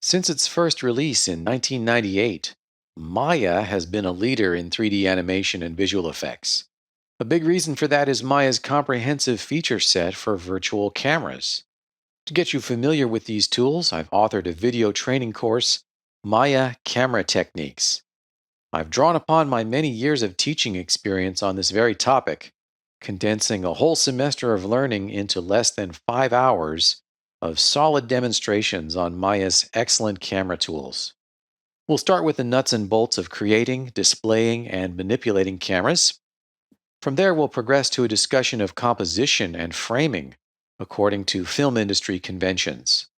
Since its first release in 1998, Maya has been a leader in 3D animation and visual effects. A big reason for that is Maya's comprehensive feature set for virtual cameras. To get you familiar with these tools, I've authored a video training course, Maya Camera Techniques. I've drawn upon my many years of teaching experience on this very topic, condensing a whole semester of learning into less than 5 hours of solid demonstrations on Maya's excellent camera tools. We'll start with the nuts and bolts of creating, displaying, and manipulating cameras. From there, we'll progress to a discussion of composition and framing according to film industry conventions.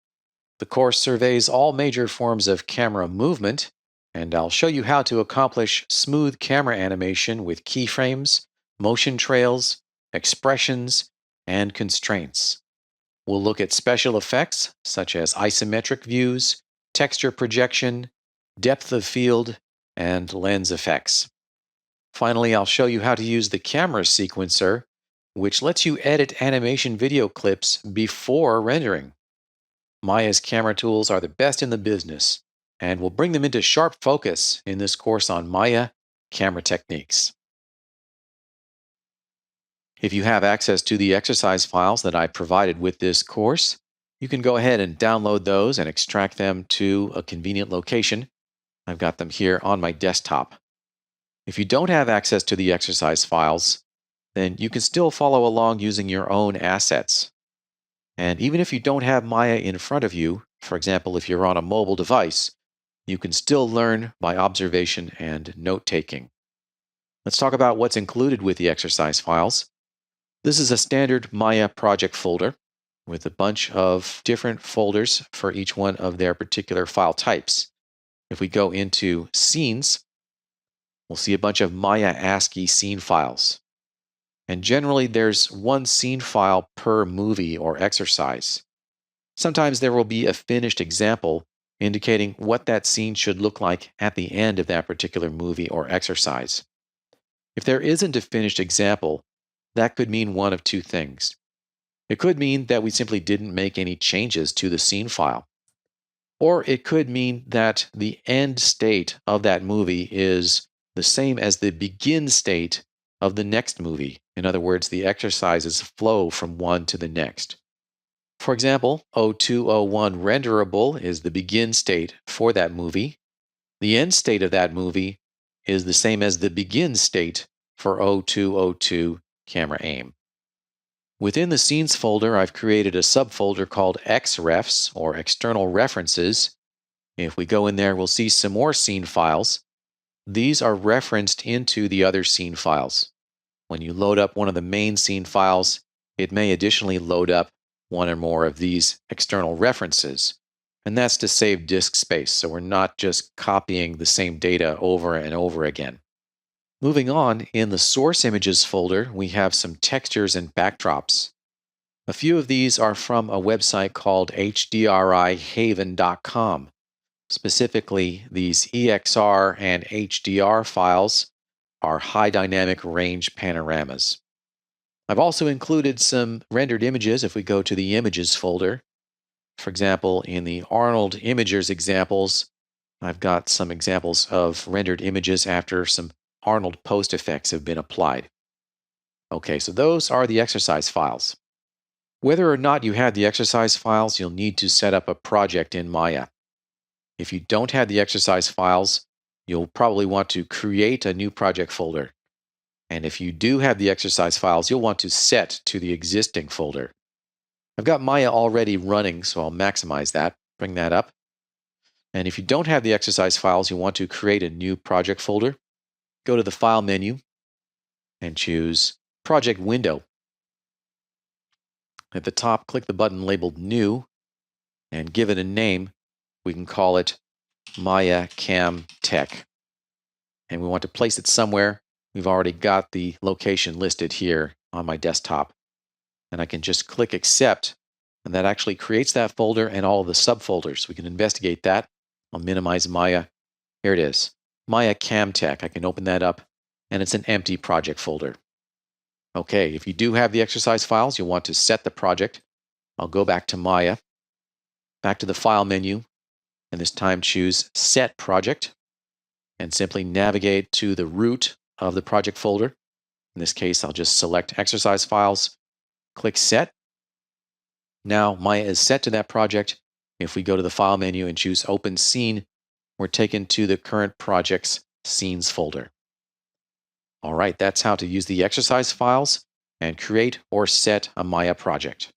The course surveys all major forms of camera movement, and I'll show you how to accomplish smooth camera animation with keyframes, motion trails, expressions, and constraints. We'll look at special effects such as isometric views, texture projection, depth of field, and lens effects. Finally, I'll show you how to use the camera sequencer, which lets you edit animation video clips before rendering. Maya's camera tools are the best in the business, and we'll bring them into sharp focus in this course on Maya Camera Techniques. If you have access to the exercise files that I provided with this course, you can go ahead and download those and extract them to a convenient location. I've got them here on my desktop. If you don't have access to the exercise files, then you can still follow along using your own assets. And even if you don't have Maya in front of you, for example, if you're on a mobile device, you can still learn by observation and note-taking. Let's talk about what's included with the exercise files. This is a standard Maya project folder with a bunch of different folders for each one of their particular file types. If we go into Scenes, we'll see a bunch of Maya ASCII scene files. And generally, there's one scene file per movie or exercise. Sometimes there will be a finished example indicating what that scene should look like at the end of that particular movie or exercise. If there isn't a finished example, that could mean one of two things. It could mean that we simply didn't make any changes to the scene file. Or it could mean that the end state of that movie is the same as the begin state of the next movie. In other words, the exercises flow from one to the next. For example, 0201 renderable is the begin state for that movie. The end state of that movie is the same as the begin state for 0202 camera aim. Within the Scenes folder, I've created a subfolder called XREFs, or External References. If we go in there, we'll see some more scene files. These are referenced into the other scene files. When you load up one of the main scene files, it may additionally load up one or more of these external references. And that's to save disk space, so we're not just copying the same data over and over again. Moving on, in the Source Images folder, we have some textures and backdrops. A few of these are from a website called hdrihaven.com. Specifically, these EXR and HDR files are high dynamic range panoramas. I've also included some rendered images if we go to the Images folder. For example, in the Arnold Imagers examples, I've got some examples of rendered images after some Arnold post effects have been applied. Okay, so those are the exercise files. Whether or not you have the exercise files, you'll need to set up a project in Maya. If you don't have the exercise files, you'll probably want to create a new project folder. And if you do have the exercise files, you'll want to set to the existing folder. I've got Maya already running, so I'll maximize that, bring that up. And if you don't have the exercise files, you want to create a new project folder. Go to the File menu and choose Project Window. At the top, click the button labeled New and give it a name. We can call it Maya Cam Tech. And we want to place it somewhere. We've already got the location listed here on my desktop. And I can just click Accept, and that actually creates that folder and all of the subfolders. We can investigate that. I'll minimize Maya. Here it is. Maya Cam Tech. I can open that up, and it's an empty project folder. Okay, if you do have the exercise files, you'll want to set the project. I'll go back to Maya, back to the File menu, and this time choose Set Project, and simply navigate to the root of the project folder. In this case, I'll just select exercise files, click Set. Now Maya is set to that project. If we go to the File menu and choose Open Scene, we're taken to the current project's Scenes folder. All right, that's how to use the exercise files and create or set a Maya project.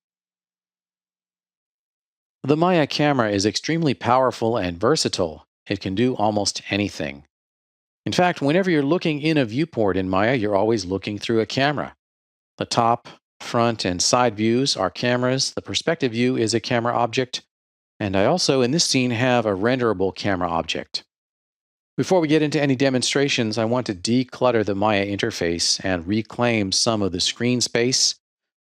The Maya camera is extremely powerful and versatile. It can do almost anything. In fact, whenever you're looking in a viewport in Maya, you're always looking through a camera. The top, front, and side views are cameras. The perspective view is a camera object. And I also, in this scene, have a renderable camera object. Before we get into any demonstrations, I want to declutter the Maya interface and reclaim some of the screen space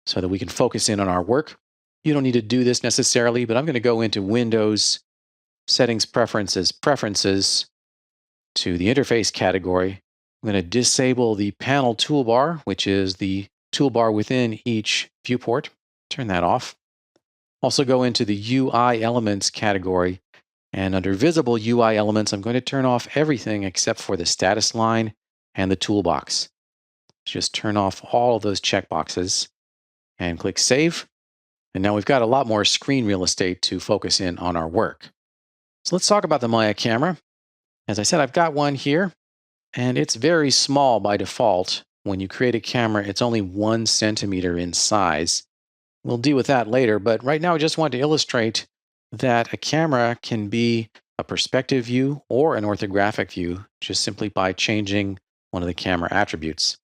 so that we can focus in on our work. You don't need to do this necessarily, but I'm going to go into Windows, Settings, Preferences, to the Interface category. I'm going to disable the Panel toolbar, which is the toolbar within each viewport. Turn that off. Also go into the UI Elements category, and under Visible UI Elements, I'm going to turn off everything except for the status line and the toolbox. Just turn off all of those checkboxes and click Save. And now we've got a lot more screen real estate to focus in on our work. So let's talk about the Maya camera. As I said, I've got one here, and it's very small by default. When you create a camera, it's only 1 centimeter in size. We'll deal with that later, but right now I just want to illustrate that a camera can be a perspective view or an orthographic view just simply by changing one of the camera attributes.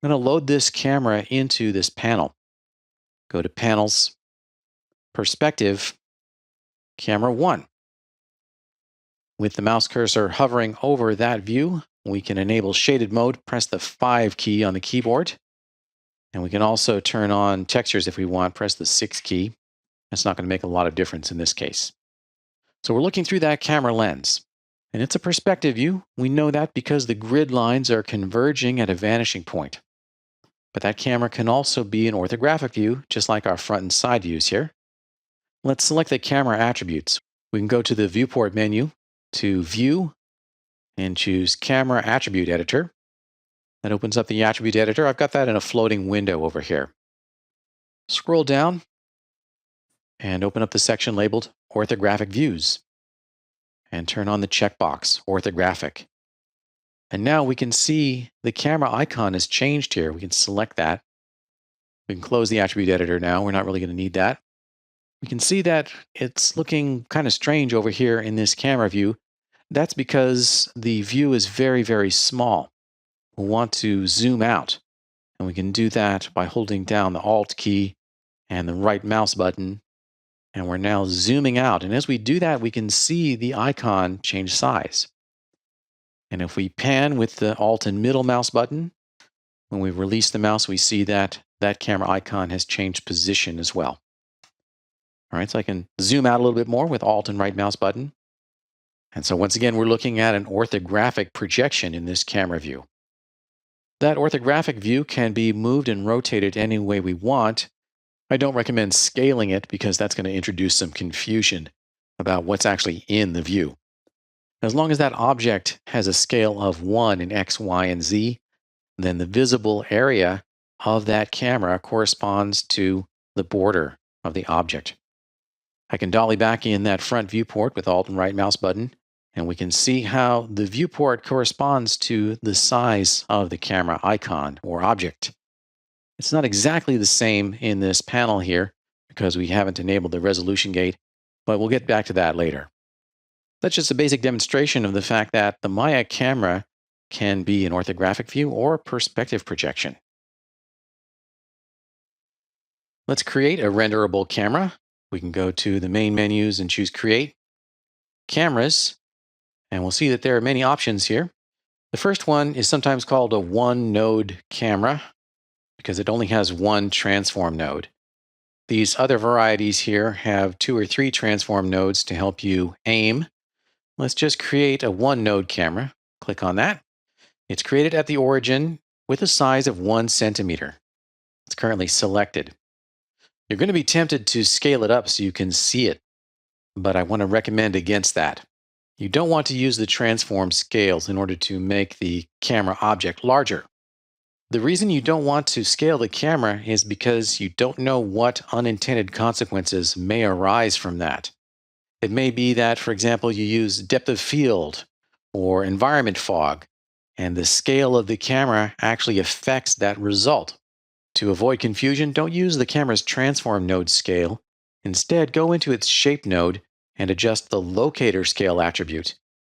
I'm going to load this camera into this panel. Go to Panels, Perspective, Camera 1. With the mouse cursor hovering over that view, we can enable shaded mode, press the 5 key on the keyboard. And we can also turn on textures if we want, press the 6 key. That's not going to make a lot of difference in this case. So we're looking through that camera lens. And it's a perspective view. We know that because the grid lines are converging at a vanishing point. But that camera can also be an orthographic view, just like our front and side views here. Let's select the camera attributes. We can go to the Viewport menu, to View, and choose Camera Attribute Editor. That opens up the Attribute Editor. I've got that in a floating window over here. Scroll down and open up the section labeled Orthographic Views. And turn on the checkbox, Orthographic. And now we can see the camera icon has changed here. We can select that. We can close the Attribute Editor now. We're not really going to need that. We can see that it's looking kind of strange over here in this camera view. That's because the view is very, very small. We'll want to zoom out. And we can do that by holding down the Alt key and the right mouse button. And we're now zooming out. And as we do that, we can see the icon change size. And if we pan with the Alt and middle mouse button, when we release the mouse, we see that that camera icon has changed position as well. All right, so I can zoom out a little bit more with Alt and right mouse button. And so once again, we're looking at an orthographic projection in this camera view. That orthographic view can be moved and rotated any way we want. I don't recommend scaling it because that's going to introduce some confusion about what's actually in the view. As long as that object has a scale of 1 in X, Y, and Z, then the visible area of that camera corresponds to the border of the object. I can dolly back in that front viewport with Alt and right mouse button, and we can see how the viewport corresponds to the size of the camera icon or object. It's not exactly the same in this panel here because we haven't enabled the resolution gate, but we'll get back to that later. That's just a basic demonstration of the fact that the Maya camera can be an orthographic view or a perspective projection. Let's create a renderable camera. We can go to the main menus and choose Create, Cameras, and we'll see that there are many options here. The first one is sometimes called a one-node camera because it only has one transform node. These other varieties here have 2 or 3 transform nodes to help you aim. Let's just create a one-node camera. Click on that. It's created at the origin with a size of 1 centimeter. It's currently selected. You're going to be tempted to scale it up so you can see it. but I want to recommend against that. You don't want to use the transform scales in order to make the camera object larger. The reason you don't want to scale the camera is because you don't know what unintended consequences may arise from that. It may be that, for example, you use depth of field or environment fog, and the scale of the camera actually affects that result. To avoid confusion, don't use the camera's transform node scale. Instead, go into its shape node and adjust the locator scale attribute.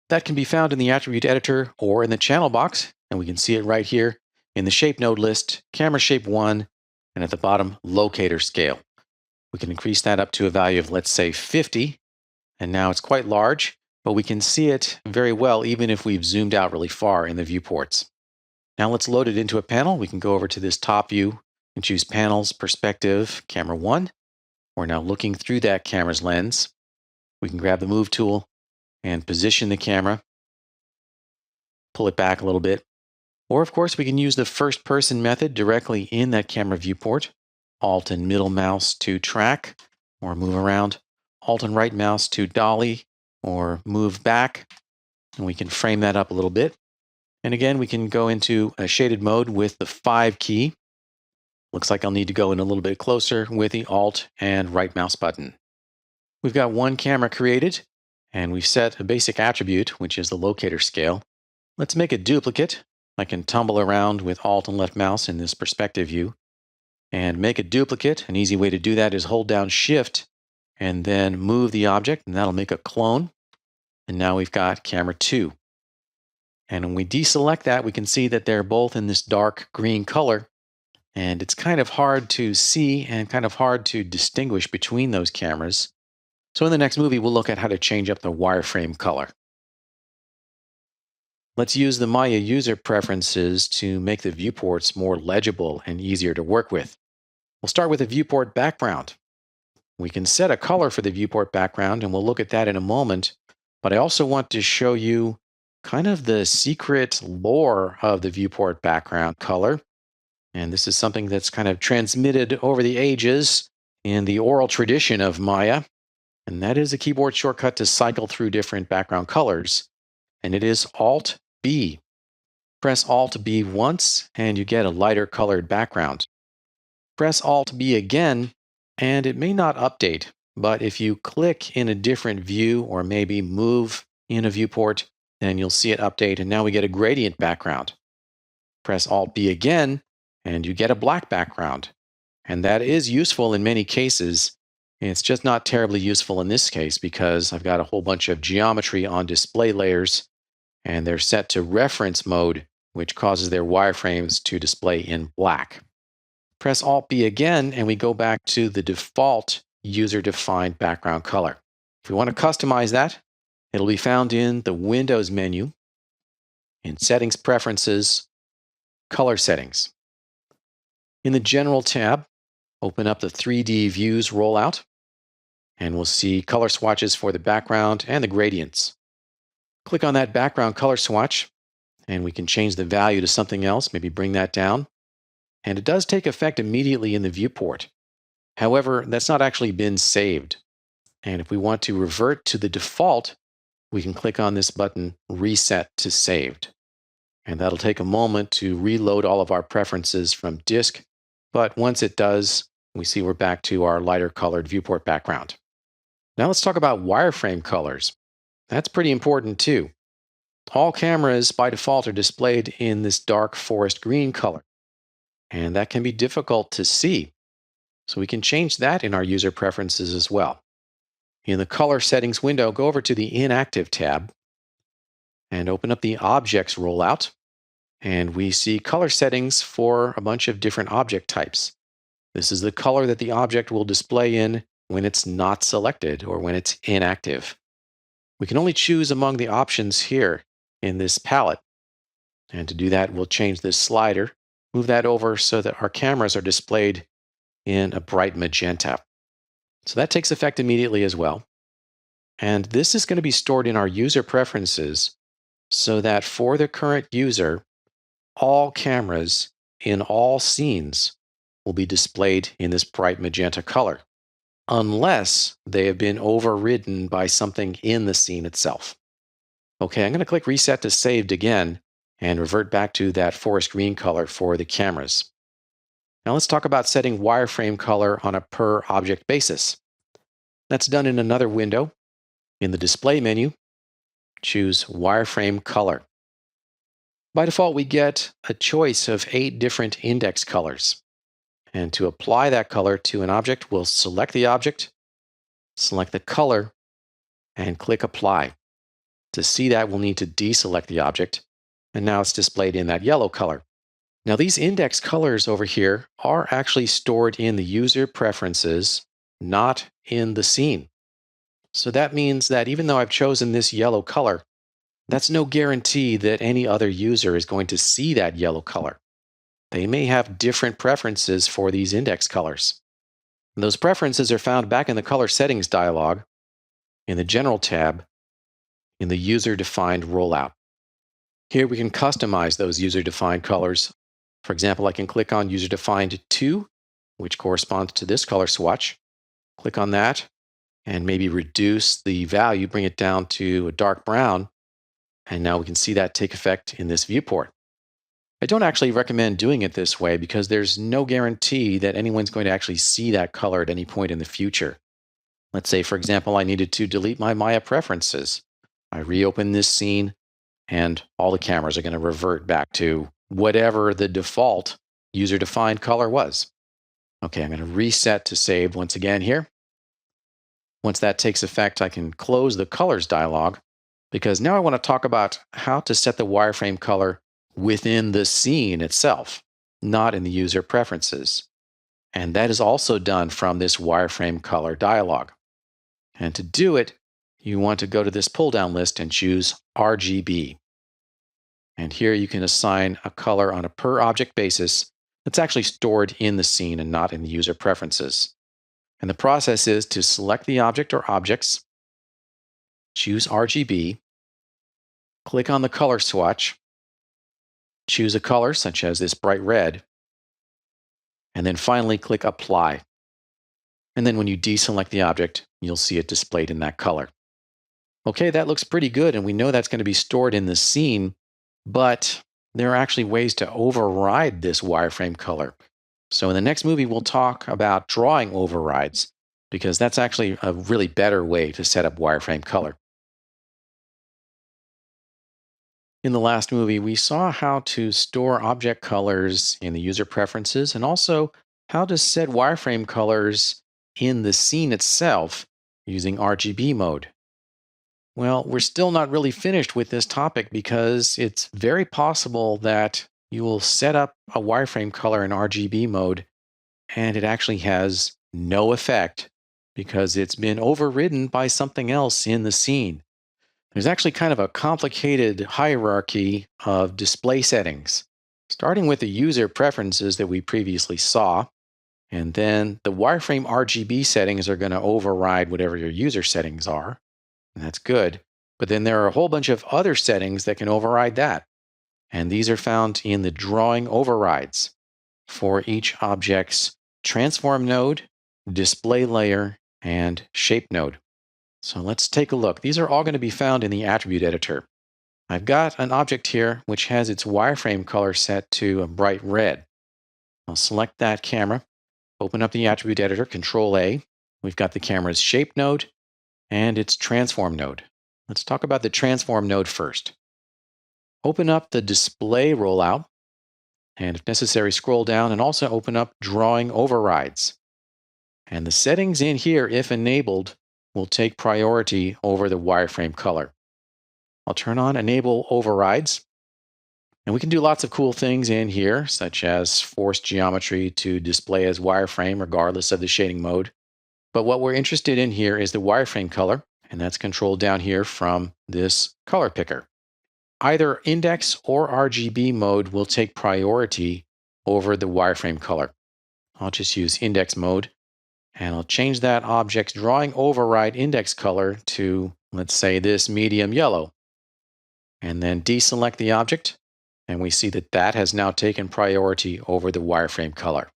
That can be found in the attribute editor or in the channel box, and we can see it right here in the shape node list, camera shape 1, and at the bottom, locator scale. We can increase that up to a value of, let's say, 50, and now it's quite large, but we can see it very well even if we've zoomed out really far in the viewports. Now let's load it into a panel. We can go over to this top view and choose Panels, Perspective, Camera 1. We're now looking through that camera's lens. We can grab the Move tool and position the camera, pull it back a little bit. Or, of course, we can use the first-person method directly in that camera viewport. Alt and middle mouse to track, or move around. Alt and right mouse to dolly, or move back. And we can frame that up a little bit. And again, we can go into a shaded mode with the 5 key. Looks like I'll need to go in a little bit closer with the Alt and right mouse button. We've got one camera created, and we've set a basic attribute, which is the locator scale. Let's make a duplicate. I can tumble around with Alt and left mouse in this perspective view. And make a duplicate. An easy way to do that is hold down Shift and then move the object, and that'll make a clone. And now we've got camera 2. And when we deselect that, we can see that they're both in this dark green color. And it's kind of hard to see and kind of hard to distinguish between those cameras. So in the next movie, we'll look at how to change up the wireframe color. Let's use the Maya user preferences to make the viewports more legible and easier to work with. We'll start with the viewport background. We can set a color for the viewport background, and we'll look at that in a moment. But I also want to show you kind of the secret lore of the viewport background color. And this is something that's kind of transmitted over the ages in the oral tradition of Maya. And that is a keyboard shortcut to cycle through different background colors. And it is Alt-B. Press Alt-B once, and you get a lighter colored background. Press Alt-B again, and it may not update. But if you click in a different view or maybe move in a viewport, then you'll see it update, and now we get a gradient background. Press Alt-B again, and you get a black background. And that is useful in many cases. It's just not terribly useful in this case because I've got a whole bunch of geometry on display layers, and they're set to reference mode, which causes their wireframes to display in black. Press Alt-B again, and we go back to the default user-defined background color. If we want to customize that, it'll be found in the Windows menu, in Settings Preferences, Color Settings. In the General tab, open up the 3D Views rollout, and we'll see color swatches for the background and the gradients. Click on that background color swatch, and we can change the value to something else, maybe bring that down. And it does take effect immediately in the viewport. However, that's not actually been saved. And if we want to revert to the default, we can click on this button, Reset to Saved. And that'll take a moment to reload all of our preferences from disk. But once it does, we see we're back to our lighter colored viewport background. Now let's talk about wireframe colors. That's pretty important too. All cameras by default are displayed in this dark forest green color. And that can be difficult to see. So we can change that in our user preferences as well. In the Color Settings window, go over to the Inactive tab and open up the Objects rollout. And we see color settings for a bunch of different object types. This is the color that the object will display in when it's not selected or when it's inactive. We can only choose among the options here in this palette. And to do that, we'll change this slider, move that over so that our cameras are displayed in a bright magenta. So that takes effect immediately as well. And this is going to be stored in our user preferences so that for the current user, all cameras in all scenes will be displayed in this bright magenta color. unless they have been overridden by something in the scene itself. Okay, I'm going to click Reset to Saved again and revert back to that forest green color for the cameras. Now let's talk about setting wireframe color on a per object basis. That's done in another window. In the Display menu, choose Wireframe Color. By default, we get a choice of 8 different index colors. And to apply that color to an object, we'll select the object, select the color, and click Apply. To see that, we'll need to deselect the object, and now it's displayed in that yellow color. Now, these index colors over here are actually stored in the user preferences, not in the scene. So that means that even though I've chosen this yellow color, that's no guarantee that any other user is going to see that yellow color. They may have different preferences for these index colors. And those preferences are found back in the Color Settings dialog, in the General tab, in the User-Defined Rollout. Here we can customize those user-defined colors. For example, I can click on User-Defined 2, which corresponds to this color swatch. Click on that, and maybe reduce the value, bring it down to a dark brown, and now we can see that take effect in this viewport. I don't actually recommend doing it this way because there's no guarantee that anyone's going to actually see that color at any point in the future. Let's say, for example, I needed to delete my Maya preferences. I reopen this scene, and all the cameras are going to revert back to whatever the default user-defined color was. Okay, I'm going to reset to save once again here. Once that takes effect, I can close the Colors dialog, because now I want to talk about how to set the wireframe color within the scene itself, not in the user preferences. And that is also done from this wireframe color dialog. And to do it, you want to go to this pull-down list and choose RGB. And here you can assign a color on a per object basis that's actually stored in the scene and not in the user preferences. And the process is to select the object or objects, choose RGB, click on the color swatch, choose a color such as this bright red, and then finally click Apply. And then when you deselect the object, you'll see it displayed in that color. Okay, that looks pretty good, and we know that's going to be stored in the scene, but there are actually ways to override this wireframe color. So in the next movie, we'll talk about drawing overrides, because that's actually a really better way to set up wireframe color. In the last movie, we saw how to store object colors in the user preferences and also how to set wireframe colors in the scene itself using RGB mode. Well, we're still not really finished with this topic because it's very possible that you will set up a wireframe color in RGB mode and it actually has no effect because it's been overridden by something else in the scene. There's actually kind of a complicated hierarchy of display settings, starting with the user preferences that we previously saw, and then the wireframe RGB settings are going to override whatever your user settings are, and that's good. But then there are a whole bunch of other settings that can override that, and these are found in the drawing overrides for each object's transform node, display layer, and shape node. So let's take a look. These are all going to be found in the attribute editor. I've got an object here which has its wireframe color set to a bright red. I'll select that camera, open up the attribute editor, Control A. We've got the camera's shape node and its transform node. Let's talk about the transform node first. Open up the display rollout, and if necessary, scroll down and also open up drawing overrides. And the settings in here, if enabled, will take priority over the wireframe color. I'll turn on Enable Overrides. And we can do lots of cool things in here, such as force geometry to display as wireframe regardless of the shading mode. But what we're interested in here is the wireframe color, and that's controlled down here from this color picker. Either index or RGB mode will take priority over the wireframe color. I'll just use index mode. And I'll change that object's drawing override index color to, let's say, this medium yellow. And then deselect the object, and we see that that has now taken priority over the wireframe color.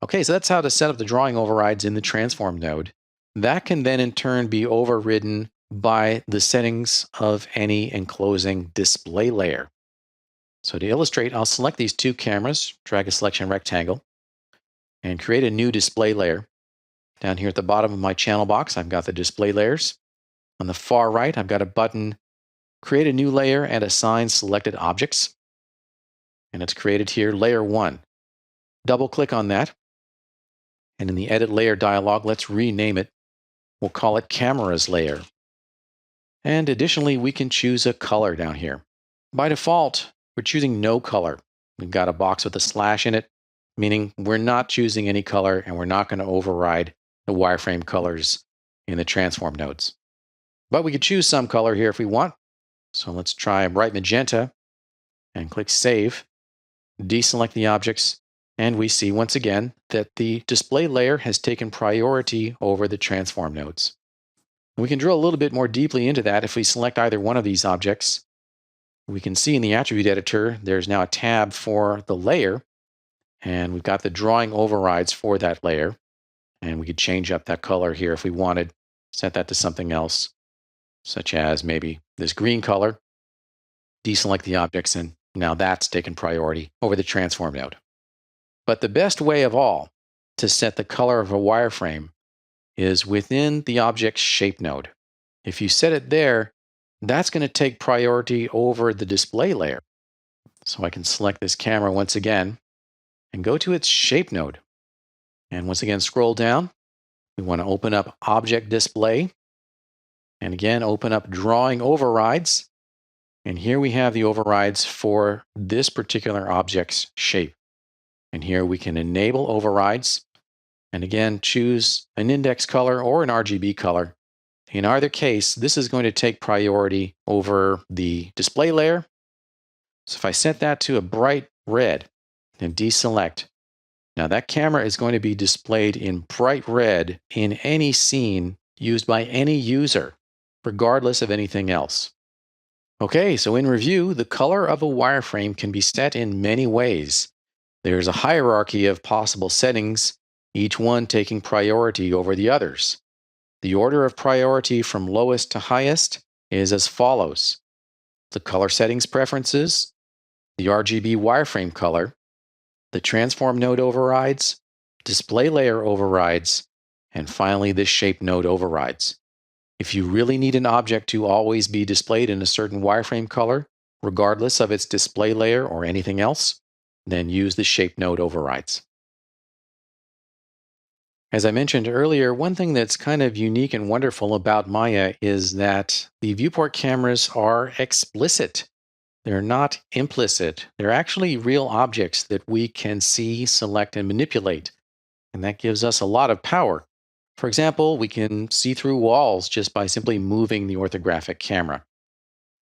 Okay, so that's how to set up the drawing overrides in the transform node. That can then in turn be overridden by the settings of any enclosing display layer. So to illustrate, I'll select these two cameras, drag a selection rectangle, and create a new display layer. Down here at the bottom of my channel box, I've got the display layers. On the far right, I've got a button, create a new layer and assign selected objects. And it's created here, layer 1. Double click on that. And in the edit layer dialog, let's rename it. We'll call it cameras layer. And additionally, we can choose a color down here. By default, we're choosing no color. We've got a box with a slash in it, meaning we're not choosing any color and we're not going to override the wireframe colors in the transform nodes. But we could choose some color here if we want. So let's try bright magenta and click Save. Deselect the objects, and we see once again that the display layer has taken priority over the transform nodes. We can drill a little bit more deeply into that if we select either one of these objects. We can see in the attribute editor, there's now a tab for the layer, and we've got the drawing overrides for that layer. And we could change up that color here if we wanted, set that to something else, such as maybe this green color. Deselect the objects, and now that's taken priority over the transform node. But the best way of all to set the color of a wireframe is within the object's shape node. If you set it there, that's going to take priority over the display layer. So I can select this camera once again and go to its shape node. And once again, scroll down. We want to open up Object Display. And again, open up Drawing Overrides. And here we have the overrides for this particular object's shape. And here we can enable overrides. And again, choose an index color or an RGB color. In either case, this is going to take priority over the display layer. So if I set that to a bright red and deselect, now that camera is going to be displayed in bright red in any scene used by any user, regardless of anything else. Okay, so in review, the color of a wireframe can be set in many ways. There's a hierarchy of possible settings, each one taking priority over the others. The order of priority from lowest to highest is as follows: the color settings preferences, the RGB wireframe color, the transform node overrides, display layer overrides, and finally the shape node overrides. If you really need an object to always be displayed in a certain wireframe color, regardless of its display layer or anything else, then use the shape node overrides. As I mentioned earlier, one thing that's kind of unique and wonderful about Maya is that the viewport cameras are explicit. They're not implicit. They're actually real objects that we can see, select, and manipulate. And that gives us a lot of power. For example, we can see through walls just by simply moving the orthographic camera.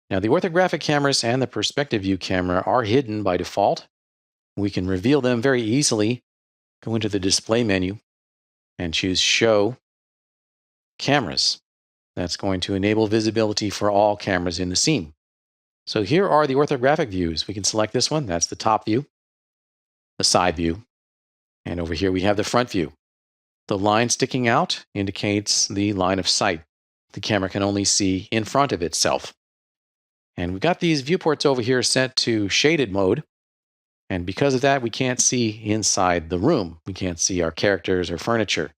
Now, the orthographic cameras and the perspective view camera are hidden by default. We can reveal them very easily. Go into the display menu and choose Show Cameras. That's going to enable visibility for all cameras in the scene. So here are the orthographic views. We can select this one. That's the top view, the side view, and over here we have the front view. The line sticking out indicates the line of sight. The camera can only see in front of itself. And we've got these viewports over here set to shaded mode. And because of that, we can't see inside the room. We can't see our characters or furniture.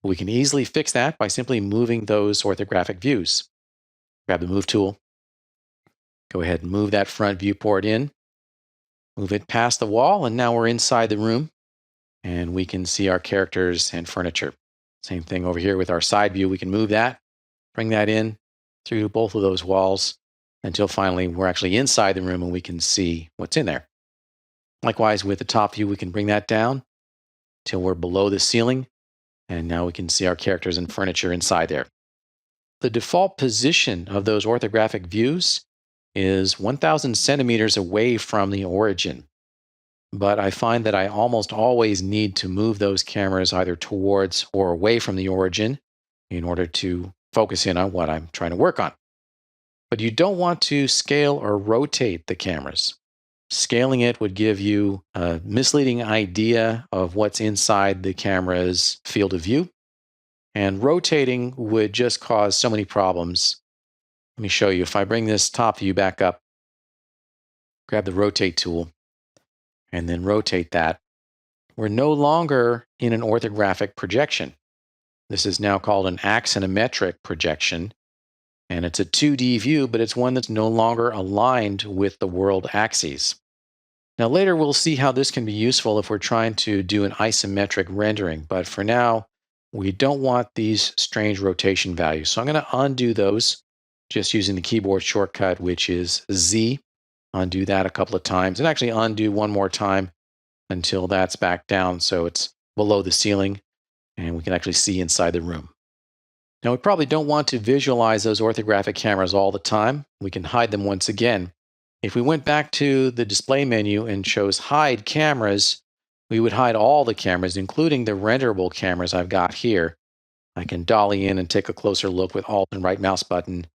We can easily fix that by simply moving those orthographic views. Grab the Move tool. Go ahead and move that front viewport in. Move it past the wall, and now we're inside the room. And we can see our characters and furniture. Same thing over here with our side view. We can move that, bring that in through both of those walls until finally we're actually inside the room and we can see what's in there. Likewise, with the top view, we can bring that down till we're below the ceiling. And now we can see our characters and furniture inside there. The default position of those orthographic views is 1,000 centimeters away from the origin. But I find that I almost always need to move those cameras either towards or away from the origin in order to focus in on what I'm trying to work on. But you don't want to scale or rotate the cameras. Scaling it would give you a misleading idea of what's inside the camera's field of view. And rotating would just cause so many problems. Let me show you. If I bring this top view back up, grab the rotate tool, and then rotate that, we're no longer in an orthographic projection. This is now called an isometric projection. And it's a 2D view, but it's one that's no longer aligned with the world axes. Now later we'll see how this can be useful if we're trying to do an isometric rendering, but for now we don't want these strange rotation values. So I'm going to undo those just using the keyboard shortcut, which is Z. Undo that a couple of times, and actually undo one more time until that's back down so it's below the ceiling and we can actually see inside the room. Now we probably don't want to visualize those orthographic cameras all the time. We can hide them once again. If we went back to the display menu and chose hide cameras, we would hide all the cameras, including the renderable cameras I've got here. I can dolly in and take a closer look with Alt and right mouse button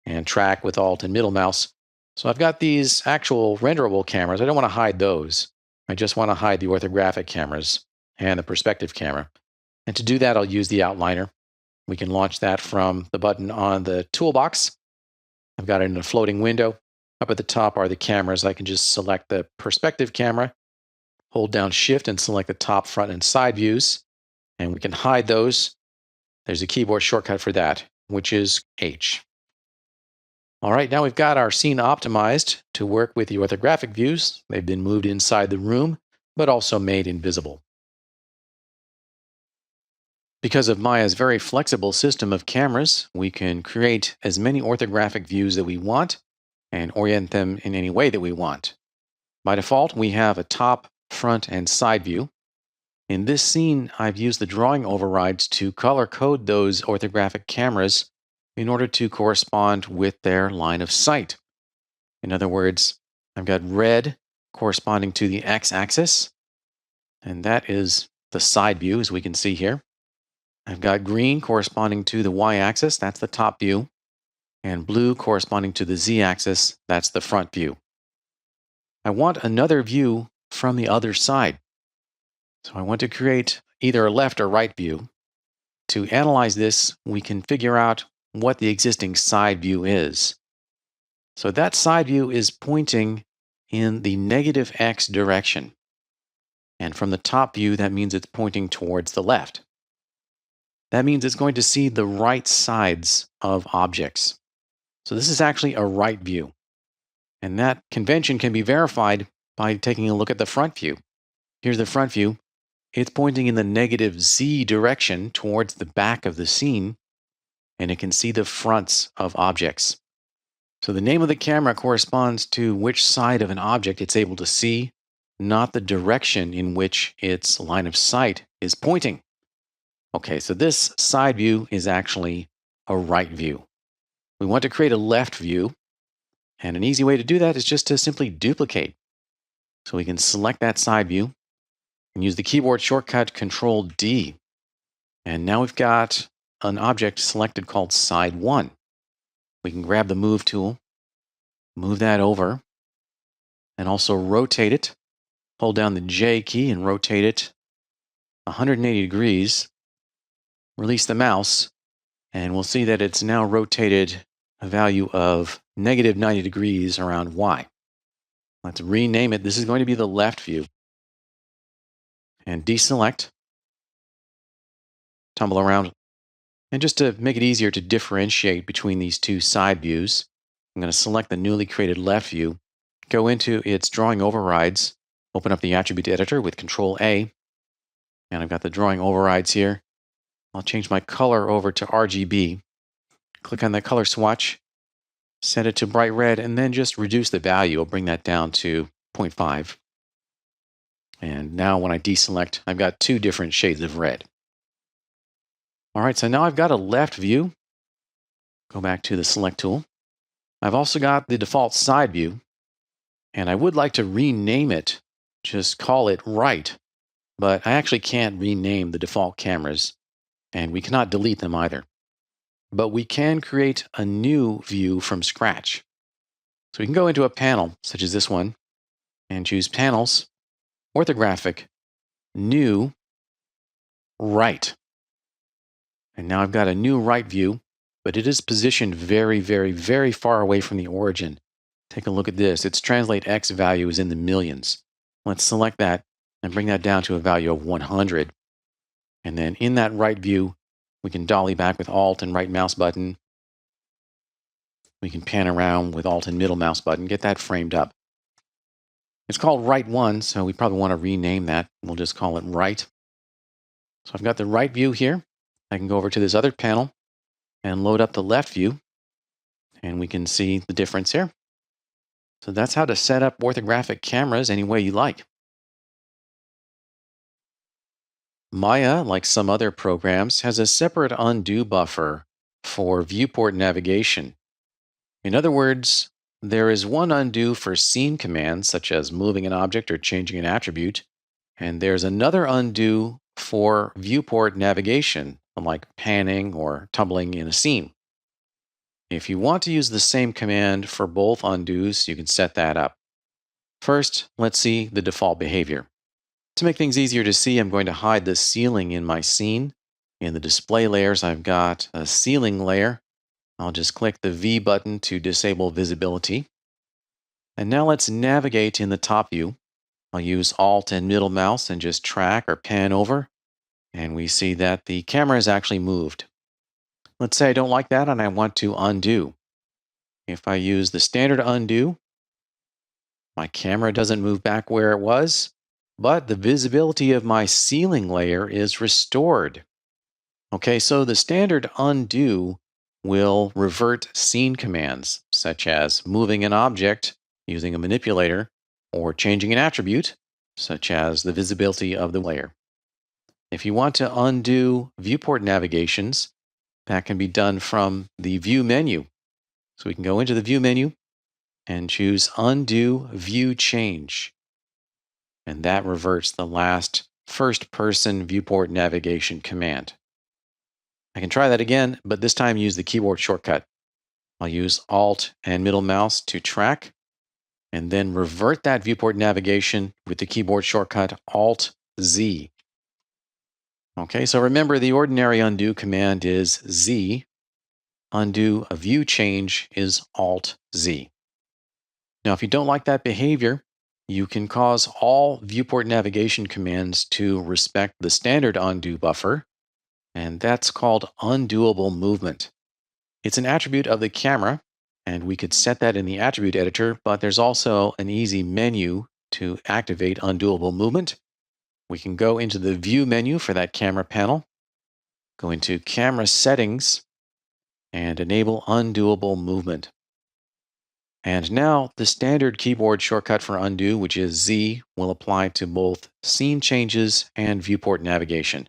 and track with Alt and middle mouse. So I've got these actual renderable cameras. I don't want to hide those. I just want to hide the orthographic cameras and the perspective camera. And to do that, I'll use the outliner. We can launch that from the button on the toolbox. I've got it in a floating window. Up at the top are the cameras. I can just select the perspective camera, hold down Shift and select the top, front, and side views. And we can hide those. There's a keyboard shortcut for that, which is H. All right, now we've got our scene optimized to work with the orthographic views. They've been moved inside the room, but also made invisible. Because of Maya's very flexible system of cameras, we can create as many orthographic views that we want and orient them in any way that we want. By default, we have a top, front, and side view. In this scene, I've used the drawing overrides to color code those orthographic cameras in order to correspond with their line of sight. In other words, I've got red corresponding to the x-axis, and that is the side view, as we can see here. I've got green corresponding to the y-axis, that's the top view, and blue corresponding to the z-axis, that's the front view. I want another view from the other side. So I want to create either a left or right view. To analyze this, we can figure out what the existing side view is. So that side view is pointing in the negative x direction. And from the top view, that means it's pointing towards the left. That means it's going to see the right sides of objects. So this is actually a right view. And that convention can be verified by taking a look at the front view. Here's the front view. It's pointing in the negative z direction towards the back of the scene, and it can see the fronts of objects. So the name of the camera corresponds to which side of an object it's able to see, not the direction in which its line of sight is pointing. Okay, so this side view is actually a right view. We want to create a left view, and an easy way to do that is just to simply duplicate. So we can select that side view and use the keyboard shortcut Control D. And now we've got an object selected called Side 1. We can grab the Move tool, move that over, and also rotate it. Hold down the J key and rotate it 180 degrees. Release the mouse, and we'll see that it's now rotated a value of negative 90 degrees around Y. Let's rename it. This is going to be the left view. And deselect, tumble around. And just to make it easier to differentiate between these two side views, I'm going to select the newly created left view, go into its drawing overrides, open up the attribute editor with Control A, and I've got the drawing overrides here. I'll change my color over to RGB, click on that color swatch, set it to bright red, and then just reduce the value. I'll bring that down to 0.5. And now when I deselect, I've got two different shades of red. All right, so now I've got a left view. Go back to the Select tool. I've also got the default side view, and I would like to rename it, just call it right, but I actually can't rename the default cameras, and we cannot delete them either. But we can create a new view from scratch. So we can go into a panel, such as this one, and choose Panels, Orthographic, New, Right. And now I've got a new right view, but it is positioned very, very, very far away from the origin. Take a look at this. Its translate X value is in the millions. Let's select that and bring that down to a value of 100. And then in that right view, we can dolly back with Alt and right mouse button. We can pan around with Alt and middle mouse button, get that framed up. It's called right 1, so we probably want to rename that. We'll just call it right. So I've got the right view here. I can go over to this other panel and load up the left view, and we can see the difference here. So that's how to set up orthographic cameras any way you like. Maya, like some other programs, has a separate undo buffer for viewport navigation. In other words, there is one undo for scene commands, such as moving an object or changing an attribute, and there's another undo for viewport navigation, like panning or tumbling in a scene. If you want to use the same command for both undos, you can set that up. First, let's see the default behavior. To make things easier to see, I'm going to hide the ceiling in my scene. In the display layers, I've got a ceiling layer. I'll just click the V button to disable visibility. And now let's navigate in the top view. I'll use Alt and middle mouse and just track or pan over. And we see that the camera is actually moved. Let's say I don't like that and I want to undo. If I use the standard undo, my camera doesn't move back where it was, but the visibility of my ceiling layer is restored. Okay, so the standard undo will revert scene commands, such as moving an object using a manipulator or changing an attribute, such as the visibility of the layer. If you want to undo viewport navigations, that can be done from the View menu. So we can go into the View menu and choose Undo View Change. And that reverts the last first-person viewport navigation command. I can try that again, but this time use the keyboard shortcut. I'll use Alt and middle mouse to track, and then revert that viewport navigation with the keyboard shortcut Alt-Z. Okay, so remember the ordinary undo command is Z. Undo a view change is Alt-Z. Now, if you don't like that behavior, you can cause all viewport navigation commands to respect the standard undo buffer, and that's called undoable movement. It's an attribute of the camera, and we could set that in the attribute editor, but there's also an easy menu to activate undoable movement. We can go into the View menu for that camera panel, go into Camera Settings, and enable undoable movement. And now the standard keyboard shortcut for undo, which is Z, will apply to both scene changes and viewport navigation.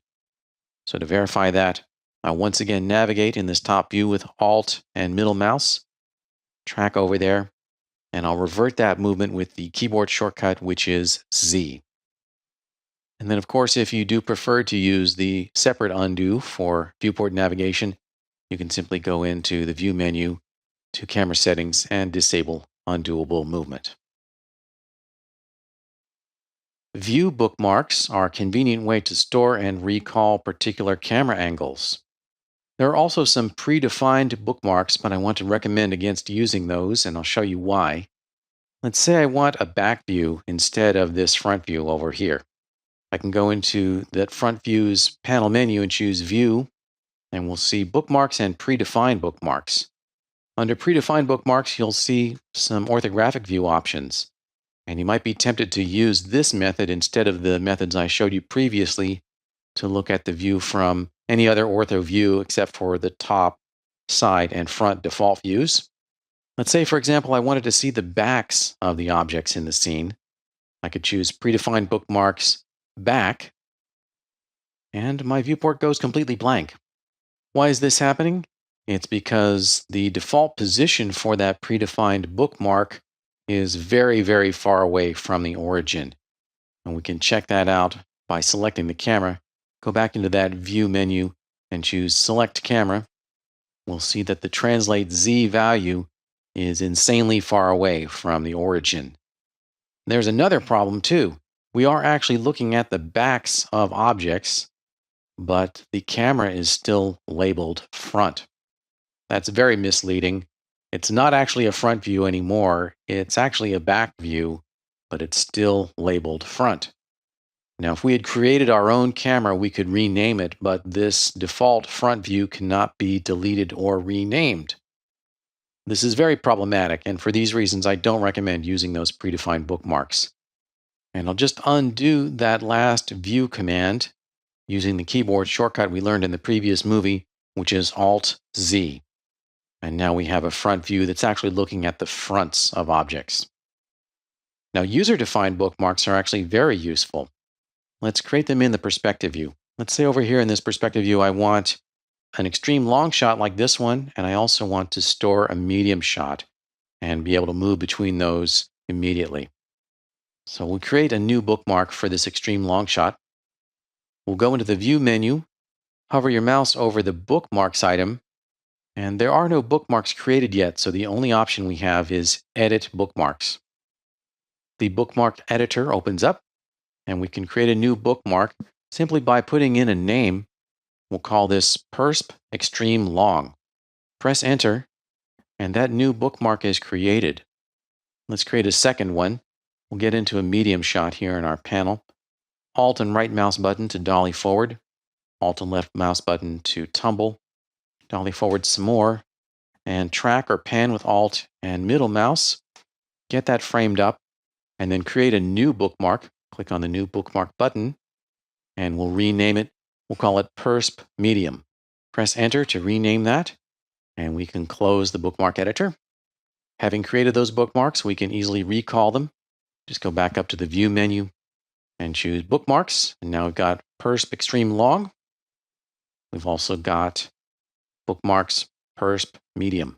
So to verify that, I'll once again navigate in this top view with Alt and middle mouse, track over there, and I'll revert that movement with the keyboard shortcut, which is Z. And then, of course, if you do prefer to use the separate undo for viewport navigation, you can simply go into the View menu to Camera Settings and disable undoable movement. View bookmarks are a convenient way to store and recall particular camera angles. There are also some predefined bookmarks, but I want to recommend against using those, and I'll show you why. Let's say I want a back view instead of this front view over here. I can go into that front view's panel menu and choose View, and we'll see Bookmarks and Predefined Bookmarks. Under Predefined Bookmarks, you'll see some orthographic view options, and you might be tempted to use this method instead of the methods I showed you previously to look at the view from any other ortho view except for the top, side, and front default views. Let's say, for example, I wanted to see the backs of the objects in the scene. I could choose Predefined Bookmarks Back, and my viewport goes completely blank. Why is this happening? It's because the default position for that predefined bookmark is very, very far away from the origin. And we can check that out by selecting the camera. Go back into that View menu and choose Select Camera. We'll see that the Translate Z value is insanely far away from the origin. There's another problem too. We are actually looking at the backs of objects, but the camera is still labeled front. That's very misleading. It's not actually a front view anymore. It's actually a back view, but it's still labeled front. Now, if we had created our own camera, we could rename it, but this default front view cannot be deleted or renamed. This is very problematic, and for these reasons, I don't recommend using those predefined bookmarks. And I'll just undo that last view command using the keyboard shortcut we learned in the previous movie, which is Alt-Z. And now we have a front view that's actually looking at the fronts of objects. Now, user-defined bookmarks are actually very useful. Let's create them in the perspective view. Let's say over here in this perspective view, I want an extreme long shot like this one, and I also want to store a medium shot and be able to move between those immediately. So we'll create a new bookmark for this extreme long shot. We'll go into the View menu, hover your mouse over the Bookmarks item, and there are no bookmarks created yet, so the only option we have is Edit Bookmarks. The bookmark editor opens up, and we can create a new bookmark simply by putting in a name. We'll call this Persp Extreme Long. Press Enter, and that new bookmark is created. Let's create a second one. We'll get into a medium shot here in our panel. Alt and right mouse button to dolly forward. Alt and left mouse button to tumble. Dolly forward some more. And track or pan with Alt and middle mouse. Get that framed up. And then create a new bookmark. Click on the new bookmark button. And we'll rename it. We'll call it Persp Medium. Press Enter to rename that. And we can close the bookmark editor. Having created those bookmarks, we can easily recall them. Just go back up to the View menu and choose Bookmarks. And now we've got Persp Extreme Long. We've also got Bookmarks Persp Medium.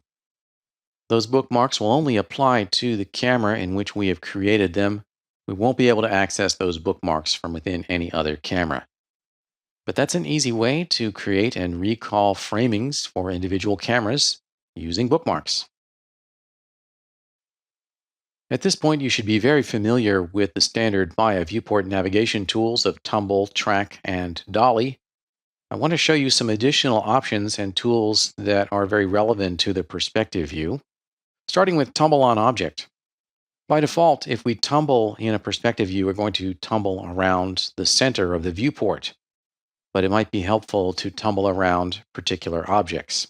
Those bookmarks will only apply to the camera in which we have created them. We won't be able to access those bookmarks from within any other camera. But that's an easy way to create and recall framings for individual cameras using bookmarks. At this point, you should be very familiar with the standard Maya viewport navigation tools of tumble, track, and dolly. I want to show you some additional options and tools that are very relevant to the perspective view, starting with tumble on object. By default, if we tumble in a perspective view, we're going to tumble around the center of the viewport, but it might be helpful to tumble around particular objects.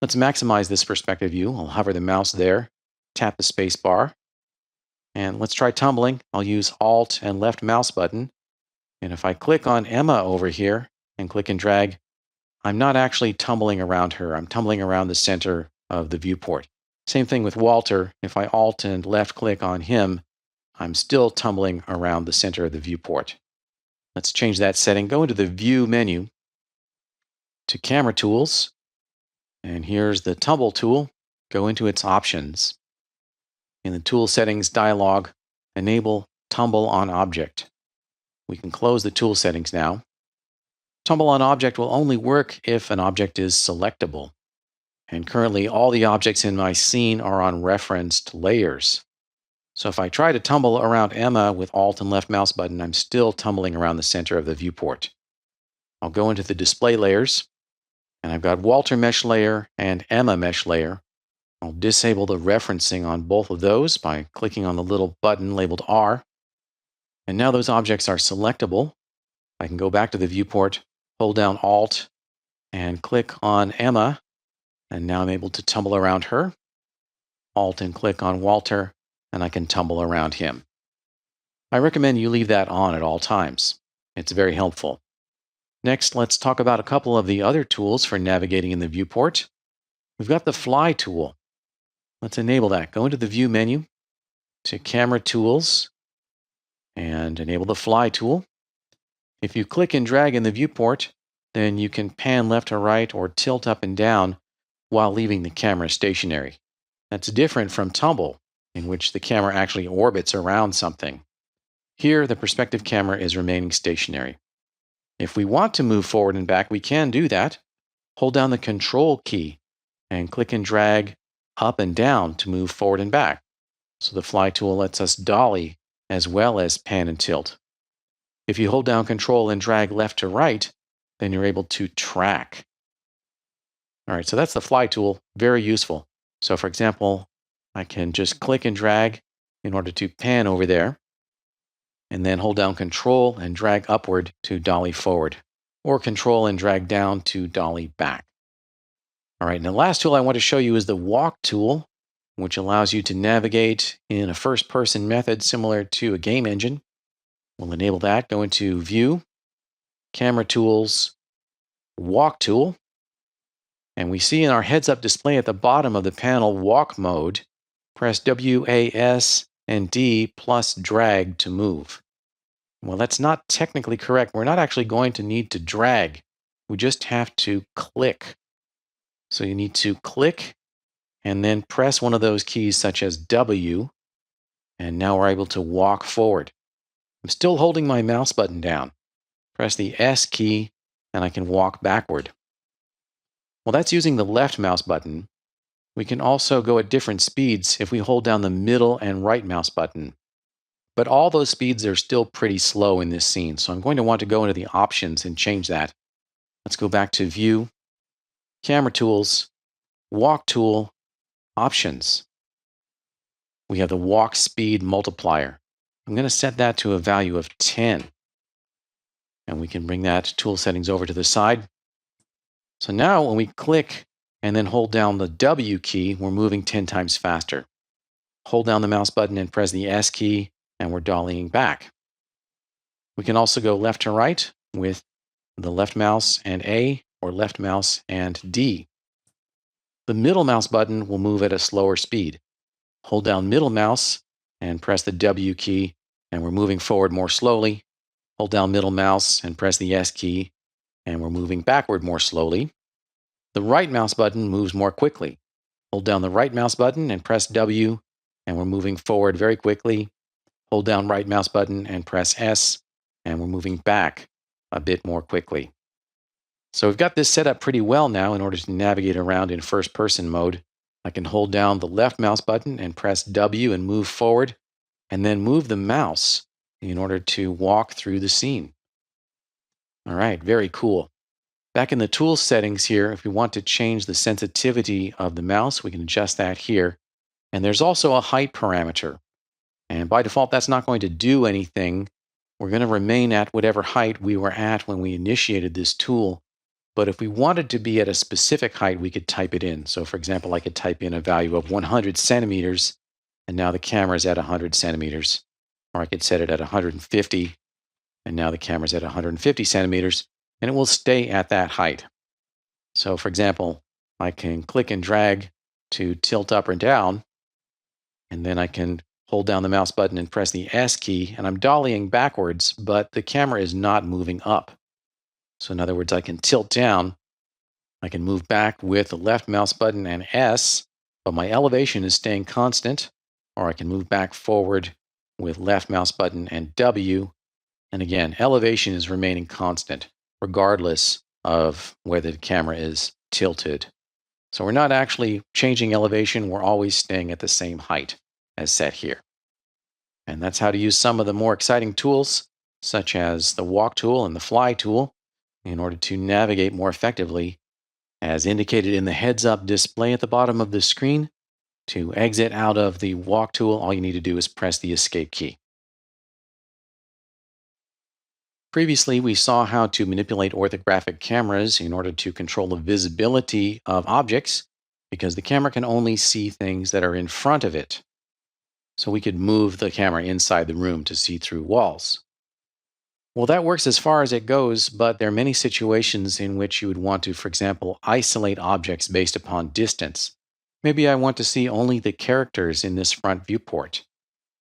Let's maximize this perspective view. I'll hover the mouse there, tap the space bar, and let's try tumbling. I'll use Alt and left mouse button. And if I click on Emma over here and click and drag, I'm not actually tumbling around her. I'm tumbling around the center of the viewport. Same thing with Walter. If I Alt and left click on him, I'm still tumbling around the center of the viewport. Let's change that setting. Go into the View menu to Camera Tools. And here's the Tumble tool. Go into its options. In the Tool Settings dialog, enable Tumble on Object. We can close the tool settings now. Tumble on Object will only work if an object is selectable. And currently, all the objects in my scene are on referenced layers. So if I try to tumble around Emma with Alt and left mouse button, I'm still tumbling around the center of the viewport. I'll go into the display layers, and I've got Walter mesh layer and Emma mesh layer. I'll disable the referencing on both of those by clicking on the little button labeled R. And now those objects are selectable. I can go back to the viewport, hold down Alt, and click on Emma. And now I'm able to tumble around her. Alt and click on Walter, and I can tumble around him. I recommend you leave that on at all times. It's very helpful. Next, let's talk about a couple of the other tools for navigating in the viewport. We've got the Fly tool. Let's enable that. Go into the View menu to Camera Tools and enable the Fly tool. If you click and drag in the viewport, then you can pan left or right or tilt up and down while leaving the camera stationary. That's different from tumble, in which the camera actually orbits around something. Here, the perspective camera is remaining stationary. If we want to move forward and back, we can do that. Hold down the Control key and click and drag up and down to move forward and back. So the Fly tool lets us dolly as well as pan and tilt. If you hold down Control and drag left to right, then you're able to track. All right, so that's the fly tool, very useful. So for example, I can just click and drag in order to pan over there, and then hold down Control and drag upward to dolly forward, or Control and drag down to dolly back. All right, and the last tool I want to show you is the walk tool, which allows you to navigate in a first-person method similar to a game engine. We'll enable that. Go into View, Camera Tools, Walk Tool, and we see in our heads-up display at the bottom of the panel Walk Mode. Press WAS and D plus drag to move. Well, that's not technically correct. We're not actually going to need to drag. We just have to click. So you need to click and then press one of those keys such as W, and now we're able to walk forward. I'm still holding my mouse button down. Press the S key and I can walk backward. Well, that's using the left mouse button. We can also go at different speeds if we hold down the middle and right mouse button. But all those speeds are still pretty slow in this scene, so I'm going to want to go into the options and change that. Let's go back to View, Camera Tools, Walk Tool, Options. We have the walk speed multiplier. I'm going to set that to a value of 10. And we can bring that tool settings over to the side. So now when we click and then hold down the W key, we're moving 10 times faster. Hold down the mouse button and press the S key, and we're dollying back. We can also go left to right with the left mouse and A, or left mouse and D. The middle mouse button will move at a slower speed. Hold down middle mouse and press the W key, and we're moving forward more slowly. Hold down middle mouse and press the S key, and we're moving backward more slowly. The right mouse button moves more quickly. Hold down the right mouse button and press W, and we're moving forward very quickly. Hold down right mouse button and press S, and we're moving back a bit more quickly. So we've got this set up pretty well now in order to navigate around in first-person mode. I can hold down the left mouse button and press W and move forward, and then move the mouse in order to walk through the scene. All right, very cool. Back in the Tools settings here, if we want to change the sensitivity of the mouse, we can adjust that here. And there's also a height parameter. And by default, that's not going to do anything. We're going to remain at whatever height we were at when we initiated this tool. But if we wanted to be at a specific height, we could type it in. So for example, I could type in a value of 100 centimeters, and now the camera is at 100 centimeters. Or I could set it at 150, and now the camera's at 150 centimeters, and it will stay at that height. So for example, I can click and drag to tilt up or down, and then I can hold down the mouse button and press the S key, and I'm dollying backwards, but the camera is not moving up. So in other words, I can tilt down, I can move back with the left mouse button and S, but my elevation is staying constant, or I can move back forward with left mouse button and W, and again, elevation is remaining constant, regardless of whether the camera is tilted. So we're not actually changing elevation, we're always staying at the same height as set here. And that's how to use some of the more exciting tools, such as the walk tool and the fly tool, in order to navigate more effectively. As indicated in the heads-up display at the bottom of the screen, to exit out of the walk tool, all you need to do is press the escape key. Previously, we saw how to manipulate orthographic cameras in order to control the visibility of objects, because the camera can only see things that are in front of it. So we could move the camera inside the room to see through walls. Well, that works as far as it goes, but there are many situations in which you would want to, for example, isolate objects based upon distance. Maybe I want to see only the characters in this front viewport.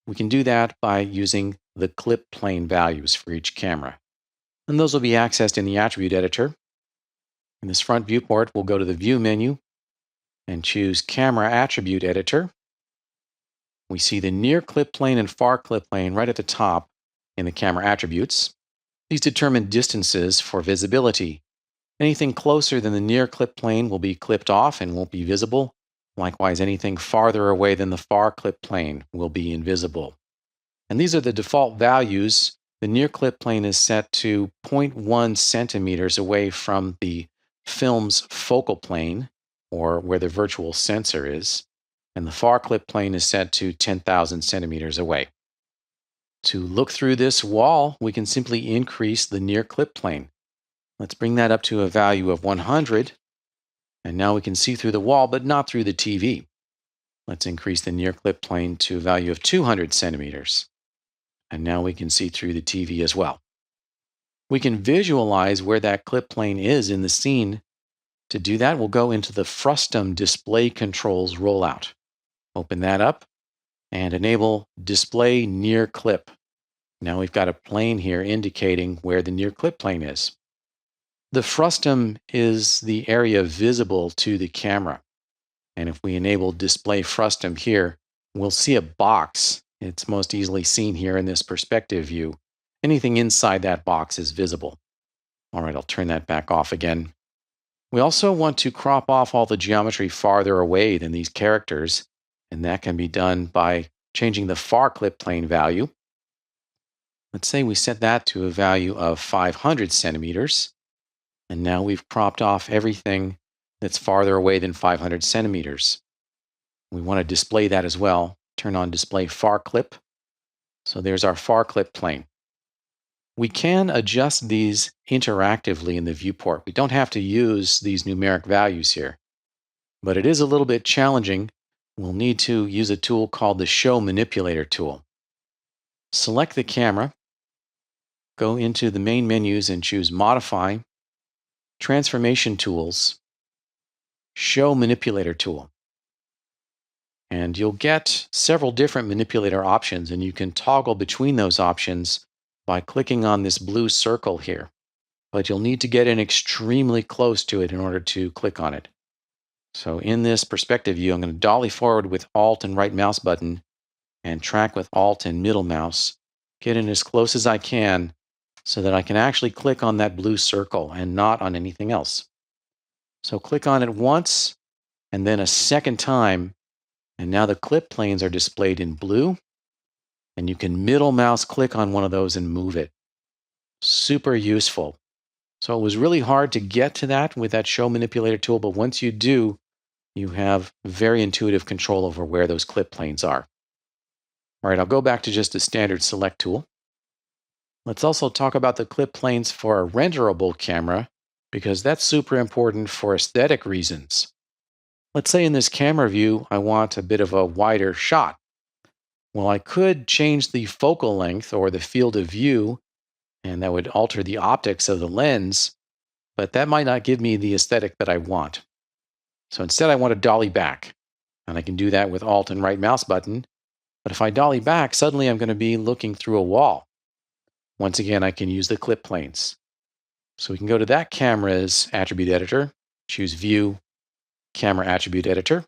We can do that by using the clip plane values for each camera. And those will be accessed in the attribute editor. In this front viewport, we'll go to the View menu and choose Camera Attribute Editor. We see the near clip plane and far clip plane right at the top in the camera attributes. These determine distances for visibility. Anything closer than the near clip plane will be clipped off and won't be visible. Likewise, anything farther away than the far clip plane will be invisible. And these are the default values. The near clip plane is set to zero point 0.1 centimeters away from the film's focal plane, or where the virtual sensor is. And the far clip plane is set to 10,000 centimeters away. To look through this wall, we can simply increase the near clip plane. Let's bring that up to a value of 100. And now we can see through the wall, but not through the TV. Let's increase the near clip plane to a value of 200 centimeters. And now we can see through the TV as well. We can visualize where that clip plane is in the scene. To do that, we'll go into the Frustum Display Controls rollout. Open that up and enable Display Near Clip. Now we've got a plane here indicating where the near clip plane is. The frustum is the area visible to the camera. And if we enable Display Frustum here, we'll see a box. It's most easily seen here in this perspective view. Anything inside that box is visible. All right, I'll turn that back off again. We also want to crop off all the geometry farther away than these characters, and that can be done by changing the far clip plane value. Let's say we set that to a value of 500 centimeters, and now we've cropped off everything that's farther away than 500 centimeters. We want to display that as well. Turn on Display Far Clip. So there's our far clip plane. We can adjust these interactively in the viewport. We don't have to use these numeric values here, but it is a little bit challenging. We'll need to use a tool called the Show Manipulator tool. Select the camera, go into the main menus and choose Modify, Transformation Tools, Show Manipulator tool. And you'll get several different manipulator options, and you can toggle between those options by clicking on this blue circle here. But you'll need to get in extremely close to it in order to click on it. So in this perspective view, I'm going to dolly forward with Alt and right mouse button and track with Alt and middle mouse. Get in as close as I can so that I can actually click on that blue circle and not on anything else. So click on it once and then a second time, and now the clip planes are displayed in blue, and you can middle mouse click on one of those and move it. Super useful. So it was really hard to get to that with that Show Manipulator tool, but once you do, you have very intuitive control over where those clip planes are. All right, I'll go back to just a standard select tool. Let's also talk about the clip planes for a renderable camera, because that's super important for aesthetic reasons. Let's say in this camera view, I want a bit of a wider shot. Well, I could change the focal length or the field of view, and that would alter the optics of the lens, but that might not give me the aesthetic that I want. So instead, I want to dolly back, and I can do that with Alt and right mouse button. But if I dolly back, suddenly I'm going to be looking through a wall. Once again, I can use the clip planes. So we can go to that camera's attribute editor, choose View, Camera Attribute Editor,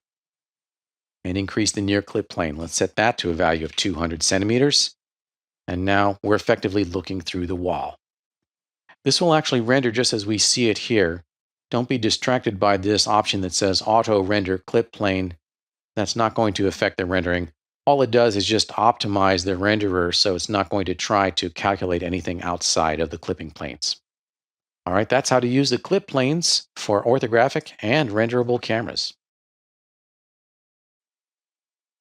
and increase the near clip plane. Let's set that to a value of 200 centimeters. And now we're effectively looking through the wall. This will actually render just as we see it here. Don't be distracted by this option that says Auto Render Clip Plane. That's not going to affect the rendering. All it does is just optimize the renderer so it's not going to try to calculate anything outside of the clipping planes. All right, that's how to use the clip planes for orthographic and renderable cameras.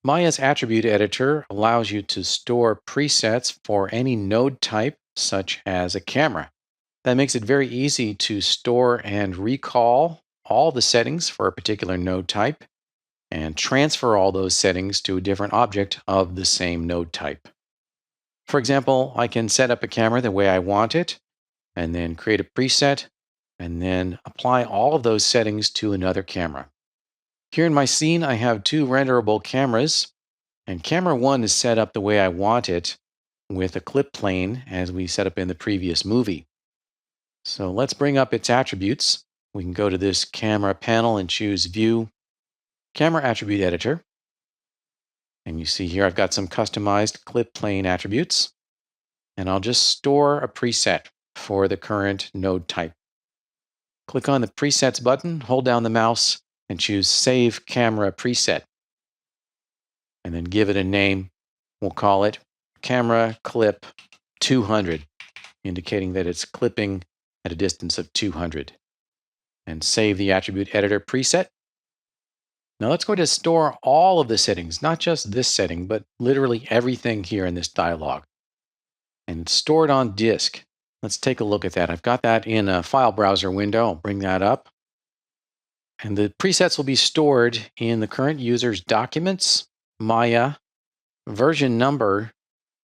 Maya's attribute editor allows you to store presets for any node type, such as a camera. That makes it very easy to store and recall all the settings for a particular node type and transfer all those settings to a different object of the same node type. For example, I can set up a camera the way I want it, and then create a preset, and then apply all of those settings to another camera. Here in my scene, I have two renderable cameras, and camera 1 is set up the way I want it with a clip plane as we set up in the previous movie. So let's bring up its attributes. We can go to this camera panel and choose View, Camera Attribute Editor. And you see here I've got some customized clip plane attributes. And I'll just store a preset for the current node type. Click on the Presets button, hold down the mouse, and choose Save Camera Preset. And then give it a name. We'll call it camera clip 200, indicating that it's clipping at a distance of 200. And save the attribute editor preset. Now let's go to store all of the settings, not just this setting, but literally everything here in this dialog. And store it on disk. Let's take a look at that. I've got that in a file browser window. I'll bring that up. And the presets will be stored in the current user's documents, Maya, version number,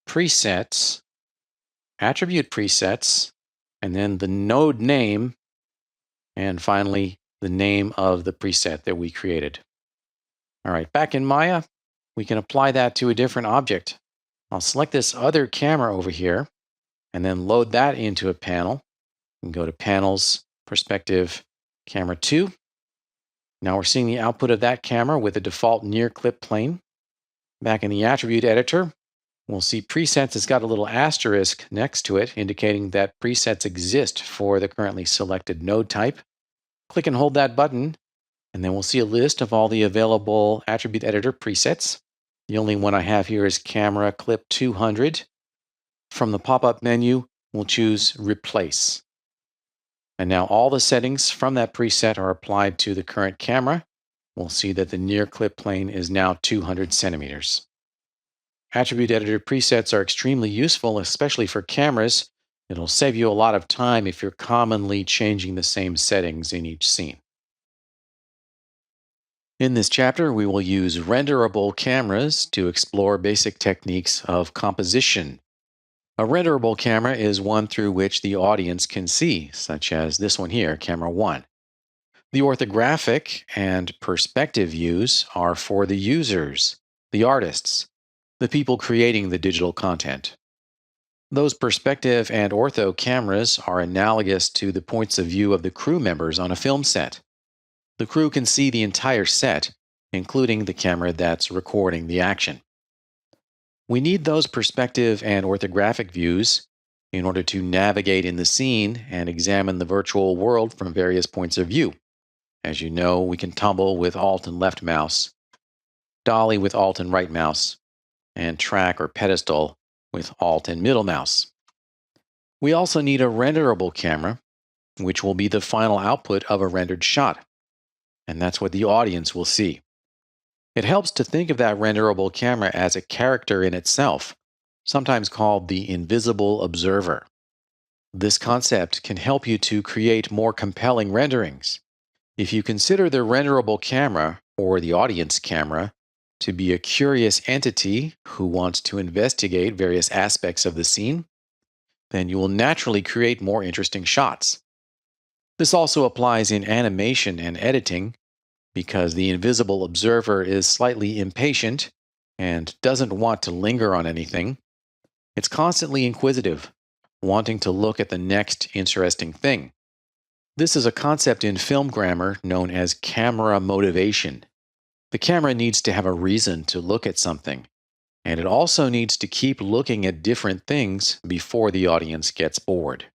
presets, attribute presets, and then the node name, and finally the name of the preset that we created. All right, back in Maya, we can apply that to a different object. I'll select this other camera over here and then load that into a panel. And go to Panels, Perspective, Camera 2. Now we're seeing the output of that camera with the default near clip plane. Back in the attribute editor, we'll see presets has got a little asterisk next to it, indicating that presets exist for the currently selected node type. Click and hold that button, and then we'll see a list of all the available attribute editor presets. The only one I have here is camera clip 200. From the pop-up menu, we'll choose Replace. And now all the settings from that preset are applied to the current camera. We'll see that the near clip plane is now 200 centimeters. Attribute editor presets are extremely useful, especially for cameras. It'll save you a lot of time if you're commonly changing the same settings in each scene. In this chapter, we will use renderable cameras to explore basic techniques of composition. A renderable camera is one through which the audience can see, such as this one here, camera 1. The orthographic and perspective views are for the users, the artists, the people creating the digital content. Those perspective and ortho cameras are analogous to the points of view of the crew members on a film set. The crew can see the entire set, including the camera that's recording the action. We need those perspective and orthographic views in order to navigate in the scene and examine the virtual world from various points of view. As you know, we can tumble with Alt and left mouse, dolly with Alt and right mouse, and track or pedestal with Alt and middle mouse. We also need a renderable camera, which will be the final output of a rendered shot. And that's what the audience will see. It helps to think of that renderable camera as a character in itself, sometimes called the invisible observer. This concept can help you to create more compelling renderings. If you consider the renderable camera, or the audience camera, to be a curious entity who wants to investigate various aspects of the scene, then you will naturally create more interesting shots. This also applies in animation and editing, because the invisible observer is slightly impatient and doesn't want to linger on anything. It's constantly inquisitive, wanting to look at the next interesting thing. This is a concept in film grammar known as camera motivation. The camera needs to have a reason to look at something, and it also needs to keep looking at different things before the audience gets bored.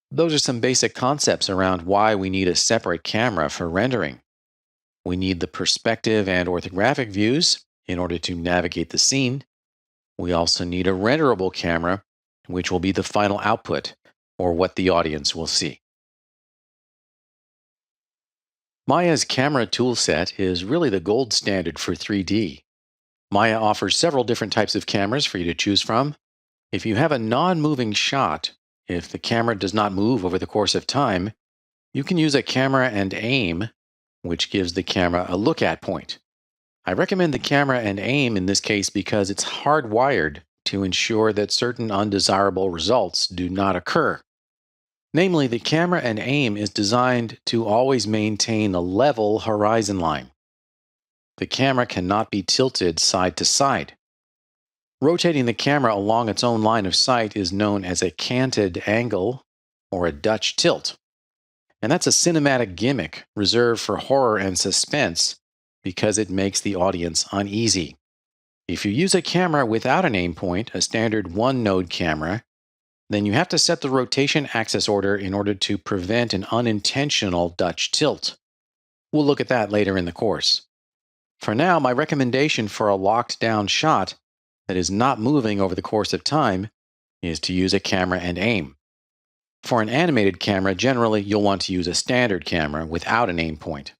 Those are some basic concepts around why we need a separate camera for rendering. We need the perspective and orthographic views in order to navigate the scene. We also need a renderable camera, which will be the final output, or what the audience will see. Maya's camera toolset is really the gold standard for 3D. Maya offers several different types of cameras for you to choose from. If you have a non-moving shot, if the camera does not move over the course of time, you can use a camera and aim, which gives the camera a look-at point. I recommend the camera and aim in this case because it's hardwired to ensure that certain undesirable results do not occur. Namely, the camera and aim is designed to always maintain a level horizon line. The camera cannot be tilted side to side. Rotating the camera along its own line of sight is known as a canted angle or a Dutch tilt. And that's a cinematic gimmick reserved for horror and suspense because it makes the audience uneasy. If you use a camera without an aim point, a standard one-node camera, then you have to set the rotation axis order in order to prevent an unintentional Dutch tilt. We'll look at that later in the course. For now, my recommendation for a locked-down shot that is not moving over the course of time is to use a camera and aim. For an animated camera, generally you'll want to use a standard camera without an aim point.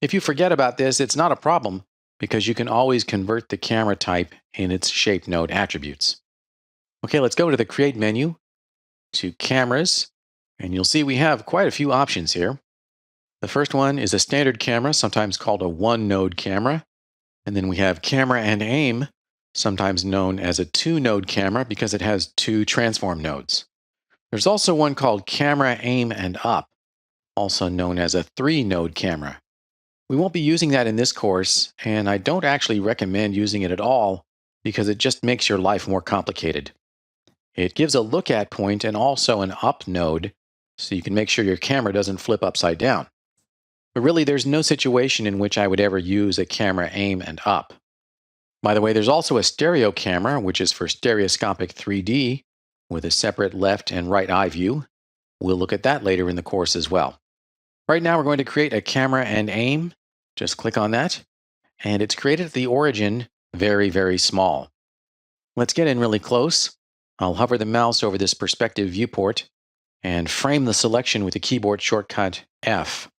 If you forget about this, it's not a problem because you can always convert the camera type in its shape node attributes. Okay, let's go to the Create menu, to Cameras, and you'll see we have quite a few options here. The first one is a standard camera, sometimes called a one-node camera. And then we have Camera and Aim, sometimes known as a two-node camera because it has two transform nodes. There's also one called Camera, Aim, and Up, also known as a three-node camera. We won't be using that in this course, and I don't actually recommend using it at all because it just makes your life more complicated. It gives a look at point and also an up node, so you can make sure your camera doesn't flip upside down. But really, there's no situation in which I would ever use a camera, aim, and up. By the way, there's also a stereo camera, which is for stereoscopic 3D, with a separate left and right eye view. We'll look at that later in the course as well. Right now, we're going to create a camera and aim. Just click on that. And it's created at the origin very, very small. Let's get in really close. I'll hover the mouse over this perspective viewport and frame the selection with the keyboard shortcut F.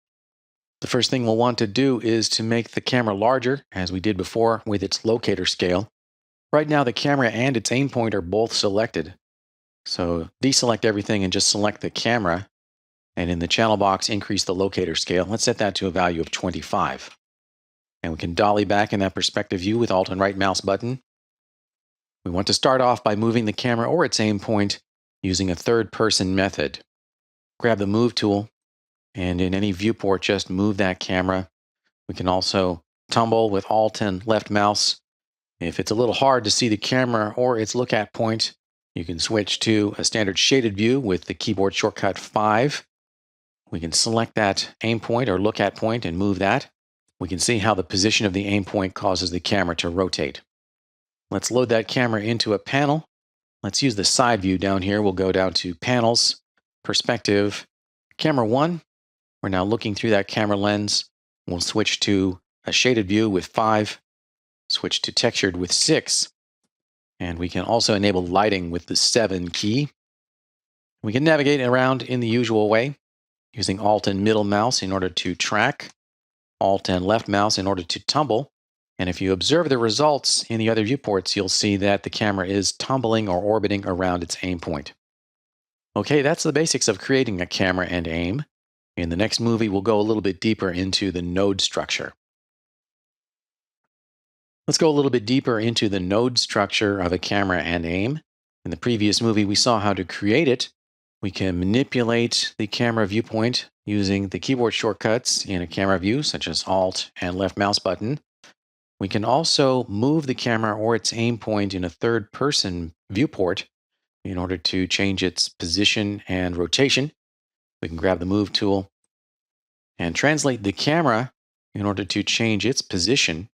The first thing we'll want to do is to make the camera larger, as we did before with its locator scale. Right now, the camera and its aim point are both selected. So deselect everything and just select the camera. And in the channel box, increase the locator scale. Let's set that to a value of 25. And we can dolly back in that perspective view with Alt and right mouse button. We want to start off by moving the camera or its aim point using a third-person method. Grab the Move tool, and in any viewport, just move that camera. We can also tumble with Alt and left mouse. If it's a little hard to see the camera or its look at point, you can switch to a standard shaded view with the keyboard shortcut 5. We can select that aim point or look at point and move that. We can see how the position of the aim point causes the camera to rotate. Let's load that camera into a panel. Let's use the side view down here. We'll go down to Panels, Perspective, Camera 1. We're now looking through that camera lens. We'll switch to a shaded view with 5, switch to textured with 6, and we can also enable lighting with the 7 key. We can navigate around in the usual way, using Alt and middle mouse in order to track, Alt and left mouse in order to tumble. And if you observe the results in the other viewports, you'll see that the camera is tumbling or orbiting around its aim point. Okay, that's the basics of creating a camera and aim. In the next movie, we'll go a little bit deeper into the node structure. Let's go a little bit deeper into the node structure of a camera and aim. In the previous movie, we saw how to create it. We can manipulate the camera viewpoint using the keyboard shortcuts in a camera view, such as Alt and left mouse button. We can also move the camera or its aim point in a third-person viewport in order to change its position and rotation. We can grab the Move tool and translate the camera in order to change its position.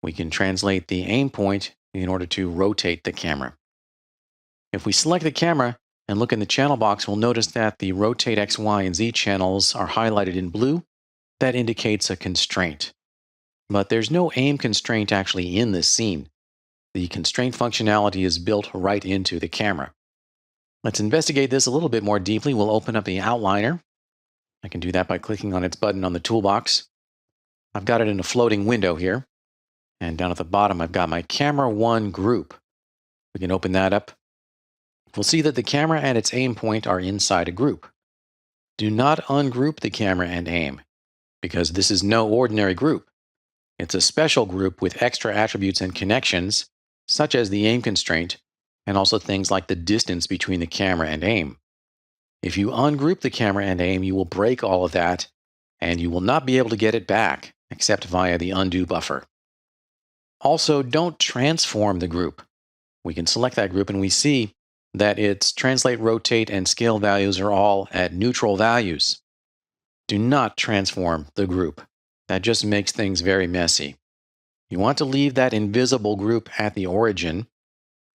We can translate the aim point in order to rotate the camera. If we select the camera and look in the channel box, we'll notice that the Rotate X, Y, and Z channels are highlighted in blue. That indicates a constraint. But there's no aim constraint actually in this scene. The constraint functionality is built right into the camera. Let's investigate this a little bit more deeply. We'll open up the outliner. I can do that by clicking on its button on the toolbox. I've got it in a floating window here. And down at the bottom, I've got my Camera 1 group. We can open that up. We'll see that the camera and its aim point are inside a group. Do not ungroup the camera and aim, because this is no ordinary group. It's a special group with extra attributes and connections, such as the aim constraint, and also things like the distance between the camera and aim. If you ungroup the camera and aim, you will break all of that, and you will not be able to get it back, except via the undo buffer. Also, don't transform the group. We can select that group, and we see that its translate, rotate, and scale values are all at neutral values. Do not transform the group. That just makes things very messy. You want to leave that invisible group at the origin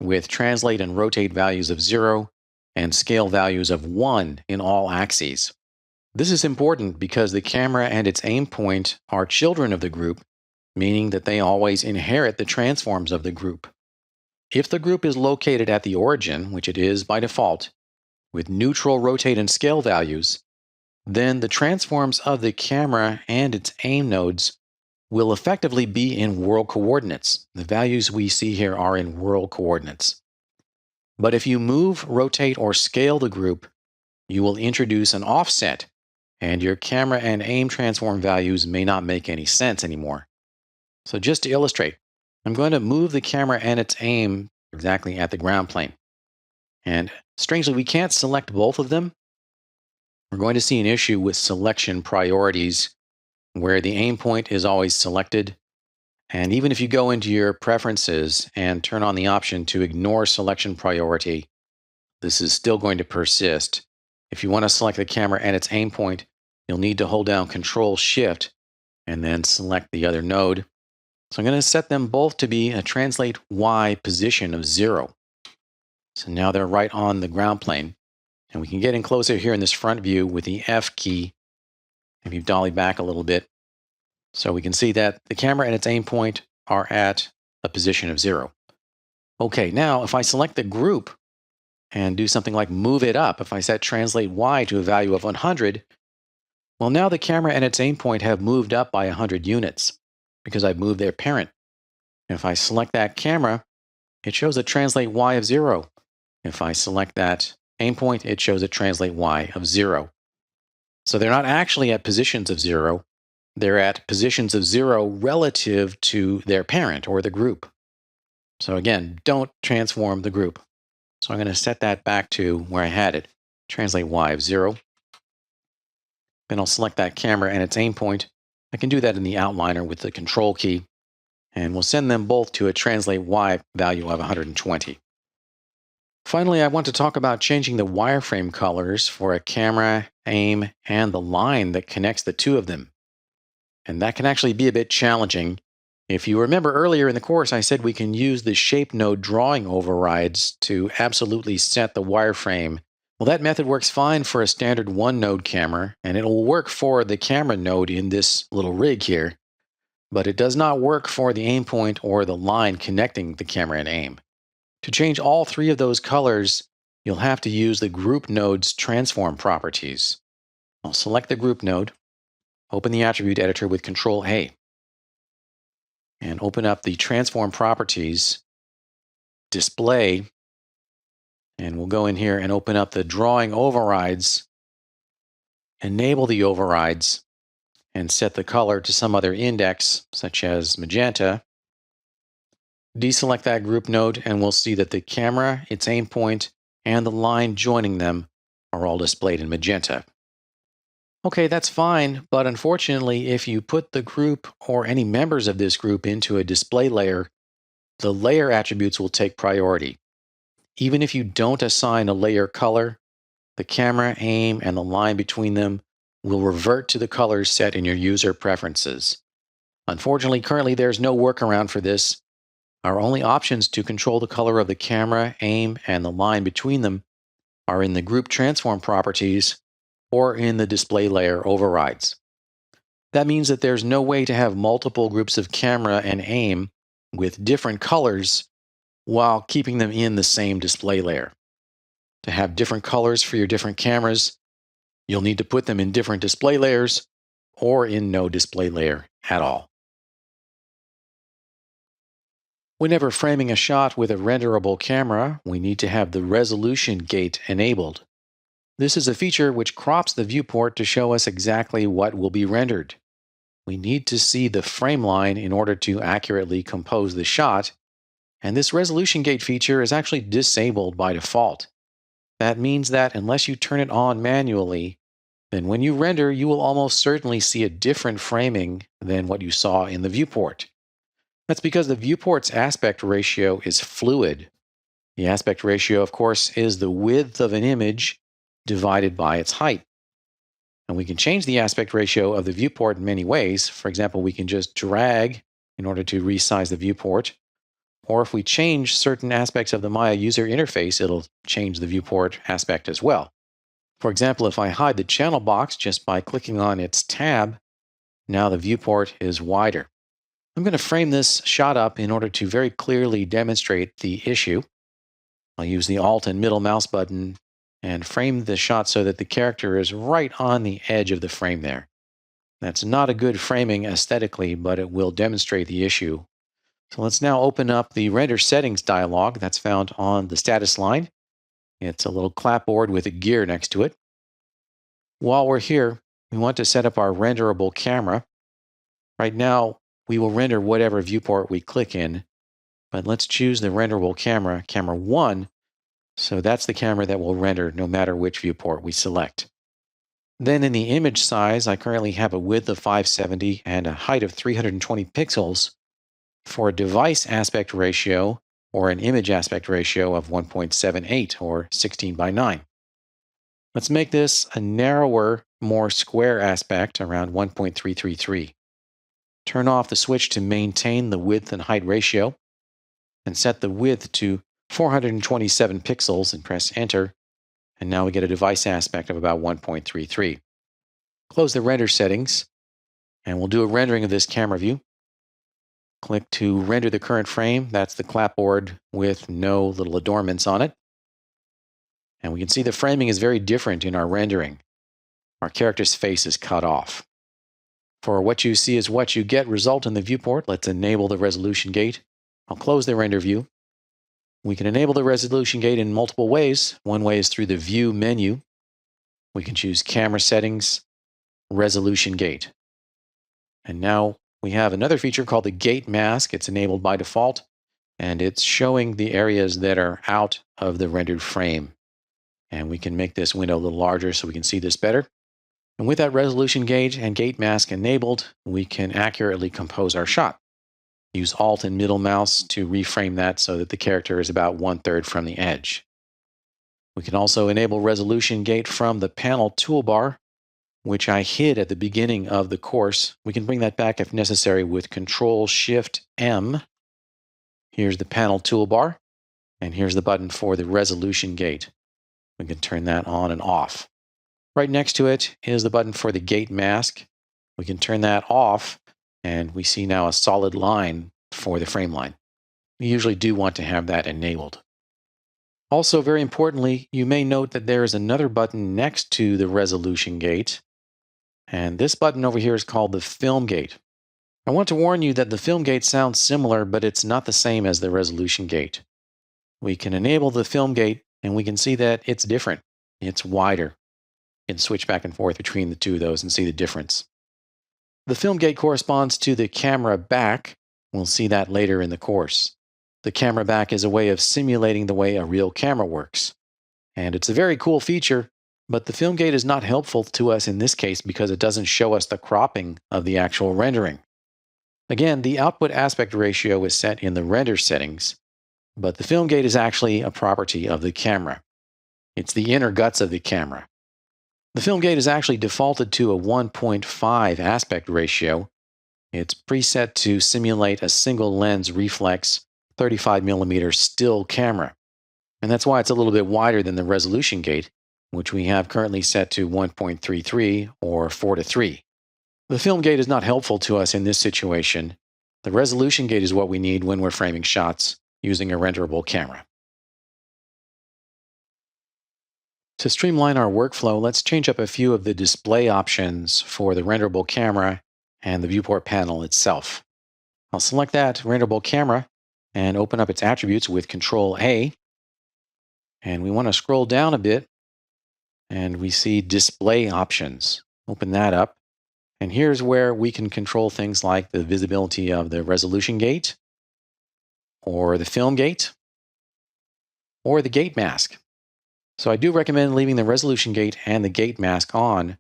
with translate and rotate values of 0 and scale values of 1 in all axes. This is important because the camera and its aim point are children of the group, meaning that they always inherit the transforms of the group. If the group is located at the origin, which it is by default, with neutral rotate and scale values, then the transforms of the camera and its aim nodes will effectively be in world coordinates. The values we see here are in world coordinates. But if you move, rotate, or scale the group, you will introduce an offset, and your camera and aim transform values may not make any sense anymore. So just to illustrate, I'm going to move the camera and its aim exactly at the ground plane. And strangely, we can't select both of them. We're going to see an issue with selection priorities where the aim point is always selected. And even if you go into your preferences and turn on the option to ignore selection priority, this is still going to persist. If you want to select the camera and its aim point, you'll need to hold down Control-Shift and then select the other node. So I'm going to set them both to be a translate Y position of 0. So now they're right on the ground plane. And we can get in closer here in this front view with the F key. If you dolly back a little bit. So we can see that the camera and its aim point are at a position of 0. Okay, now if I select the group and do something like move it up, if I set translate Y to a value of 100, well, now the camera and its aim point have moved up by 100 units because I've moved their parent. If I select that camera, it shows a translate Y of 0. If I select that aim point, it shows a translate Y of 0. So they're not actually at positions of 0. They're at positions of 0 relative to their parent or the group. So again, don't transform the group. So I'm going to set that back to where I had it. Translate Y of 0. Then I'll select that camera and its aim point. I can do that in the outliner with the Control key. And we'll send them both to a translate Y value of 120. Finally, I want to talk about changing the wireframe colors for a camera, aim, and the line that connects the two of them. And that can actually be a bit challenging. If you remember earlier in the course, I said we can use the shape node drawing overrides to absolutely set the wireframe. Well, that method works fine for a standard one-node camera, and it'll work for the camera node in this little rig here. But it does not work for the aim point or the line connecting the camera and aim. To change all three of those colors, you'll have to use the group node's transform properties. I'll select the group node, open the attribute editor with Control-A, and open up the transform properties, display, and we'll go in here and open up the drawing overrides, enable the overrides, and set the color to some other index, such as magenta. Deselect that group node, and we'll see that the camera, its aim point, and the line joining them are all displayed in magenta. Okay, that's fine, but unfortunately, if you put the group or any members of this group into a display layer, the layer attributes will take priority. Even if you don't assign a layer color, the camera, aim, and the line between them will revert to the colors set in your user preferences. Unfortunately, currently there's no workaround for this. Our only options to control the color of the camera, aim, and the line between them are in the group transform properties or in the display layer overrides. That means that there's no way to have multiple groups of camera and aim with different colors while keeping them in the same display layer. To have different colors for your different cameras, you'll need to put them in different display layers or in no display layer at all. Whenever framing a shot with a renderable camera, we need to have the resolution gate enabled. This is a feature which crops the viewport to show us exactly what will be rendered. We need to see the frame line in order to accurately compose the shot, and this resolution gate feature is actually disabled by default. That means that unless you turn it on manually, then when you render, you will almost certainly see a different framing than what you saw in the viewport. That's because the viewport's aspect ratio is fluid. The aspect ratio, of course, is the width of an image divided by its height. And we can change the aspect ratio of the viewport in many ways. For example, we can just drag in order to resize the viewport. Or if we change certain aspects of the Maya user interface, it'll change the viewport aspect as well. For example, if I hide the channel box just by clicking on its tab, now the viewport is wider. I'm going to frame this shot up in order to very clearly demonstrate the issue. I'll use the Alt and middle mouse button and frame the shot so that the character is right on the edge of the frame there. That's not a good framing aesthetically, but it will demonstrate the issue. So let's now open up the render settings dialog that's found on the status line. It's a little clapboard with a gear next to it. While we're here, we want to set up our renderable camera. Right now, we will render whatever viewport we click in, but let's choose the renderable camera, camera 1, so that's the camera that will render no matter which viewport we select. Then in the image size, I currently have a width of 570 and a height of 320 pixels for a device aspect ratio or an image aspect ratio of 1.78 or 16 by 9. Let's make this a narrower, more square aspect around 1.333. Turn off the switch to maintain the width and height ratio and set the width to 427 pixels and press enter. And now we get a device aspect of about 1.33. Close the render settings and we'll do a rendering of this camera view. Click to render the current frame. That's the clapboard with no little adornments on it. And we can see the framing is very different in our rendering. Our character's face is cut off. For what you see is what you get result in the viewport, let's enable the resolution gate. I'll close the render view. We can enable the resolution gate in multiple ways. One way is through the View menu. We can choose Camera Settings, Resolution Gate. And now we have another feature called the Gate Mask. It's enabled by default, and it's showing the areas that are out of the rendered frame. And we can make this window a little larger so we can see this better. And with that resolution gate and gate mask enabled, we can accurately compose our shot. Use Alt and middle mouse to reframe that so that the character is about 1/3 from the edge. We can also enable resolution gate from the panel toolbar, which I hid at the beginning of the course. We can bring that back if necessary with Control-Shift-M. Here's the panel toolbar, and here's the button for the resolution gate. We can turn that on and off. Right next to it is the button for the gate mask. We can turn that off, and we see now a solid line for the frame line. We usually do want to have that enabled. Also, very importantly, you may note that there is another button next to the resolution gate, and this button over here is called the film gate. I want to warn you that the film gate sounds similar, but it's not the same as the resolution gate. We can enable the film gate, and we can see that it's different. It's wider. You can switch back and forth between the two of those and see the difference. The film gate corresponds to the camera back. We'll see that later in the course. The camera back is a way of simulating the way a real camera works. And it's a very cool feature, but the film gate is not helpful to us in this case because it doesn't show us the cropping of the actual rendering. Again, the output aspect ratio is set in the render settings, but the film gate is actually a property of the camera. It's the inner guts of the camera. The film gate is actually defaulted to a 1.5 aspect ratio. It's preset to simulate a single lens reflex 35mm still camera. And that's why it's a little bit wider than the resolution gate, which we have currently set to 1.33 or 4:3. The film gate is not helpful to us in this situation. The resolution gate is what we need when we're framing shots using a renderable camera. To streamline our workflow, let's change up a few of the display options for the renderable camera and the viewport panel itself. I'll select that renderable camera and open up its attributes with Control-A. And we want to scroll down a bit, and we see display options. Open that up. And here's where we can control things like the visibility of the resolution gate, or the film gate, or the gate mask. So I do recommend leaving the resolution gate and the gate mask on,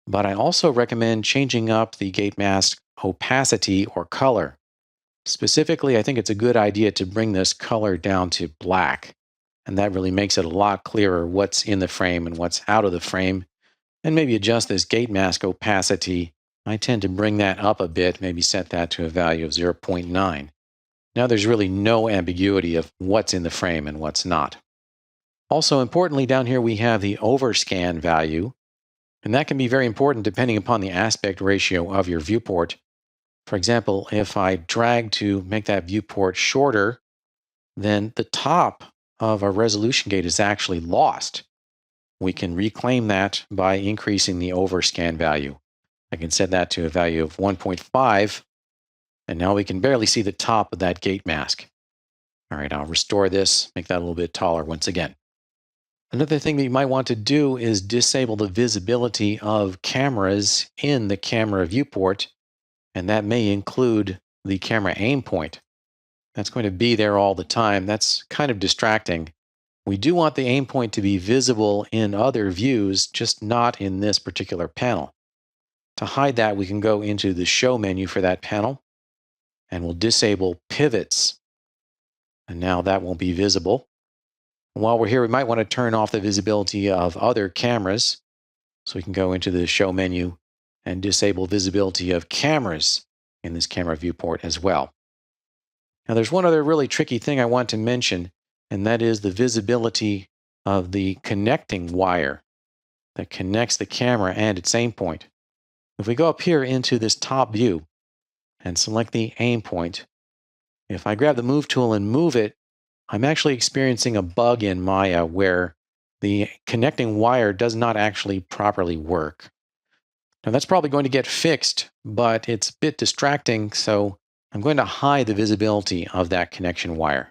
but I also recommend changing up the gate mask opacity or color. Specifically, I think it's a good idea to bring this color down to black, and that really makes it a lot clearer what's in the frame and what's out of the frame. And maybe adjust this gate mask opacity. I tend to bring that up a bit, maybe set that to a value of 0.9. Now there's really no ambiguity of what's in the frame and what's not. Also importantly, down here we have the overscan value, and that can be very important depending upon the aspect ratio of your viewport. For example, if I drag to make that viewport shorter, then the top of our resolution gate is actually lost. We can reclaim that by increasing the overscan value. I can set that to a value of 1.5, and now we can barely see the top of that gate mask. All right, I'll restore this, make that a little bit taller once again. Another thing that you might want to do is disable the visibility of cameras in the camera viewport, and that may include the camera aim point. That's going to be there all the time. That's kind of distracting. We do want the aim point to be visible in other views, just not in this particular panel. To hide that, we can go into the Show menu for that panel, and we'll disable pivots. And now that won't be visible. And while we're here, we might want to turn off the visibility of other cameras. So we can go into the Show menu and disable visibility of cameras in this camera viewport as well. Now, there's one other really tricky thing I want to mention, and that is the visibility of the connecting wire that connects the camera and its aim point. If we go up here into this top view and select the aim point, if I grab the Move tool and move it, I'm actually experiencing a bug in Maya where the connecting wire does not actually properly work. Now, that's probably going to get fixed, but it's a bit distracting, so I'm going to hide the visibility of that connection wire.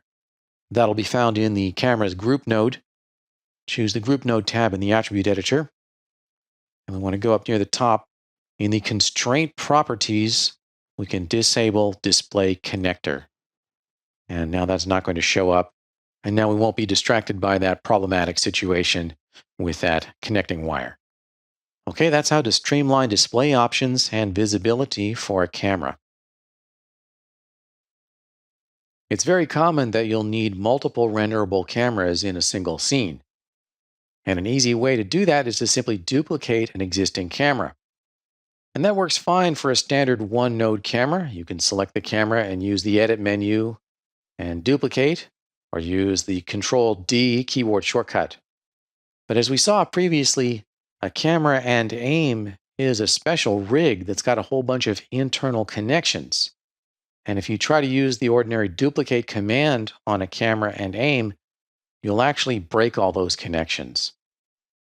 That'll be found in the camera's group node. Choose the group node tab in the attribute editor. And we want to go up near the top. In the constraint properties, we can disable display connector. And now that's not going to show up. And now we won't be distracted by that problematic situation with that connecting wire. Okay, that's how to streamline display options and visibility for a camera. It's very common that you'll need multiple renderable cameras in a single scene. And an easy way to do that is to simply duplicate an existing camera. And that works fine for a standard one-node camera. You can select the camera and use the Edit menu and duplicate, or use the Control-D keyboard shortcut. But as we saw previously, a camera and aim is a special rig that's got a whole bunch of internal connections. And if you try to use the ordinary duplicate command on a camera and aim, you'll actually break all those connections.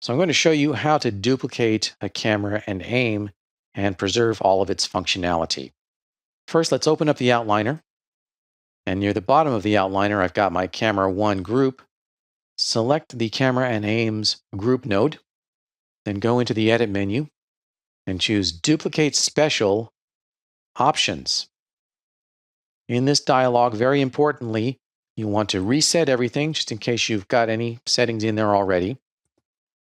So I'm going to show you how to duplicate a camera and aim and preserve all of its functionality. First, let's open up the outliner. And near the bottom of the outliner, I've got my camera 1 group. Select the camera and aim's group node. Then go into the Edit menu and choose Duplicate Special Options. In this dialog, very importantly, you want to reset everything, just in case you've got any settings in there already,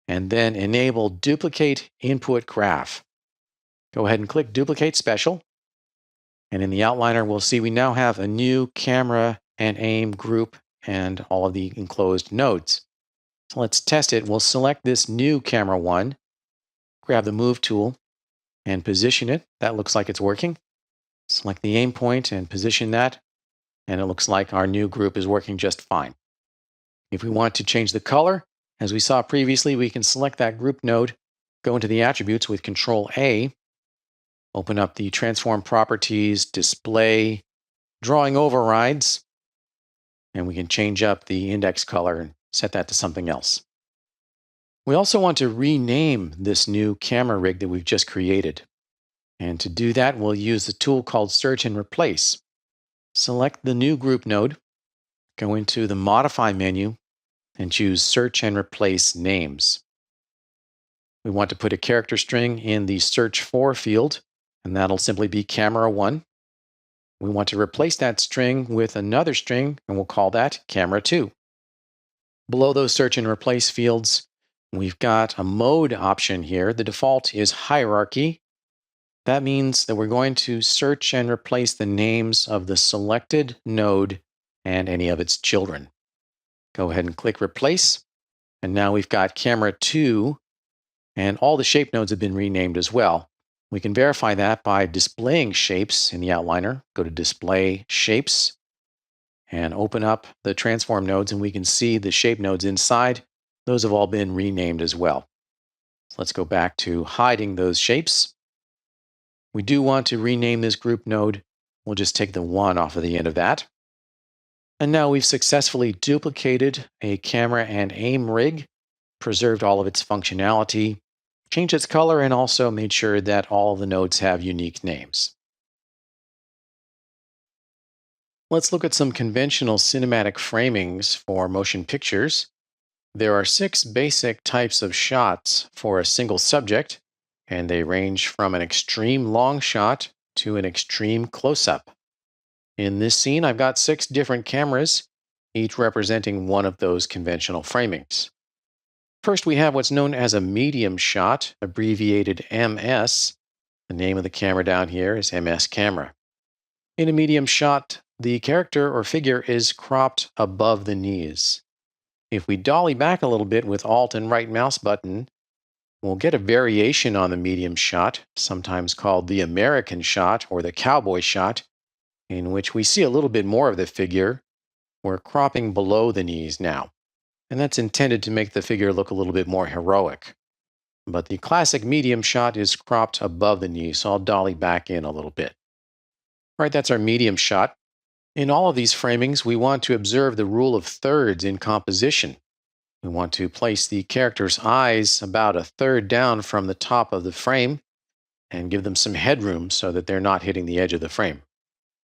and then enable Duplicate Input Graph. Go ahead and click Duplicate Special, and in the outliner, we'll see we now have a new camera and aim group and all of the enclosed nodes. So let's test it. We'll select this new camera 1, grab the Move tool, and position it. That looks like it's working. Select the aim point and position that, and it looks like our new group is working just fine. If we want to change the color, as we saw previously, we can select that group node, go into the attributes with Control-A, open up the Transform Properties, Display, Drawing Overrides, and we can change up the index color and set that to something else. We also want to rename this new camera rig that we've just created. And to do that, we'll use the tool called Search and Replace. Select the new group node, go into the Modify menu, and choose Search and Replace Names. We want to put a character string in the Search For field, and that'll simply be Camera 1. We want to replace that string with another string, and we'll call that Camera 2. Below those Search and Replace fields, we've got a mode option here. The default is Hierarchy. That means that we're going to search and replace the names of the selected node and any of its children. Go ahead and click Replace. And now we've got Camera 2, and all the shape nodes have been renamed as well. We can verify that by displaying shapes in the outliner. Go to Display Shapes and open up the transform nodes, and we can see the shape nodes inside. Those have all been renamed as well. So let's go back to hiding those shapes. We do want to rename this group node. We'll just take the 1 off of the end of that. And now we've successfully duplicated a camera and aim rig, preserved all of its functionality, changed its color, and also made sure that all of the nodes have unique names. Let's look at some conventional cinematic framings for motion pictures. There are 6 basic types of shots for a single subject, and they range from an extreme long shot to an extreme close-up. In this scene, I've got 6 different cameras, each representing one of those conventional framings. First, we have what's known as a medium shot, abbreviated MS. The name of the camera down here is MS camera. In a medium shot, the character or figure is cropped above the knees. If we dolly back a little bit with Alt and right mouse button, we'll get a variation on the medium shot, sometimes called the American shot or the cowboy shot, in which we see a little bit more of the figure. We're cropping below the knees now, and that's intended to make the figure look a little bit more heroic. But the classic medium shot is cropped above the knees, so I'll dolly back in a little bit. All right, that's our medium shot. In all of these framings, we want to observe the rule of thirds in composition. We want to place the character's eyes about a third down from the top of the frame and give them some headroom so that they're not hitting the edge of the frame.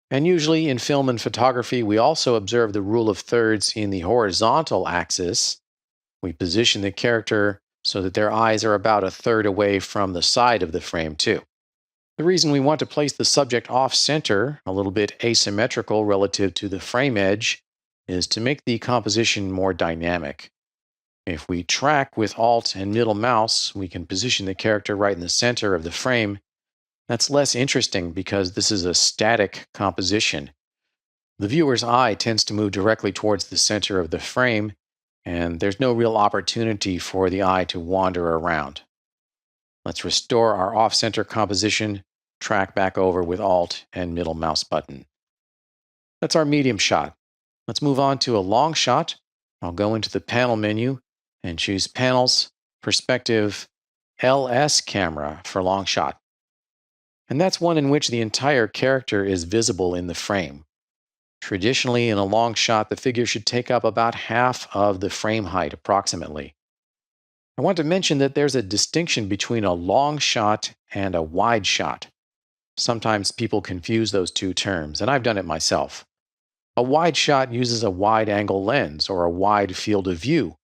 And usually in film and photography, we also observe the rule of thirds in the horizontal axis. We position the character so that their eyes are about a third away from the side of the frame too. The reason we want to place the subject off-center, a little bit asymmetrical relative to the frame edge, is to make the composition more dynamic. If we track with Alt and middle mouse, we can position the character right in the center of the frame. That's less interesting because this is a static composition. The viewer's eye tends to move directly towards the center of the frame, and there's no real opportunity for the eye to wander around. Let's restore our off-center composition, track back over with Alt and middle mouse button. That's our medium shot. Let's move on to a long shot. I'll go into the panel menu and choose Panels, Perspective, LS Camera for long shot. And that's one in which the entire character is visible in the frame. Traditionally, in a long shot, the figure should take up about half of the frame height, approximately. I want to mention that there's a distinction between a long shot and a wide shot. Sometimes people confuse those two terms, and I've done it myself. A wide shot uses a wide-angle lens or a wide field of view,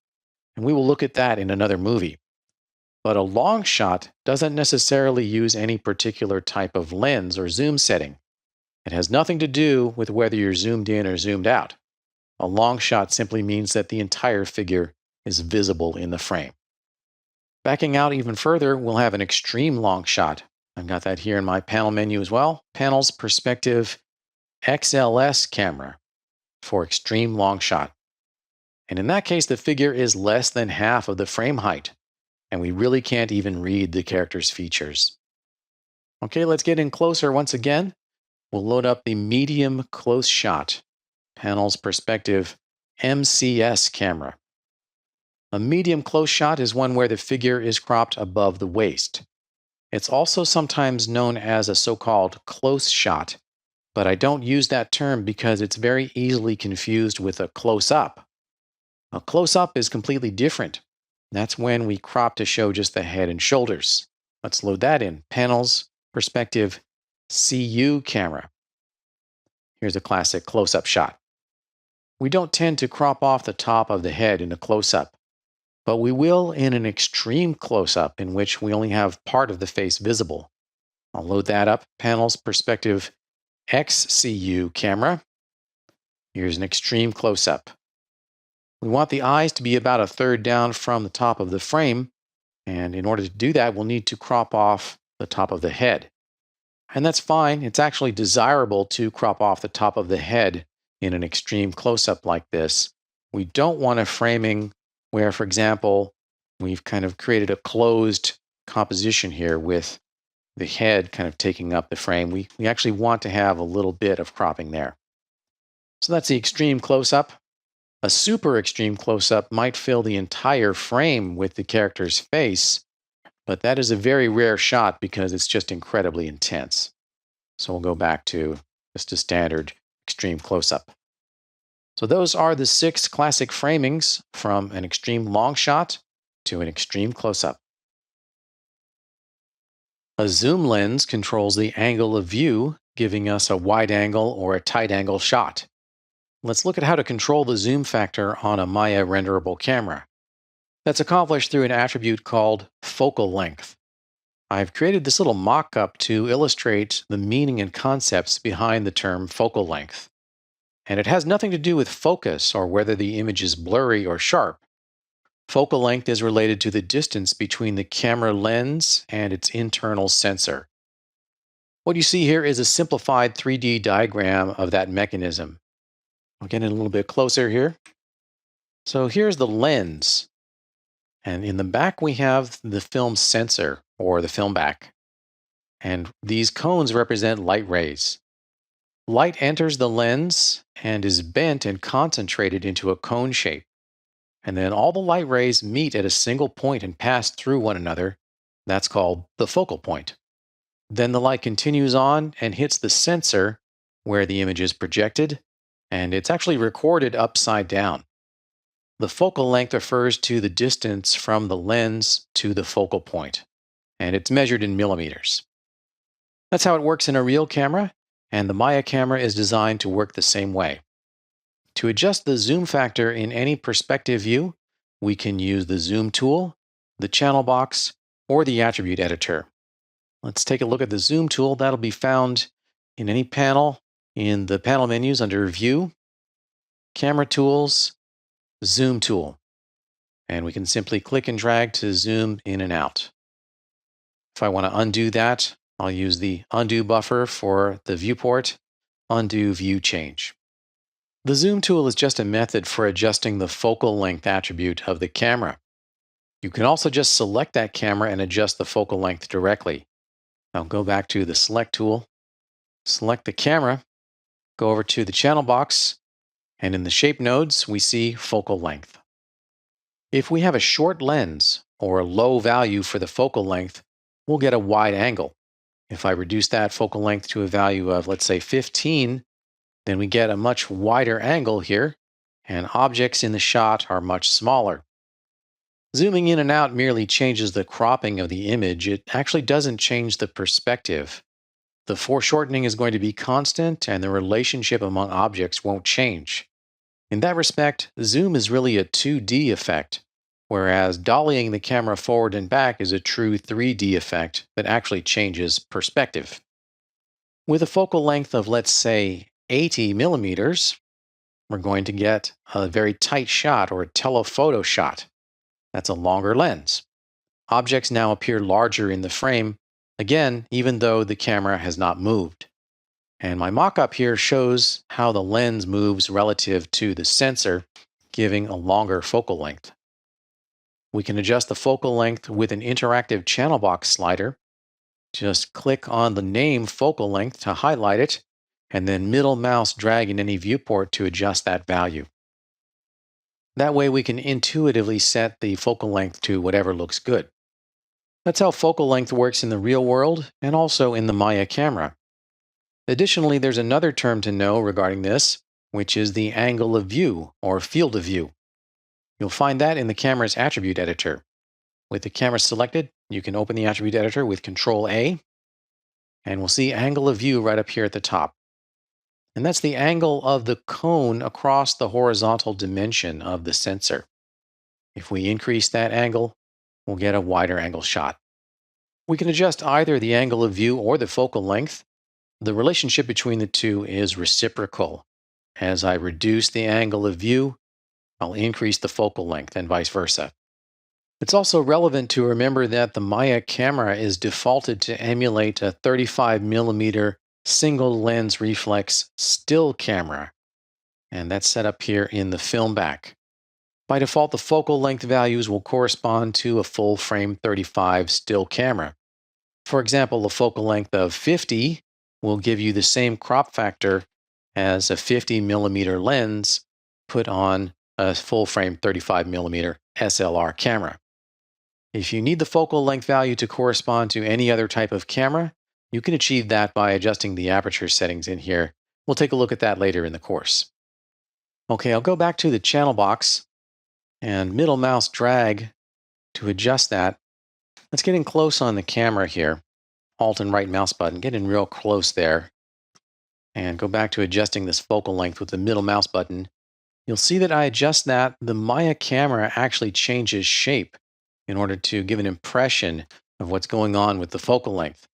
and we will look at that in another movie. But a long shot doesn't necessarily use any particular type of lens or zoom setting. It has nothing to do with whether you're zoomed in or zoomed out. A long shot simply means that the entire figure is visible in the frame. Backing out even further, we'll have an extreme long shot. I've got that here in my panel menu as well. Panels, Perspective, XLS Camera for extreme long shot. And in that case, the figure is less than half of the frame height, and we really can't even read the character's features. Okay, let's get in closer once again. We'll load up the medium close shot. Panels, Perspective, MCS Camera. A medium close shot is one where the figure is cropped above the waist. It's also sometimes known as a so-called close shot, but I don't use that term because it's very easily confused with a close-up. A close-up is completely different. That's when we crop to show just the head and shoulders. Let's load that in. Panels, Perspective, CU Camera. Here's a classic close-up shot. We don't tend to crop off the top of the head in a close-up, but we will in an extreme close-up in which we only have part of the face visible. I'll load that up. Panels, Perspective, XCU Camera. Here's an extreme close-up. We want the eyes to be about a third down from the top of the frame, and in order to do that, we'll need to crop off the top of the head. And that's fine. It's actually desirable to crop off the top of the head in an extreme close-up like this. We don't want a framing where, for example, we've kind of created a closed composition here with the head kind of taking up the frame. We actually want to have a little bit of cropping there. So that's the extreme close-up. A super extreme close-up might fill the entire frame with the character's face, But that is a very rare shot because it's just incredibly intense. So we'll go back to just a standard extreme close-up. So those are the 6 classic framings from an extreme long shot to an extreme close-up. A zoom lens controls the angle of view, giving us a wide angle or a tight angle shot. Let's look at how to control the zoom factor on a Maya renderable camera. That's accomplished through an attribute called focal length. I've created this little mock-up to illustrate the meaning and concepts behind the term focal length. And it has nothing to do with focus or whether the image is blurry or sharp. Focal length is related to the distance between the camera lens and its internal sensor. What you see here is a simplified 3D diagram of that mechanism. I'll get in a little bit closer here. So here's the lens. And in the back, we have the film sensor, or the film back. And these cones represent light rays. Light enters the lens and is bent and concentrated into a cone shape. And then all the light rays meet at a single point and pass through one another. That's called the focal point. Then the light continues on and hits the sensor where the image is projected, and it's actually recorded upside down. The focal length refers to the distance from the lens to the focal point, and it's measured in millimeters. That's how it works in a real camera, and the Maya camera is designed to work the same way. To adjust the zoom factor in any perspective view, we can use the zoom tool, the channel box, or the attribute editor. Let's take a look at the zoom tool. That'll be found in any panel in the panel menus under View, Camera Tools, Zoom Tool. And we can simply click and drag to zoom in and out. If I want to undo that, I'll use the undo buffer for the viewport, undo view change. The zoom tool is just a method for adjusting the focal length attribute of the camera. You can also just select that camera and adjust the focal length directly. I'll go back to the select tool, select the camera, go over to the channel box, and in the shape nodes, we see focal length. If we have a short lens or a low value for the focal length, we'll get a wide angle. If I reduce that focal length to a value of, let's say, 15, then we get a much wider angle here, and objects in the shot are much smaller. Zooming in and out merely changes the cropping of the image. It actually doesn't change the perspective. The foreshortening is going to be constant, and the relationship among objects won't change. In that respect, zoom is really a 2D effect, whereas dollying the camera forward and back is a true 3D effect that actually changes perspective. With a focal length of, let's say, 80 millimeters, we're going to get a very tight shot or a telephoto shot. That's a longer lens. Objects now appear larger in the frame, again, even though the camera has not moved. And my mock-up here shows how the lens moves relative to the sensor, giving a longer focal length. We can adjust the focal length with an interactive channel box slider. Just click on the name focal length to highlight it, and then middle mouse drag in any viewport to adjust that value. That way we can intuitively set the focal length to whatever looks good. That's how focal length works in the real world and also in the Maya camera. Additionally, there's another term to know regarding this, which is the angle of view or field of view. You'll find that in the camera's attribute editor. With the camera selected, you can open the attribute editor with Control-A, and we'll see angle of view right up here at the top. And that's the angle of the cone across the horizontal dimension of the sensor. If we increase that angle, we'll get a wider angle shot. We can adjust either the angle of view or the focal length. The relationship between the two is reciprocal. As I reduce the angle of view, I'll increase the focal length and vice versa. It's also relevant to remember that the Maya camera is defaulted to emulate a 35 millimeter single lens reflex still camera, and that's set up here in the film back. By default, the focal length values will correspond to a full frame 35 still camera. For example, a focal length of 50 will give you the same crop factor as a 50 millimeter lens put on a full frame 35 millimeter SLR camera. If you need the focal length value to correspond to any other type of camera, you can achieve that by adjusting the aperture settings in here. We'll take a look at that later in the course. Okay, I'll go back to the channel box and middle mouse drag to adjust that. Let's get in close on the camera here. Alt and right mouse button, get in real close there. And go back to adjusting this focal length with the middle mouse button. You'll see that I adjust that. The Maya camera actually changes shape in order to give an impression of what's going on with the focal length.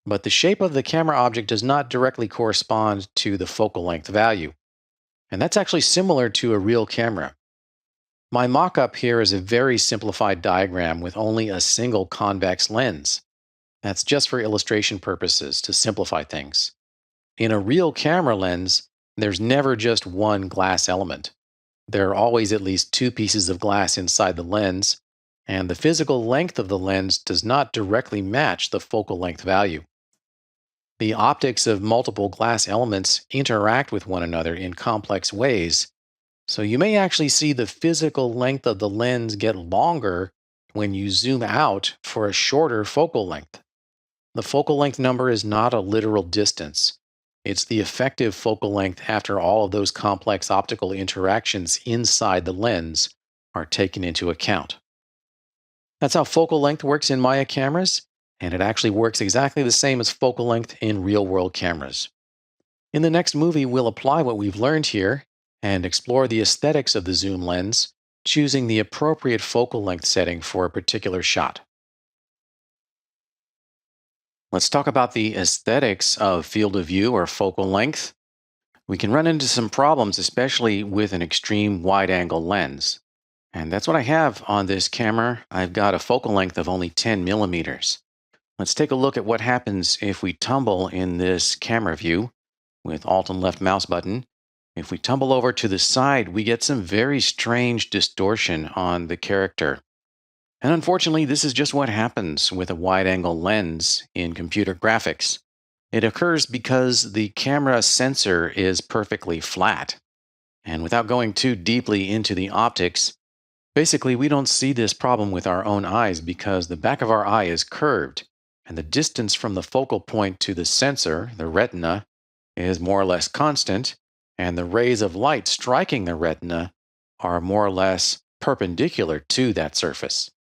But the shape of the camera object does not directly correspond to the focal length value. And that's actually similar to a real camera. My mock-up here is a very simplified diagram with only a single convex lens. That's just for illustration purposes, to simplify things. In a real camera lens, there's never just one glass element. There are always at least two pieces of glass inside the lens, and the physical length of the lens does not directly match the focal length value. The optics of multiple glass elements interact with one another in complex ways, so you may actually see the physical length of the lens get longer when you zoom out for a shorter focal length. The focal length number is not a literal distance. It's the effective focal length after all of those complex optical interactions inside the lens are taken into account. That's how focal length works in Maya cameras, and it actually works exactly the same as focal length in real-world cameras. In the next movie, we'll apply what we've learned here and explore the aesthetics of the zoom lens, choosing the appropriate focal length setting for a particular shot. Let's talk about the aesthetics of field of view or focal length. We can run into some problems, especially with an extreme wide-angle lens. And that's what I have on this camera. I've got a focal length of only 10 millimeters. Let's take a look at what happens if we tumble in this camera view with Alt and left mouse button. If we tumble over to the side, we get some very strange distortion on the character. And unfortunately, this is just what happens with a wide-angle lens in computer graphics. It occurs because the camera sensor is perfectly flat. And without going too deeply into the optics, basically we don't see this problem with our own eyes because the back of our eye is curved, and the distance from the focal point to the sensor, the retina, is more or less constant, and the rays of light striking the retina are more or less perpendicular to that surface.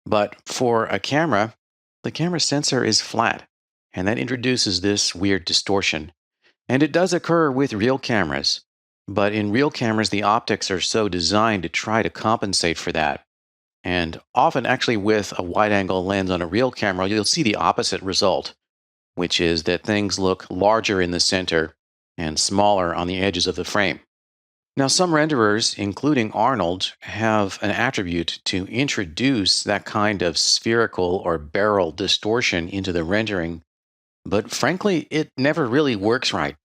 But for a camera, the camera sensor is flat, and that introduces this weird distortion. And it does occur with real cameras, but in real cameras, the optics are so designed to try to compensate for that. And often, actually, with a wide-angle lens on a real camera, you'll see the opposite result, which is that things look larger in the center and smaller on the edges of the frame. Now, some renderers, including Arnold, have an attribute to introduce that kind of spherical or barrel distortion into the rendering, but frankly, it never really works right.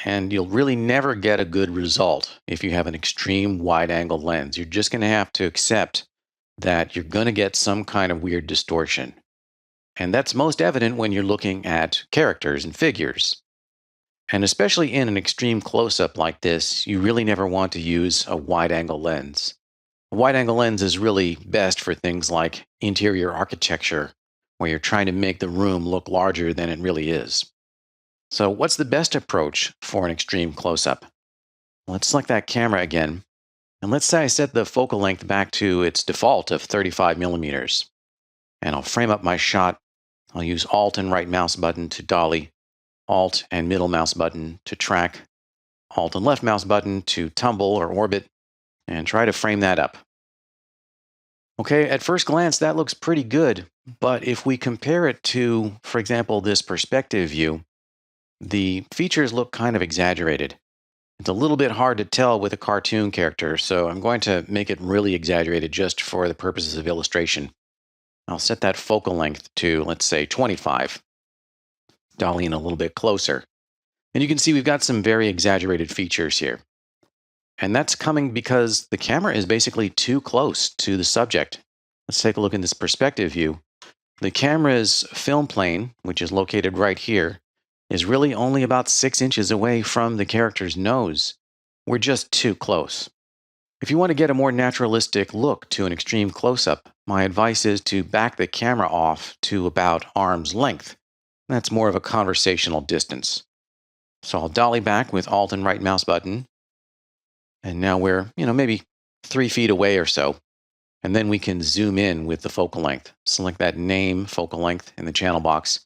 And you'll really never get a good result if you have an extreme wide-angle lens. You're just going to have to accept that you're going to get some kind of weird distortion. And that's most evident when you're looking at characters and figures. And especially in an extreme close-up like this, you really never want to use a wide-angle lens. A wide-angle lens is really best for things like interior architecture, where you're trying to make the room look larger than it really is. So what's the best approach for an extreme close-up? Let's select that camera again, and let's say I set the focal length back to its default of 35 millimeters. And I'll frame up my shot. I'll use Alt and right mouse button to dolly, Alt and middle mouse button to track, Alt and left mouse button to tumble or orbit, and try to frame that up. Okay, at first glance, that looks pretty good, but if we compare it to, for example, this perspective view, the features look kind of exaggerated. It's a little bit hard to tell with a cartoon character, so I'm going to make it really exaggerated just for the purposes of illustration. I'll set that focal length to, let's say, 25. Dolly in a little bit closer. And you can see we've got some very exaggerated features here. And that's coming because the camera is basically too close to the subject. Let's take a look in this perspective view. The camera's film plane, which is located right here, is really only about 6 inches away from the character's nose. We're just too close. If you want to get a more naturalistic look to an extreme close-up, my advice is to back the camera off to about arm's length. That's more of a conversational distance. So I'll dolly back with Alt and right mouse button, and now we're, maybe 3 feet away or so. And then we can zoom in with the focal length. Select that name focal length in the channel box,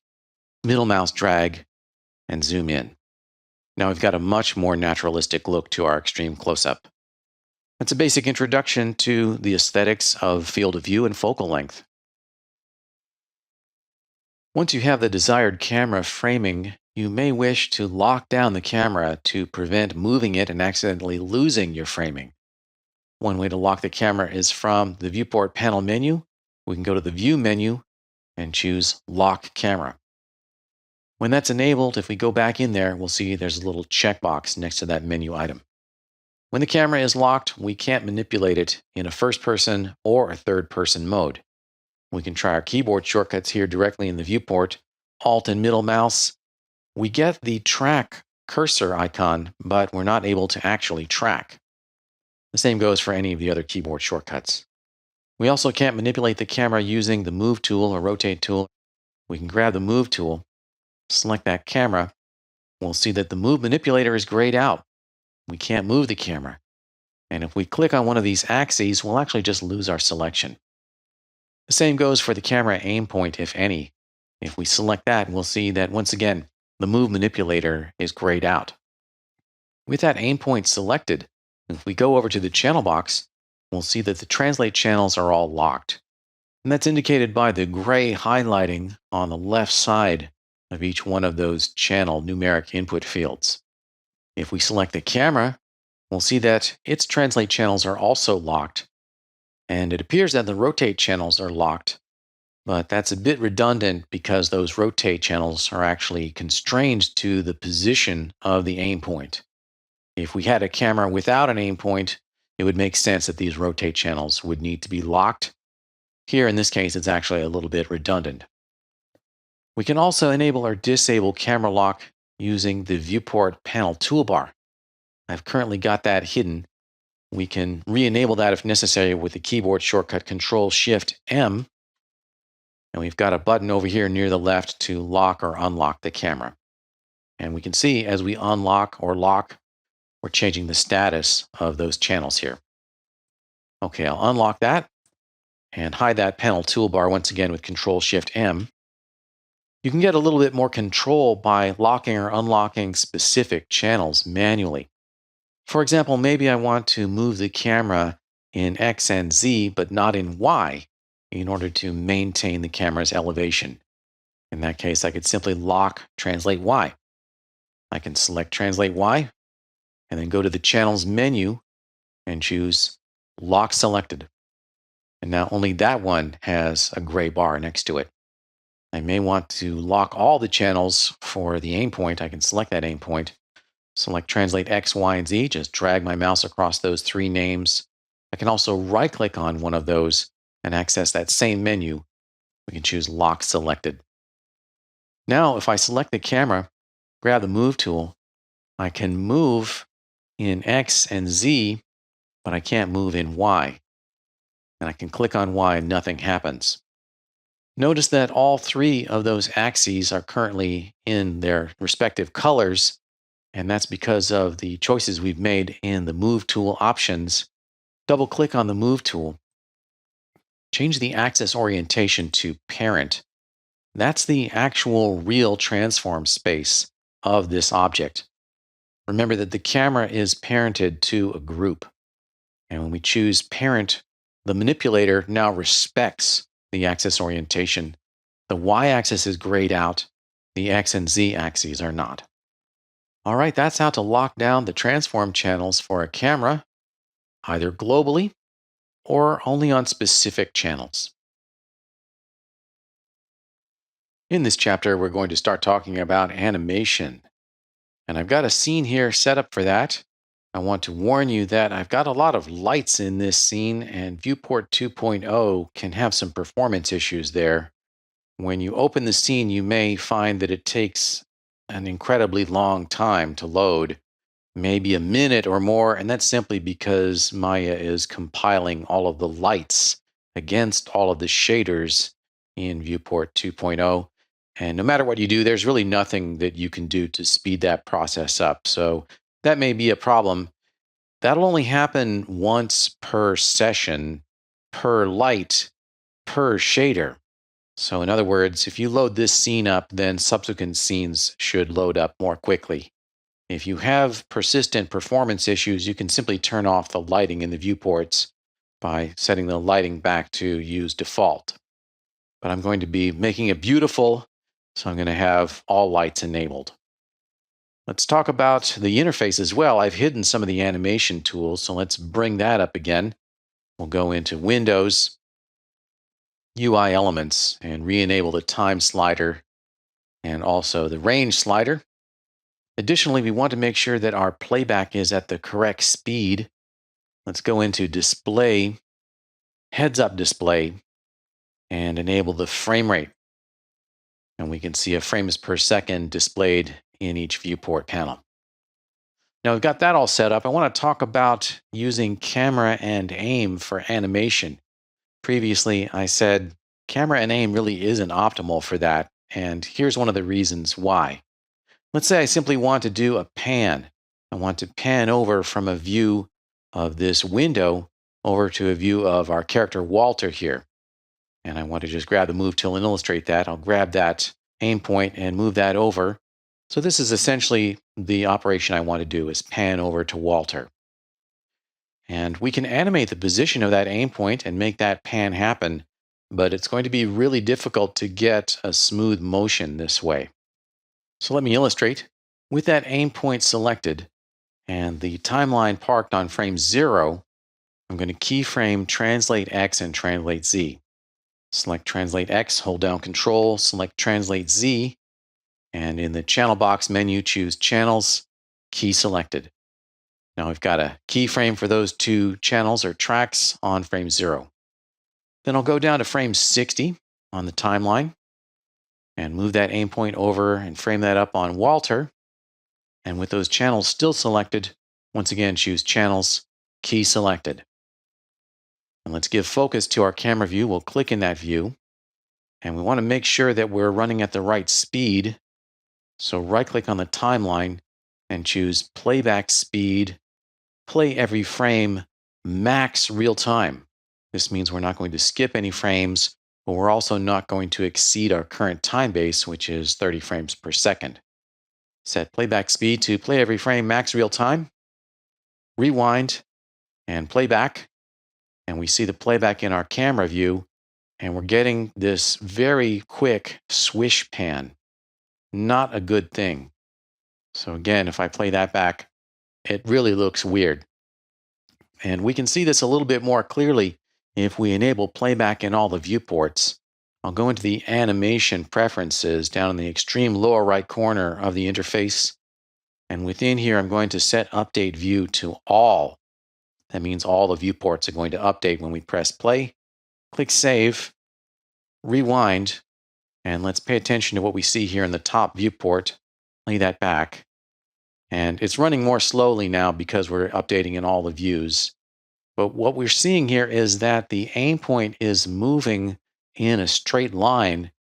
middle mouse drag, and zoom in. Now we've got a much more naturalistic look to our extreme close-up. That's a basic introduction to the aesthetics of field of view and focal length. Once you have the desired camera framing, you may wish to lock down the camera to prevent moving it and accidentally losing your framing. One way to lock the camera is from the viewport panel menu. We can go to the View menu and choose Lock Camera. When that's enabled, if we go back in there, we'll see there's a little checkbox next to that menu item. When the camera is locked, we can't manipulate it in a first-person or a third-person mode. We can try our keyboard shortcuts here directly in the viewport, Alt and middle mouse. We get the track cursor icon, but we're not able to actually track. The same goes for any of the other keyboard shortcuts. We also can't manipulate the camera using the Move tool or Rotate tool. We can grab the Move tool, select that camera. We'll see that the Move manipulator is grayed out. We can't move the camera. And if we click on one of these axes, we'll actually just lose our selection. The same goes for the camera aim point, if any. If we select that, we'll see that once again, the Move manipulator is grayed out. With that aim point selected, if we go over to the channel box, we'll see that the translate channels are all locked. And that's indicated by the gray highlighting on the left side of each one of those channel numeric input fields. If we select the camera, we'll see that its translate channels are also locked. And it appears that the rotate channels are locked, but that's a bit redundant because those rotate channels are actually constrained to the position of the aim point. If we had a camera without an aim point, it would make sense that these rotate channels would need to be locked. Here, in this case, it's actually a little bit redundant. We can also enable or disable camera lock using the viewport panel toolbar. I've currently got that hidden. We can re-enable that if necessary with the keyboard shortcut Control-Shift-M. And we've got a button over here near the left to lock or unlock the camera. And we can see as we unlock or lock, we're changing the status of those channels here. Okay, I'll unlock that and hide that panel toolbar once again with Control-Shift-M. You can get a little bit more control by locking or unlocking specific channels manually. For example, maybe I want to move the camera in X and Z, but not in Y, in order to maintain the camera's elevation. In that case, I could simply lock Translate Y. I can select Translate Y, and then go to the Channels menu and choose Lock Selected. And now only that one has a gray bar next to it. I may want to lock all the channels for the aim point. I can select that aim point, select Translate X, Y, and Z, just drag my mouse across those three names. I can also right-click on one of those and access that same menu. We can choose Lock Selected. Now, if I select the camera, grab the Move tool, I can move in X and Z, but I can't move in Y. And I can click on Y and nothing happens. Notice that all three of those axes are currently in their respective colors, and that's because of the choices we've made in the Move tool options. Double-click on the Move tool. Change the axis orientation to Parent. That's the actual real transform space of this object. Remember that the camera is parented to a group. And when we choose Parent, the manipulator now respects the axis orientation. The Y-axis is grayed out. The X and Z axes are not. All right, that's how to lock down the transform channels for a camera, either globally or only on specific channels. In this chapter, we're going to start talking about animation. And I've got a scene here set up for that. I want to warn you that I've got a lot of lights in this scene, and Viewport 2.0 can have some performance issues there. When you open the scene, you may find that it takes an incredibly long time to load. maybe a minute or more, and that's simply because Maya is compiling all of the lights against all of the shaders in Viewport 2.0. And no matter what you do, there's really nothing that you can do to speed that process up. So that may be a problem. That'll only happen once per session, per light, per shader. So in other words, if you load this scene up, then subsequent scenes should load up more quickly. If you have persistent performance issues, you can simply turn off the lighting in the viewports by setting the lighting back to use default. But I'm going to be making it beautiful, so I'm going to have all lights enabled. Let's talk about the interface as well. I've hidden some of the animation tools, so let's bring that up again. We'll go into Windows, UI Elements, and re-enable the time slider and also the range slider. Additionally, we want to make sure that our playback is at the correct speed. Let's go into Display, Heads-Up Display, and enable the frame rate. And we can see a frames per second displayed in each viewport panel. Now we've got that all set up. I want to talk about using camera and aim for animation. Previously, I said camera and aim really isn't optimal for that, and here's one of the reasons why. Let's say I simply want to do a pan. I want to pan over from a view of this window over to a view of our character Walter here. And I want to just grab the move tool and illustrate that. I'll grab that aim point and move that over. So this is essentially the operation I want to do, is pan over to Walter. And we can animate the position of that aim point and make that pan happen, but it's going to be really difficult to get a smooth motion this way. So let me illustrate. With that aim point selected and the timeline parked on frame 0, I'm going to keyframe Translate X and Translate Z. Select Translate X, hold down Control, select Translate Z, and in the channel box menu, choose Channels, key selected. Now we've got a keyframe for those two channels or tracks on frame 0. Then I'll go down to frame 60 on the timeline and move that aim point over and frame that up on Walter. And with those channels still selected, once again choose Channels, key selected. And let's give focus to our camera view. We'll click in that view. And we want to make sure that we're running at the right speed. So right-click on the timeline and choose Playback Speed, Play Every Frame, Max Real Time. This means we're not going to skip any frames, but we're also not going to exceed our current time base, which is 30 frames per second. Set playback speed to play every frame max real time. Rewind and playback. And we see the playback in our camera view, and we're getting this very quick swish pan. Not a good thing. So again, if I play that back, it really looks weird. And we can see this a little bit more clearly if we enable playback in all the viewports. I'll go into the animation preferences down in the extreme lower right corner of the interface. And within here, I'm going to set update view to all. That means all the viewports are going to update when we press play. Click save, rewind, and let's pay attention to what we see here in the top viewport. Play that back. And it's running more slowly now because we're updating in all the views. But what we're seeing here is that the aim point is moving in a straight line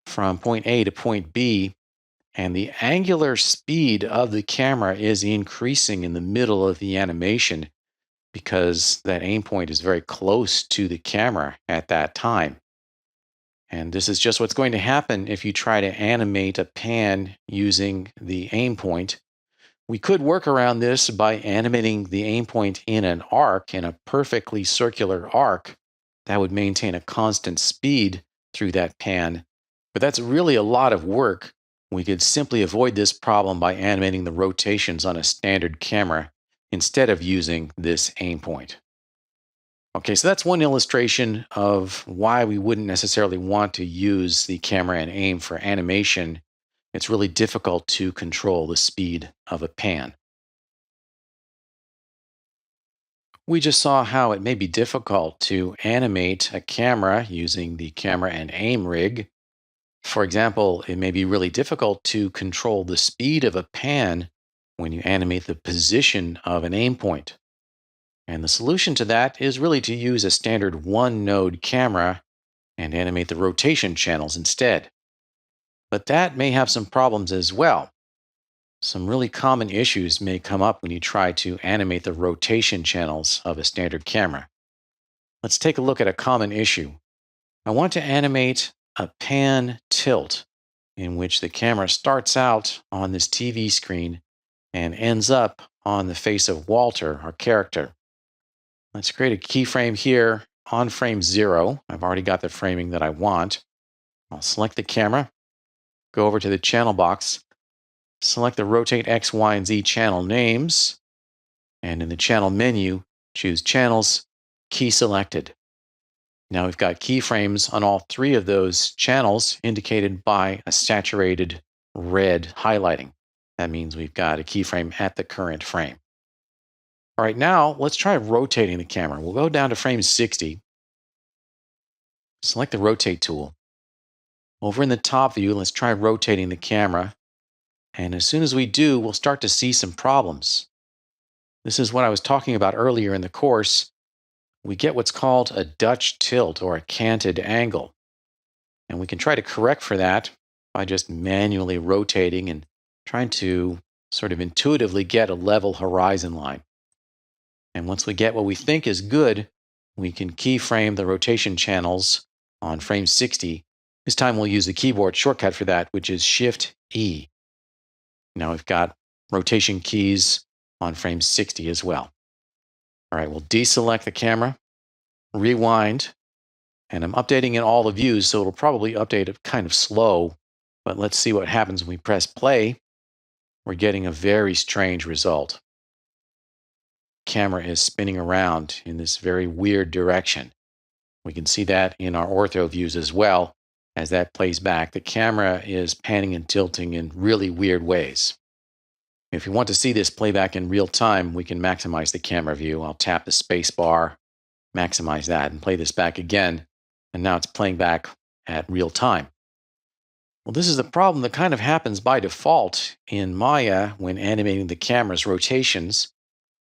from point A to point B, and the angular speed of the camera is increasing in the middle of the animation because that aim point is very close to the camera at that time. And this is just what's going to happen if you try to animate a pan using the aim point. We could work around this by animating the aim point in an arc, in a perfectly circular arc. That would maintain a constant speed through that pan. But that's really a lot of work. We could simply avoid this problem by animating the rotations on a standard camera instead of using this aim point. Okay, so that's one illustration of why we wouldn't necessarily want to use the camera and aim for animation. It's really difficult to control the speed of a pan. We just saw how it may be difficult to animate a camera using the camera and aim rig. For example, it may be really difficult to control the speed of a pan when you animate the position of an aim point. And the solution to that is really to use a standard one-node camera and animate the rotation channels instead. But that may have some problems as well. Some really common issues may come up when you try to animate the rotation channels of a standard camera. Let's take a look at a common issue. I want to animate a pan tilt in which the camera starts out on this TV screen and ends up on the face of Walter, our character. Let's create a keyframe here on frame 0. I've already got the framing that I want. I'll select the camera, go over to the channel box, select the rotate X, Y, and Z channel names, and in the channel menu, choose Channels, Key Selected. Now we've got keyframes on all 3 of those channels indicated by a saturated red highlighting. That means we've got a keyframe at the current frame. All right, now let's try rotating the camera. We'll go down to frame 60, select the rotate tool. Over in the top view, let's try rotating the camera. And as soon as we do, we'll start to see some problems. This is what I was talking about earlier in the course. We get what's called a Dutch tilt or a canted angle. And we can try to correct for that by just manually rotating and trying to sort of intuitively get a level horizon line. And once we get what we think is good, we can keyframe the rotation channels on frame 60. This time we'll use the keyboard shortcut for that, which is Shift-E. Now we've got rotation keys on frame 60 as well. All right, we'll deselect the camera, rewind, and I'm updating in all the views, so it'll probably update it kind of slow, but let's see what happens when we press play. We're getting a very strange result. Camera is spinning around in this very weird direction. We can see that in our ortho views as well. As that plays back, the camera is panning and tilting in really weird ways. If you want to see this playback in real time, we can maximize the camera view. I'll tap the space bar, maximize that, and play this back again. And now it's playing back at real time. Well, this is a problem that kind of happens by default in Maya when animating the camera's rotations.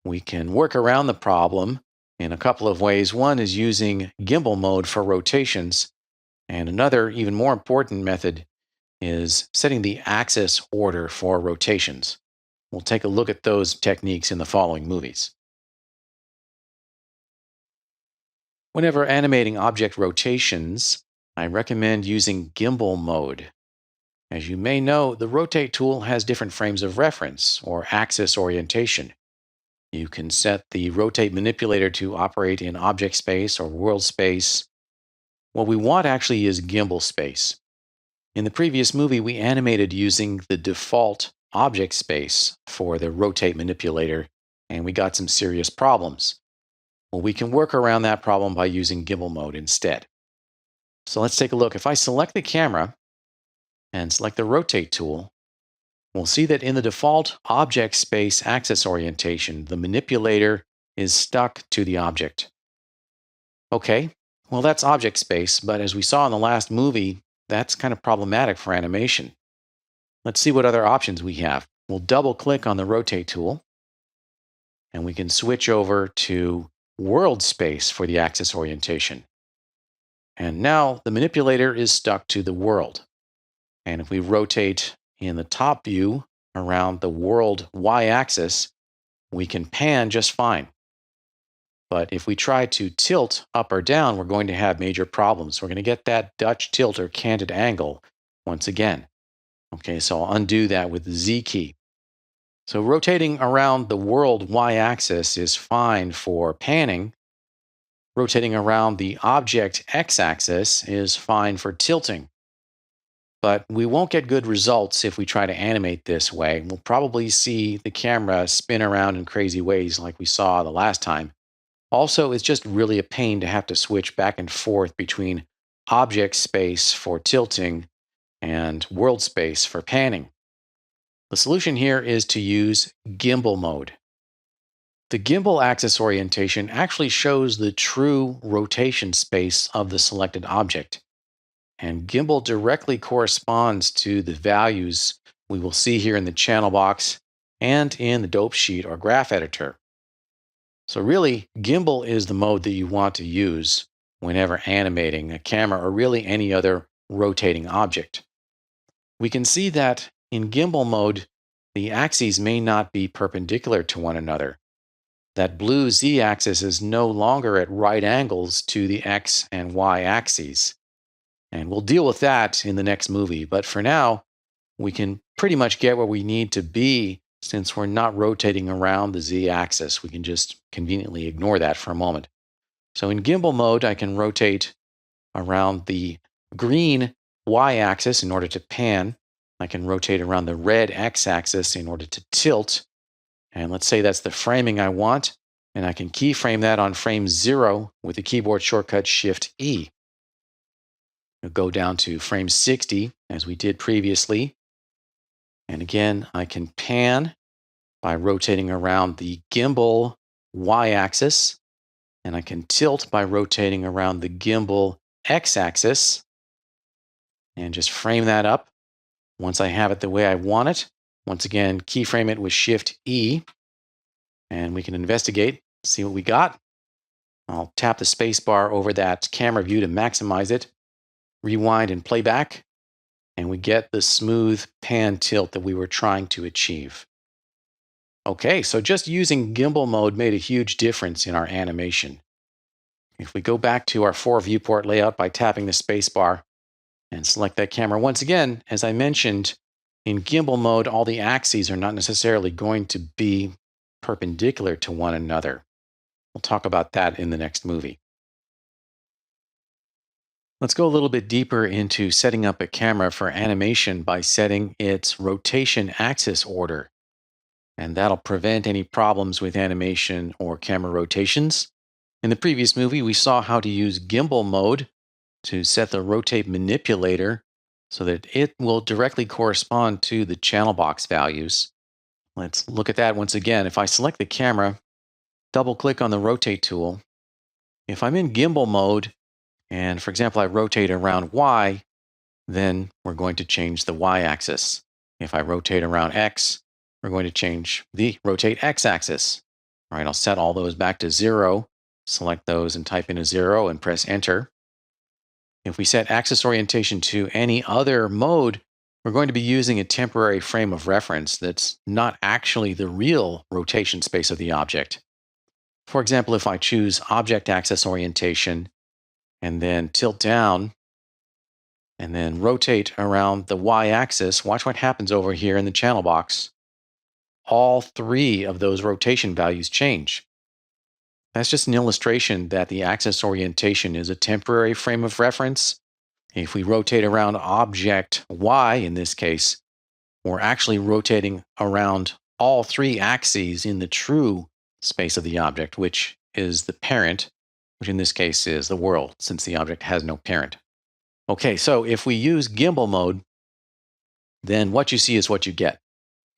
We can work around the problem in a couple of ways. One is using gimbal mode for rotations. And another, even more important method is setting the axis order for rotations. We'll take a look at those techniques in the following movies. Whenever animating object rotations, I recommend using gimbal mode. As you may know, the rotate tool has different frames of reference or axis orientation. You can set the rotate manipulator to operate in object space or world space. What we want actually is gimbal space. In the previous movie, we animated using the default object space for the rotate manipulator, and we got some serious problems. Well, we can work around that problem by using gimbal mode instead. So let's take a look. If I select the camera and select the rotate tool, we'll see that in the default object space axis orientation, the manipulator is stuck to the object. Okay, well, that's object space, but as we saw in the last movie, that's kind of problematic for animation. Let's see what other options we have. We'll double click on the rotate tool, and we can switch over to world space for the axis orientation. And now the manipulator is stuck to the world. And if we rotate in the top view around the world y-axis, we can pan just fine. But if we try to tilt up or down, we're going to have major problems. We're going to get that Dutch tilt or canted angle once again. Okay, so I'll undo that with the Z key. So rotating around the world y-axis is fine for panning. Rotating around the object x-axis is fine for tilting. But we won't get good results if we try to animate this way. We'll probably see the camera spin around in crazy ways like we saw the last time. Also, it's just really a pain to have to switch back and forth between object space for tilting and world space for panning. The solution here is to use gimbal mode. The gimbal axis orientation actually shows the true rotation space of the selected object. And gimbal directly corresponds to the values we will see here in the channel box and in the dope sheet or graph editor. So really, gimbal is the mode that you want to use whenever animating a camera or really any other rotating object. We can see that in gimbal mode, the axes may not be perpendicular to one another. That blue z-axis is no longer at right angles to the x and y axes. And we'll deal with that in the next movie. But for now, we can pretty much get where we need to be since we're not rotating around the z-axis. We can just conveniently ignore that for a moment. So in gimbal mode, I can rotate around the green y-axis in order to pan. I can rotate around the red x-axis in order to tilt. And let's say that's the framing I want. And I can keyframe that on frame 0 with the keyboard shortcut Shift-E. We'll go down to frame 60 as we did previously. And again, I can pan by rotating around the gimbal y-axis. And I can tilt by rotating around the gimbal x-axis. And just frame that up. Once I have it the way I want it, once again, keyframe it with Shift-E. And we can investigate, see what we got. I'll tap the space bar over that camera view to maximize it. Rewind and play back. And we get the smooth pan tilt that we were trying to achieve. Okay, so just using gimbal mode made a huge difference in our animation. If we go back to our 4 viewport layout by tapping the space bar and select that camera, once again, as I mentioned, in gimbal mode, all the axes are not necessarily going to be perpendicular to one another. We'll talk about that in the next movie. Let's go a little bit deeper into setting up a camera for animation by setting its rotation axis order. And that'll prevent any problems with animation or camera rotations. In the previous movie, we saw how to use gimbal mode to set the rotate manipulator so that it will directly correspond to the channel box values. Let's look at that once again. If I select the camera, double click on the rotate tool. If I'm in gimbal mode, and for example, I rotate around Y, then we're going to change the Y axis. If I rotate around X, we're going to change the rotate X axis. All right, I'll set all those back to 0, select those and type in a 0 and press enter. If we set axis orientation to any other mode, we're going to be using a temporary frame of reference that's not actually the real rotation space of the object. For example, if I choose object axis orientation and then tilt down and then rotate around the y-axis, watch what happens over here in the channel box. All 3 of those rotation values change. That's just an illustration that the axis orientation is a temporary frame of reference. If we rotate around object Y, in this case, we're actually rotating around all 3 axes in the true space of the object, which is the parent, which in this case is the world, since the object has no parent. Okay, so if we use gimbal mode, then what you see is what you get.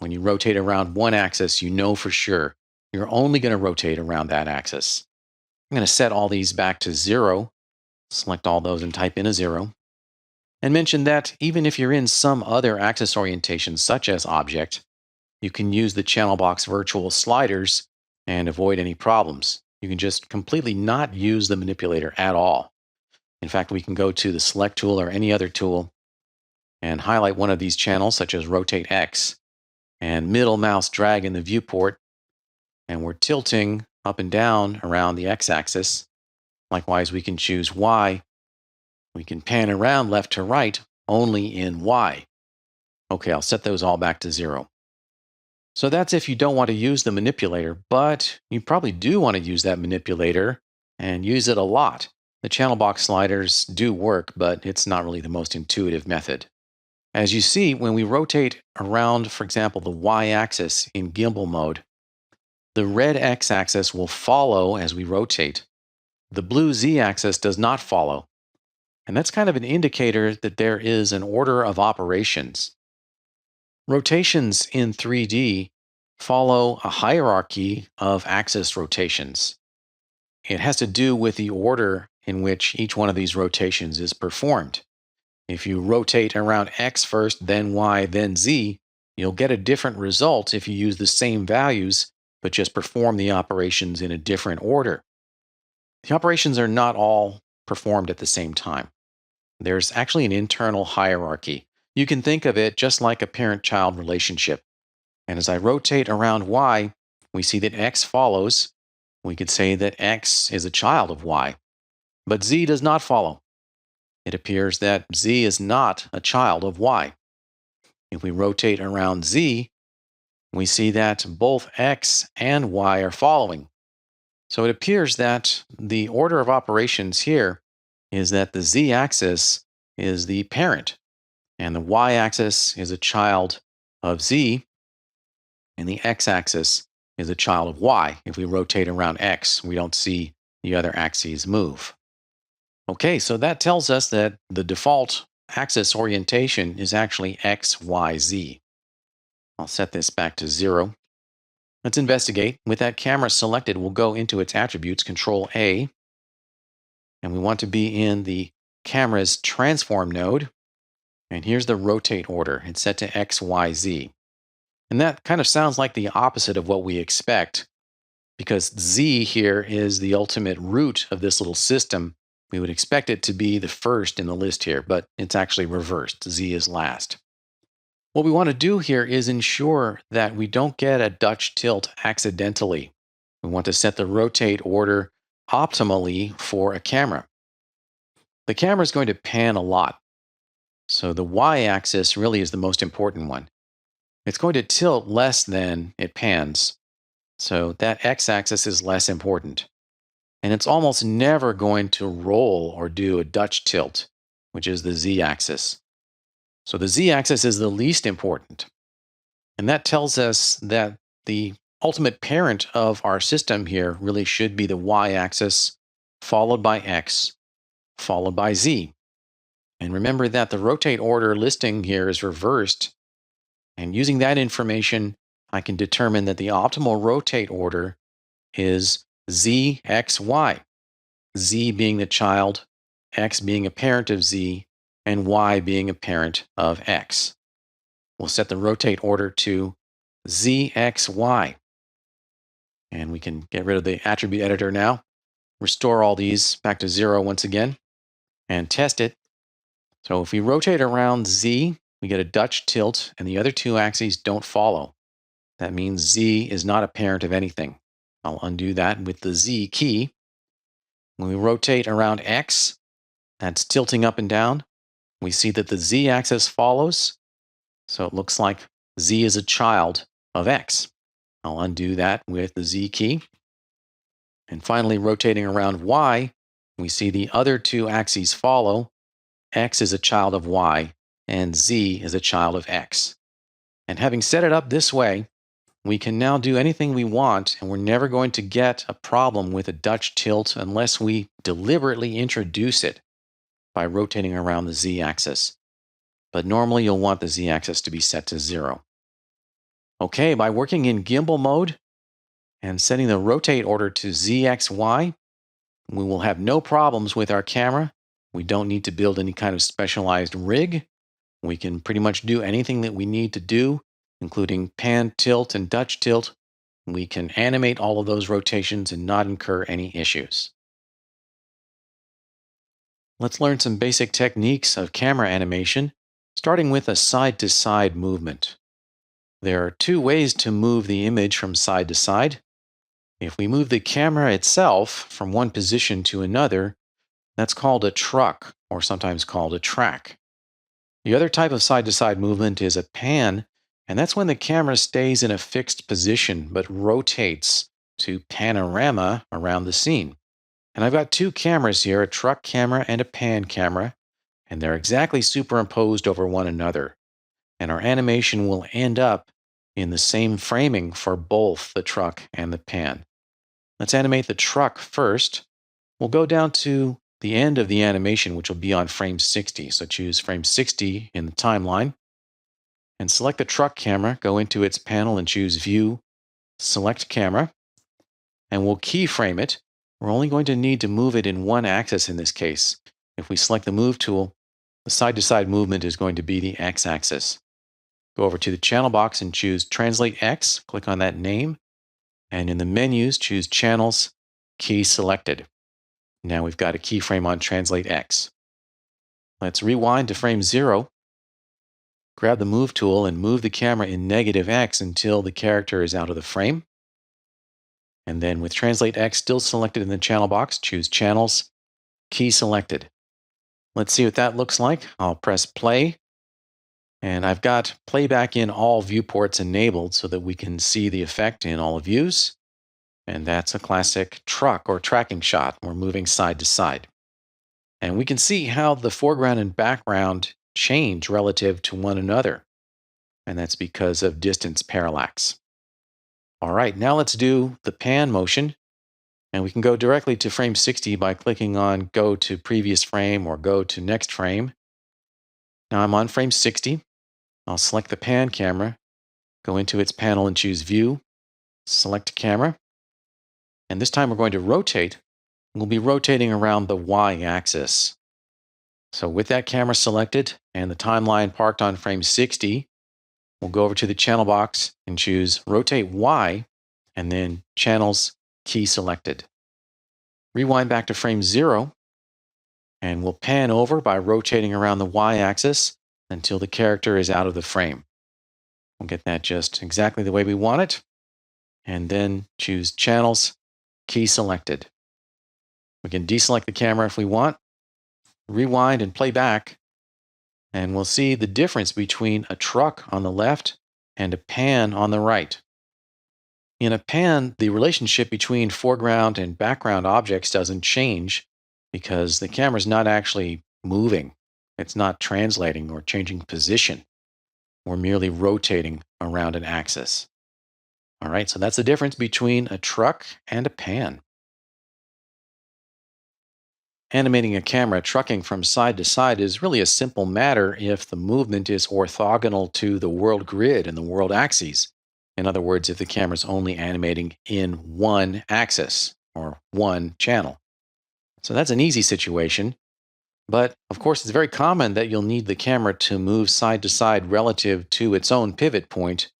When you rotate around one axis, you know for sure you're only going to rotate around that axis. I'm going to set all these back to 0, select all those and type in a 0, and mention that even if you're in some other axis orientation, such as object, you can use the channel box virtual sliders and avoid any problems. You can just completely not use the manipulator at all. In fact, we can go to the select tool or any other tool and highlight one of these channels, such as rotate X, and middle mouse drag in the viewport, and we're tilting up and down around the x-axis. Likewise, we can choose Y. We can pan around left to right only in Y. Okay, I'll set those all back to 0. So that's if you don't want to use the manipulator, but you probably do want to use that manipulator and use it a lot. The channel box sliders do work, but it's not really the most intuitive method. As you see, when we rotate around, for example, the y-axis in gimbal mode, the red x-axis will follow as we rotate. The blue z-axis does not follow. And that's kind of an indicator that there is an order of operations. Rotations in 3D follow a hierarchy of axis rotations. It has to do with the order in which each one of these rotations is performed. If you rotate around X first, then Y, then Z, You'll get a different result if you use the same values, but just perform the operations in a different order. The operations are not all performed at the same time. There's actually an internal hierarchy. You can think of it just like a parent-child relationship. And as I rotate around y, we see that x follows. We could say that x is a child of y, but z does not follow. It appears that z is not a child of y. If we rotate around z, we see that both x and y are following. So it appears that the order of operations here is that the z-axis is the parent, and the y-axis is a child of z, and the x-axis is a child of y. If we rotate around x, we don't see the other axes move. Okay, so that tells us that the default axis orientation is actually x, y, z. I'll set this back to 0. Let's investigate. With that camera selected, we'll go into its attributes, Control A, and we want to be in the camera's transform node. And here's the rotate order. It's set to X, Y, Z. And that kind of sounds like the opposite of what we expect, because Z here is the ultimate root of this little system. We would expect it to be the first in the list here, but it's actually reversed. Z is last. What we want to do here is ensure that we don't get a Dutch tilt accidentally. We want to set the rotate order optimally for a camera. The camera is going to pan a lot, so the y-axis really is the most important one. It's going to tilt less than it pans, so that x-axis is less important. And it's almost never going to roll or do a Dutch tilt, which is the z-axis. So the z-axis is the least important. And that tells us that the ultimate parent of our system here really should be the y-axis, followed by x, followed by z. And remember that the rotate order listing here is reversed. And using that information, I can determine that the optimal rotate order is z, x, y. Z being the child, x being a parent of z, and y being a parent of x. We'll set the rotate order to zxy. And we can get rid of the attribute editor now, restore all these back to 0 once again, and test it. So if we rotate around z, we get a Dutch tilt, and the other two axes don't follow. That means z is not a parent of anything. I'll undo that with the z key. When we rotate around x, that's tilting up and down. We see that the z-axis follows, so it looks like z is a child of x. I'll undo that with the z key. And finally, rotating around y, we see the other two axes follow. X is a child of y, and z is a child of x. And having set it up this way, we can now do anything we want, and we're never going to get a problem with a Dutch tilt unless we deliberately introduce it by rotating around the z-axis. But normally you'll want the z-axis to be set to 0. Okay, by working in gimbal mode and setting the rotate order to zxy, we will have no problems with our camera. We don't need to build any kind of specialized rig. We can pretty much do anything that we need to do, including pan, tilt, and Dutch tilt. We can animate all of those rotations and not incur any issues. Let's learn some basic techniques of camera animation, starting with a side-to-side movement. There are two ways to move the image from side to side. If we move the camera itself from one position to another, that's called a truck, or sometimes called a track. The other type of side-to-side movement is a pan, and that's when the camera stays in a fixed position but rotates to panorama around the scene. And I've got two cameras here, a truck camera and a pan camera, and they're exactly superimposed over one another. And our animation will end up in the same framing for both the truck and the pan. Let's animate the truck first. We'll go down to the end of the animation, which will be on frame 60. So choose frame 60 in the timeline. And select the truck camera, go into its panel and choose View, select Camera. And we'll keyframe it. We're only going to need to move it in one axis in this case. If we select the Move tool, the side-to-side movement is going to be the x-axis. Go over to the channel box and choose Translate X. Click on that name. And in the menus, choose Channels, Key Selected. Now we've got a keyframe on Translate X. Let's rewind to frame 0. Grab the Move tool and move the camera in -X until the character is out of the frame. And then with Translate X still selected in the channel box, choose Channels, Key Selected. Let's see what that looks like. I'll press play. And I've got playback in all viewports enabled so that we can see the effect in all views. And that's a classic truck or tracking shot. We're moving side to side. And we can see how the foreground and background change relative to one another. And that's because of distance parallax. All right, now let's do the pan motion. And we can go directly to frame 60 by clicking on Go to Previous Frame or Go to Next Frame. Now I'm on frame 60. I'll select the pan camera, go into its panel and choose View, select Camera. And this time we're going to rotate. We'll be rotating around the Y-axis. So with that camera selected and the timeline parked on frame 60, we'll go over to the channel box and choose Rotate Y, and then Channels, Key Selected. Rewind back to frame 0, and we'll pan over by rotating around the Y-axis until the character is out of the frame. We'll get that just exactly the way we want it, and then choose Channels, Key Selected. We can deselect the camera if we want, rewind and play back, and we'll see the difference between a truck on the left and a pan on the right. In a pan, the relationship between foreground and background objects doesn't change because the camera's not actually moving. It's not translating or changing position. We're merely rotating around an axis. All right, so that's the difference between a truck and a pan. Animating a camera trucking from side to side is really a simple matter if the movement is orthogonal to the world grid and the world axes. In other words, if the camera is only animating in one axis or one channel. So that's an easy situation. But of course, it's very common that you'll need the camera to move side to side relative to its own pivot point,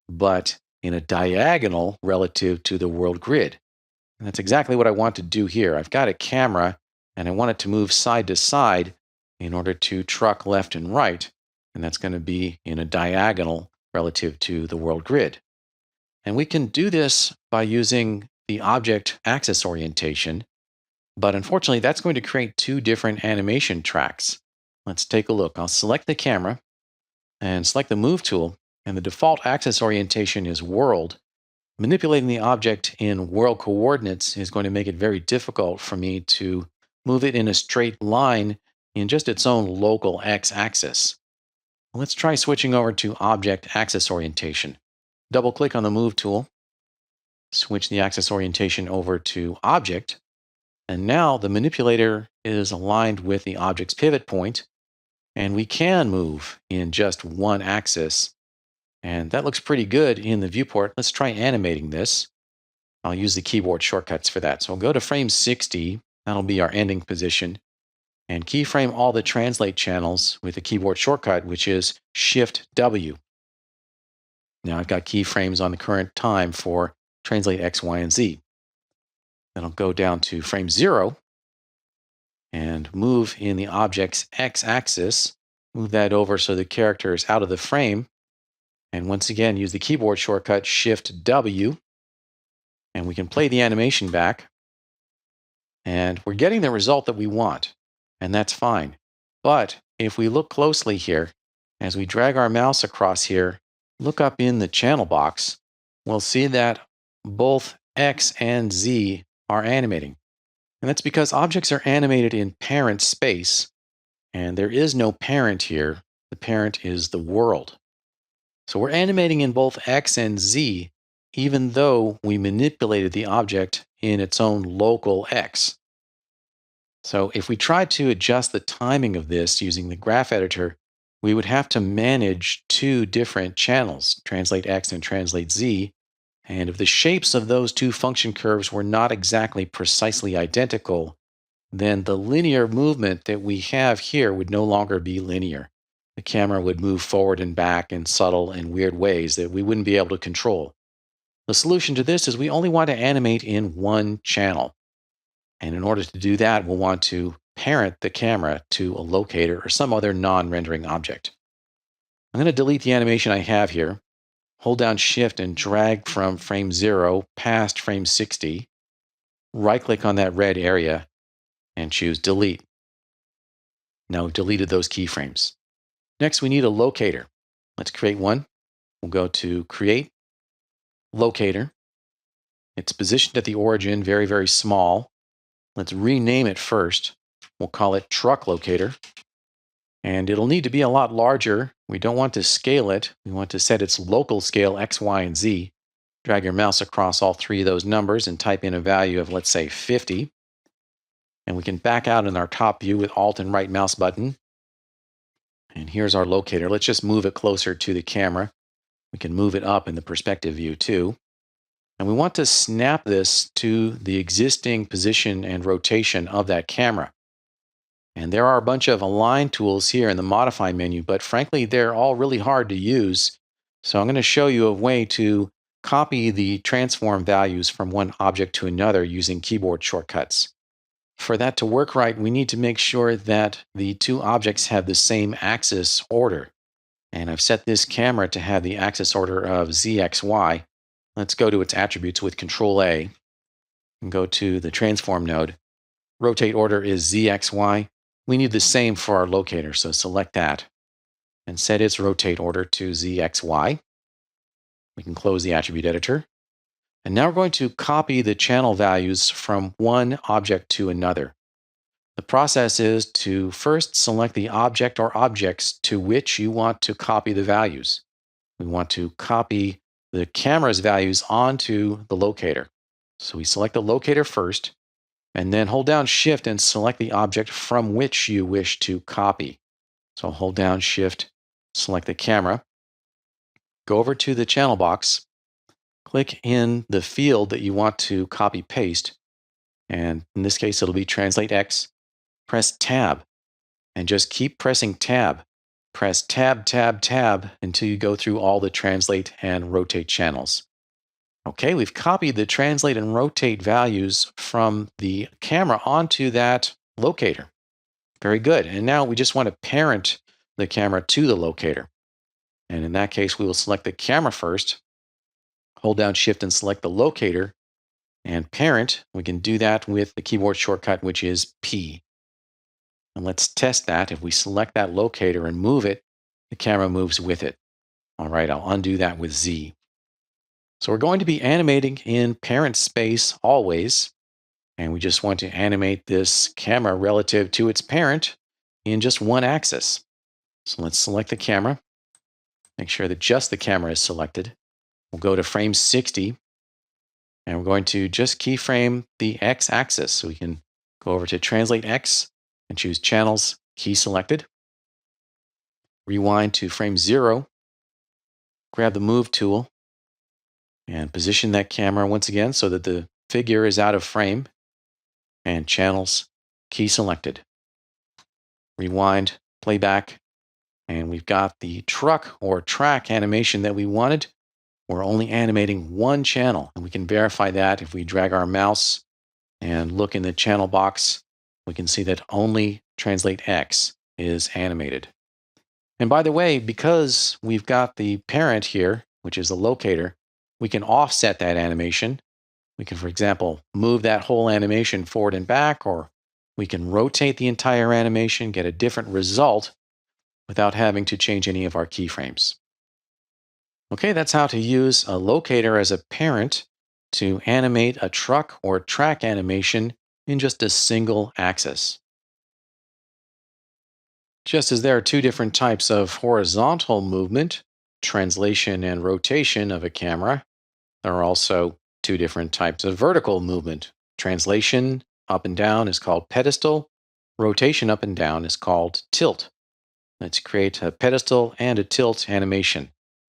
but in a diagonal relative to the world grid. And that's exactly what I want to do here. I've got a camera and I want it to move side to side in order to truck left and right, and that's going to be in a diagonal relative to the world grid. And we can do this by using the object axis orientation, but unfortunately that's going to create two different animation tracks. Let's take a look. I'll select the camera and select the Move tool, and the default axis orientation is world. Manipulating the object in world coordinates is going to make it very difficult for me to move it in a straight line in just its own local x-axis. Let's try switching over to object axis orientation. Double-click on the Move tool, switch the axis orientation over to Object, and now the manipulator is aligned with the object's pivot point, and we can move in just one axis. And that looks pretty good in the viewport. Let's try animating this. I'll use the keyboard shortcuts for that. So I'll go to frame 60. That'll be our ending position. And keyframe all the translate channels with the keyboard shortcut, which is Shift-W. Now I've got keyframes on the current time for translate X, Y, and Z. Then I'll go down to frame 0 and move in the object's x-axis. Move that over so the character is out of the frame. And once again, use the keyboard shortcut Shift-W. And we can play the animation back. And we're getting the result that we want. And that's fine. But if we look closely here, as we drag our mouse across here, look up in the channel box, we'll see that both X and Z are animating. And that's because objects are animated in parent space. And there is no parent here. The parent is the world. So we're animating in both X and Z, even though we manipulated the object in its own local X. So if we tried to adjust the timing of this using the graph editor, we would have to manage two different channels, translate X and translate Z. And if the shapes of those two function curves were not exactly precisely identical, then the linear movement that we have here would no longer be linear. the camera would move forward and back in subtle and weird ways that we wouldn't be able to control. The solution to this is we only want to animate in one channel. And in order to do that, we'll want to parent the camera to a locator or some other non-rendering object. I'm going to delete the animation I have here. Hold down Shift and drag from frame 0 past frame 60. Right-click on that red area and choose Delete. Now we've deleted those keyframes. Next, we need a locator. Let's create one. We'll go to Create, Locator. It's positioned at the origin, very, very small. Let's rename it first. We'll call it Truck Locator. And it'll need to be a lot larger. We don't want to scale it. We want to set its local scale X, Y, and Z. Drag your mouse across all three of those numbers and type in a value of, let's say, 50. And we can back out in our top view with Alt and right mouse button. And here's our locator. Let's just move it closer to the camera. We can move it up in the perspective view too. And we want to snap this to the existing position and rotation of that camera. And there are a bunch of align tools here in the modify menu, but frankly, they're all really hard to use. So I'm going to show you a way to copy the transform values from one object to another using keyboard shortcuts. For that to work right, we need to make sure that the two objects have the same axis order. And I've set this camera to have the axis order of ZXY. Let's go to its attributes with Control A and go to the transform node. Rotate order is ZXY. We need the same for our locator, so select that and set its rotate order to ZXY. We can close the attribute editor. And now we're going to copy the channel values from one object to another. The process is to first select the object or objects to which you want to copy the values. We want to copy the camera's values onto the locator. So we select the locator first, and then hold down Shift and select the object from which you wish to copy. So hold down Shift, select the camera, go over to the channel box, click in the field that you want to copy paste, and in this case it'll be Translate X. Press Tab, and just keep pressing Tab. Press Tab, Tab, Tab until you go through all the translate and rotate channels. Okay, we've copied the translate and rotate values from the camera onto that locator. Very good. And now we just want to parent the camera to the locator. And in that case, we will select the camera first, hold down Shift and select the locator, and parent. We can do that with the keyboard shortcut, which is P. And let's test that. If we select that locator and move it, the camera moves with it. All right, I'll undo that with Z. So we're going to be animating in parent space always. And we just want to animate this camera relative to its parent in just one axis. So let's select the camera. Make sure that just the camera is selected. We'll go to frame 60. And we're going to just keyframe the X axis. So we can go over to Translate X and choose Channels, Key Selected. Rewind to frame 0. Grab the Move tool and position that camera once again so that the figure is out of frame. And Channels, Key Selected. Rewind, playback, and we've got the truck or track animation that we wanted. We're only animating one channel, and we can verify that if we drag our mouse and look in the channel box. We can see that only Translate X is animated. And by the way, because we've got the parent here, which is the locator, we can offset that animation. We can, for example, move that whole animation forward and back, or we can rotate the entire animation, get a different result without having to change any of our keyframes. Okay, that's how to use a locator as a parent to animate a truck or track animation in just a single axis. Just as there are two different types of horizontal movement, translation and rotation of a camera, there are also two different types of vertical movement. Translation up and down is called pedestal. Rotation up and down is called tilt. Let's create a pedestal and a tilt animation.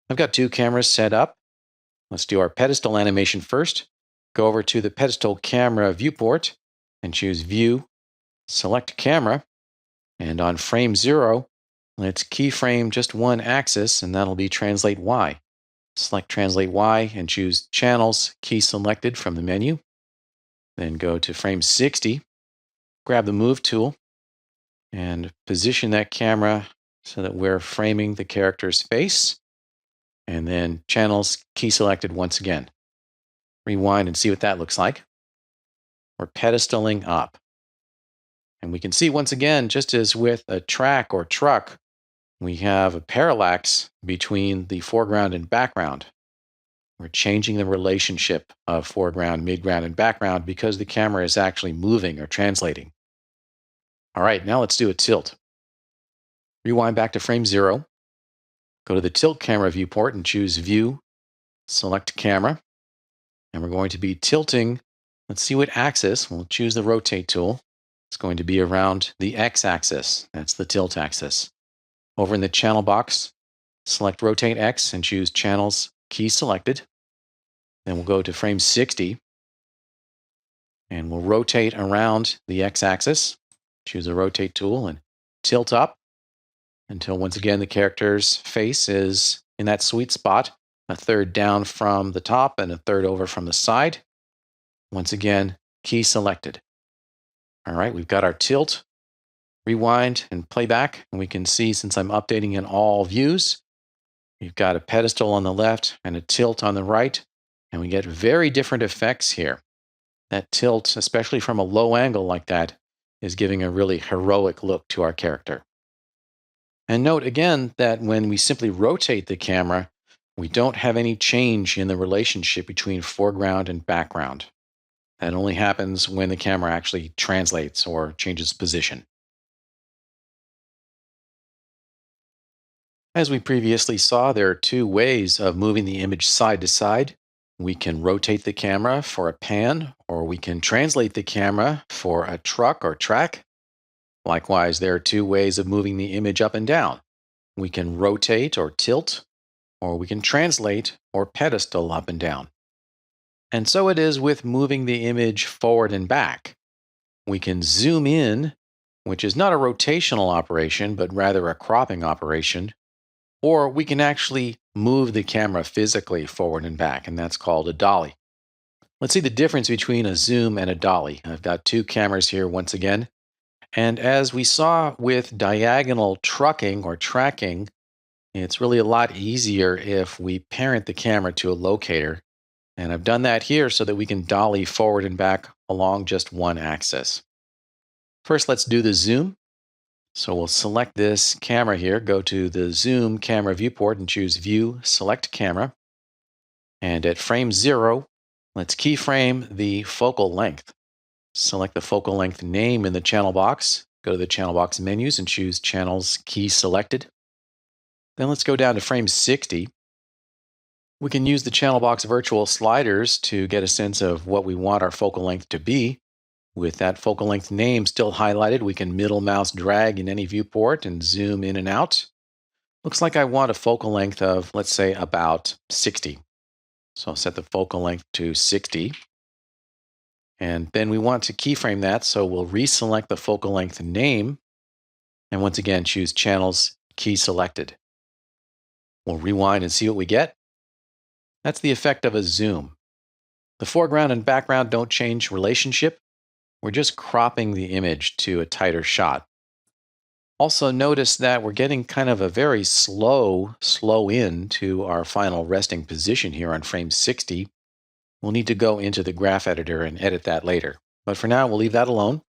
I've got two cameras set up. Let's do our pedestal animation first. Go over to the pedestal camera viewport and choose View, select Camera, and on frame 0, Let's keyframe just one axis, and that'll be translate Y. Select Translate Y and choose Channels, Key Selected from the menu. Then go to frame 60, grab the Move tool, and position that camera so that we're framing the character's face. And then Channels, Key Selected once again. Rewind and see what that looks like. We're pedestaling up. And we can see once again, just as with a track or truck, we have a parallax between the foreground and background. We're changing the relationship of foreground, midground, and background because the camera is actually moving or translating. All right, now let's do a tilt. Rewind back to frame 0. Go to the tilt camera viewport and choose View, select Camera. And we're going to be tilting. Let's see what axis. We'll choose the Rotate tool. It's going to be around the X-axis. That's the tilt axis. Over in the channel box, select Rotate X and choose Channels, Key Selected. Then we'll go to frame 60. And we'll rotate around the X-axis. Choose the Rotate tool and tilt up until once again the character's face is in that sweet spot, a third down from the top and a third over from the side. Once again, key selected. All right, we've got our tilt. Rewind and playback, and we can see, since I'm updating in all views, we've got a pedestal on the left and a tilt on the right, and we get very different effects here. That tilt, especially from a low angle like that, is giving a really heroic look to our character. And note again that when we simply rotate the camera, we don't have any change in the relationship between foreground and background. That only happens when the camera actually translates or changes position. As we previously saw, there are two ways of moving the image side to side. We can rotate the camera for a pan, or we can translate the camera for a truck or track. Likewise, there are two ways of moving the image up and down. We can rotate or tilt, or we can translate or pedestal up and down. And so it is with moving the image forward and back. We can zoom in, which is not a rotational operation, but rather a cropping operation, or we can actually move the camera physically forward and back, and that's called a dolly. Let's see the difference between a zoom and a dolly. I've got two cameras here once again. And as we saw with diagonal trucking or tracking, it's really a lot easier if we parent the camera to a locator. And I've done that here so that we can dolly forward and back along just one axis. First, let's do the zoom. So we'll select this camera here, go to the Zoom camera viewport and choose View, Select Camera. And at frame 0, let's keyframe the focal length. Select the focal length name in the channel box, go to the channel box menus and choose Channels, Key Selected. Then let's go down to frame 60. We can use the channel box virtual sliders to get a sense of what we want our focal length to be. With that focal length name still highlighted, we can middle mouse drag in any viewport and zoom in and out. Looks like I want a focal length of, let's say, about 60. So I'll set the focal length to 60. And then we want to keyframe that, so we'll reselect the focal length name. And once again, choose Channels, Key Selected. We'll rewind and see what we get. That's the effect of a zoom. The foreground and background don't change relationship. We're just cropping the image to a tighter shot. Also notice that we're getting kind of a very slow in to our final resting position here on frame 60. We'll need to go into the graph editor and edit that later. But for now, we'll leave that alone.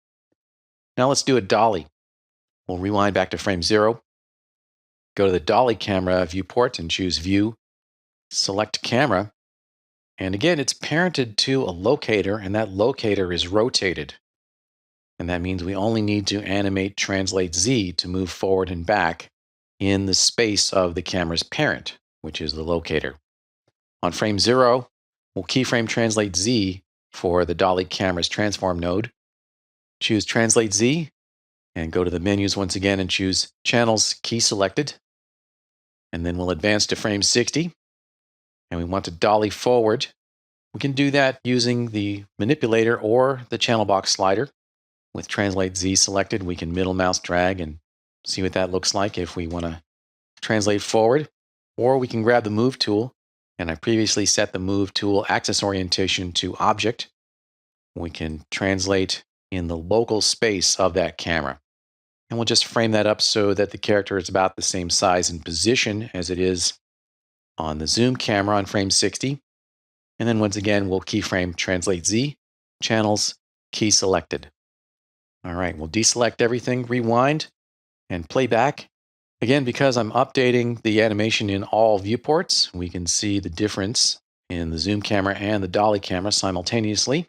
Now let's do a dolly. We'll rewind back to frame 0. Go to the dolly camera viewport and choose View, Select Camera. And again, it's parented to a locator, and that locator is rotated. And that means we only need to animate Translate Z to move forward and back in the space of the camera's parent, which is the locator. On frame 0, we'll keyframe Translate Z for the dolly camera's transform node. Choose Translate Z and go to the menus once again and choose Channels, Key Selected. And then we'll advance to frame 60. And we want to dolly forward. We can do that using the manipulator or the channel box slider. With Translate Z selected, we can middle mouse drag and See what that looks like if we want to translate forward. Or we can grab the Move tool, and I previously set the Move tool axis orientation to Object. We can translate in the local space of that camera. And we'll just frame that up so that the character is about the same size and position as it is on the zoom camera on frame 60. And then once again, we'll keyframe Translate Z, Channels, Key Selected. All right, we'll deselect everything, rewind, and play back. Again, because I'm updating the animation in all viewports, we can see the difference in the zoom camera and the dolly camera simultaneously.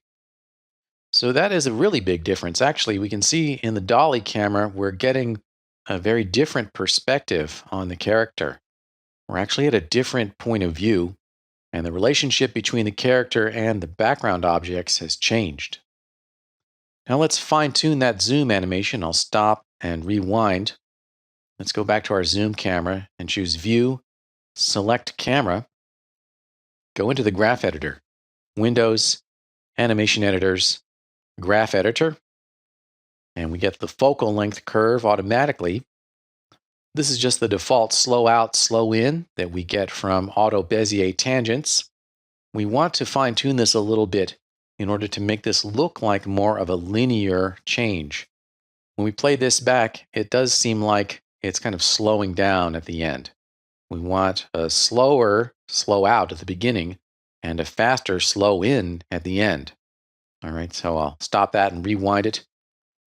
So that is a really big difference. Actually, we can see in the dolly camera, we're getting a very different perspective on the character. We're actually at a different point of view, and the relationship between the character and the background objects has changed. Now let's fine-tune that zoom animation. I'll stop and rewind. Let's go back to our zoom camera and choose View, select Camera, go into the Graph Editor, Windows, Animation Editors, Graph Editor, and we get the focal length curve automatically. This is just the default slow out, slow in that we get from Auto Bezier tangents. We want to fine-tune this a little bit in order to make this look like more of a linear change. When we play this back, it does seem like it's kind of slowing down at the end. We want a slower slow out at the beginning and a faster slow in at the end. All right, so I'll stop that and rewind it.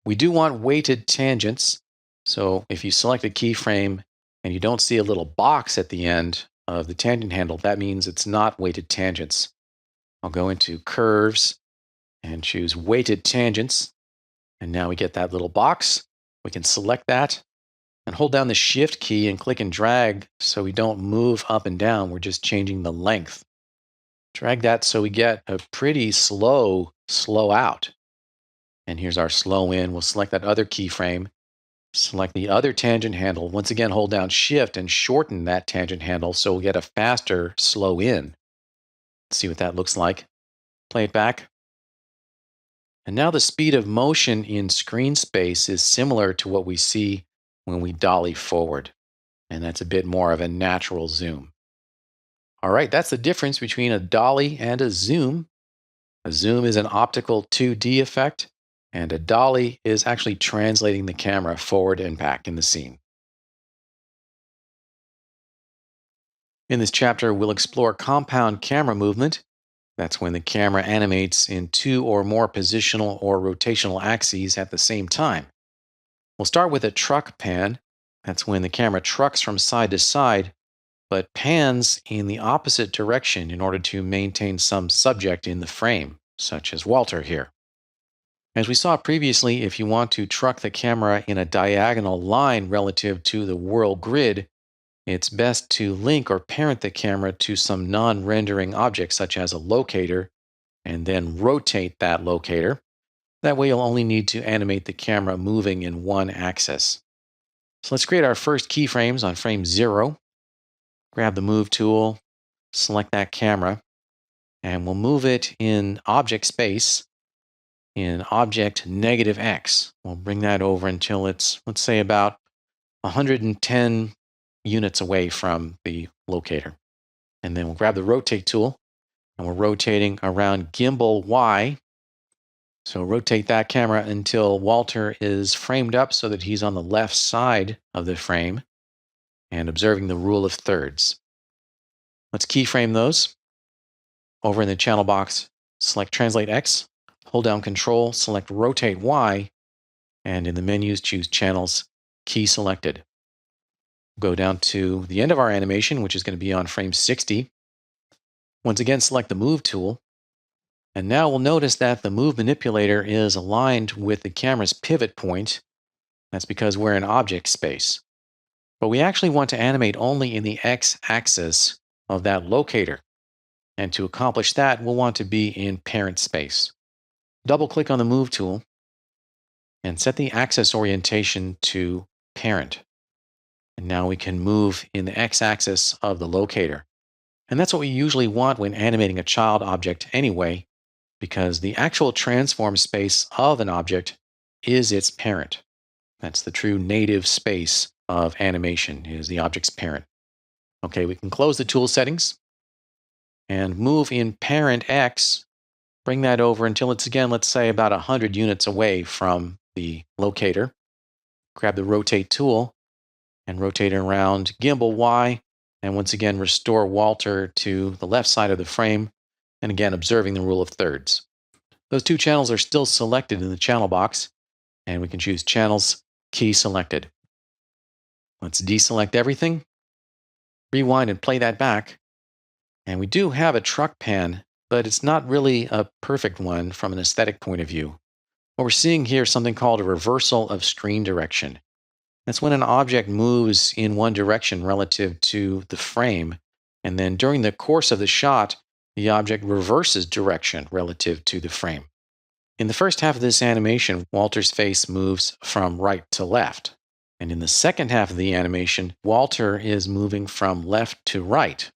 We do want weighted tangents. So if you select a keyframe and you don't see a little box at the end of the tangent handle, that means it's not weighted tangents. I'll go into Curves and choose Weighted Tangents. And now we get that little box. We can select that and hold down the Shift key and click and drag so we don't move up and down. We're just changing the length. Drag that so we get a pretty slow out. And here's our slow in. We'll select that other keyframe, select the other tangent handle. Once again, hold down Shift and shorten that tangent handle so we'll get a faster slow in. Let's see what that looks like. Play it back. And now the speed of motion in screen space is similar to what we see when we dolly forward. And that's a bit more of a natural zoom. All right, that's the difference between a dolly and a zoom. A zoom is an optical 2D effect, and a dolly is actually translating the camera forward and back in the scene. In this chapter, we'll explore compound camera movement. That's when the camera animates in two or more positional or rotational axes at the same time. We'll start with a truck pan. That's when the camera trucks from side to side, but pans in the opposite direction in order to maintain some subject in the frame, such as Walter here. As we saw previously, if you want to truck the camera in a diagonal line relative to the world grid, it's best to link or parent the camera to some non-rendering object, such as a locator, and then rotate that locator. That way you'll only need to animate the camera moving in one axis. So let's create our first keyframes on frame 0. Grab the Move tool, select that camera, and we'll move it in object space in object -X. We'll bring that over until it's, let's say, about 110 units away from the locator. And then we'll grab the Rotate tool, and we're rotating around gimbal Y. So rotate that camera until Walter is framed up so that he's on the left side of the frame and observing the rule of thirds. Let's keyframe those. Over in the channel box, select Translate X, hold down Control, select Rotate Y, and in the menus, choose Channels, Key Selected. Go down to the end of our animation, which is going to be on frame 60. Once again, select the Move tool. And now we'll notice that the Move manipulator is aligned with the camera's pivot point. That's because we're in object space. But we actually want to animate only in the X-axis of that locator. And to accomplish that, we'll want to be in parent space. Double-click on the Move tool and set the axis orientation to parent. And now we can move in the X-axis of the locator. And that's what we usually want when animating a child object anyway, because the actual transform space of an object is its parent. That's the true native space of animation, is the object's parent. Okay, we can close the tool settings and move in parent X. Bring that over until it's again, let's say about 100 units away from the locator. Grab the rotate tool and rotate it around gimbal Y. And once again, restore Walter to the left side of the frame. And again, observing the rule of thirds. Those two channels are still selected in the channel box. And we can choose channels, key selected. Let's deselect everything. Rewind and play that back. And we do have a truck pan, but it's not really a perfect one from an aesthetic point of view. What we're seeing here is something called a reversal of screen direction. That's when an object moves in one direction relative to the frame, and then during the course of the shot, the object reverses direction relative to the frame. In the first half of this animation, Walter's face moves from right to left. And in the second half of the animation, Walter is moving from left to right.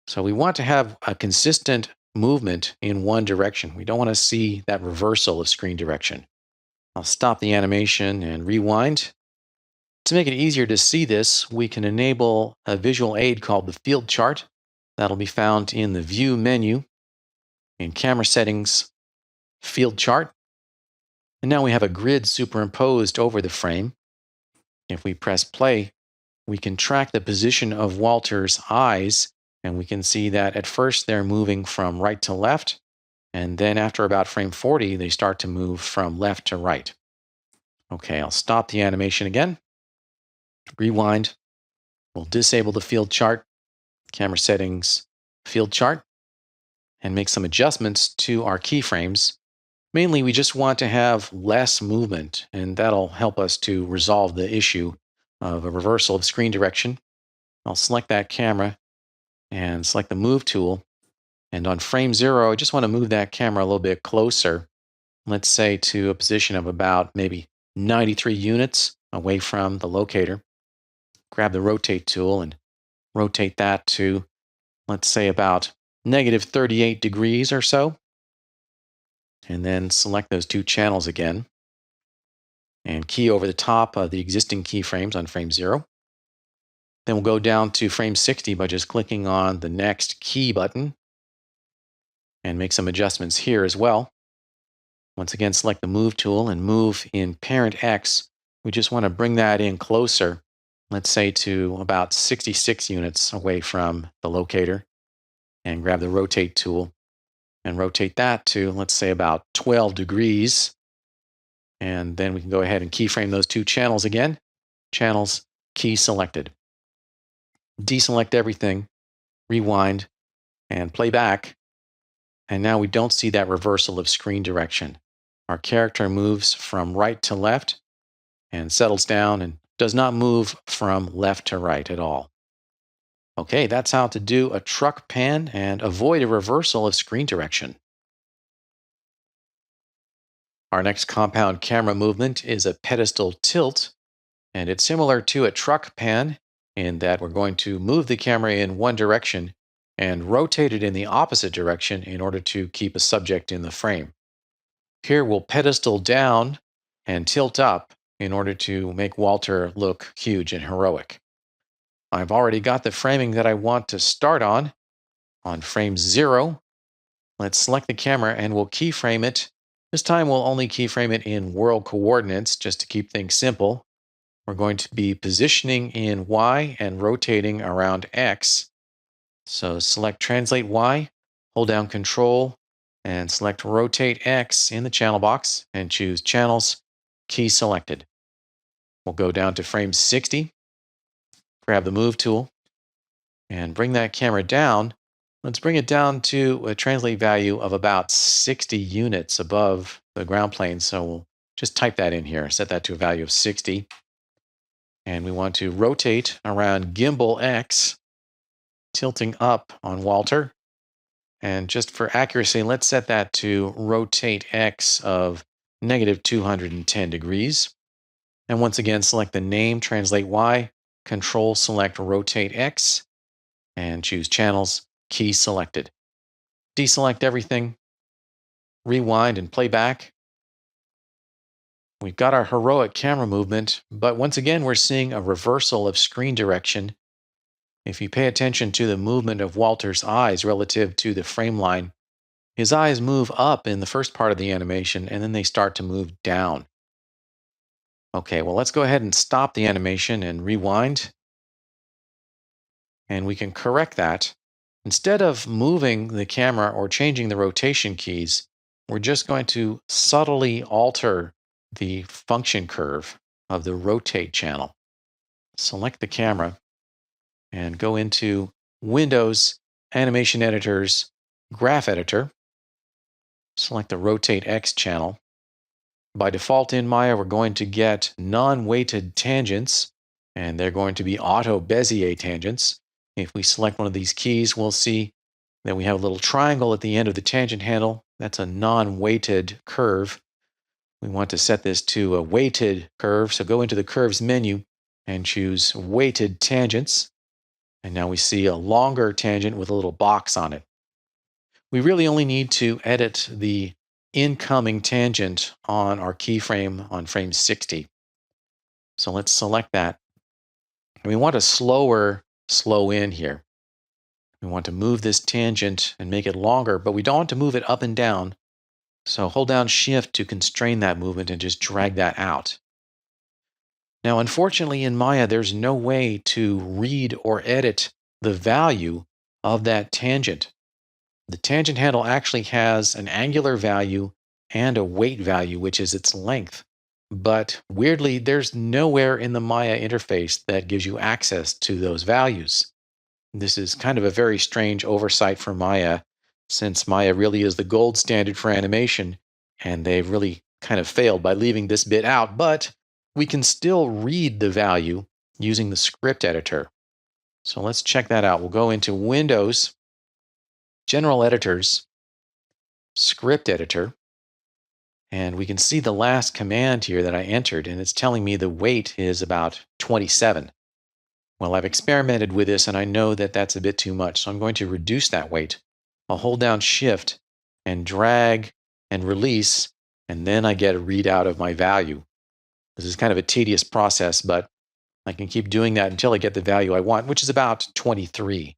So we want to have a consistent movement in one direction. We don't want to see that reversal of screen direction. I'll stop the animation and rewind. To make it easier to see this, we can enable a visual aid called the field chart. That'll be found in the View menu, in Camera Settings, Field Chart. And now we have a grid superimposed over the frame. If we press play, we can track the position of Walter's eyes, and we can see that at first they're moving from right to left, and then after about frame 40, they start to move from left to right. Okay, I'll stop the animation again. Rewind. We'll disable the field chart, camera settings, field chart, and make some adjustments to our keyframes. Mainly, we just want to have less movement, and that'll help us to resolve the issue of a reversal of screen direction. I'll select that camera and select the Move tool. And on frame 0, I just want to move that camera a little bit closer, let's say to a position of about maybe 93 units away from the locator. Grab the Rotate tool and rotate that to, let's say, about negative 38 degrees or so. And then select those two channels again and key over the top of the existing keyframes on frame 0. Then we'll go down to frame 60 by just clicking on the Next Key button and make some adjustments here as well. Once again, select the Move tool and move in Parent X. We just want to bring that in closer, let's say to about 66 units away from the locator, and grab the Rotate tool and rotate that to, let's say, about 12 degrees. And then we can go ahead and keyframe those two channels again. Channels, key selected. Deselect everything, rewind, and play back. And now we don't see that reversal of screen direction. Our character moves from right to left and settles down and does not move from left to right at all. Okay, that's how to do a truck pan and avoid a reversal of screen direction. Our next compound camera movement is a pedestal tilt, and it's similar to a truck pan in that we're going to move the camera in one direction and rotate it in the opposite direction in order to keep a subject in the frame. Here we'll pedestal down and tilt up in order to make Walter look huge and heroic. I've already got the framing that I want to start on frame 0. Let's select the camera and we'll keyframe it. This time we'll only keyframe it in world coordinates just to keep things simple. We're going to be positioning in Y and rotating around X. So select Translate Y, hold down Control, and select Rotate X in the channel box and choose Channels, key selected. We'll go down to frame 60, grab the Move tool, and bring that camera down. Let's bring it down to a translate value of about 60 units above the ground plane. So we'll just type that in here, set that to a value of 60. And we want to rotate around gimbal X, tilting up on Walter. And just for accuracy, let's set that to rotate X of negative 210 degrees. And once again, select the name, translate Y, Control, select rotate X, and choose channels, key selected. Deselect everything, rewind and play back. We've got our heroic camera movement, but once again, we're seeing a reversal of screen direction. If you pay attention to the movement of Walter's eyes relative to the frame line, his eyes move up in the first part of the animation, and then they start to move down. Okay, well, let's go ahead and stop the animation and rewind. And we can correct that. Instead of moving the camera or changing the rotation keys, we're just going to subtly alter the function curve of the rotate channel. Select the camera and go into Windows, Animation Editors, Graph Editor. Select the Rotate X channel. By default in Maya, we're going to get non-weighted tangents, and they're going to be auto Bezier tangents. If we select one of these keys, we'll see that we have a little triangle at the end of the tangent handle. That's a non-weighted curve. We want to set this to a weighted curve, so go into the Curves menu and choose Weighted Tangents. And now we see a longer tangent with a little box on it. We really only need to edit the incoming tangent on our keyframe on frame 60. So let's select that. And we want a slower slow in here. We want to move this tangent and make it longer, but we don't want to move it up and down. So hold down Shift to constrain that movement and just drag that out. Now, unfortunately, in Maya, there's no way to read or edit the value of that tangent. The tangent handle actually has an angular value and a weight value, which is its length. But weirdly, there's nowhere in the Maya interface that gives you access to those values. This is kind of a very strange oversight for Maya, since Maya really is the gold standard for animation, and they've really kind of failed by leaving this bit out. But we can still read the value using the script editor. So let's check that out. We'll go into Windows, General Editors, Script Editor, and we can see the last command here that I entered, and it's telling me the weight is about 27. Well, I've experimented with this, and I know that that's a bit too much, so I'm going to reduce that weight. I'll hold down Shift and drag and release, and then I get a readout of my value. This is kind of a tedious process, but I can keep doing that until I get the value I want, which is about 23.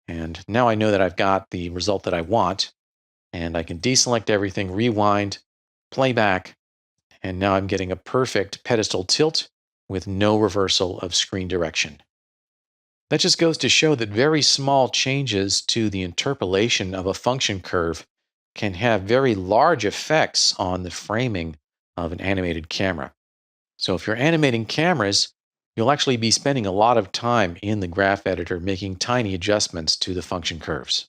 And now I know that I've got the result that I want, and I can deselect everything, rewind, play back, and now I'm getting a perfect pedestal tilt with no reversal of screen direction. That just goes to show that very small changes to the interpolation of a function curve can have very large effects on the framing of an animated camera. So if you're animating cameras, you'll actually be spending a lot of time in the graph editor making tiny adjustments to the function curves.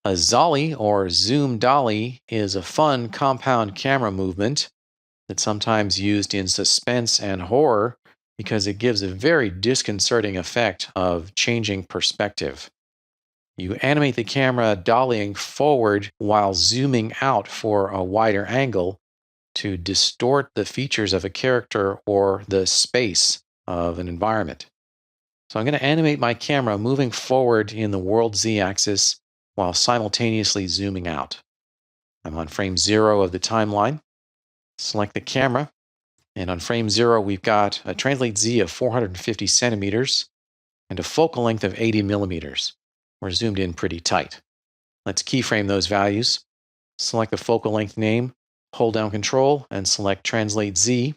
A zolly or zoom dolly is a fun compound camera movement that's sometimes used in suspense and horror because it gives a very disconcerting effect of changing perspective. You animate the camera dollying forward while zooming out for a wider angle to distort the features of a character or the space of an environment. So I'm going to animate my camera moving forward in the world z-axis while simultaneously zooming out. I'm on frame 0 of the timeline. Select the camera, and on frame 0 we've got a translate z of 450 centimeters and a focal length of 80 millimeters. We're zoomed in pretty tight. Let's keyframe those values. Select the focal length name, hold down Control, and select Translate Z,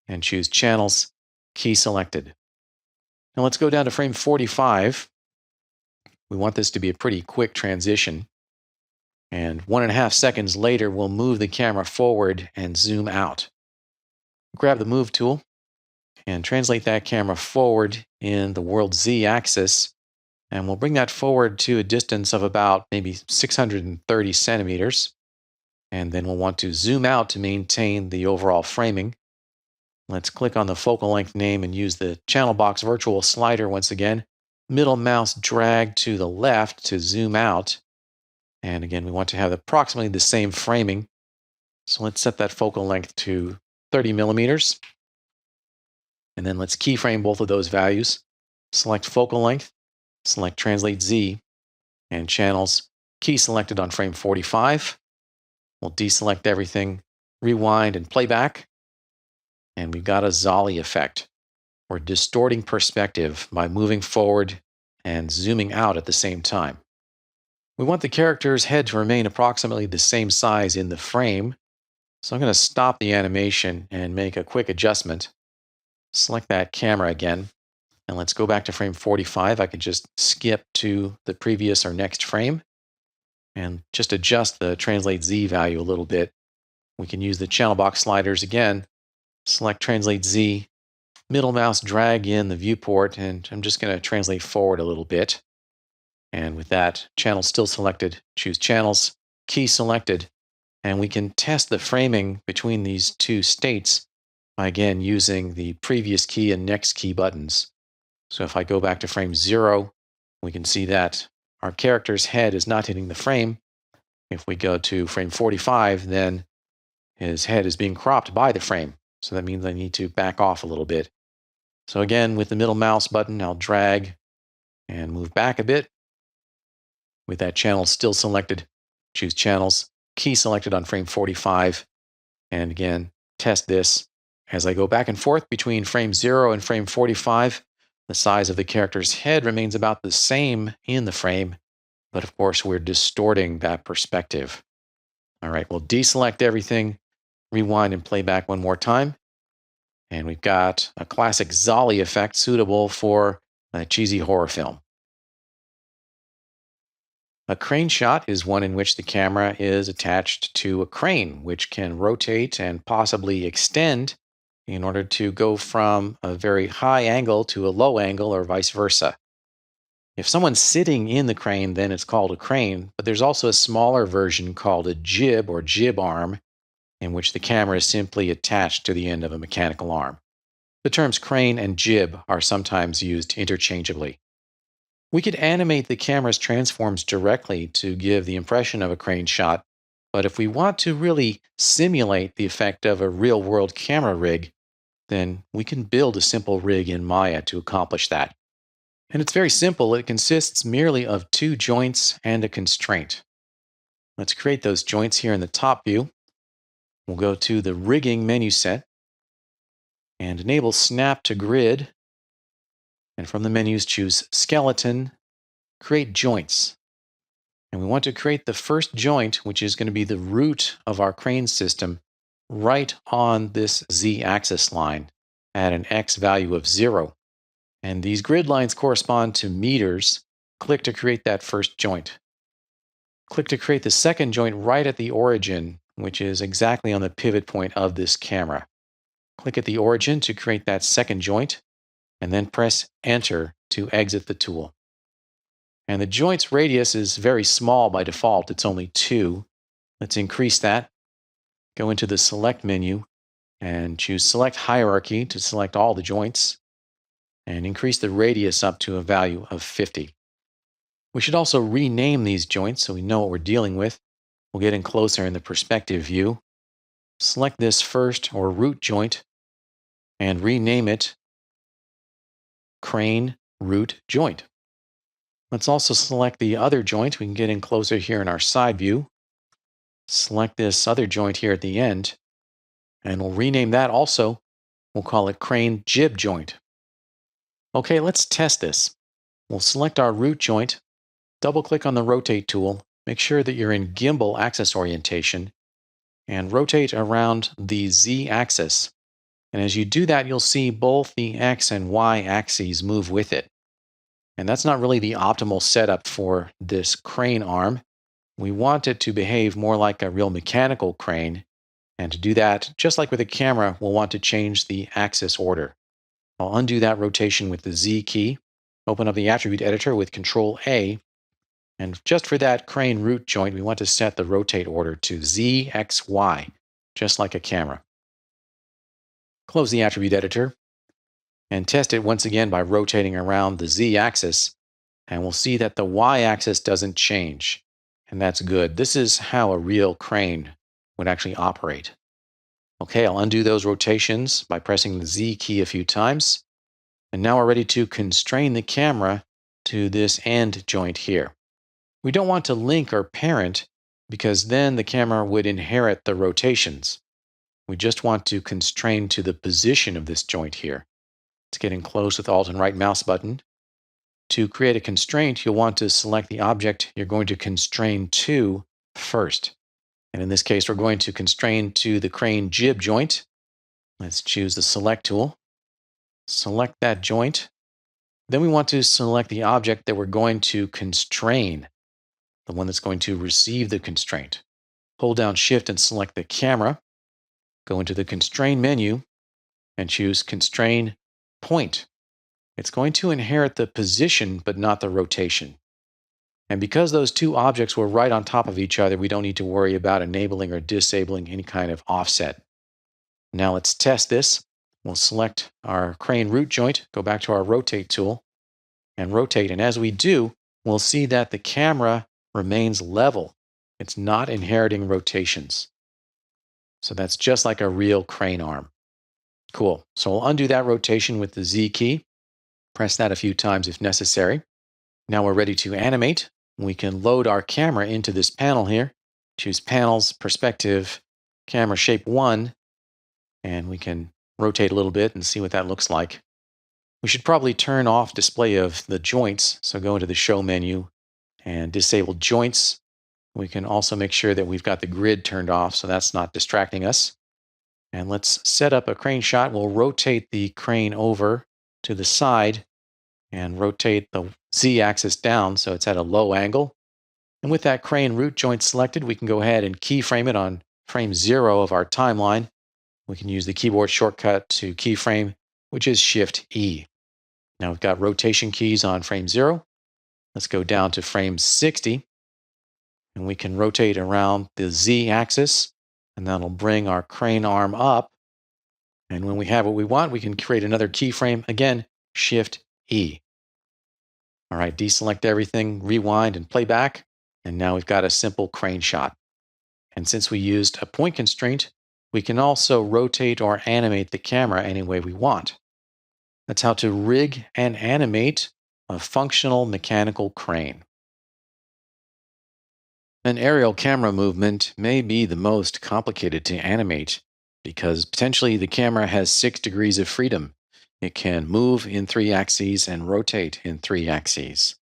and choose Channels, key selected. Now let's go down to frame 45. We want this to be a pretty quick transition. And 1.5 seconds later, we'll move the camera forward and zoom out. Grab the Move tool and translate that camera forward in the world Z axis. And we'll bring that forward to a distance of about maybe 630 centimeters. And then we'll want to zoom out to maintain the overall framing. Let's click on the focal length name and use the channel box virtual slider once again. Middle mouse drag to the left to zoom out. And again, we want to have approximately the same framing. So let's set that focal length to 30 millimeters. And then let's keyframe both of those values. Select focal length, select Translate Z, and channels, key selected on frame 45. We'll deselect everything, rewind and play back, and we've got a Zolly effect. We're distorting perspective by moving forward and zooming out at the same time. We want the character's head to remain approximately the same size in the frame, so I'm going to stop the animation and make a quick adjustment. Select that camera again, and let's go back to frame 45. I can just skip to the previous or next frame and just adjust the translate Z value a little bit. We can use the channel box sliders again, select translate Z, middle mouse drag in the viewport, and I'm just going to translate forward a little bit. And with that channel still selected, choose channels, key selected, and we can test the framing between these two states by again using the previous key and next key buttons. So if I go back to frame 0, we can see that our character's head is not hitting the frame. If we go to frame 45, then his head is being cropped by the frame. So that means I need to back off a little bit. So again, with the middle mouse button, I'll drag and move back a bit. With that channel still selected, choose channels, key selected on frame 45, and again, test this. As I go back and forth between frame 0 and frame 45, the size of the character's head remains about the same in the frame, but of course we're distorting that perspective. All right, we'll deselect everything, rewind and play back one more time. And we've got a classic Zolly effect suitable for a cheesy horror film. A crane shot is one in which the camera is attached to a crane, which can rotate and possibly extend in order to go from a very high angle to a low angle or vice versa. If someone's sitting in the crane, then it's called a crane, but there's also a smaller version called a jib or jib arm, in which the camera is simply attached to the end of a mechanical arm. The terms crane and jib are sometimes used interchangeably. We could animate the camera's transforms directly to give the impression of a crane shot, but if we want to really simulate the effect of a real-world camera rig, then we can build a simple rig in Maya to accomplish that. And it's very simple. It consists merely of 2 joints and a constraint. Let's create those joints here in the top view. We'll go to the rigging menu set and enable snap to grid. And from the menus, choose skeleton, create joints. And we want to create the first joint, which is going to be the root of our crane system, right on this Z-axis line at an X value of 0. And these grid lines correspond to meters. Click to create that first joint. Click to create the second joint right at the origin, which is exactly on the pivot point of this camera. Click at the origin to create that second joint, and then press Enter to exit the tool. And the joint's radius is very small by default. It's only 2. Let's increase that. Go into the Select menu and choose Select Hierarchy to select all the joints, and increase the radius up to a value of 50. We should also rename these joints so we know what we're dealing with. We'll get in closer in the perspective view. Select this first or root joint and rename it Crane Root Joint. Let's also select the other joint. We can get in closer here in our side view. Select this other joint here at the end, and we'll rename that also. We'll call it Crane Jib Joint. Okay, let's test this. We'll select our root joint, double-click on the Rotate tool, make sure that you're in gimbal axis orientation, and rotate around the Z-axis. And as you do that, you'll see both the X and Y axes move with it. And that's not really the optimal setup for this crane arm. We want it to behave more like a real mechanical crane. And to do that, just like with a camera, we'll want to change the axis order. I'll undo that rotation with the Z key, open up the attribute editor with Control A, and just for that crane root joint, we want to set the rotate order to Z, X, Y, just like a camera. Close the attribute editor and test it once again by rotating around the Z-axis, and we'll see that the Y-axis doesn't change, and that's good. This is how a real crane would actually operate. Okay, I'll undo those rotations by pressing the Z key a few times, and now we're ready to constrain the camera to this end joint here. We don't want to link or parent, because then the camera would inherit the rotations. We just want to constrain to the position of this joint here. It's getting close with Alt and right mouse button. To create a constraint, you'll want to select the object you're going to constrain to first. And in this case, we're going to constrain to the crane jib joint. Let's choose the Select tool. Select that joint. Then we want to select the object that we're going to constrain, the one that's going to receive the constraint. Hold down Shift and select the camera. Go into the Constrain menu and choose Constrain Point. It's going to inherit the position, but not the rotation. And because those two objects were right on top of each other, we don't need to worry about enabling or disabling any kind of offset. Now let's test this. We'll select our crane root joint, go back to our Rotate tool, and rotate. And as we do, we'll see that the camera remains level. It's not inheriting rotations. So that's just like a real crane arm. Cool. So we'll undo that rotation with the Z key. Press that a few times if necessary. Now we're ready to animate. We can load our camera into this panel here. Choose Panels, Perspective, Camera Shape 1, and we can rotate a little bit and see what that looks like. We should probably turn off display of the joints, so go into the Show menu and disable joints. We can also make sure that we've got the grid turned off, so that's not distracting us. And let's set up a crane shot. We'll rotate the crane over to the side and rotate the Z-axis down so it's at a low angle. And with that crane root joint selected, we can go ahead and keyframe it on frame 0 of our timeline. We can use the keyboard shortcut to keyframe, which is Shift-E. Now we've got rotation keys on frame 0. Let's go down to frame 60. And we can rotate around the Z-axis, and that'll bring our crane arm up. And when we have what we want, we can create another keyframe. Again, Shift-E. All right, deselect everything, rewind and play back. And now we've got a simple crane shot. And since we used a point constraint, we can also rotate or animate the camera any way we want. That's how to rig and animate a functional mechanical crane. An aerial camera movement may be the most complicated to animate because potentially the camera has 6 degrees of freedom. It can move in 3 axes and rotate in 3 axes.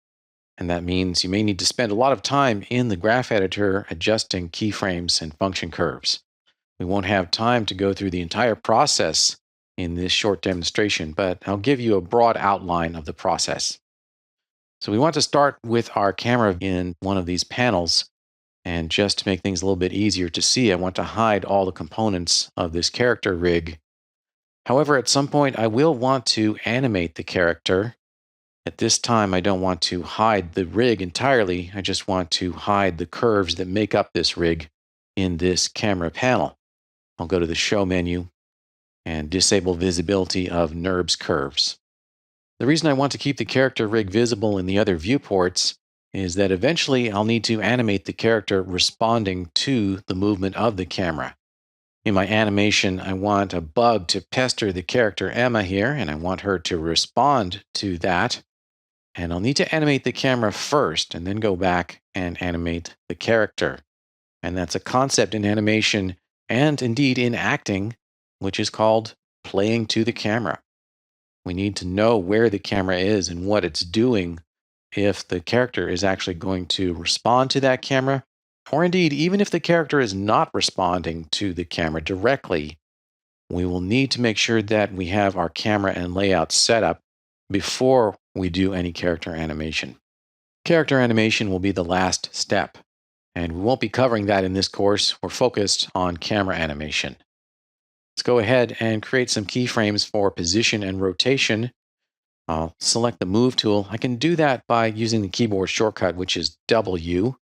And that means you may need to spend a lot of time in the graph editor adjusting keyframes and function curves. We won't have time to go through the entire process in this short demonstration, but I'll give you a broad outline of the process. So we want to start with our camera in one of these panels. And just to make things a little bit easier to see, I want to hide all the components of this character rig. However, at some point, I will want to animate the character. At this time, I don't want to hide the rig entirely. I just want to hide the curves that make up this rig in this camera panel. I'll go to the Show menu and disable visibility of NURBS curves. The reason I want to keep the character rig visible in the other viewports is that eventually I'll need to animate the character responding to the movement of the camera. In my animation, I want a bug to pester the character Emma here, and I want her to respond to that. And I'll need to animate the camera first, and then go back and animate the character. And that's a concept in animation, and indeed in acting, which is called playing to the camera. We need to know where the camera is and what it's doing if the character is actually going to respond to that camera, or indeed, even if the character is not responding to the camera directly, we will need to make sure that we have our camera and layout set up before we do any character animation. Character animation will be the last step, and we won't be covering that in this course. We're focused on camera animation. Let's go ahead and create some keyframes for position and rotation. I'll select the Move tool. I can do that by using the keyboard shortcut, which is W,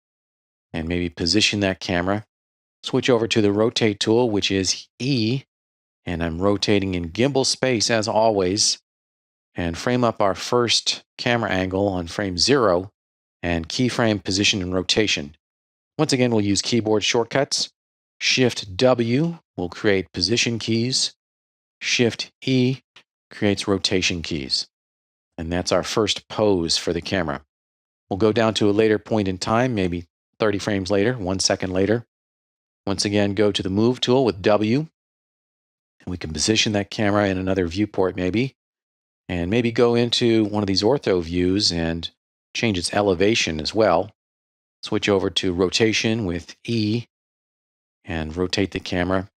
and maybe position that camera. Switch over to the Rotate tool, which is E, and I'm rotating in gimbal space as always, and frame up our first camera angle on frame 0, and keyframe position and rotation. Once again, we'll use keyboard shortcuts. Shift-W will create position keys. Shift-E creates rotation keys. And that's our first pose for the camera. We'll go down to a later point in time, maybe 30 frames later, 1 second later. Once again, go to the Move tool with W, and we can position that camera in another viewport maybe, and maybe go into one of these ortho views and change its elevation as well. Switch over to Rotation with E and rotate the camera.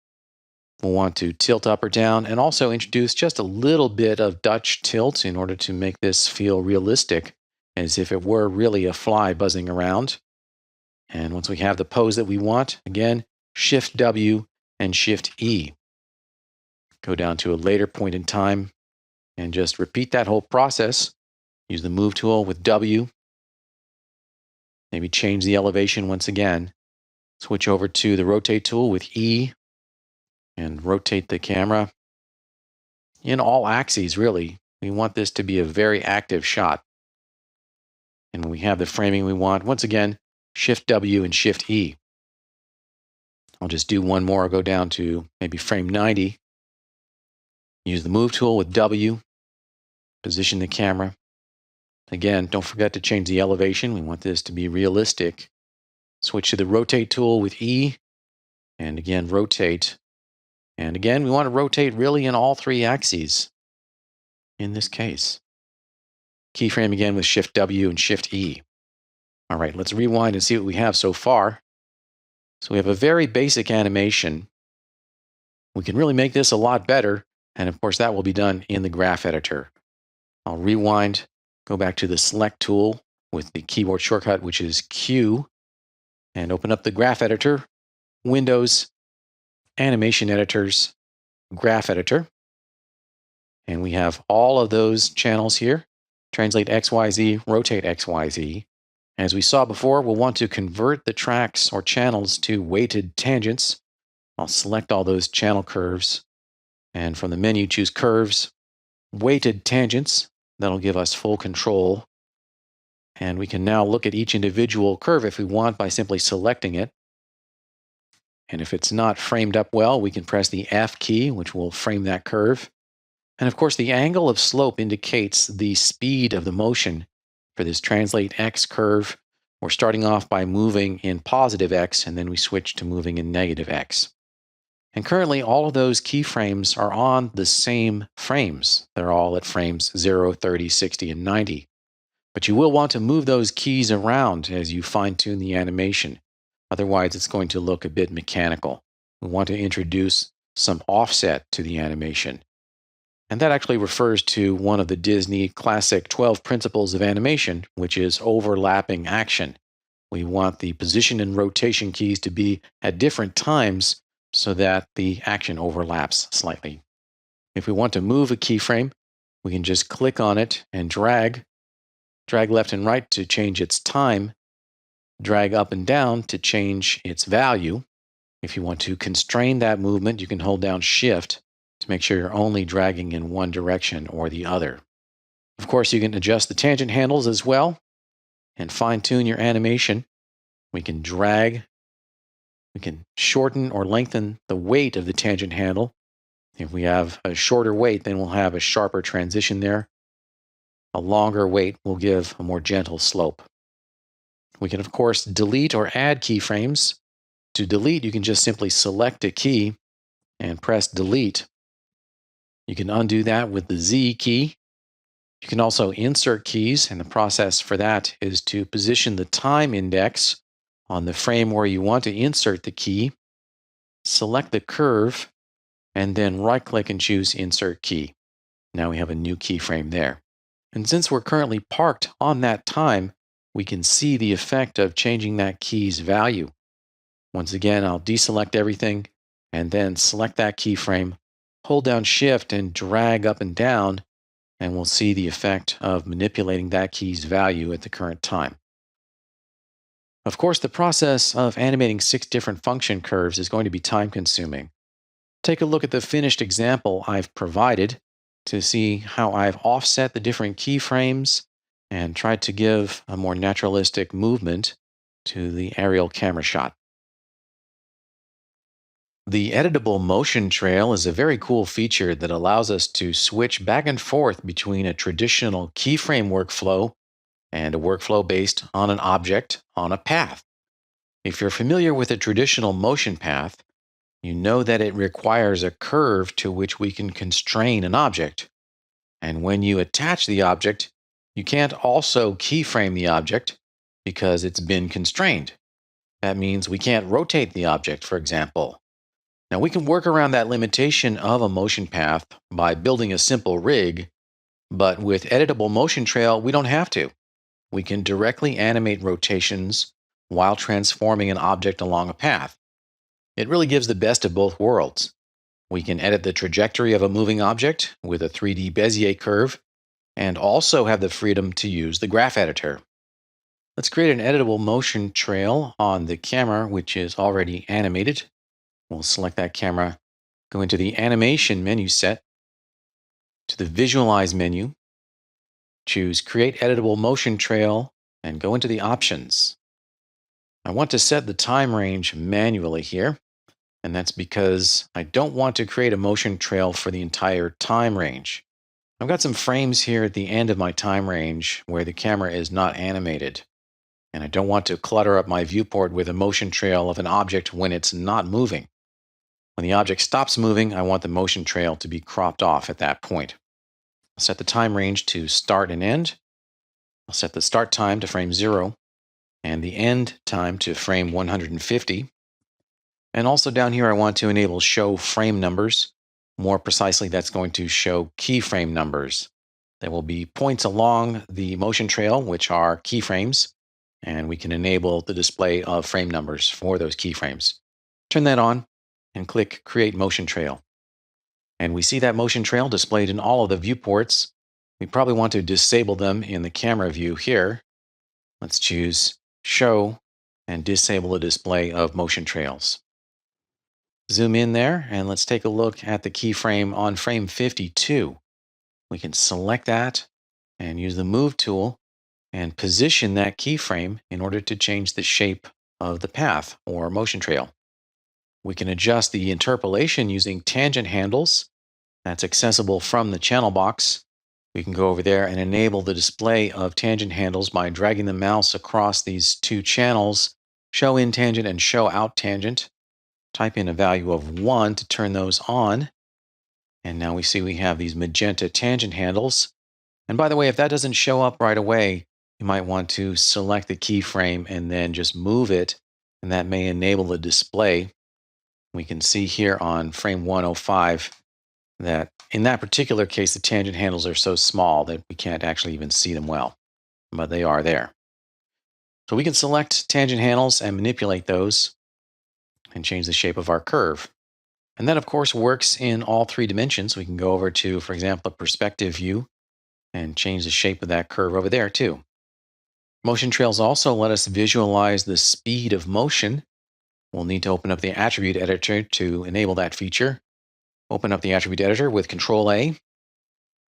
We'll want to tilt up or down and also introduce just a little bit of Dutch tilt in order to make this feel realistic, as if it were really a fly buzzing around. And once we have the pose that we want, again, Shift W and Shift E. Go down to a later point in time and just repeat that whole process. Use the Move tool with W. Maybe change the elevation once again. Switch over to the Rotate tool with E and rotate the camera in all axes, really. We want this to be a very active shot. And when we have the framing we want, once again, Shift W and Shift E. I'll just do one more. I'll go down to maybe frame 90. Use the Move tool with W. Position the camera. Again, don't forget to change the elevation. We want this to be realistic. Switch to the Rotate tool with E. And again, rotate. And again, we want to rotate really in all 3 axes in this case. Keyframe again with Shift W and Shift E. All right, let's rewind and see what we have so far. So we have a very basic animation. We can really make this a lot better, and of course that will be done in the graph editor. I'll rewind, go back to the Select tool with the keyboard shortcut, which is Q, and open up the graph editor, Windows, Animation Editors, Graph Editor. And we have all of those channels here. Translate XYZ, rotate XYZ. As we saw before, we'll want to convert the tracks or channels to weighted tangents. I'll select all those channel curves. And from the menu, choose Curves, Weighted Tangents. That'll give us full control. And we can now look at each individual curve if we want by simply selecting it. And if it's not framed up well, we can press the F key, which will frame that curve. And of course, the angle of slope indicates the speed of the motion. For this Translate X curve, we're starting off by moving in positive X, and then we switch to moving in negative X. And currently, all of those keyframes are on the same frames. They're all at frames 0, 30, 60, and 90. But you will want to move those keys around as you fine-tune the animation. Otherwise, it's going to look a bit mechanical. We want to introduce some offset to the animation. And that actually refers to one of the Disney classic 12 principles of animation, which is overlapping action. We want the position and rotation keys to be at different times so that the action overlaps slightly. If we want to move a keyframe, we can just click on it and drag left and right to change its time, drag up and down to change its value. If you want to constrain that movement, you can hold down Shift to make sure you're only dragging in one direction or the other. Of course, you can adjust the tangent handles as well and fine-tune your animation. We can drag, we can shorten or lengthen the weight of the tangent handle. If we have a shorter weight, then we'll have a sharper transition there. A longer weight will give a more gentle slope. We can, of course, delete or add keyframes. To delete, you can just simply select a key and press Delete. You can undo that with the Z key. You can also insert keys, and the process for that is to position the time index on the frame where you want to insert the key, select the curve, and then right-click and choose Insert Key. Now we have a new keyframe there. And since we're currently parked on that time, we can see the effect of changing that key's value. Once again, I'll deselect everything and then select that keyframe, hold down Shift and drag up and down, and we'll see the effect of manipulating that key's value at the current time. Of course, the process of animating 6 different function curves is going to be time-consuming. Take a look at the finished example I've provided to see how I've offset the different keyframes and tried to give a more naturalistic movement to the aerial camera shot. The editable motion trail is a very cool feature that allows us to switch back and forth between a traditional keyframe workflow and a workflow based on an object on a path. If you're familiar with a traditional motion path, you know that it requires a curve to which we can constrain an object. And when you attach the object, you can't also keyframe the object because it's been constrained. That means we can't rotate the object, for example. Now, we can work around that limitation of a motion path by building a simple rig, but with editable motion trail, we don't have to. We can directly animate rotations while transforming an object along a path. It really gives the best of both worlds. We can edit the trajectory of a moving object with a 3D Bezier curve and also have the freedom to use the graph editor. Let's create an editable motion trail on the camera, which is already animated. We'll select that camera, go into the animation menu set, to the visualize menu, choose create editable motion trail, and go into the options. I want to set the time range manually here, and that's because I don't want to create a motion trail for the entire time range. I've got some frames here at the end of my time range where the camera is not animated, and I don't want to clutter up my viewport with a motion trail of an object when it's not moving. When the object stops moving, I want the motion trail to be cropped off at that point. I'll set the time range to start and end. I'll set the start time to frame 0 and the end time to frame 150. And also down here, I want to enable show frame numbers. More precisely, that's going to show keyframe numbers. There will be points along the motion trail, which are keyframes, and we can enable the display of frame numbers for those keyframes. Turn that on and click Create Motion Trail. And we see that motion trail displayed in all of the viewports. We probably want to disable them in the camera view here. Let's choose Show and disable the display of motion trails. Zoom in there and let's take a look at the keyframe on frame 52. We can select that and use the Move tool and position that keyframe in order to change the shape of the path or motion trail. We can adjust the interpolation using tangent handles. That's accessible from the channel box. We can go over there and enable the display of tangent handles by dragging the mouse across these two channels, show in tangent and show out tangent. Type in a value of 1 to turn those on. And now we see we have these magenta tangent handles. And by the way, if that doesn't show up right away, you might want to select the keyframe and then just move it, and that may enable the display. We can see here on frame 105 that in that particular case, the tangent handles are so small that we can't actually even see them well, but they are there. So we can select tangent handles and manipulate those and change the shape of our curve. And that, of course, works in all 3 dimensions. We can go over to, for example, a perspective view and change the shape of that curve over there, too. Motion trails also let us visualize the speed of motion. We'll need to open up the attribute editor to enable that feature. Open up the attribute editor with Control A,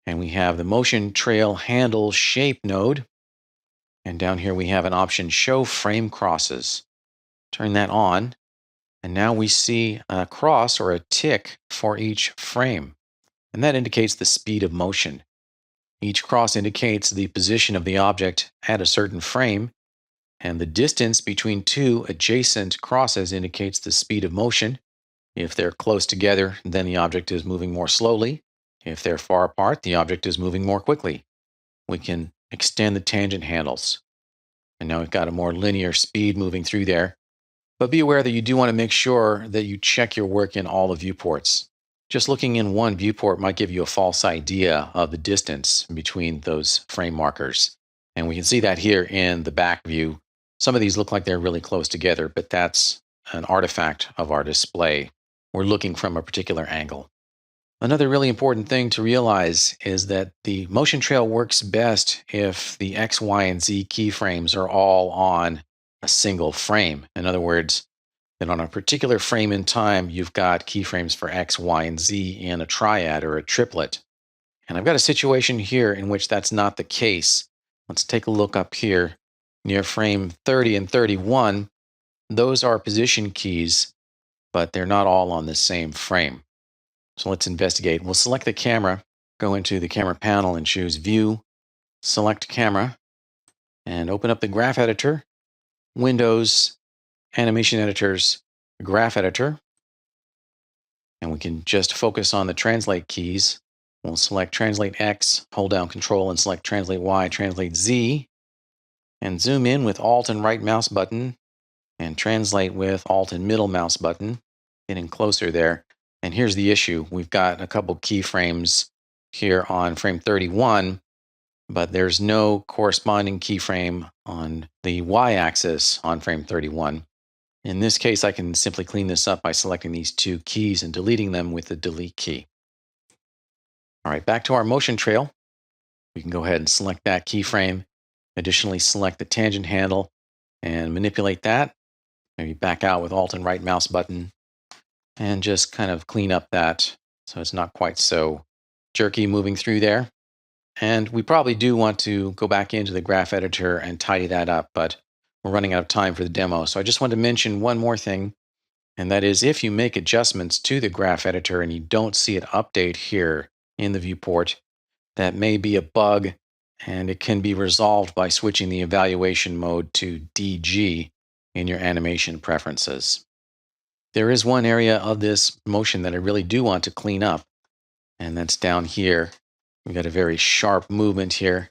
and we have the motion trail handle shape node. And down here we have an option, Show Frame Crosses. Turn that on. And now we see a cross or a tick for each frame. And that indicates the speed of motion. Each cross indicates the position of the object at a certain frame. And the distance between 2 adjacent crosses indicates the speed of motion. If they're close together, then the object is moving more slowly. If they're far apart, the object is moving more quickly. We can extend the tangent handles. And now we've got a more linear speed moving through there. But be aware that you do want to make sure that you check your work in all the viewports. Just looking in one viewport might give you a false idea of the distance between those frame markers. And we can see that here in the back view. Some of these look like they're really close together, but that's an artifact of our display. We're looking from a particular angle. Another really important thing to realize is that the motion trail works best if the X, Y, and Z keyframes are all on a single frame. In other words, that on a particular frame in time, you've got keyframes for X, Y, and Z in a triad or a triplet. And I've got a situation here in which that's not the case. Let's take a look up here near frame 30 and 31. Those are position keys, but they're not all on the same frame. So let's investigate. We'll select the camera, go into the camera panel and choose View, select Camera, and open up the graph editor, Windows, Animation Editor's graph editor, and we can just focus on the translate keys. We'll select Translate X, hold down Control and select Translate Y, Translate Z, and zoom in with Alt and right mouse button, and translate with Alt and middle mouse button, getting closer there. And here's the issue. We've got a couple keyframes here on frame 31, but there's no corresponding keyframe on the y-axis on frame 31. In this case, I can simply clean this up by selecting these two keys and deleting them with the delete key. All right, back to our motion trail. We can go ahead and select that keyframe. Additionally, select the tangent handle and manipulate that. Maybe back out with Alt and right mouse button and just kind of clean up that so it's not quite so jerky moving through there. And we probably do want to go back into the graph editor and tidy that up, but we're running out of time for the demo. So I just want to mention one more thing, and that is if you make adjustments to the graph editor and you don't see it update here in the viewport, that may be a bug, and it can be resolved by switching the evaluation mode to DG in your animation preferences. There is one area of this motion that I really do want to clean up, and that's down here. We've got a very sharp movement here.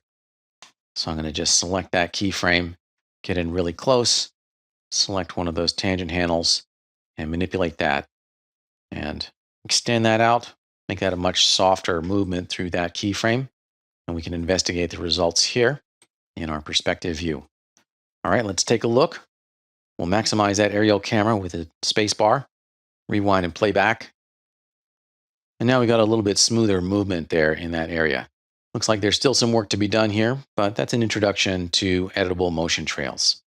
So I'm going to just select that keyframe, get in really close, select one of those tangent handles, and manipulate that. And extend that out, make that a much softer movement through that keyframe. And we can investigate the results here in our perspective view. All right, let's take a look. We'll maximize that aerial camera with a space bar, rewind and play back. And now we got a little bit smoother movement there in that area. Looks like there's still some work to be done here, but that's an introduction to editable motion trails.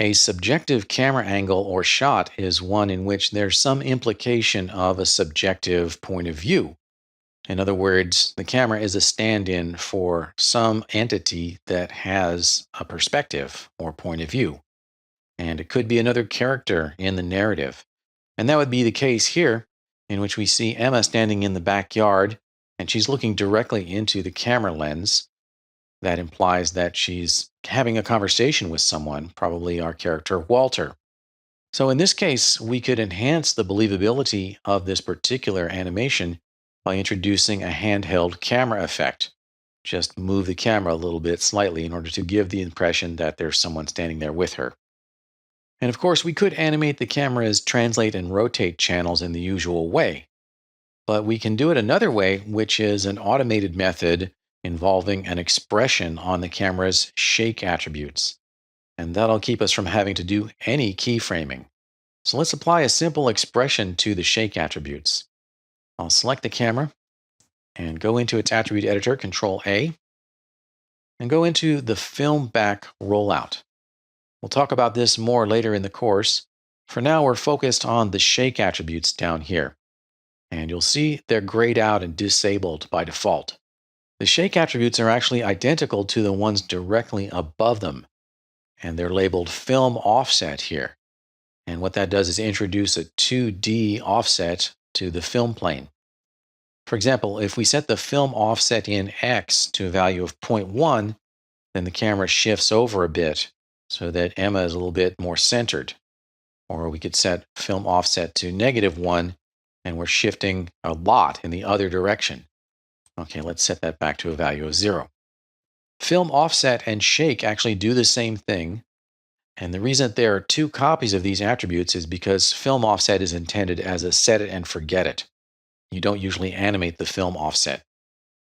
A subjective camera angle or shot is one in which there's some implication of a subjective point of view. In other words, the camera is a stand-in for some entity that has a perspective or point of view. And it could be another character in the narrative. And that would be the case here, in which we see Emma standing in the backyard, and she's looking directly into the camera lens. That implies that she's having a conversation with someone, probably our character Walter. So in this case, we could enhance the believability of this particular animation by introducing a handheld camera effect. Just move the camera a little bit slightly in order to give the impression that there's someone standing there with her. And of course, we could animate the camera's translate and rotate channels in the usual way. But we can do it another way, which is an automated method involving an expression on the camera's shake attributes. And that'll keep us from having to do any keyframing. So let's apply a simple expression to the shake attributes. I'll select the camera and go into its attribute editor, Control A, and go into the film back rollout. We'll talk about this more later in the course. For now, we're focused on the shake attributes down here. And you'll see they're grayed out and disabled by default. The shake attributes are actually identical to the ones directly above them. And they're labeled film offset here. And what that does is introduce a 2D offset to the film plane. For example, if we set the film offset in X to a value of 0.1, then the camera shifts over a bit so that Emma is a little bit more centered. Or we could set film offset to -1, and we're shifting a lot in the other direction. Okay, let's set that back to a value of 0. Film offset and shake actually do the same thing. And the reason that there are two copies of these attributes is because film offset is intended as a set it and forget it. You don't usually animate the film offset,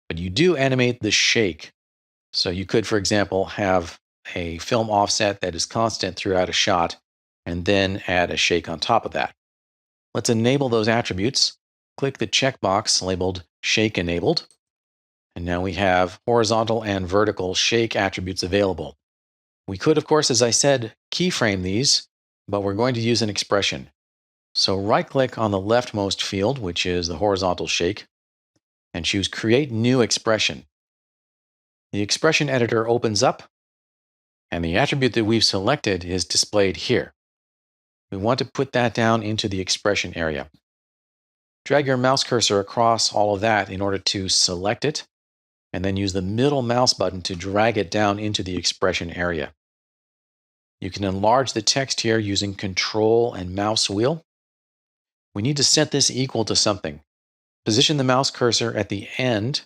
but you do animate the shake. So you could, for example, have a film offset that is constant throughout a shot, and then add a shake on top of that. Let's enable those attributes. Click the checkbox labeled Shake Enabled. And now we have horizontal and vertical shake attributes available. We could, of course, as I said, keyframe these, but we're going to use an expression. So right-click on the leftmost field, which is the horizontal shake, and choose Create New Expression. The expression editor opens up, and the attribute that we've selected is displayed here. We want to put that down into the expression area. Drag your mouse cursor across all of that in order to select it, and then use the middle mouse button to drag it down into the expression area. You can enlarge the text here using Control and mouse wheel. We need to set this equal to something. Position the mouse cursor at the end,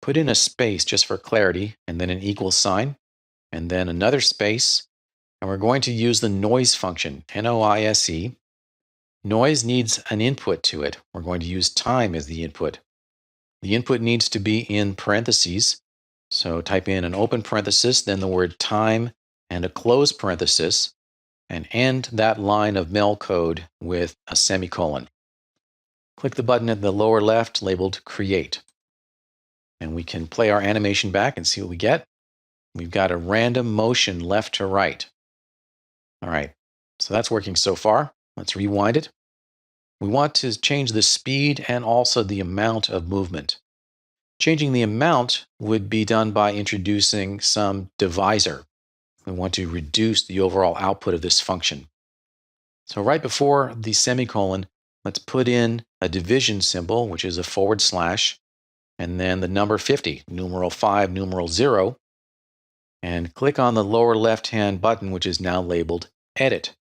put in a space just for clarity, and then an equal sign, and then another space, and we're going to use the noise function, N-O-I-S-E. Noise needs an input to it. We're going to use time as the input. The input needs to be in parentheses, so type in an open parenthesis, then the word time, and a close parenthesis, and end that line of mel code with a semicolon. Click the button at the lower left labeled Create. And we can play our animation back and see what we get. We've got a random motion left to right. All right, so that's working so far. Let's rewind it. We want to change the speed and also the amount of movement. Changing the amount would be done by introducing some divisor. We want to reduce the overall output of this function. So right before the semicolon, let's put in a division symbol, which is a /, and then the number 50, numeral 5, numeral 0, and click on the lower left-hand button, which is now labeled Edit.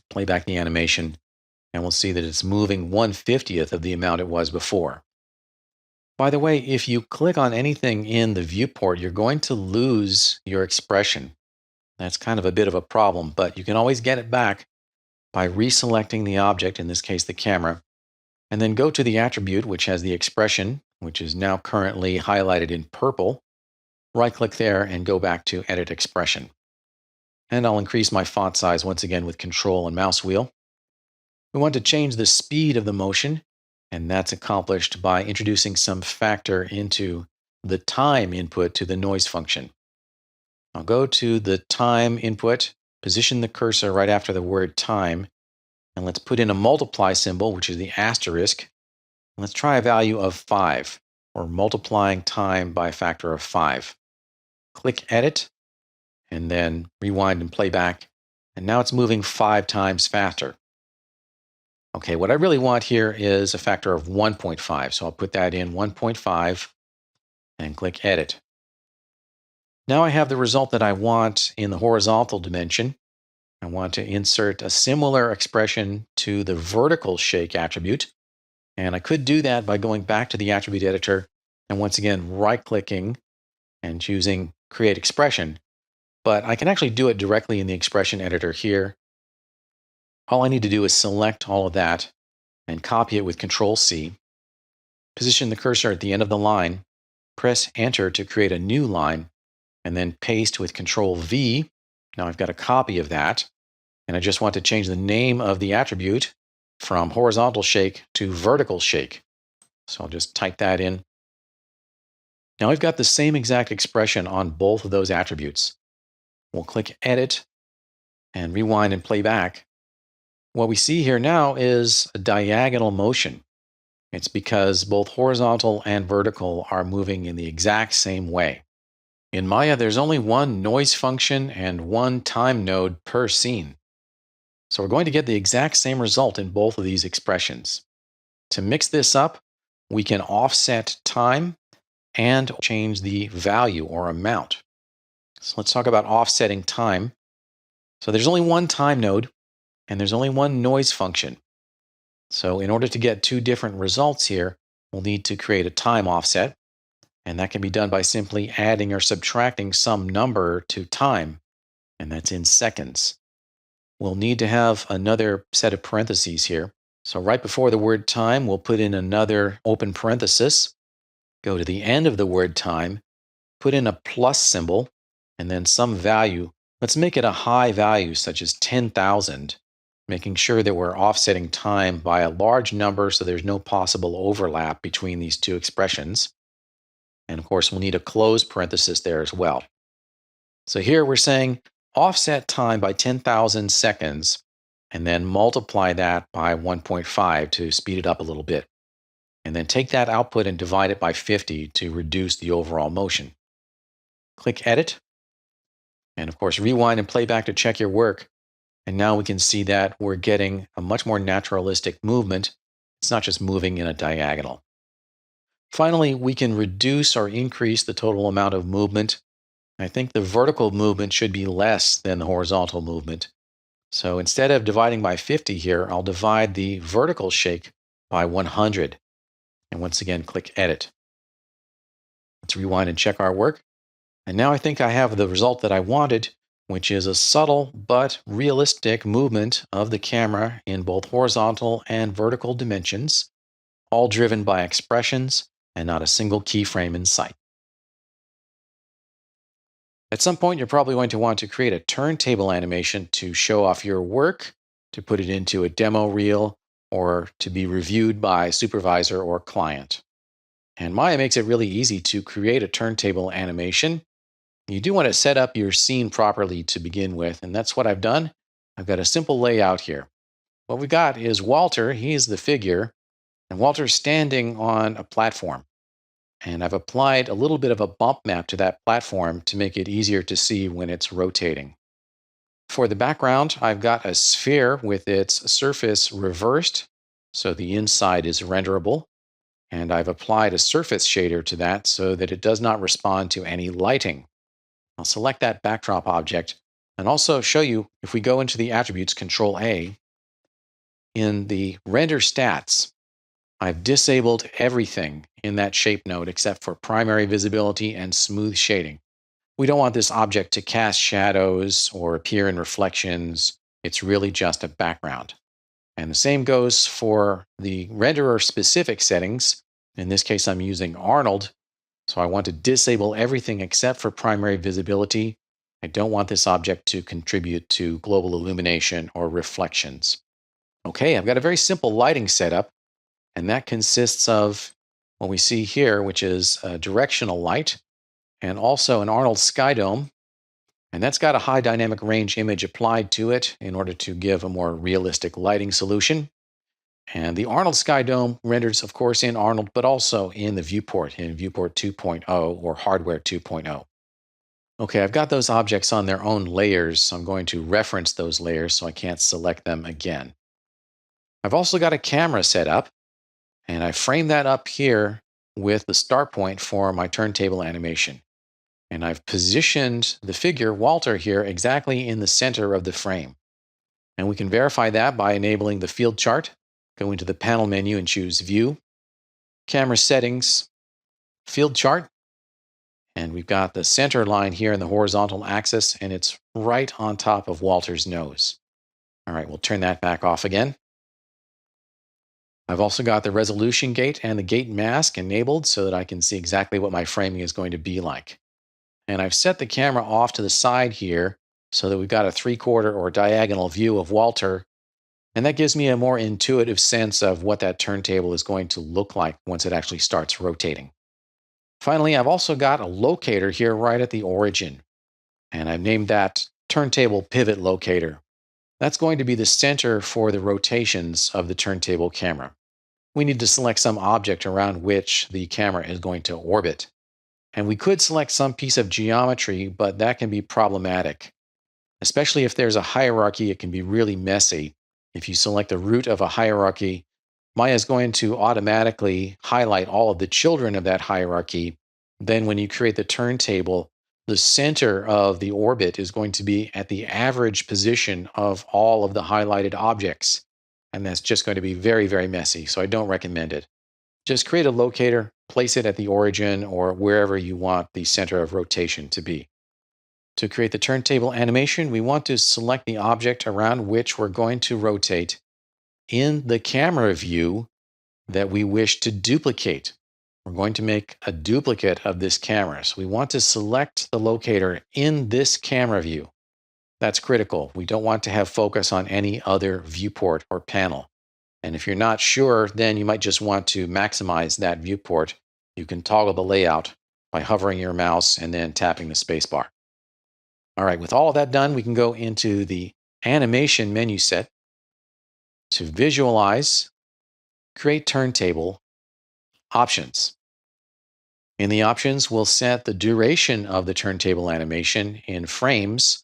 Play back the animation, and we'll see that it's moving 1/50th of the amount it was before. By the way, if you click on anything in the viewport, you're going to lose your expression. That's kind of a bit of a problem, but you can always get it back by reselecting the object, in this case the camera, and then go to the attribute which has the expression, which is now currently highlighted in purple. Right-click there and go back to Edit Expression. And I'll increase my font size once again with Control and mouse wheel. We want to change the speed of the motion, and that's accomplished by introducing some factor into the time input to the noise function. I'll go to the time input, position the cursor right after the word time, and let's put in a multiply symbol, which is the asterisk. Let's try a value of 5, or multiplying time by a factor of 5. Click Edit, and then rewind and play back, and now it's moving 5 times faster. Okay, what I really want here is a factor of 1.5, so I'll put that in 1.5 and click Edit. Now I have the result that I want in the horizontal dimension. I want to insert a similar expression to the vertical shake attribute, and I could do that by going back to the attribute editor and once again right-clicking and choosing Create Expression, but I can actually do it directly in the expression editor here. All I need to do is select all of that and copy it with Control-C, position the cursor at the end of the line, press Enter to create a new line, and then paste with Control-V. Now I've got a copy of that, and I just want to change the name of the attribute from horizontal shake to vertical shake. So I'll just type that in. Now I've got the same exact expression on both of those attributes. We'll click Edit and rewind and play back. What we see here now is a diagonal motion. It's because both horizontal and vertical are moving in the exact same way. In Maya, there's only one noise function and one time node per scene. So we're going to get the exact same result in both of these expressions. To mix this up, we can offset time and change the value or amount. So let's talk about offsetting time. So there's only one time node, and there's only one noise function. So in order to get two different results here, we'll need to create a time offset, and that can be done by simply adding or subtracting some number to time, and that's in seconds. We'll need to have another set of parentheses here. So right before the word time, we'll put in another open parenthesis, go to the end of the word time, put in a plus symbol, and then some value. Let's make it a high value, such as 10,000, making sure that we're offsetting time by a large number so there's no possible overlap between these two expressions. And of course, we'll need a close parenthesis there as well. So here we're saying offset time by 10,000 seconds, and then multiply that by 1.5 to speed it up a little bit. And then take that output and divide it by 50 to reduce the overall motion. Click Edit, and of course, rewind and play back to check your work. And now we can see that we're getting a much more naturalistic movement. It's not just moving in a diagonal. Finally, we can reduce or increase the total amount of movement. I think the vertical movement should be less than the horizontal movement. So instead of dividing by 50 here, I'll divide the vertical shake by 100. And once again, click Edit. Let's rewind and check our work. And now I think I have the result that I wanted, which is a subtle but realistic movement of the camera in both horizontal and vertical dimensions, all driven by expressions and not a single keyframe in sight. At some point, you're probably going to want to create a turntable animation to show off your work, to put it into a demo reel, or to be reviewed by supervisor or client. And Maya makes it really easy to create a turntable animation. You do want to set up your scene properly to begin with, and that's what I've done. I've got a simple layout here. What we've got is Walter, he's the figure, and Walter's standing on a platform. And I've applied a little bit of a bump map to that platform to make it easier to see when it's rotating. For the background, I've got a sphere with its surface reversed, so the inside is renderable. And I've applied a surface shader to that so that it does not respond to any lighting. I'll select that backdrop object and also show you, if we go into the attributes, Control A, in the render stats, I've disabled everything in that shape node except for primary visibility and smooth shading. We don't want this object to cast shadows or appear in reflections. It's really just a background. And the same goes for the renderer specific settings. In this case, I'm using Arnold. So I want to disable everything except for primary visibility. I don't want this object to contribute to global illumination or reflections. Okay, I've got a very simple lighting setup. And that consists of what we see here, which is a directional light and also an Arnold sky dome. And that's got a high dynamic range image applied to it in order to give a more realistic lighting solution. And the Arnold sky dome renders, of course, in Arnold, but also in the viewport, in viewport 2.0 or hardware 2.0. Okay, I've got those objects on their own layers, so I'm going to reference those layers so I can't select them again. I've also got a camera set up. And I frame that up here with the start point for my turntable animation. And I've positioned the figure, Walter, here exactly in the center of the frame. And we can verify that by enabling the field chart. Go into the panel menu and choose View, Camera Settings, Field Chart. And we've got the center line here in the horizontal axis, and it's right on top of Walter's nose. All right, we'll turn that back off again. I've also got the resolution gate and the gate mask enabled so that I can see exactly what my framing is going to be like. And I've set the camera off to the side here so that we've got a 3/4 or diagonal view of Walter. And that gives me a more intuitive sense of what that turntable is going to look like once it actually starts rotating. Finally, I've also got a locator here right at the origin. And I've named that Turntable Pivot Locator. That's going to be the center for the rotations of the turntable camera. We need to select some object around which the camera is going to orbit. And we could select some piece of geometry, but that can be problematic. Especially if there's a hierarchy, it can be really messy. If you select the root of a hierarchy, Maya is going to automatically highlight all of the children of that hierarchy. Then when you create the turntable, the center of the orbit is going to be at the average position of all of the highlighted objects. And that's just going to be very, very messy, so I don't recommend it. Just create a locator, place it at the origin or wherever you want the center of rotation to be. To create the turntable animation, we want to select the object around which we're going to rotate in the camera view that we wish to duplicate. We're going to make a duplicate of this camera. So we want to select the locator in this camera view. That's critical. We don't want to have focus on any other viewport or panel. And if you're not sure, then you might just want to maximize that viewport. You can toggle the layout by hovering your mouse and then tapping the spacebar. All right, with all of that done, we can go into the animation menu set to visualize, create turntable, options. In the options, we'll set the duration of the turntable animation in frames.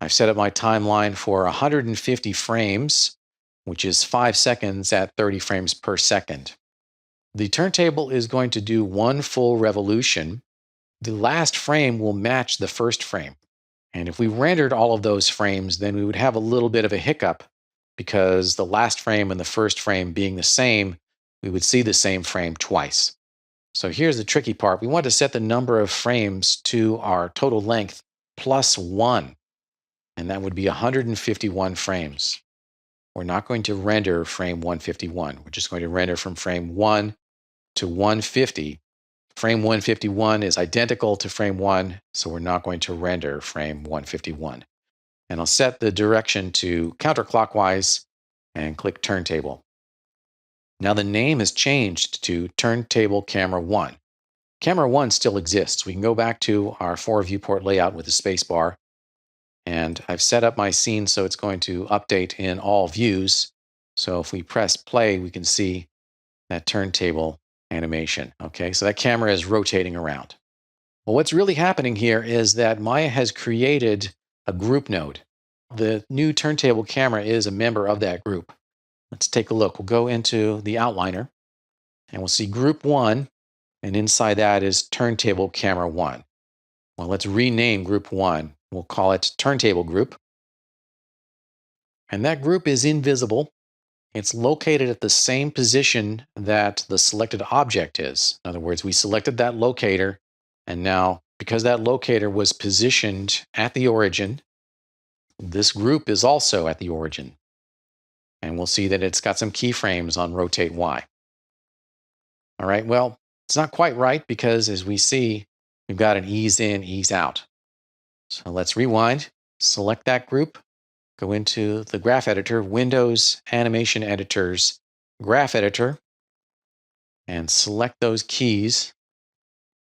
I've set up my timeline for 150 frames, which is 5 seconds at 30 frames per second. The turntable is going to do one full revolution, the last frame will match the first frame. And if we rendered all of those frames, then we would have a little bit of a hiccup because the last frame and the first frame being the same, we would see the same frame twice. So here's the tricky part. We want to set the number of frames to our total length plus 1, and that would be 151 frames. We're not going to render frame 151. We're just going to render from frame 1 to 150. Frame 151 is identical to frame 1, so we're not going to render frame 151. And I'll set the direction to counterclockwise and click Turntable. Now the name has changed to Turntable Camera 1. Camera 1 still exists. We can go back to our 4 viewport layout with the spacebar. And I've set up my scene so it's going to update in all views. So if we press play, we can see that turntable animation. Okay, so that camera is rotating around. Well, what's really happening here is that Maya has created a group node. The new turntable camera is a member of that group. Let's take a look. We'll go into the outliner and we'll see group 1, and inside that is turntable camera 1. Well, let's rename group 1. We'll call it turntable group. And that group is invisible. It's located at the same position that the selected object is. In other words, we selected that locator, and now because that locator was positioned at the origin, this group is also at the origin. And we'll see that it's got some keyframes on rotate Y. All right, well, it's not quite right because as we see, we've got an ease in, ease out. So let's rewind, select that group, go into the graph editor, Windows, Animation Editors, Graph Editor, and select those keys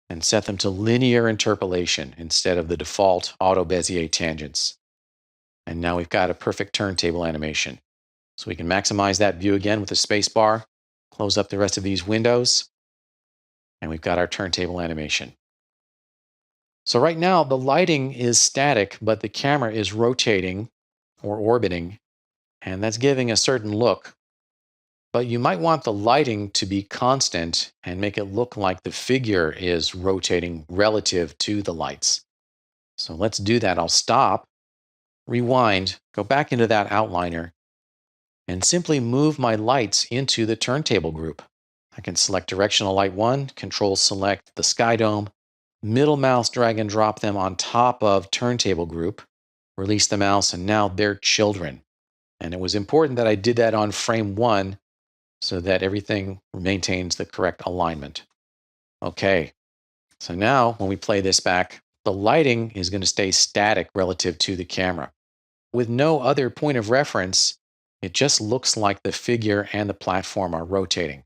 and set them to linear interpolation instead of the default auto Bezier tangents. And now we've got a perfect turntable animation. So we can maximize that view again with the space bar, close up the rest of these windows, and we've got our turntable animation. So right now, the lighting is static, but the camera is rotating or orbiting, and that's giving a certain look. But you might want the lighting to be constant and make it look like the figure is rotating relative to the lights. So let's do that. I'll stop, rewind, go back into that outliner, and simply move my lights into the turntable group. I can select directional light 1, control select the sky dome, middle mouse drag and drop them on top of turntable group, release the mouse, and now they're children. And it was important that I did that on frame 1 so that everything maintains the correct alignment. Okay, so now when we play this back, the lighting is going to stay static relative to the camera. With no other point of reference, it just looks like the figure and the platform are rotating.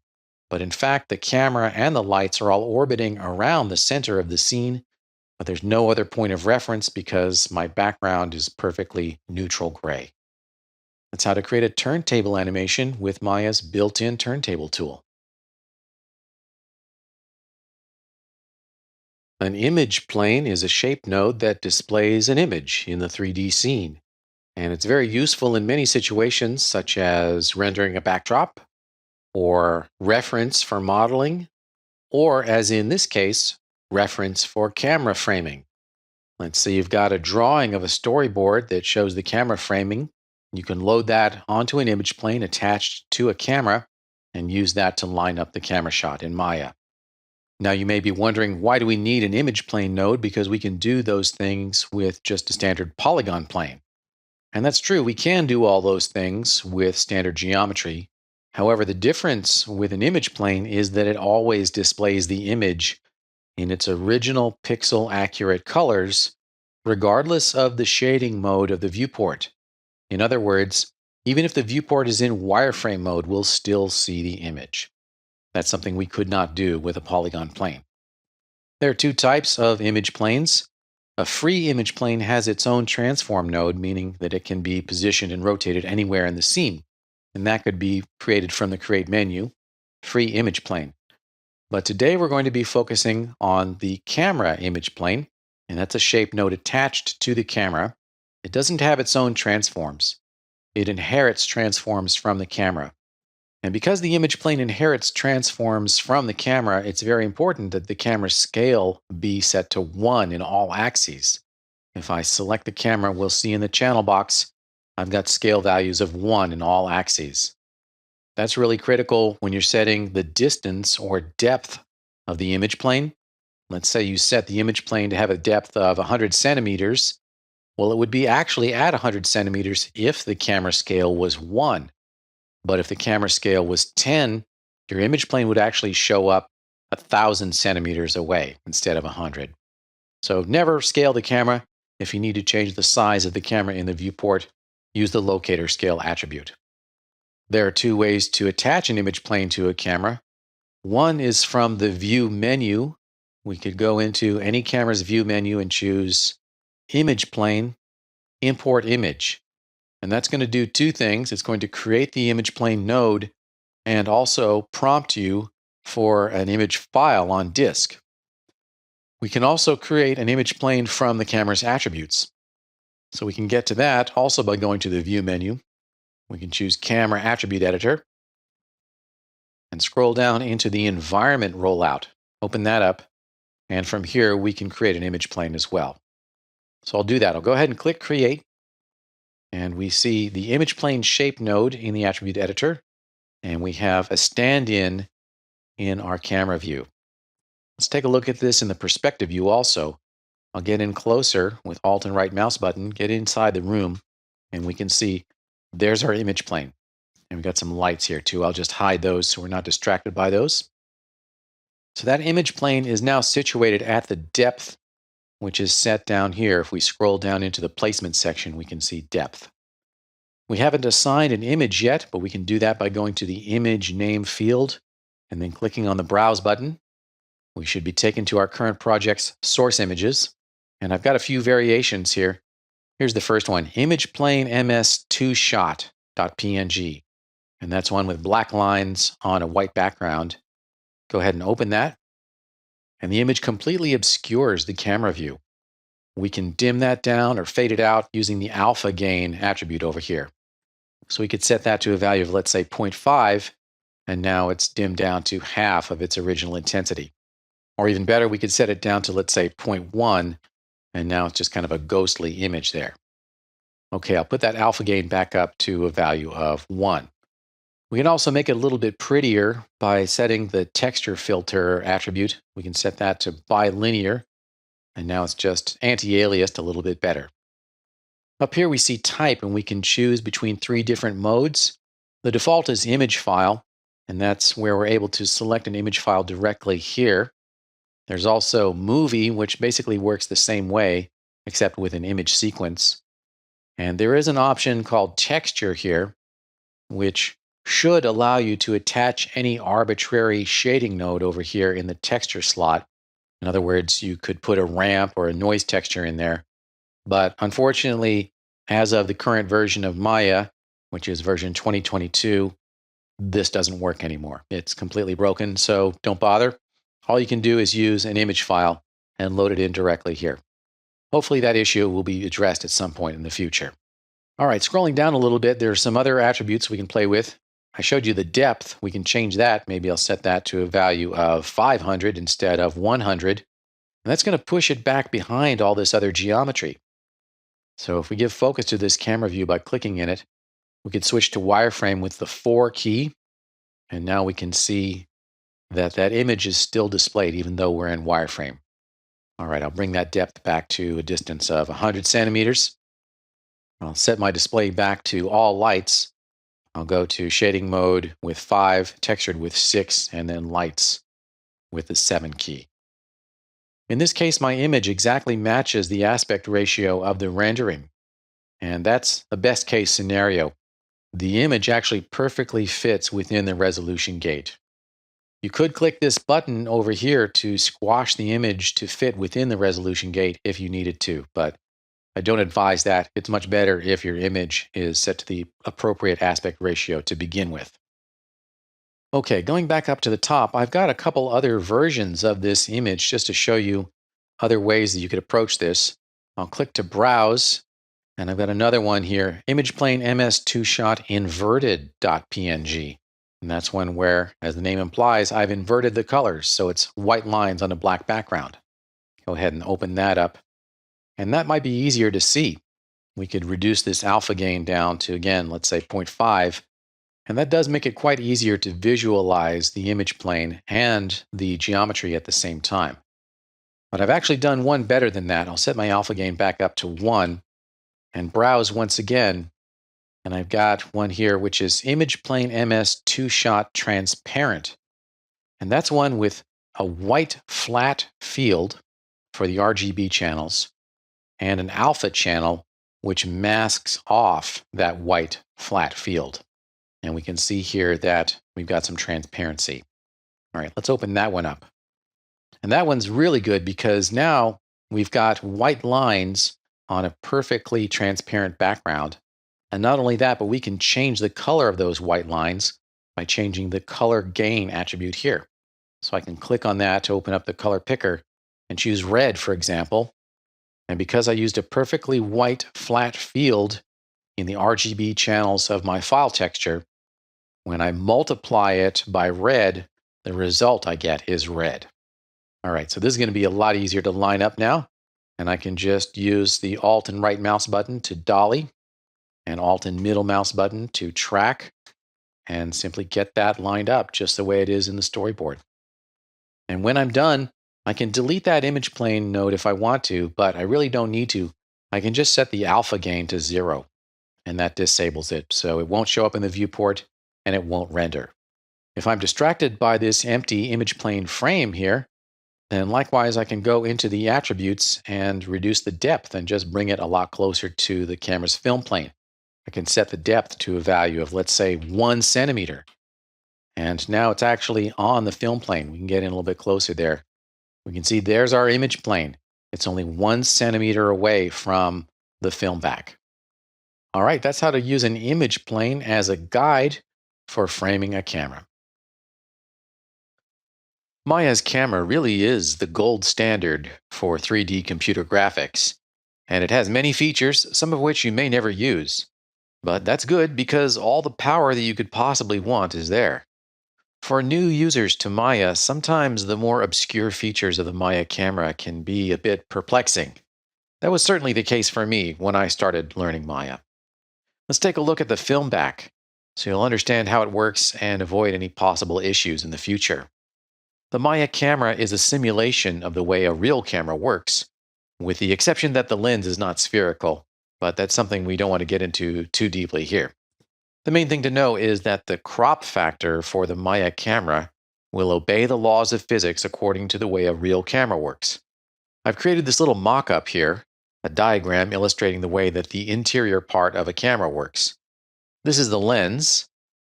But in fact, the camera and the lights are all orbiting around the center of the scene, but there's no other point of reference because my background is perfectly neutral gray. That's how to create a turntable animation with Maya's built-in turntable tool. An image plane is a shape node that displays an image in the 3D scene. And it's very useful in many situations, such as rendering a backdrop, or reference for modeling, or as in this case, reference for camera framing. Let's say you've got a drawing of a storyboard that shows the camera framing. You can load that onto an image plane attached to a camera and use that to line up the camera shot in Maya. Now you may be wondering, why do we need an image plane node? Because we can do those things with just a standard polygon plane. And that's true, we can do all those things with standard geometry. However, the difference with an image plane is that it always displays the image in its original pixel accurate colors, regardless of the shading mode of the viewport. In other words, even if the viewport is in wireframe mode, we'll still see the image. That's something we could not do with a polygon plane. There are two types of image planes. A free image plane has its own transform node, meaning that it can be positioned and rotated anywhere in the scene. And that could be created from the Create menu, free image plane. But today we're going to be focusing on the camera image plane, and that's a shape node attached to the camera. It doesn't have its own transforms. It inherits transforms from the camera. And because the image plane inherits transforms from the camera, it's very important that the camera scale be set to 1 in all axes. If I select the camera, we'll see in the channel box, I've got scale values of 1 in all axes. That's really critical when you're setting the distance or depth of the image plane. Let's say you set the image plane to have a depth of 100 centimeters. Well, it would be actually at 100 centimeters if the camera scale was 1. But if the camera scale was 10, your image plane would actually show up 1,000 centimeters away instead of 100. So never scale the camera. If you need to change the size of the camera in the viewport, use the locator scale attribute. There are two ways to attach an image plane to a camera. One is from the View menu. We could go into any camera's View menu and choose Image Plane, Import Image. And that's going to do two things. It's going to create the image plane node and also prompt you for an image file on disk. We can also create an image plane from the camera's attributes. So we can get to that also by going to the View menu. We can choose Camera Attribute Editor and scroll down into the Environment rollout. Open that up, and from here we can create an image plane as well. So I'll do that. I'll go ahead and click Create, and we see the image plane shape node in the Attribute Editor, and we have a stand-in in our camera view. Let's take a look at this in the perspective view also. I'll get in closer with Alt and right mouse button, get inside the room, and we can see there's our image plane. And we've got some lights here too. I'll just hide those so we're not distracted by those. So that image plane is now situated at the depth, which is set down here. If we scroll down into the placement section, we can see depth. We haven't assigned an image yet, but we can do that by going to the image name field and then clicking on the Browse button. We should be taken to our current project's source images. And I've got a few variations here. Here's the first one, image plane ms2shot.png. And that's one with black lines on a white background. Go ahead and open that. And the image completely obscures the camera view. We can dim that down or fade it out using the alpha gain attribute over here. So we could set that to a value of, let's say, 0.5, and now it's dimmed down to half of its original intensity. Or even better, we could set it down to, let's say, 0.1, and now it's just kind of a ghostly image there. Okay, I'll put that alpha gain back up to a value of 1. We can also make it a little bit prettier by setting the texture filter attribute. We can set that to bilinear, and now it's just anti-aliased a little bit better. Up here we see type, and we can choose between 3 different modes. The default is image file, and that's where we're able to select an image file directly here. There's also movie, which basically works the same way, except with an image sequence. And there is an option called texture here, which should allow you to attach any arbitrary shading node over here in the texture slot. In other words, you could put a ramp or a noise texture in there. But unfortunately, as of the current version of Maya, which is version 2022, this doesn't work anymore. It's completely broken, so don't bother. All you can do is use an image file and load it in directly here. Hopefully that issue will be addressed at some point in the future. All right, scrolling down a little bit, there are some other attributes we can play with. I showed you the depth. We can change that. Maybe I'll set that to a value of 500 instead of 100. And that's going to push it back behind all this other geometry. So if we give focus to this camera view by clicking in it, we could switch to wireframe with the 4 key. And now we can see that that image is still displayed even though we're in wireframe. All right, I'll bring that depth back to a distance of 100 centimeters. I'll set my display back to all lights. I'll go to shading mode with 5, textured with 6, and then lights with the 7 key. In this case, my image exactly matches the aspect ratio of the rendering. And that's the best case scenario. The image actually perfectly fits within the resolution gate. You could click this button over here to squash the image to fit within the resolution gate if you needed to, but I don't advise that. It's much better if your image is set to the appropriate aspect ratio to begin with. Okay, going back up to the top, I've got a couple other versions of this image just to show you other ways that you could approach this. I'll click to Browse, and I've got another one here, image plane ms2shot inverted.png. And that's one where, as the name implies, I've inverted the colors, so it's white lines on a black background. Go ahead and open that up. And that might be easier to see. We could reduce this alpha gain down to, again, let's say 0.5. And that does make it quite easier to visualize the image plane and the geometry at the same time. But I've actually done one better than that. I'll set my alpha gain back up to 1 and browse once again. And I've got one here, which is Image Plane MS 2-Shot Transparent. And that's one with a white flat field for the RGB channels and an alpha channel which masks off that white flat field. And we can see here that we've got some transparency. All right, let's open that one up. And that one's really good because now we've got white lines on a perfectly transparent background. And not only that, but we can change the color of those white lines by changing the color gain attribute here. So I can click on that to open up the color picker and choose red, for example. And because I used a perfectly white flat field in the RGB channels of my file texture, when I multiply it by red, the result I get is red. All right, so this is going to be a lot easier to line up now. And I can just use the Alt and right mouse button to dolly and Alt and middle mouse button to track and simply get that lined up just the way it is in the storyboard. And when I'm done, I can delete that image plane node if I want to, but I really don't need to. I can just set the alpha gain to 0, and that disables it. So it won't show up in the viewport, and it won't render. If I'm distracted by this empty image plane frame here, then likewise I can go into the attributes and reduce the depth and just bring it a lot closer to the camera's film plane. I can set the depth to a value of, let's say, 1 centimeter. And now it's actually on the film plane. We can get in a little bit closer there. We can see there's our image plane. It's only 1 centimeter away from the film back. All right, that's how to use an image plane as a guide for framing a camera. Maya's camera really is the gold standard for 3D computer graphics, and it has many features, some of which you may never use. But that's good because all the power that you could possibly want is there. For new users to Maya, sometimes the more obscure features of the Maya camera can be a bit perplexing. That was certainly the case for me when I started learning Maya. Let's take a look at the film back so you'll understand how it works and avoid any possible issues in the future. The Maya camera is a simulation of the way a real camera works, with the exception that the lens is not spherical, but that's something we don't want to get into too deeply here. The main thing to know is that the crop factor for the Maya camera will obey the laws of physics according to the way a real camera works. I've created this little mock-up here, a diagram illustrating the way that the interior part of a camera works. This is the lens,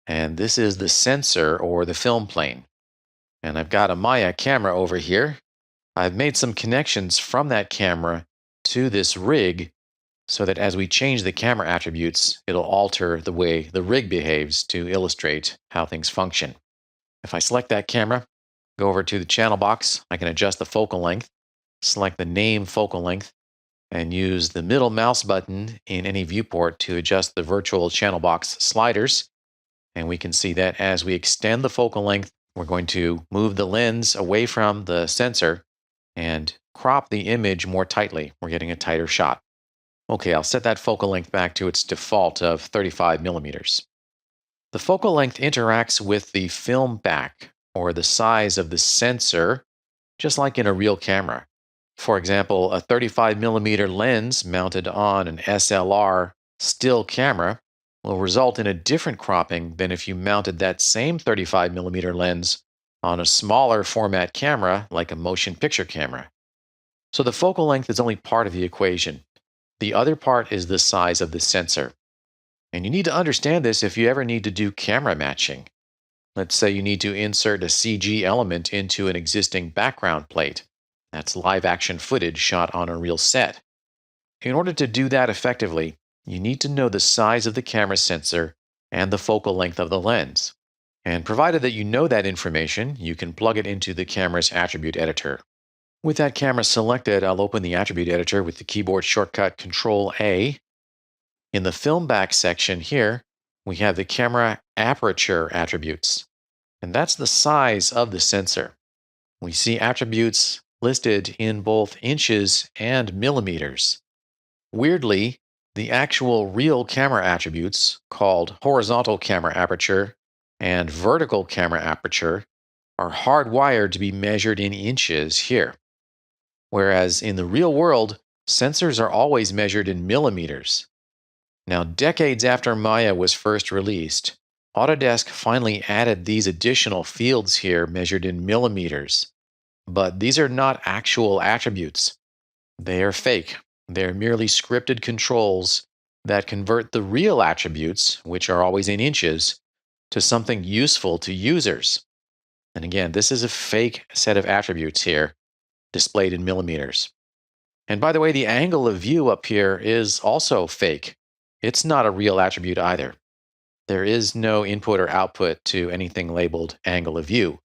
and this is the sensor or the film plane. And I've got a Maya camera over here. I've made some connections from that camera to this rig so that as we change the camera attributes, it'll alter the way the rig behaves to illustrate how things function. If I select that camera, go over to the channel box, I can adjust the focal length, select the name focal length, and use the middle mouse button in any viewport to adjust the virtual channel box sliders. And we can see that as we extend the focal length, we're going to move the lens away from the sensor and crop the image more tightly. We're getting a tighter shot. Okay, I'll set that focal length back to its default of 35 millimeters. The focal length interacts with the film back, or the size of the sensor, just like in a real camera. For example, a 35 millimeter lens mounted on an SLR still camera will result in a different cropping than if you mounted that same 35 millimeter lens on a smaller format camera like a motion picture camera. So the focal length is only part of the equation. The other part is the size of the sensor. And you need to understand this if you ever need to do camera matching. Let's say you need to insert a CG element into an existing background plate. That's live action footage shot on a real set. In order to do that effectively, you need to know the size of the camera sensor and the focal length of the lens. And provided that you know that information, you can plug it into the camera's attribute editor. With that camera selected, I'll open the attribute editor with the keyboard shortcut Control-A. In the film back section here, we have the camera aperture attributes, and that's the size of the sensor. We see attributes listed in both inches and millimeters. Weirdly, the actual real camera attributes, called horizontal camera aperture and vertical camera aperture, are hardwired to be measured in inches here. Whereas in the real world, sensors are always measured in millimeters. Now, decades after Maya was first released, Autodesk finally added these additional fields here measured in millimeters. But these are not actual attributes. They are fake. They're merely scripted controls that convert the real attributes, which are always in inches, to something useful to users. And again, this is a fake set of attributes here, displayed in millimeters. And by the way, the angle of view up here is also fake. It's not a real attribute either. There is no input or output to anything labeled angle of view.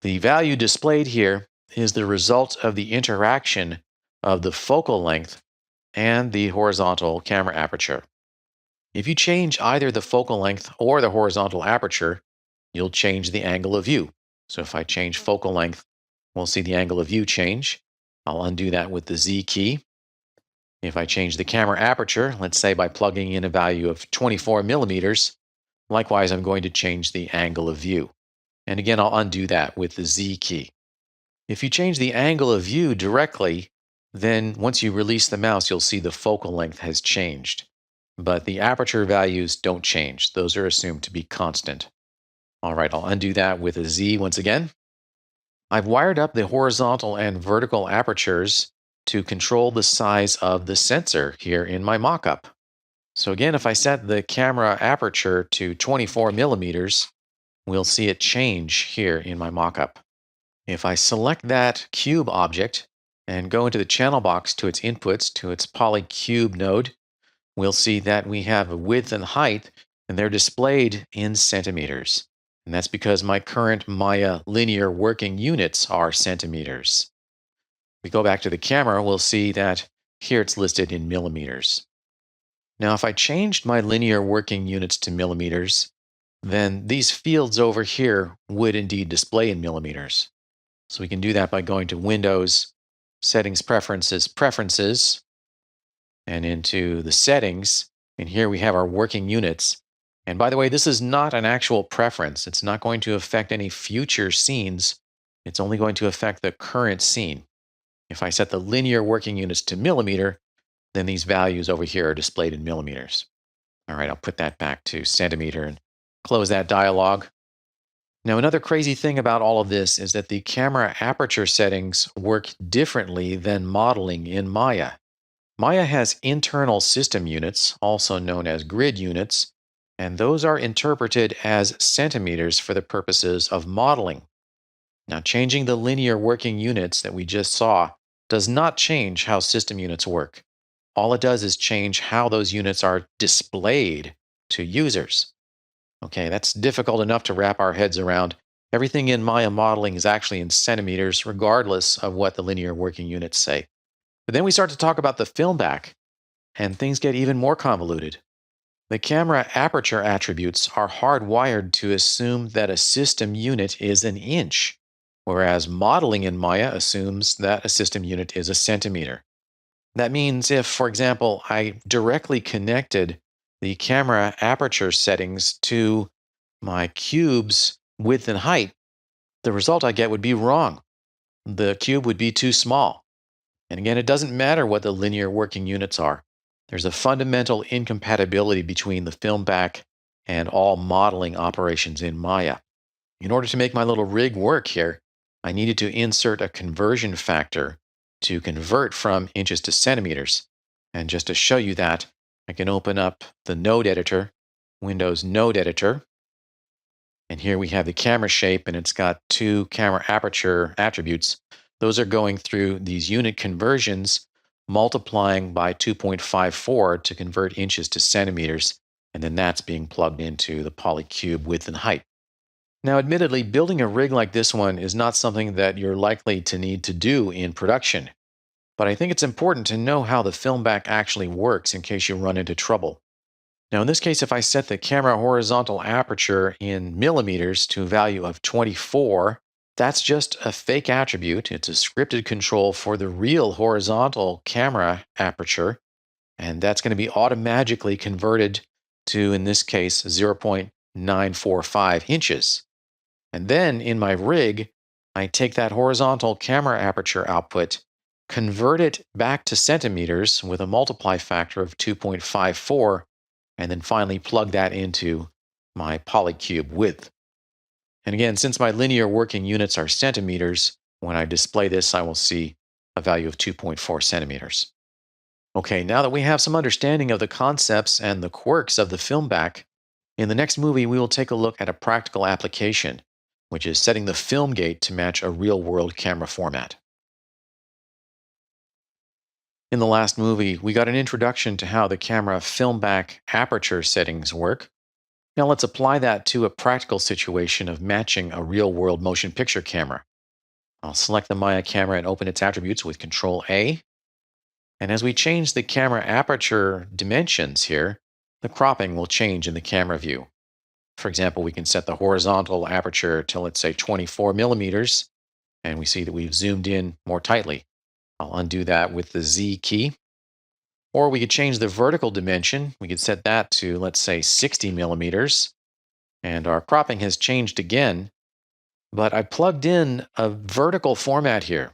The value displayed here is the result of the interaction of the focal length and the horizontal camera aperture. If you change either the focal length or the horizontal aperture, you'll change the angle of view. So if I change focal length, we'll see the angle of view change. I'll undo that with the Z key. If I change the camera aperture, let's say by plugging in a value of 24 millimeters, likewise, I'm going to change the angle of view. And again, I'll undo that with the Z key. If you change the angle of view directly, then once you release the mouse, you'll see the focal length has changed. But the aperture values don't change. Those are assumed to be constant. All right, I'll undo that with a Z once again. I've wired up the horizontal and vertical apertures to control the size of the sensor here in my mockup. So again, if I set the camera aperture to 24 millimeters, we'll see it change here in my mockup. If I select that cube object and go into the channel box to its inputs, to its polycube node, we'll see that we have a width and height, and they're displayed in centimeters. And that's because my current Maya linear working units are centimeters. We go back to the camera, we'll see that here it's listed in millimeters. Now, if I changed my linear working units to millimeters, then these fields over here would indeed display in millimeters. So we can do that by going to Windows, Settings, Preferences, and into the Settings. And here we have our working units. And by the way, this is not an actual preference. It's not going to affect any future scenes. It's only going to affect the current scene. If I set the linear working units to millimeter, then these values over here are displayed in millimeters. All right, I'll put that back to centimeter and close that dialog. Now, another crazy thing about all of this is that the camera aperture settings work differently than modeling in Maya. Maya has internal system units, also known as grid units, and those are interpreted as centimeters for the purposes of modeling. Now, changing the linear working units that we just saw does not change how system units work. All it does is change how those units are displayed to users. Okay, that's difficult enough to wrap our heads around. Everything in Maya modeling is actually in centimeters, regardless of what the linear working units say. But then we start to talk about the film back, and things get even more convoluted. The camera aperture attributes are hardwired to assume that a system unit is an inch, whereas modeling in Maya assumes that a system unit is a centimeter. That means if, for example, I directly connected the camera aperture settings to my cube's width and height, the result I get would be wrong. The cube would be too small. And again, it doesn't matter what the linear working units are. There's a fundamental incompatibility between the film back and all modeling operations in Maya. In order to make my little rig work here, I needed to insert a conversion factor to convert from inches to centimeters. And just to show you that, I can open up the node editor, Windows Node Editor. And here we have the camera shape, and it's got two camera aperture attributes. Those are going through these unit conversions, multiplying by 2.54 to convert inches to centimeters, and then that's being plugged into the polycube width and height. Now, admittedly, building a rig like this one is not something that you're likely to need to do in production, but I think it's important to know how the film back actually works in case you run into trouble. Now, in this case, if I set the camera horizontal aperture in millimeters to a value of 24, that's just a fake attribute. It's a scripted control for the real horizontal camera aperture, and that's going to be automatically converted to, in this case, 0.945 inches. And then in my rig, I take that horizontal camera aperture output, convert it back to centimeters with a multiply factor of 2.54, and then finally plug that into my polycube width. And again, since my linear working units are centimeters, when I display this, I will see a value of 2.4 centimeters. Okay, now that we have some understanding of the concepts and the quirks of the film back, in the next movie we will take a look at a practical application, which is setting the film gate to match a real-world camera format. In the last movie, we got an introduction to how the camera film back aperture settings work. Now let's apply that to a practical situation of matching a real-world motion picture camera. I'll select the Maya camera and open its attributes with Control A. And as we change the camera aperture dimensions here, the cropping will change in the camera view. For example, we can set the horizontal aperture to, let's say, 24 millimeters, and we see that we've zoomed in more tightly. I'll undo that with the Z key. Or we could change the vertical dimension. We could set that to, let's say, 60 millimeters. And our cropping has changed again. But I plugged in a vertical format here,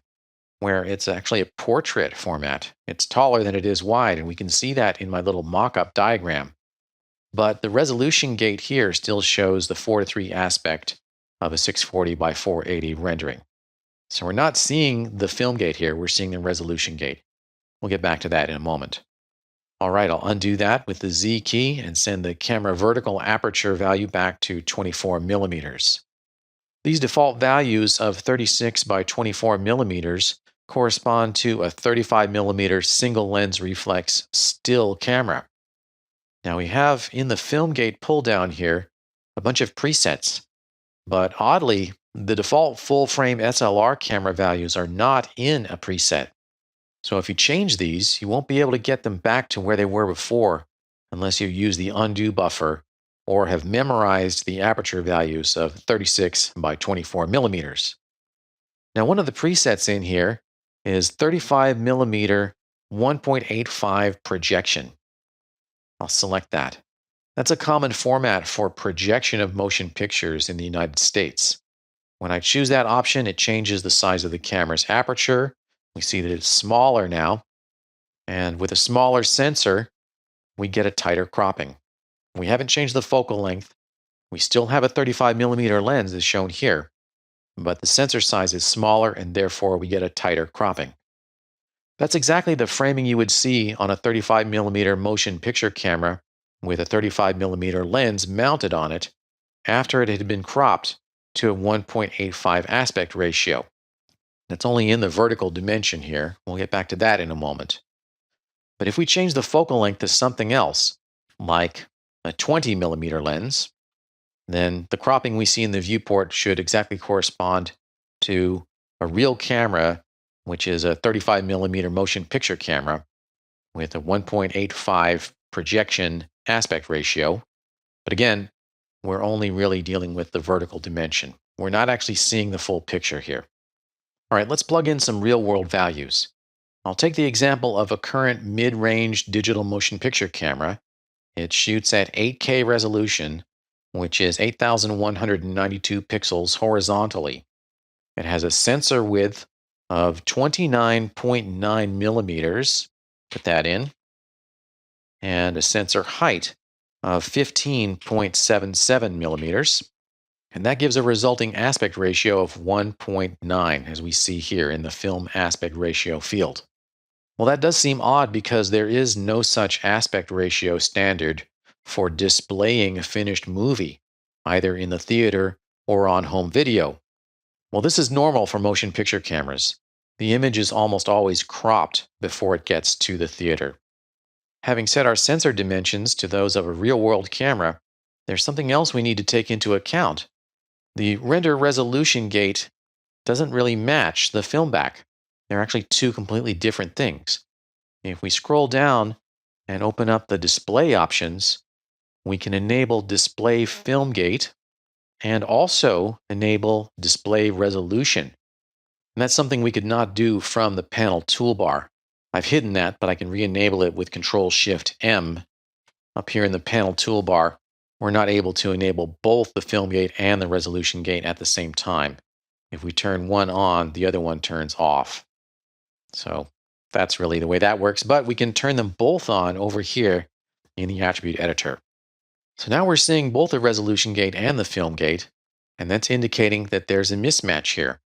where it's actually a portrait format. It's taller than it is wide, and we can see that in my little mock-up diagram. But the resolution gate here still shows the 4:3 aspect of a 640 by 480 rendering. So we're not seeing the film gate here, we're seeing the resolution gate. We'll get back to that in a moment. All right, I'll undo that with the Z key and send the camera vertical aperture value back to 24 millimeters. These default values of 36 by 24 millimeters correspond to a 35 millimeter single lens reflex still camera. Now we have in the film gate pull down here a bunch of presets, but oddly, the default full frame SLR camera values are not in a preset. So if you change these, you won't be able to get them back to where they were before unless you use the undo buffer or have memorized the aperture values of 36 by 24 millimeters. Now, one of the presets in here is 35 millimeter 1.85 projection. I'll select that. That's a common format for projection of motion pictures in the United States. When I choose that option, it changes the size of the camera's aperture. We see that it's smaller now. And with a smaller sensor, we get a tighter cropping. We haven't changed the focal length. We still have a 35 millimeter lens as shown here, but the sensor size is smaller and therefore we get a tighter cropping. That's exactly the framing you would see on a 35 millimeter motion picture camera with a 35 millimeter lens mounted on it after it had been cropped to a 1.85 aspect ratio. That's only in the vertical dimension here. We'll get back to that in a moment. But if we change the focal length to something else, like a 20 millimeter lens, then the cropping we see in the viewport should exactly correspond to a real camera, which is a 35 millimeter motion picture camera with a 1.85 projection aspect ratio. But again, we're only really dealing with the vertical dimension. We're not actually seeing the full picture here. All right, let's plug in some real-world values. I'll take the example of a current mid-range digital motion picture camera. It shoots at 8K resolution, which is 8,192 pixels horizontally. It has a sensor width of 29.9 millimeters, put that in, and a sensor height of 15.77 millimeters. And that gives a resulting aspect ratio of 1.9, as we see here in the film aspect ratio field. Well, that does seem odd because there is no such aspect ratio standard for displaying a finished movie, either in the theater or on home video. Well, this is normal for motion picture cameras. The image is almost always cropped before it gets to the theater. Having set our sensor dimensions to those of a real-world camera, there's something else we need to take into account. The render resolution gate doesn't really match the film back. They're actually two completely different things. If we scroll down and open up the display options, we can enable display film gate and also enable display resolution. And that's something we could not do from the panel toolbar. I've hidden that, but I can re-enable it with Control-Shift-M. Up here in the panel toolbar, we're not able to enable both the film gate and the resolution gate at the same time. If we turn one on, the other one turns off. So that's really the way that works, but we can turn them both on over here in the attribute editor. So now we're seeing both the resolution gate and the film gate, and that's indicating that there's a mismatch here.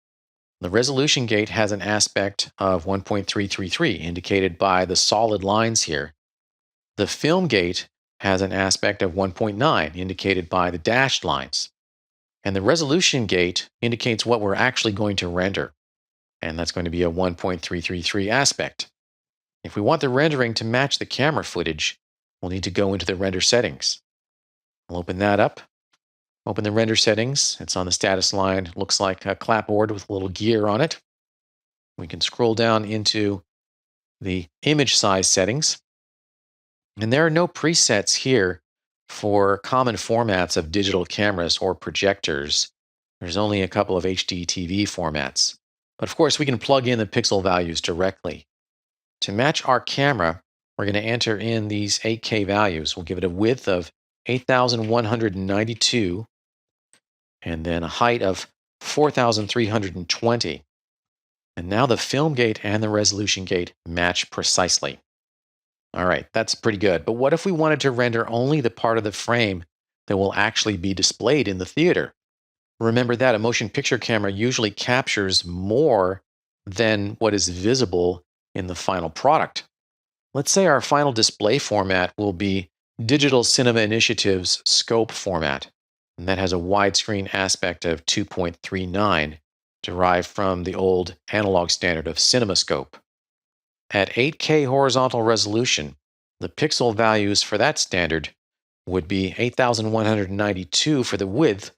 The resolution gate has an aspect of 1.333, indicated by the solid lines here. The film gate has an aspect of 1.9, indicated by the dashed lines. And the resolution gate indicates what we're actually going to render, and that's going to be a 1.333 aspect. If we want the rendering to match the camera footage, we'll need to go into the render settings. We'll open that up. Open the render settings. It's on the status line. Looks like a clapboard with a little gear on it. We can scroll down into the image size settings. And there are no presets here for common formats of digital cameras or projectors. There's only a couple of HD TV formats. But of course, we can plug in the pixel values directly. To match our camera, we're going to enter in these 8K values. We'll give it a width of 8,192 and then a height of 4,320. And now the film gate and the resolution gate match precisely. All right, that's pretty good. But what if we wanted to render only the part of the frame that will actually be displayed in the theater? Remember that a motion picture camera usually captures more than what is visible in the final product. Let's say our final display format will be Digital Cinema Initiative's scope format, and that has a widescreen aspect of 2.39, derived from the old analog standard of CinemaScope. At 8K horizontal resolution, the pixel values for that standard would be 8,192 for the width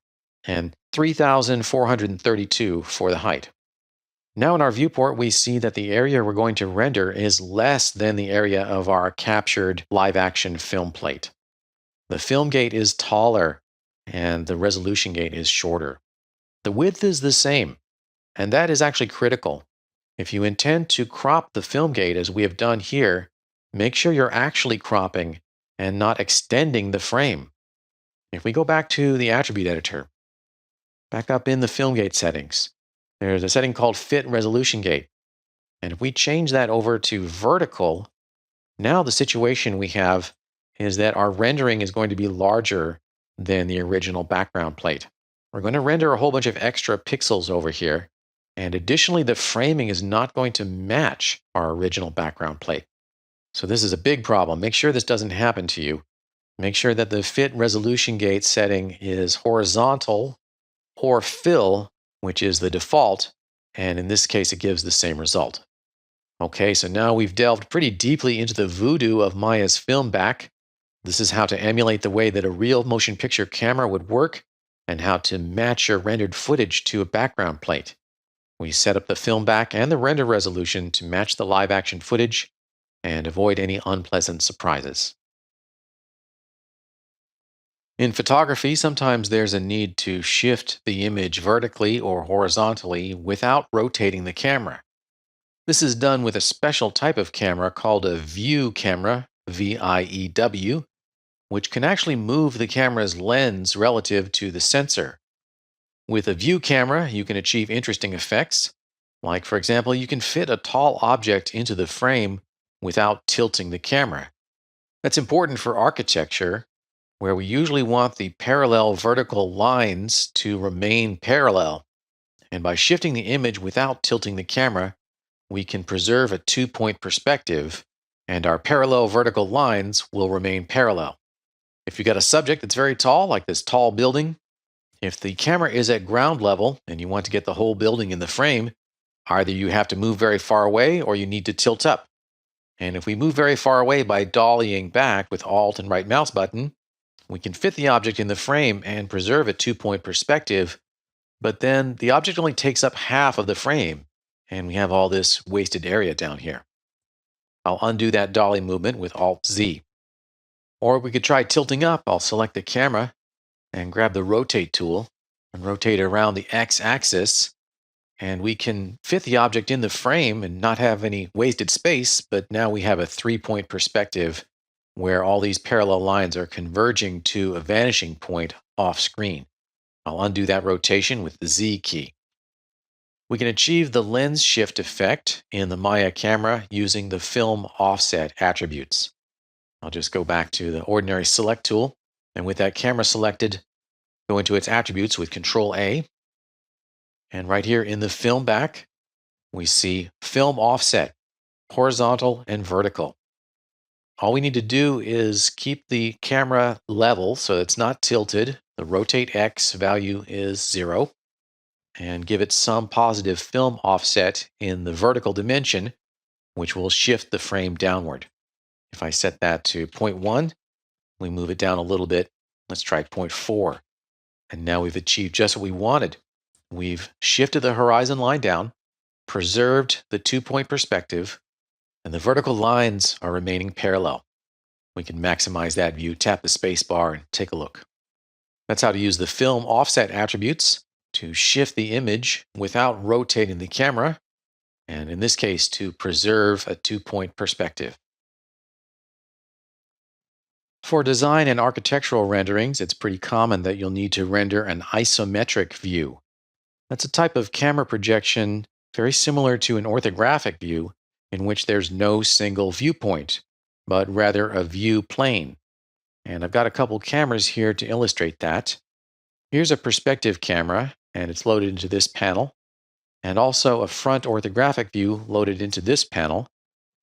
and 3,432 for the height. Now in our viewport, we see that the area we're going to render is less than the area of our captured live-action film plate. The film gate is taller and the resolution gate is shorter. The width is the same, and that is actually critical. If you intend to crop the film gate as we have done here, make sure you're actually cropping and not extending the frame. If we go back to the attribute editor, back up in the film gate settings, there's a setting called Fit Resolution Gate. And if we change that over to vertical, now the situation we have is that our rendering is going to be larger than the original background plate. We're going to render a whole bunch of extra pixels over here. And additionally, the framing is not going to match our original background plate. So this is a big problem. Make sure this doesn't happen to you. Make sure that the Fit Resolution Gate setting is horizontal or fill, which is the default, and in this case, it gives the same result. Okay, so now we've delved pretty deeply into the voodoo of Maya's film back. This is how to emulate the way that a real motion picture camera would work and how to match your rendered footage to a background plate. We set up the film back and the render resolution to match the live action footage and avoid any unpleasant surprises. In photography, sometimes there's a need to shift the image vertically or horizontally without rotating the camera. This is done with a special type of camera called a view camera, VIEW, which can actually move the camera's lens relative to the sensor. With a view camera, you can achieve interesting effects, like, for example, you can fit a tall object into the frame without tilting the camera. That's important for architecture, where we usually want the parallel vertical lines to remain parallel. And by shifting the image without tilting the camera, we can preserve a two-point perspective, and our parallel vertical lines will remain parallel. If you've got a subject that's very tall, like this tall building, if the camera is at ground level and you want to get the whole building in the frame, either you have to move very far away or you need to tilt up. And if we move very far away by dollying back with Alt and right mouse button, we can fit the object in the frame and preserve a two-point perspective, but then the object only takes up half of the frame, and we have all this wasted area down here. I'll undo that dolly movement with Alt-Z. Or we could try tilting up. I'll select the camera and grab the rotate tool and rotate it around the x-axis. And we can fit the object in the frame and not have any wasted space, but now we have a 3-point perspective where all these parallel lines are converging to a vanishing point off screen. I'll undo that rotation with the Z key. We can achieve the lens shift effect in the Maya camera using the film offset attributes. I'll just go back to the ordinary select tool, and with that camera selected, go into its attributes with Control A. And right here in the film back, we see film offset, horizontal and vertical. All we need to do is keep the camera level so it's not tilted. The rotate X value is 0, and give it some positive film offset in the vertical dimension, which will shift the frame downward. If I set that to 0.1, we move it down a little bit. Let's try 0.4. And now we've achieved just what we wanted. We've shifted the horizon line down, preserved the 2-point perspective, and the vertical lines are remaining parallel. We can maximize that view, tap the space bar, and take a look. That's how to use the film offset attributes to shift the image without rotating the camera, and in this case, to preserve a 2-point perspective. For design and architectural renderings, it's pretty common that you'll need to render an isometric view. That's a type of camera projection very similar to an orthographic view in which there's no single viewpoint, but rather a view plane. And I've got a couple cameras here to illustrate that. Here's a perspective camera, and it's loaded into this panel, and also a front orthographic view loaded into this panel.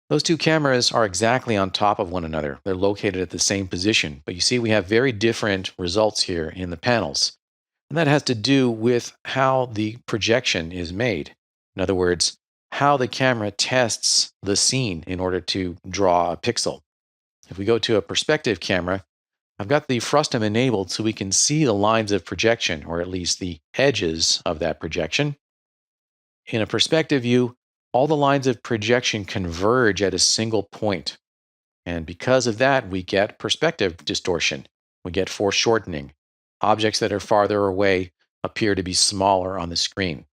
Those two cameras are exactly on top of one another. They're located at the same position, but you see we have very different results here in the panels. And that has to do with how the projection is made. In other words, how the camera tests the scene in order to draw a pixel. If we go to a perspective camera, I've got the frustum enabled so we can see the lines of projection, or at least the edges of that projection. In a perspective view, all the lines of projection converge at a single point. And because of that, we get perspective distortion. We get foreshortening. Objects that are farther away appear to be smaller on the screen.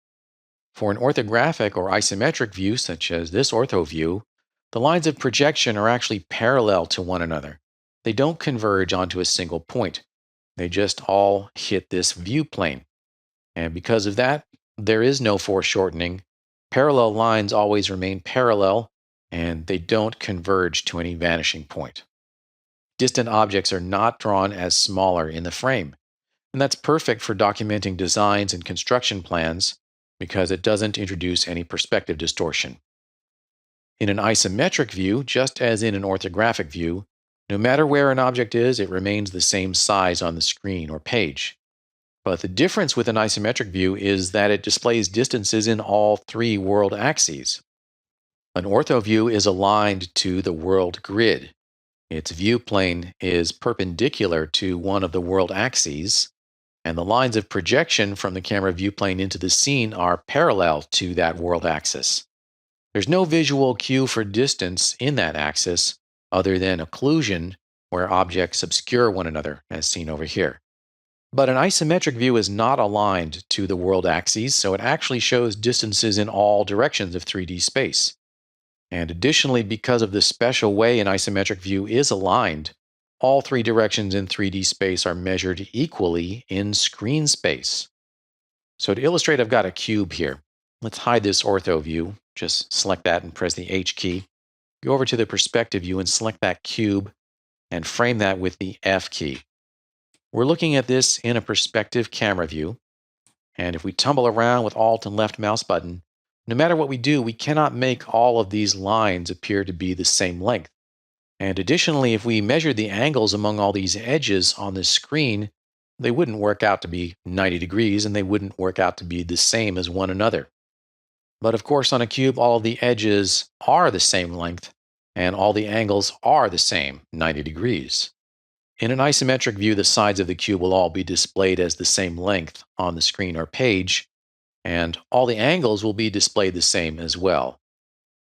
For an orthographic or isometric view, such as this ortho view, the lines of projection are actually parallel to one another. They don't converge onto a single point. They just all hit this view plane. And because of that, there is no foreshortening. Parallel lines always remain parallel, and they don't converge to any vanishing point. Distant objects are not drawn as smaller in the frame. And that's perfect for documenting designs and construction plans because it doesn't introduce any perspective distortion. In an isometric view, just as in an orthographic view, no matter where an object is, it remains the same size on the screen or page. But the difference with an isometric view is that it displays distances in all 3 world axes. An ortho view is aligned to the world grid. Its view plane is perpendicular to one of the world axes, and the lines of projection from the camera viewplane into the scene are parallel to that world axis. There's no visual cue for distance in that axis other than occlusion, where objects obscure one another, as seen over here. But an isometric view is not aligned to the world axes, so it actually shows distances in all directions of 3D space. And additionally, because of the special way an isometric view is aligned, all 3 directions in 3D space are measured equally in screen space. So to illustrate, I've got a cube here. Let's hide this ortho view. Just select that and press the H key. Go over to the perspective view and select that cube and frame that with the F key. We're looking at this in a perspective camera view. And if we tumble around with Alt and left mouse button, no matter what we do, we cannot make all of these lines appear to be the same length. And additionally, if we measured the angles among all these edges on the screen, they wouldn't work out to be 90 degrees and they wouldn't work out to be the same as one another. But of course, on a cube, all of the edges are the same length and all the angles are the same, 90 degrees. In an isometric view, the sides of the cube will all be displayed as the same length on the screen or page, and all the angles will be displayed the same as well.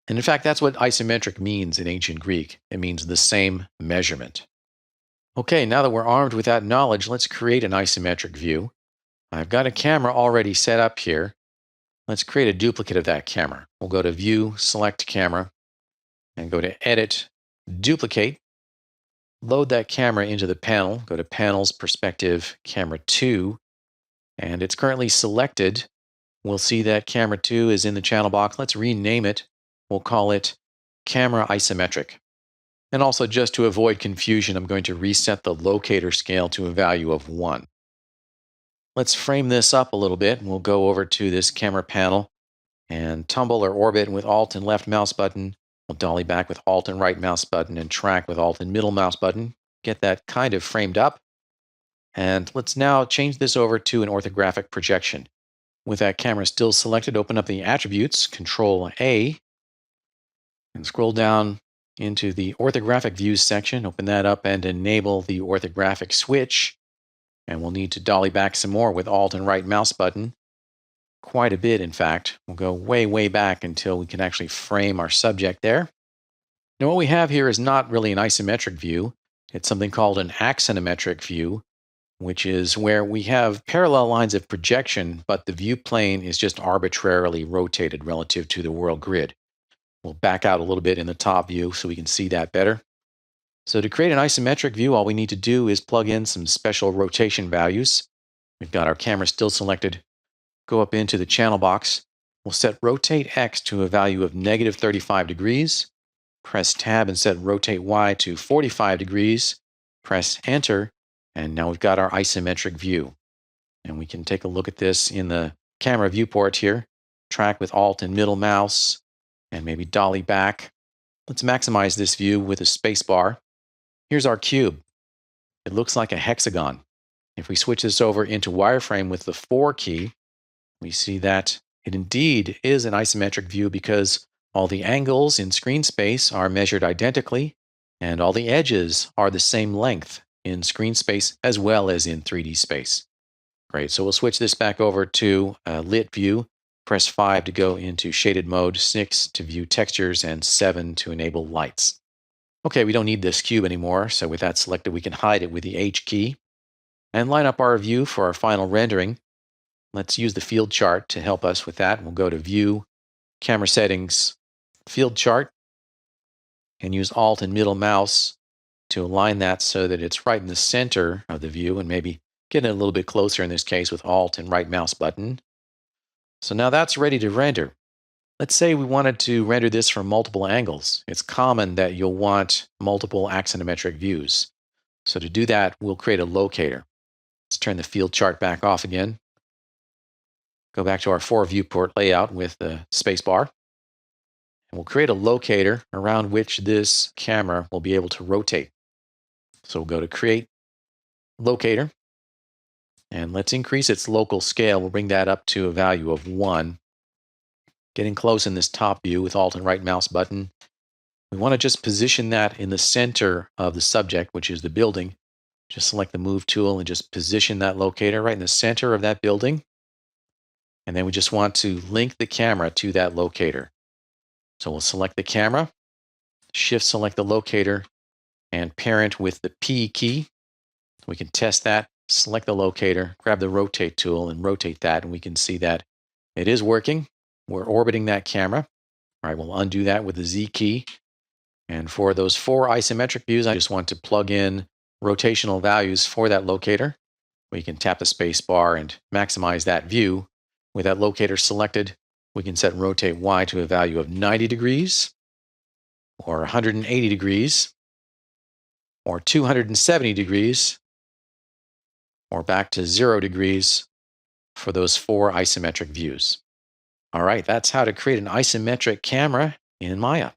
And in fact, that's what isometric means in ancient Greek. It means the same measurement. Okay, now that we're armed with that knowledge, let's create an isometric view. I've got a camera already set up here. Let's create a duplicate of that camera. We'll go to View, Select Camera, and go to Edit, Duplicate. Load that camera into the panel. Go to Panels, Perspective, Camera 2, and it's currently selected. We'll see that camera 2 is in the channel box. Let's rename it. We'll call it Camera Isometric. And also, just to avoid confusion, I'm going to reset the locator scale to a value of 1. Let's frame this up a little bit, and we'll go over to this camera panel and tumble or orbit with Alt and left mouse button. We'll dolly back with Alt and right mouse button and track with Alt and middle mouse button. Get that kind of framed up. And let's now change this over to an orthographic projection. With that camera still selected, open up the attributes, Control A, and scroll down into the orthographic views section. Open that up and enable the orthographic switch. And we'll need to dolly back some more with Alt and right mouse button. Quite a bit, in fact. We'll go way back until we can actually frame our subject there. Now, what we have here is not really an isometric view. It's something called an axonometric view, which is where we have parallel lines of projection, but the view plane is just arbitrarily rotated relative to the world grid. We'll back out a little bit in the top view so we can see that better. So to create an isometric view, all we need to do is plug in some special rotation values. We've got our camera still selected. Go up into the channel box. We'll set Rotate X to a value of -35 degrees. Press Tab and set Rotate Y to 45 degrees. Press Enter, and now we've got our isometric view. And we can take a look at this in the camera viewport here. Track with Alt and middle mouse, and maybe dolly back. Let's maximize this view with a space bar. Here's our cube. It looks like a hexagon. If we switch this over into wireframe with the 4 key, we see that it indeed is an isometric view because all the angles in screen space are measured identically, and all the edges are the same length in screen space as well as in 3D space. Great, so we'll switch this back over to a lit view. Press 5 to go into shaded mode, 6 to view textures, and 7 to enable lights. Okay, we don't need this cube anymore, so with that selected, we can hide it with the H key and line up our view for our final rendering. Let's use the field chart to help us with that. We'll go to View, Camera Settings, Field Chart, and use Alt and middle mouse to align that so that it's right in the center of the view, and maybe get it a little bit closer in this case with Alt and right mouse button. So now that's ready to render. Let's say we wanted to render this from multiple angles. It's common that you'll want multiple axonometric views. So to do that, we'll create a locator. Let's turn the field chart back off again. Go back to our 4 viewport layout with the spacebar. And we'll create a locator around which this camera will be able to rotate. So we'll go to Create, Locator, and let's increase its local scale. We'll bring that up to a value of 1. Getting close in this top view with Alt and right mouse button. We want to just position that in the center of the subject, which is the building. Just select the Move tool and just position that locator right in the center of that building. And then we just want to link the camera to that locator. So we'll select the camera, Shift select the locator, and parent with the P key. We can test that, select the locator, grab the Rotate tool, and rotate that, and we can see that it is working. We're orbiting that camera. All right, we'll undo that with the Z key. And for those 4 isometric views, I just want to plug in rotational values for that locator. We can tap the space bar and maximize that view. With that locator selected, we can set Rotate Y to a value of 90 degrees, or 180 degrees, or 270 degrees, or back to 0 degrees for those 4 isometric views. All right, that's how to create an isometric camera in Maya.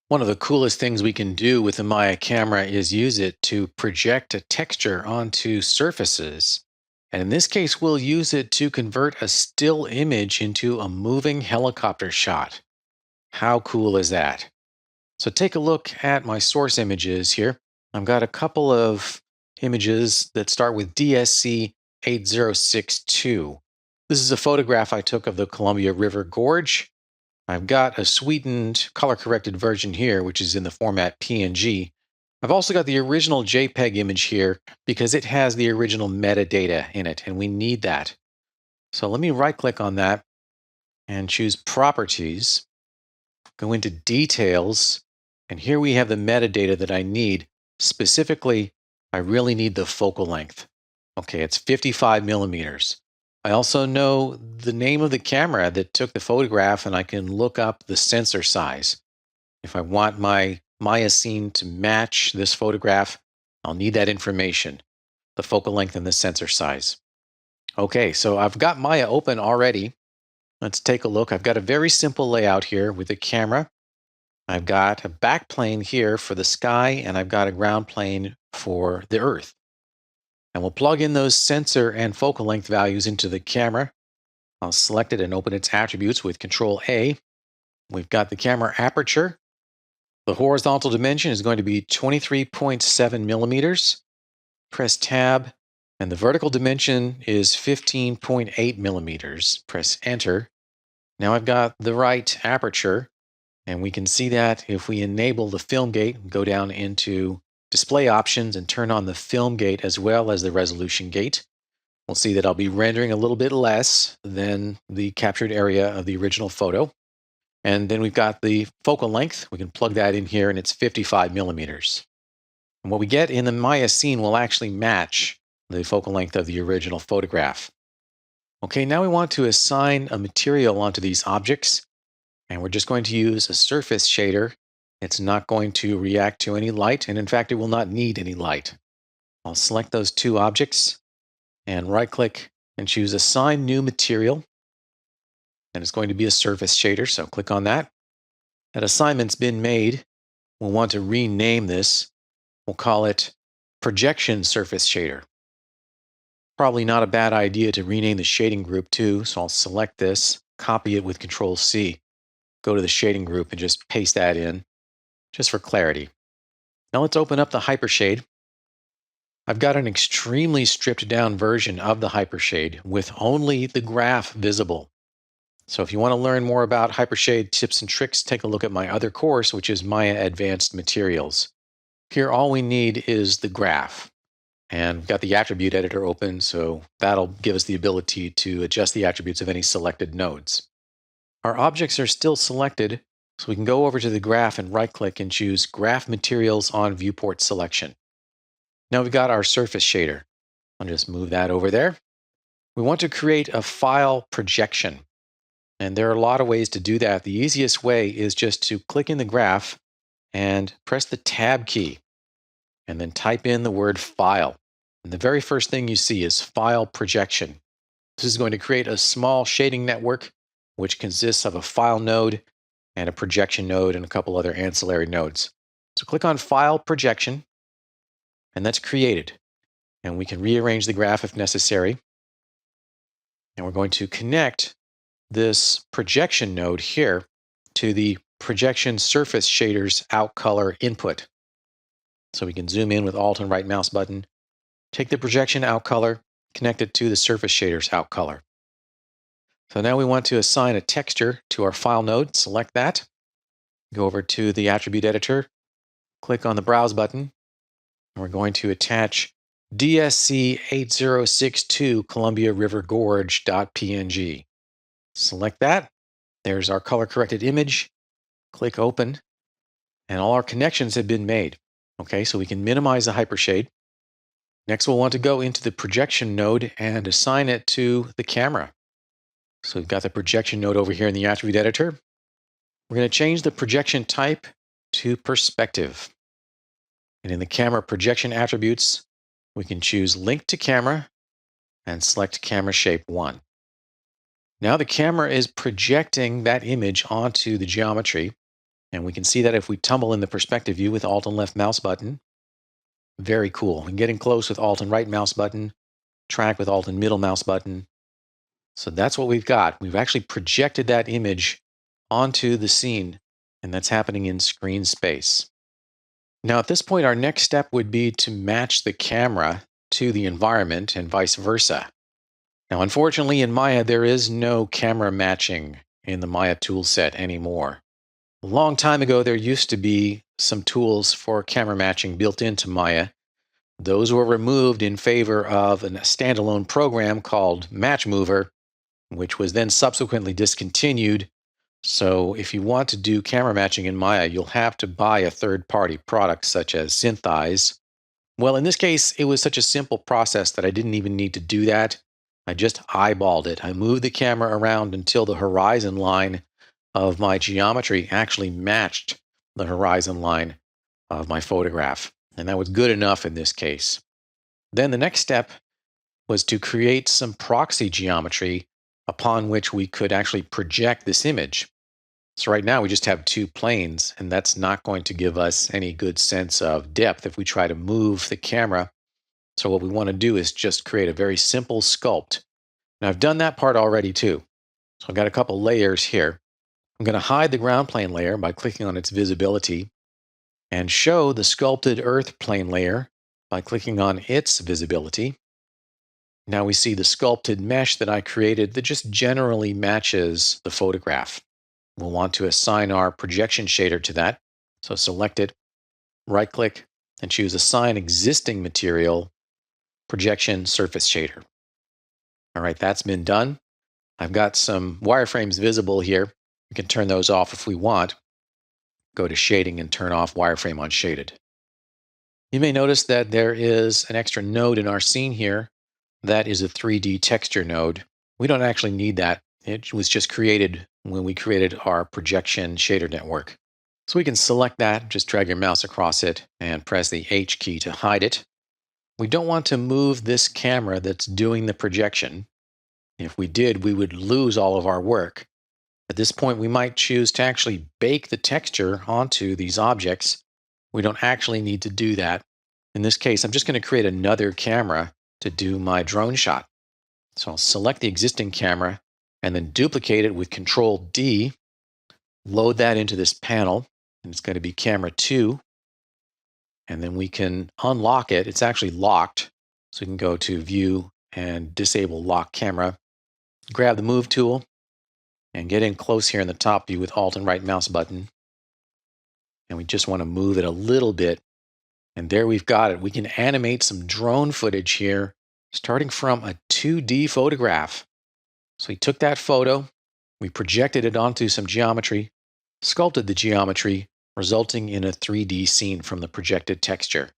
One of the coolest things we can do with the Maya camera is use it to project a texture onto surfaces. And in this case, we'll use it to convert a still image into a moving helicopter shot. How cool is that? So take a look at my source images here. I've got a couple of images that start with DSC 8062. This is a photograph I took of the Columbia River Gorge. I've got a sweetened, color-corrected version here, which is in the format PNG. I've also got the original JPEG image here because it has the original metadata in it, and we need that. So let me right-click on that and choose Properties, go into Details, and here we have the metadata that I need. Specifically, I really need the focal length. Okay, it's 55 millimeters. I also know the name of the camera that took the photograph, and I can look up the sensor size. If I want my Maya scene to match this photograph, I'll need that information, the focal length and the sensor size. Okay, so I've got Maya open already. Let's take a look. I've got a very simple layout here with the camera. I've got a back plane here for the sky, and I've got a ground plane for the Earth. And we'll plug in those sensor and focal length values into the camera. I'll select it and open its attributes with Control A. We've got the camera aperture. The horizontal dimension is going to be 23.7 millimeters. Press Tab, and the vertical dimension is 15.8 millimeters. Press Enter. Now I've got the right aperture, and we can see that if we enable the film gate, go down into Display Options and turn on the film gate as well as the resolution gate, we'll see that I'll be rendering a little bit less than the captured area of the original photo. And then we've got the focal length. We can plug that in here, and it's 55 millimeters. And what we get in the Maya scene will actually match the focal length of the original photograph. Okay, now we want to assign a material onto these objects, and we're just going to use a surface shader. It's not going to react to any light, and in fact, it will not need any light. I'll select those two objects and right-click and choose Assign New Material. And it's going to be a surface shader, so click on that. That assignment's been made. We'll want to rename this. We'll call it Projection Surface Shader. Probably not a bad idea to rename the shading group too, so I'll select this, copy it with Control C, go to the shading group and just paste that in, just for clarity. Now let's open up the Hypershade. I've got an extremely stripped down version of the Hypershade with only the graph visible. So if you want to learn more about Hypershade tips and tricks, take a look at my other course, which is Maya Advanced Materials. Here, all we need is the graph. And we've got the attribute editor open, so that'll give us the ability to adjust the attributes of any selected nodes. Our objects are still selected, so we can go over to the graph and right-click and choose Graph Materials on Viewport Selection. Now we've got our surface shader. I'll just move that over there. We want to create a file projection. And there are a lot of ways to do that. The easiest way is just to click in the graph and press the Tab key, and then type in the word File. And the very first thing you see is File Projection. This is going to create a small shading network, which consists of a file node and a projection node and a couple other ancillary nodes. So click on File Projection, and that's created. And we can rearrange the graph if necessary. And we're going to connect this projection node here to the projection surface shader's out color input. So we can zoom in with Alt and right mouse button, take the projection out color, connect it to the surface shader's out color. So now we want to assign a texture to our file node. Select that, go over to the attribute editor, click on the browse button, and we're going to attach DSC 8062 Columbia River Gorge.png. Select that. There's our color-corrected image. Click Open, and all our connections have been made. Okay, so we can minimize the Hypershade. Next, we'll want to go into the projection node and assign it to the camera. So we've got the projection node over here in the attribute editor. We're going to change the projection type to perspective. And in the camera projection attributes, we can choose Link to Camera and select Camera Shape 1. Now the camera is projecting that image onto the geometry, and we can see that if we tumble in the perspective view with Alt and left mouse button. Very cool. We can get in close with Alt and right mouse button, track with Alt and middle mouse button. So that's what we've got. We've actually projected that image onto the scene, and that's happening in screen space. Now at this point, our next step would be to match the camera to the environment and vice versa. Now, unfortunately, in Maya, there is no camera matching in the Maya toolset anymore. A long time ago, there used to be some tools for camera matching built into Maya. Those were removed in favor of a standalone program called Match Mover, which was then subsequently discontinued. So if you want to do camera matching in Maya, you'll have to buy a third-party product such as Synthise. Well, in this case, it was such a simple process that I didn't even need to do that. I just eyeballed it. I moved the camera around until the horizon line of my geometry actually matched the horizon line of my photograph. And that was good enough in this case. Then the next step was to create some proxy geometry upon which we could actually project this image. So right now we just have two planes, and that's not going to give us any good sense of depth if we try to move the camera. So what we want to do is just create a very simple sculpt. Now I've done that part already too. So I've got a couple layers here. I'm going to hide the ground plane layer by clicking on its visibility and show the sculpted earth plane layer by clicking on its visibility. Now we see the sculpted mesh that I created that just generally matches the photograph. We'll want to assign our projection shader to that. So select it, right click, and choose Assign Existing Material, Projection Surface Shader. All right, that's been done. I've got some wireframes visible here. We can turn those off if we want. Go to Shading and turn off Wireframe on Shaded. You may notice that there is an extra node in our scene here. That is a 3D texture node. We don't actually need that. It was just created when we created our projection shader network. So we can select that, just drag your mouse across it and press the H key to hide it. We don't want to move this camera that's doing the projection. If we did, we would lose all of our work. At this point, we might choose to actually bake the texture onto these objects. We don't actually need to do that. In this case, I'm just going to create another camera to do my drone shot. So I'll select the existing camera and then duplicate it with Control D, load that into this panel, and it's going to be camera 2. And then we can unlock it. It's actually locked. So we can go to View and disable Lock Camera. Grab the Move tool and get in close here in the top view with Alt and right mouse button. And we just want to move it a little bit. And there we've got it. We can animate some drone footage here, starting from a 2D photograph. So we took that photo, we projected it onto some geometry, sculpted the geometry, resulting in a 3D scene from the projected texture.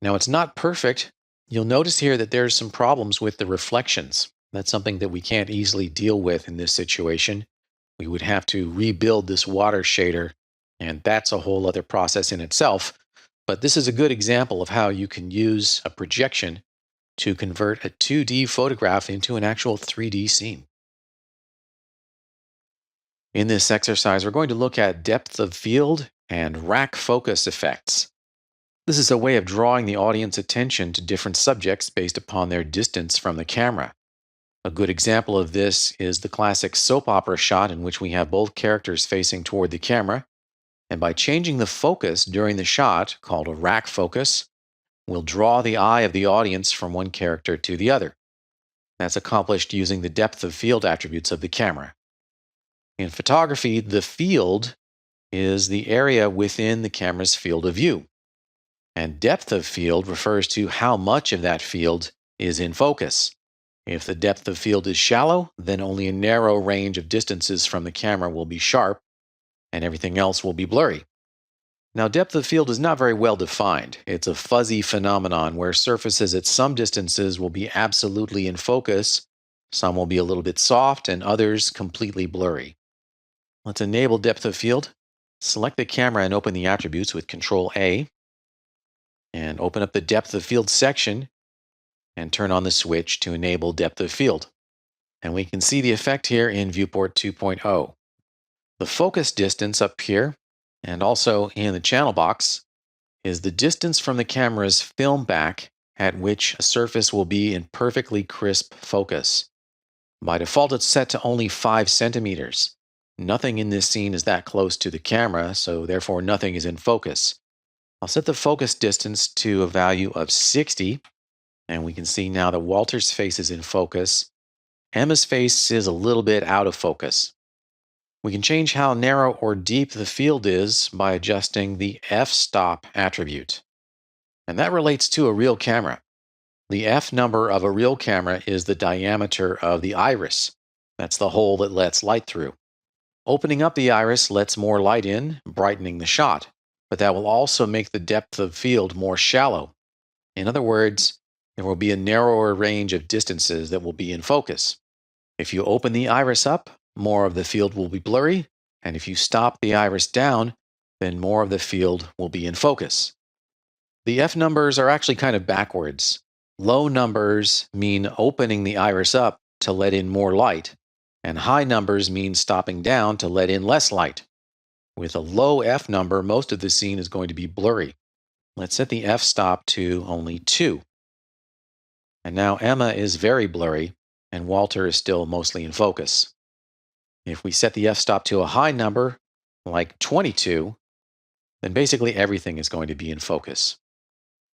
Now it's not perfect. You'll notice here that there's some problems with the reflections. That's something that we can't easily deal with in this situation. We would have to rebuild this water shader, and that's a whole other process in itself. But this is a good example of how you can use a projection to convert a 2D photograph into an actual 3D scene. In this exercise, we're going to look at depth of field and rack focus effects. This is a way of drawing the audience attention to different subjects based upon their distance from the camera. A good example of this is the classic soap opera shot in which we have both characters facing toward the camera. And by changing the focus during the shot, called a rack focus, we'll draw the eye of the audience from one character to the other. That's accomplished using the depth of field attributes of the camera. In photography, the field is the area within the camera's field of view. And depth of field refers to how much of that field is in focus. If the depth of field is shallow, then only a narrow range of distances from the camera will be sharp, and everything else will be blurry. Now, depth of field is not very well defined. It's a fuzzy phenomenon where surfaces at some distances will be absolutely in focus, some will be a little bit soft, and others completely blurry. Let's enable depth of field. Select the camera and open the attributes with Control A, and open up the depth of field section and turn on the switch to enable depth of field. And we can see the effect here in Viewport 2.0. The focus distance up here, and also in the channel box, is the distance from the camera's film back at which a surface will be in perfectly crisp focus. By default, it's set to only 5 centimeters. Nothing in this scene is that close to the camera, so therefore nothing is in focus. I'll set the focus distance to a value of 60, and we can see now that Walter's face is in focus. Emma's face is a little bit out of focus. We can change how narrow or deep the field is by adjusting the f-stop attribute. And that relates to a real camera. The f number of a real camera is the diameter of the iris. That's the hole that lets light through. Opening up the iris lets more light in, brightening the shot, but that will also make the depth of field more shallow. In other words, there will be a narrower range of distances that will be in focus. If you open the iris up, more of the field will be blurry, and if you stop the iris down, then more of the field will be in focus. The F numbers are actually kind of backwards. Low numbers mean opening the iris up to let in more light, and high numbers mean stopping down to let in less light. With a low F number, most of the scene is going to be blurry. Let's set the F stop to only 2. And now Emma is very blurry, and Walter is still mostly in focus. If we set the f-stop to a high number, like 22, then basically everything is going to be in focus.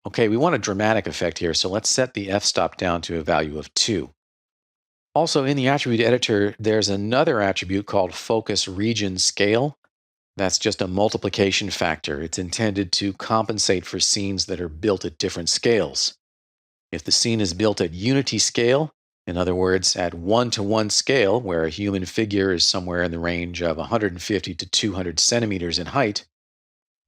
Okay, we want a dramatic effect here, so let's set the f-stop down to a value of 2. Also, in the attribute editor, there's another attribute called focus region scale. That's just a multiplication factor. It's intended to compensate for scenes that are built at different scales. If the scene is built at unity scale, in other words, at 1-to-1 scale, where a human figure is somewhere in the range of 150 to 200 centimeters in height,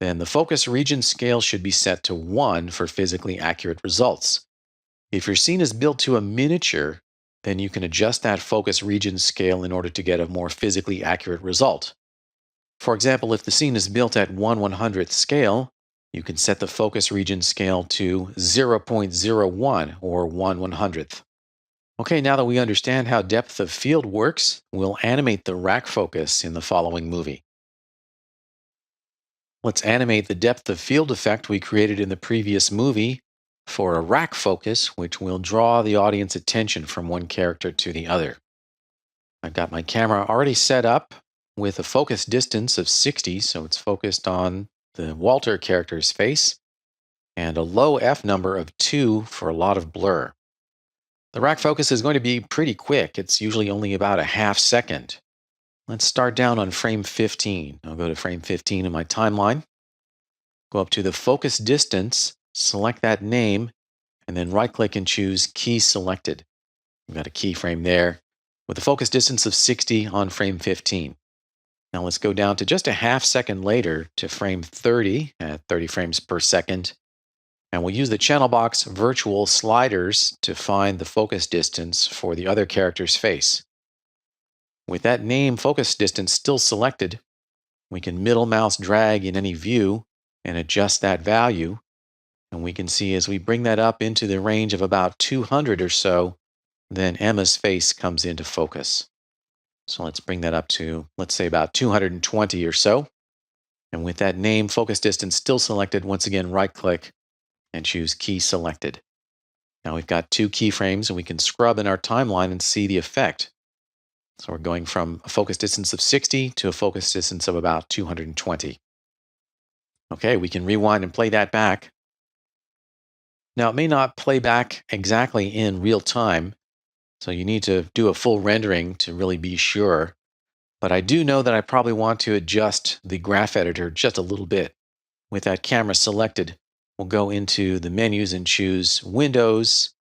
then the focus region scale should be set to 1 for physically accurate results. If your scene is built to a miniature, then you can adjust that focus region scale in order to get a more physically accurate result. For example, if the scene is built at 1/100th scale, you can set the focus region scale to 0.01 or 1/100th. Okay, now that we understand how depth of field works, we'll animate the rack focus in the following movie. Let's animate the depth of field effect we created in the previous movie for a rack focus, which will draw the audience attention from one character to the other. I've got my camera already set up with a focus distance of 60, so it's focused on the Walter character's face, and a low f number of 2 for a lot of blur. The rack focus is going to be pretty quick. It's usually only about a half second. Let's start down on frame 15. I'll go to frame 15 in my timeline, go up to the focus distance, select that name, and then right-click and choose Key Selected. We've got a keyframe there with a focus distance of 60 on frame 15. Now let's go down to just a half second later to frame 30 at 30 frames per second. And we'll use the channel box virtual sliders to find the focus distance for the other character's face. With that name focus distance still selected, we can middle mouse drag in any view and adjust that value. And we can see as we bring that up into the range of about 200 or so, then Emma's face comes into focus. So let's bring that up to, let's say, about 220 or so. And with that name focus distance still selected, once again, right-click and choose Key Selected. Now we've got 2 keyframes, and we can scrub in our timeline and see the effect. So we're going from a focus distance of 60 to a focus distance of about 220. Okay, we can rewind and play that back. Now, it may not play back exactly in real time, so you need to do a full rendering to really be sure. But I do know that I probably want to adjust the graph editor just a little bit. With that camera selected, we'll go into the menus and choose Windows,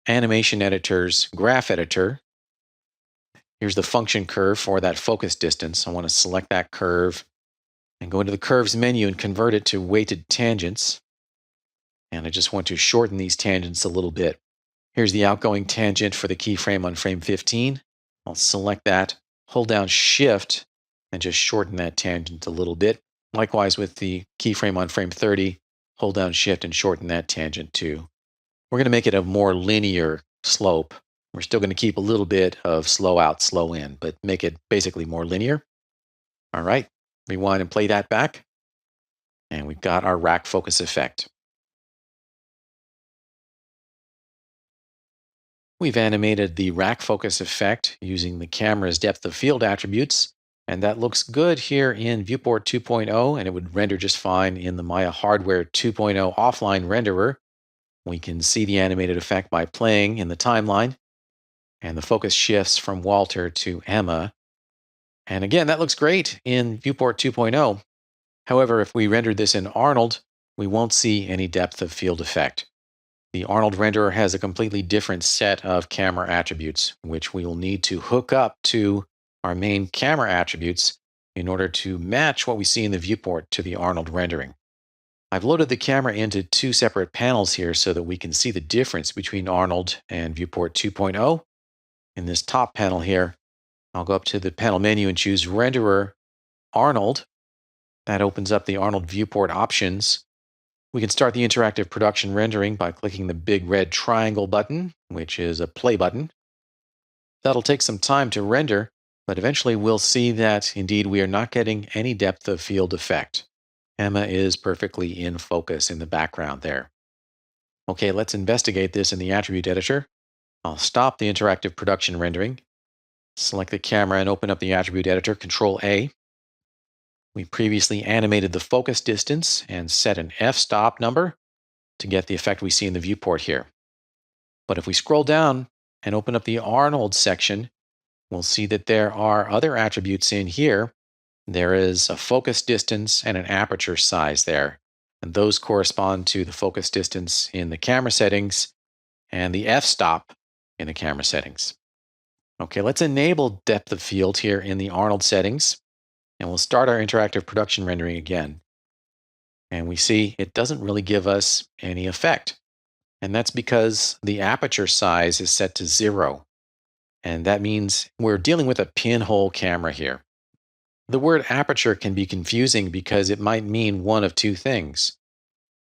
Animation Editors, Graph Editor. Here's the function curve for that focus distance. I want to select that curve and go into the curves menu and convert it to weighted tangents. And I just want to shorten these tangents a little bit. Here's the outgoing tangent for the keyframe on frame 15. I'll select that, hold down Shift, and just shorten that tangent a little bit. Likewise with the keyframe on frame 30, hold down Shift and shorten that tangent too. We're going to make it a more linear slope. We're still going to keep a little bit of slow out, slow in, but make it basically more linear. All right, rewind and play that back. And we've got our rack focus effect. We've animated the rack focus effect using the camera's depth of field attributes, and that looks good here in Viewport 2.0, and it would render just fine in the Maya Hardware 2.0 offline renderer. We can see the animated effect by playing in the timeline, and the focus shifts from Walter to Emma. And again, that looks great in Viewport 2.0. However, if we rendered this in Arnold, we won't see any depth of field effect. The Arnold renderer has a completely different set of camera attributes, which we will need to hook up to our main camera attributes in order to match what we see in the viewport to the Arnold rendering. I've loaded the camera into two separate panels here so that we can see the difference between Arnold and Viewport 2.0. In this top panel here, I'll go up to the panel menu and choose Renderer Arnold. That opens up the Arnold viewport options. We can start the interactive production rendering by clicking the big red triangle button, which is a play button. That'll take some time to render, but eventually we'll see that indeed we are not getting any depth of field effect. Emma is perfectly in focus in the background there. Okay, let's investigate this in the attribute editor. I'll stop the interactive production rendering, select the camera and open up the attribute editor, Control A. We previously animated the focus distance and set an f-stop number to get the effect we see in the viewport here. But if we scroll down and open up the Arnold section, we'll see that there are other attributes in here. There is a focus distance and an aperture size there, and those correspond to the focus distance in the camera settings and the f-stop in the camera settings. Okay, let's enable depth of field here in the Arnold settings, and we'll start our interactive production rendering again. And we see it doesn't really give us any effect. And that's because the aperture size is set to 0. And that means we're dealing with a pinhole camera here. The word aperture can be confusing because it might mean one of two things.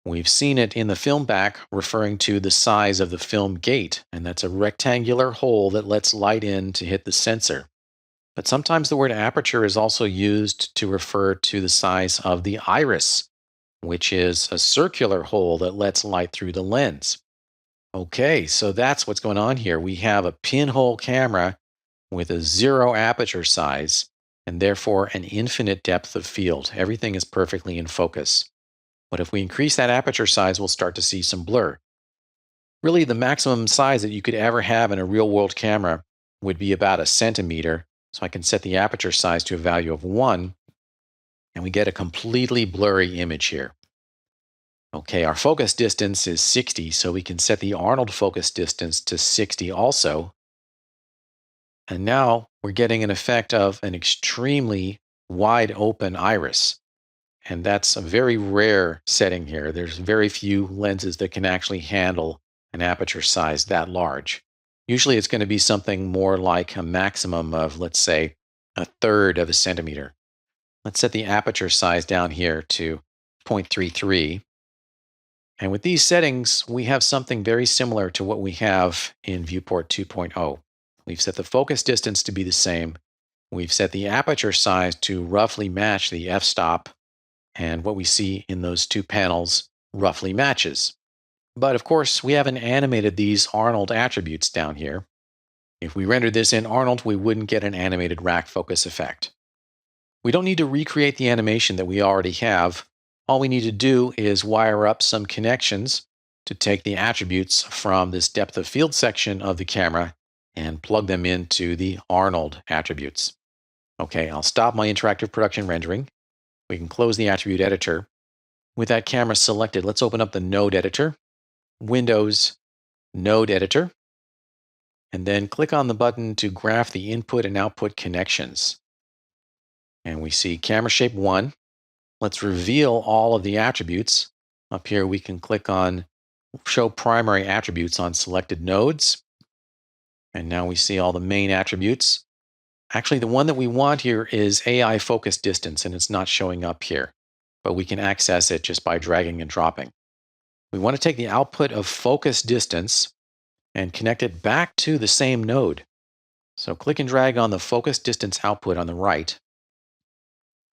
We've seen it in the film back referring to the size of the film gate, and that's a rectangular hole that lets light in to hit the sensor. But sometimes the word aperture is also used to refer to the size of the iris, which is a circular hole that lets light through the lens. Okay, so that's what's going on here. We have a pinhole camera with a 0 aperture size, and therefore an infinite depth of field. Everything is perfectly in focus. But if we increase that aperture size, we'll start to see some blur. Really, the maximum size that you could ever have in a real-world camera would be about 1 centimeter. So I can set the aperture size to a value of 1, and we get a completely blurry image here. Okay, our focus distance is 60, so we can set the Arnold focus distance to 60 also. And now we're getting an effect of an extremely wide open iris. And that's a very rare setting here. There's very few lenses that can actually handle an aperture size that large. Usually it's going to be something more like a maximum of, let's say, 1/3 of a centimeter. Let's set the aperture size down here to 0.33. And with these settings, we have something very similar to what we have in Viewport 2.0. We've set the focus distance to be the same. We've set the aperture size to roughly match the f-stop, and what we see in those two panels roughly matches. But of course, we haven't animated these Arnold attributes down here. If we rendered this in Arnold, we wouldn't get an animated rack focus effect. We don't need to recreate the animation that we already have. All we need to do is wire up some connections to take the attributes from this depth of field section of the camera and plug them into the Arnold attributes. Okay, I'll stop my interactive production rendering. We can close the attribute editor. With that camera selected, let's open up the node editor, Windows, Node Editor, and then click on the button to graph the input and output connections. And we see camera shape 1. Let's reveal all of the attributes. Up here we can click on Show Primary Attributes on selected nodes. And now we see all the main attributes. Actually, the one that we want here is AI focus distance, and it's not showing up here. But we can access it just by dragging and dropping. We want to take the output of focus distance and connect it back to the same node. So click and drag on the focus distance output on the right,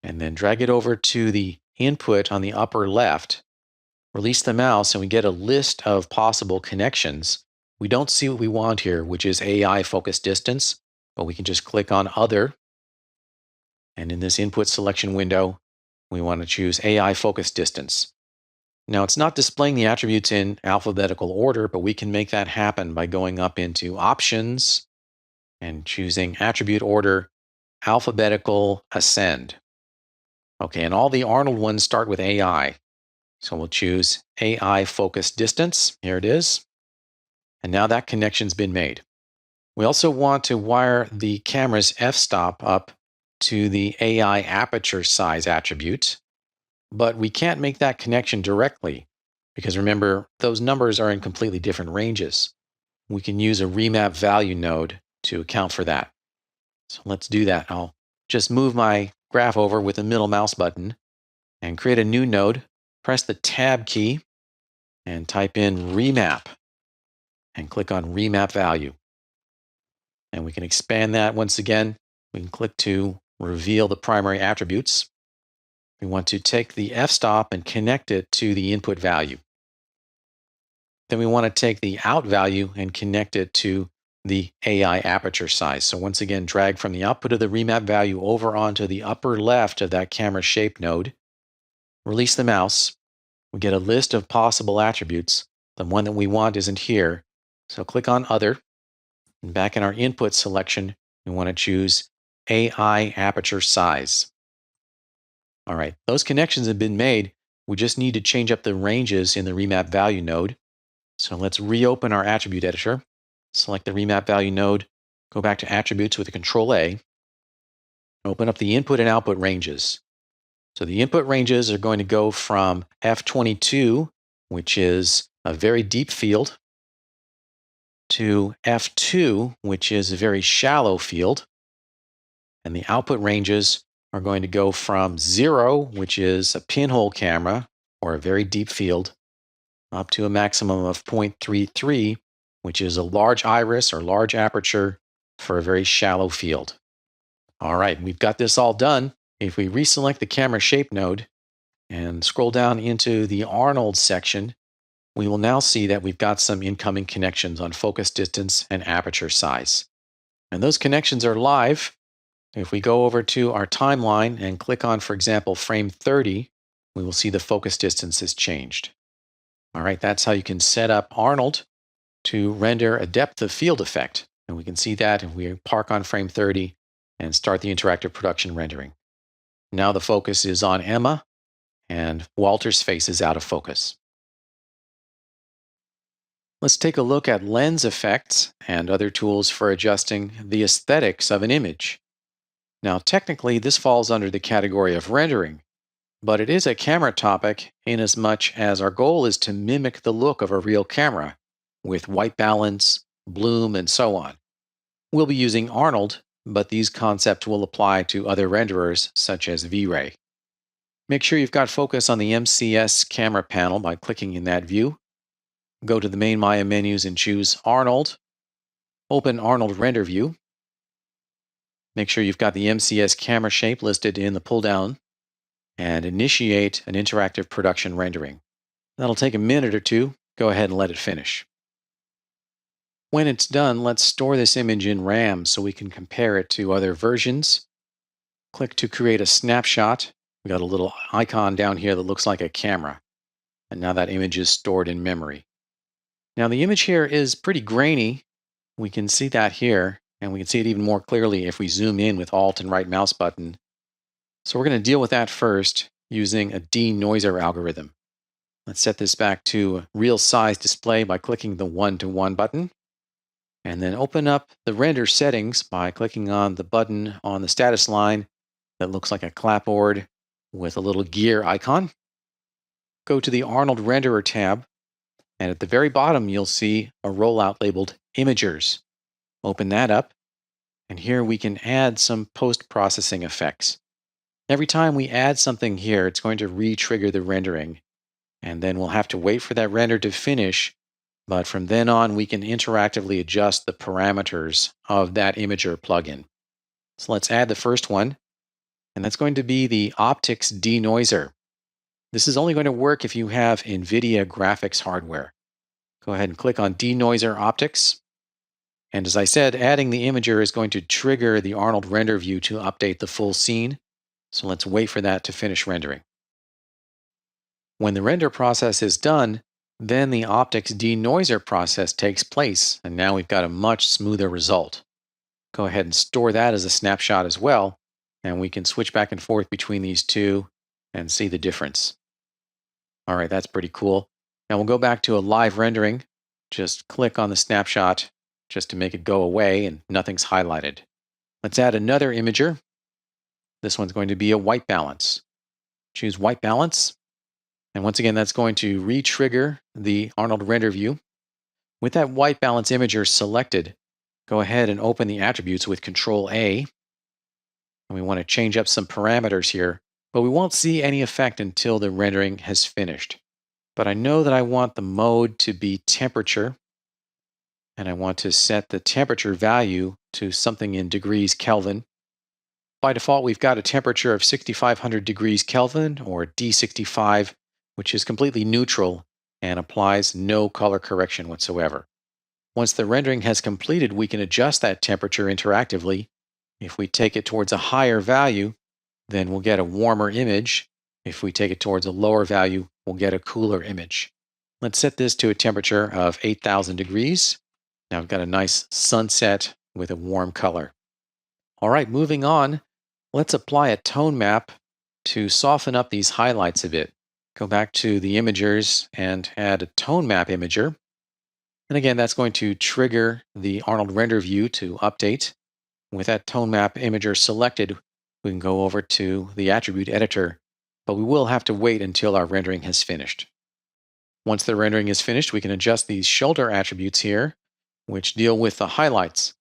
and then drag it over to the input on the upper left. Release the mouse and we get a list of possible connections. We don't see what we want here, which is AI focus distance, but we can just click on Other. And in this input selection window, we want to choose AI focus distance. Now, it's not displaying the attributes in alphabetical order, but we can make that happen by going up into Options and choosing Attribute Order alphabetical ascend. Okay, and all the Arnold ones start with AI. So we'll choose AI focus distance. Here it is. And now that connection's been made. We also want to wire the camera's f-stop up to the AI aperture size attribute, but we can't make that connection directly because remember, those numbers are in completely different ranges. We can use a remap value node to account for that. So let's do that. I'll just move my graph over with the middle mouse button and create a new node. Press the Tab key and type in remap and click on remap value. And we can expand that once again. We can click to reveal the primary attributes. We want to take the f-stop and connect it to the input value. Then we want to take the out value and connect it to the AI aperture size. So once again, drag from the output of the remap value over onto the upper left of that camera shape node. Release the mouse. We get a list of possible attributes. The one that we want isn't here. So click on Other. And back in our input selection, we want to choose AI aperture size. All right, those connections have been made. We just need to change up the ranges in the remap value node. So let's reopen our attribute editor. Select the remap value node, go back to attributes with a Control A. Open up the input and output ranges. So the input ranges are going to go from F22, which is a very deep field, to F2, which is a very shallow field. And the output ranges are going to go from 0, which is a pinhole camera or a very deep field, up to a maximum of 0.33, which is a large iris or large aperture for a very shallow field. All right, we've got this all done. If we reselect the camera shape node and scroll down into the Arnold section, we will now see that we've got some incoming connections on focus distance and aperture size. And those connections are live. If we go over to our timeline and click on, for example, frame 30, we will see the focus distance has changed. All right, that's how you can set up Arnold to render a depth of field effect. And we can see that if we park on frame 30 and start the interactive production rendering. Now the focus is on Emma, and Walter's face is out of focus. Let's take a look at lens effects and other tools for adjusting the aesthetics of an image. Now, technically, this falls under the category of rendering, but it is a camera topic inasmuch as our goal is to mimic the look of a real camera with white balance, bloom, and so on. We'll be using Arnold, but these concepts will apply to other renderers such as V-Ray. Make sure you've got focus on the MCS camera panel by clicking in that view. Go to the main Maya menus and choose Arnold. Open Arnold Render View. Make sure you've got the MCS camera shape listed in the pull-down and initiate an interactive production rendering. That'll take a minute or two. Go ahead and let it finish. When it's done, let's store this image in RAM so we can compare it to other versions. Click to create a snapshot. We got a little icon down here that looks like a camera. And now that image is stored in memory. Now the image here is pretty grainy. We can see that here, and we can see it even more clearly if we zoom in with Alt and right mouse button. So we're going to deal with that first using a denoiser algorithm. Let's set this back to real size display by clicking the 1-to-1 button. And then open up the render settings by clicking on the button on the status line that looks like a clapboard with a little gear icon. Go to the Arnold Renderer tab, and at the very bottom you'll see a rollout labeled Imagers. Open that up, and here we can add some post-processing effects. Every time we add something here, it's going to re-trigger the rendering, and then we'll have to wait for that render to finish. But from then on, we can interactively adjust the parameters of that Imager plugin. So let's add the first one, and that's going to be the Optics Denoiser. This is only going to work if you have NVIDIA graphics hardware. Go ahead and click on Denoiser Optics. And as I said, adding the Imager is going to trigger the Arnold Render View to update the full scene. So let's wait for that to finish rendering. When the render process is done, then the optics denoiser process takes place, and now we've got a much smoother result. Go ahead and store that as a snapshot as well. And we can switch back and forth between these two and see the difference. All right, that's pretty cool. Now we'll go back to a live rendering. Just click on the snapshot just to make it go away and nothing's highlighted. Let's add another imager. This one's going to be a white balance. Choose white balance. And once again, that's going to re-trigger the Arnold render view. With that white balance imager selected, go ahead and open the attributes with Control A. And we want to change up some parameters here, but we won't see any effect until the rendering has finished. But I know that I want the mode to be temperature, and I want to set the temperature value to something in degrees Kelvin. By default, we've got a temperature of 6,500 degrees Kelvin, or D65, which is completely neutral and applies no color correction whatsoever. Once the rendering has completed, we can adjust that temperature interactively. If we take it towards a higher value, then we'll get a warmer image. If we take it towards a lower value, we'll get a cooler image. Let's set this to a temperature of 8,000 degrees. Now we've got a nice sunset with a warm color. All right, moving on. Let's apply a tone map to soften up these highlights a bit. Go back to the imagers and add a tone map imager. And again, that's going to trigger the Arnold render view to update. With that tone map imager selected, we can go over to the attribute editor, but we will have to wait until our rendering has finished. Once the rendering is finished, we can adjust these shoulder attributes here, which deal with the highlights.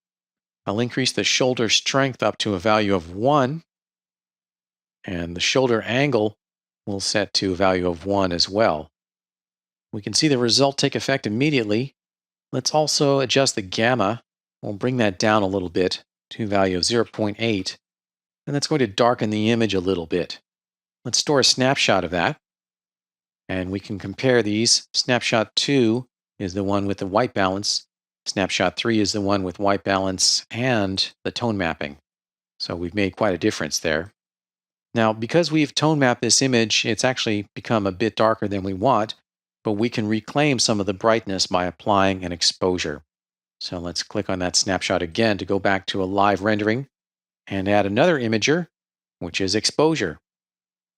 I'll increase the shoulder strength up to a value of 1, and the shoulder angle will set to a value of 1 as well. We can see the result take effect immediately. Let's also adjust the gamma. We'll bring that down a little bit to a value of 0.8, and that's going to darken the image a little bit. Let's store a snapshot of that, and we can compare these. Snapshot 2 is the one with the white balance. Snapshot 3 is the one with white balance and the tone mapping. So we've made quite a difference there. Now, because we've tone mapped this image, it's actually become a bit darker than we want, but we can reclaim some of the brightness by applying an exposure. So let's click on that snapshot again to go back to a live rendering and add another imager, which is exposure.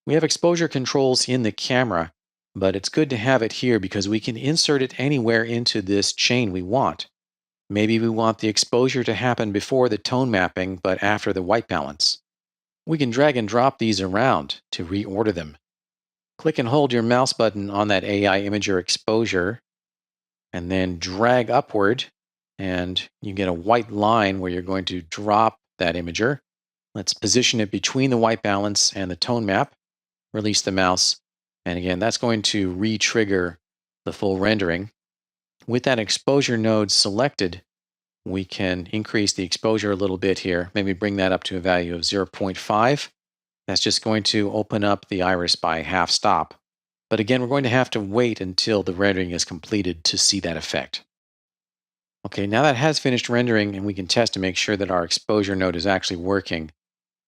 We have exposure controls in the camera, but it's good to have it here because we can insert it anywhere into this chain we want. Maybe we want the exposure to happen before the tone mapping, but after the white balance. We can drag and drop these around to reorder them. Click and hold your mouse button on that AI imager exposure, and then drag upward, and you get a white line where you're going to drop that imager. Let's position it between the white balance and the tone map. Release the mouse, and again, that's going to re-trigger the full rendering. With that exposure node selected, we can increase the exposure a little bit here, maybe bring that up to a value of 0.5. That's just going to open up the iris by half stop. But again, we're going to have to wait until the rendering is completed to see that effect. Okay, now that has finished rendering, and we can test to make sure that our exposure node is actually working.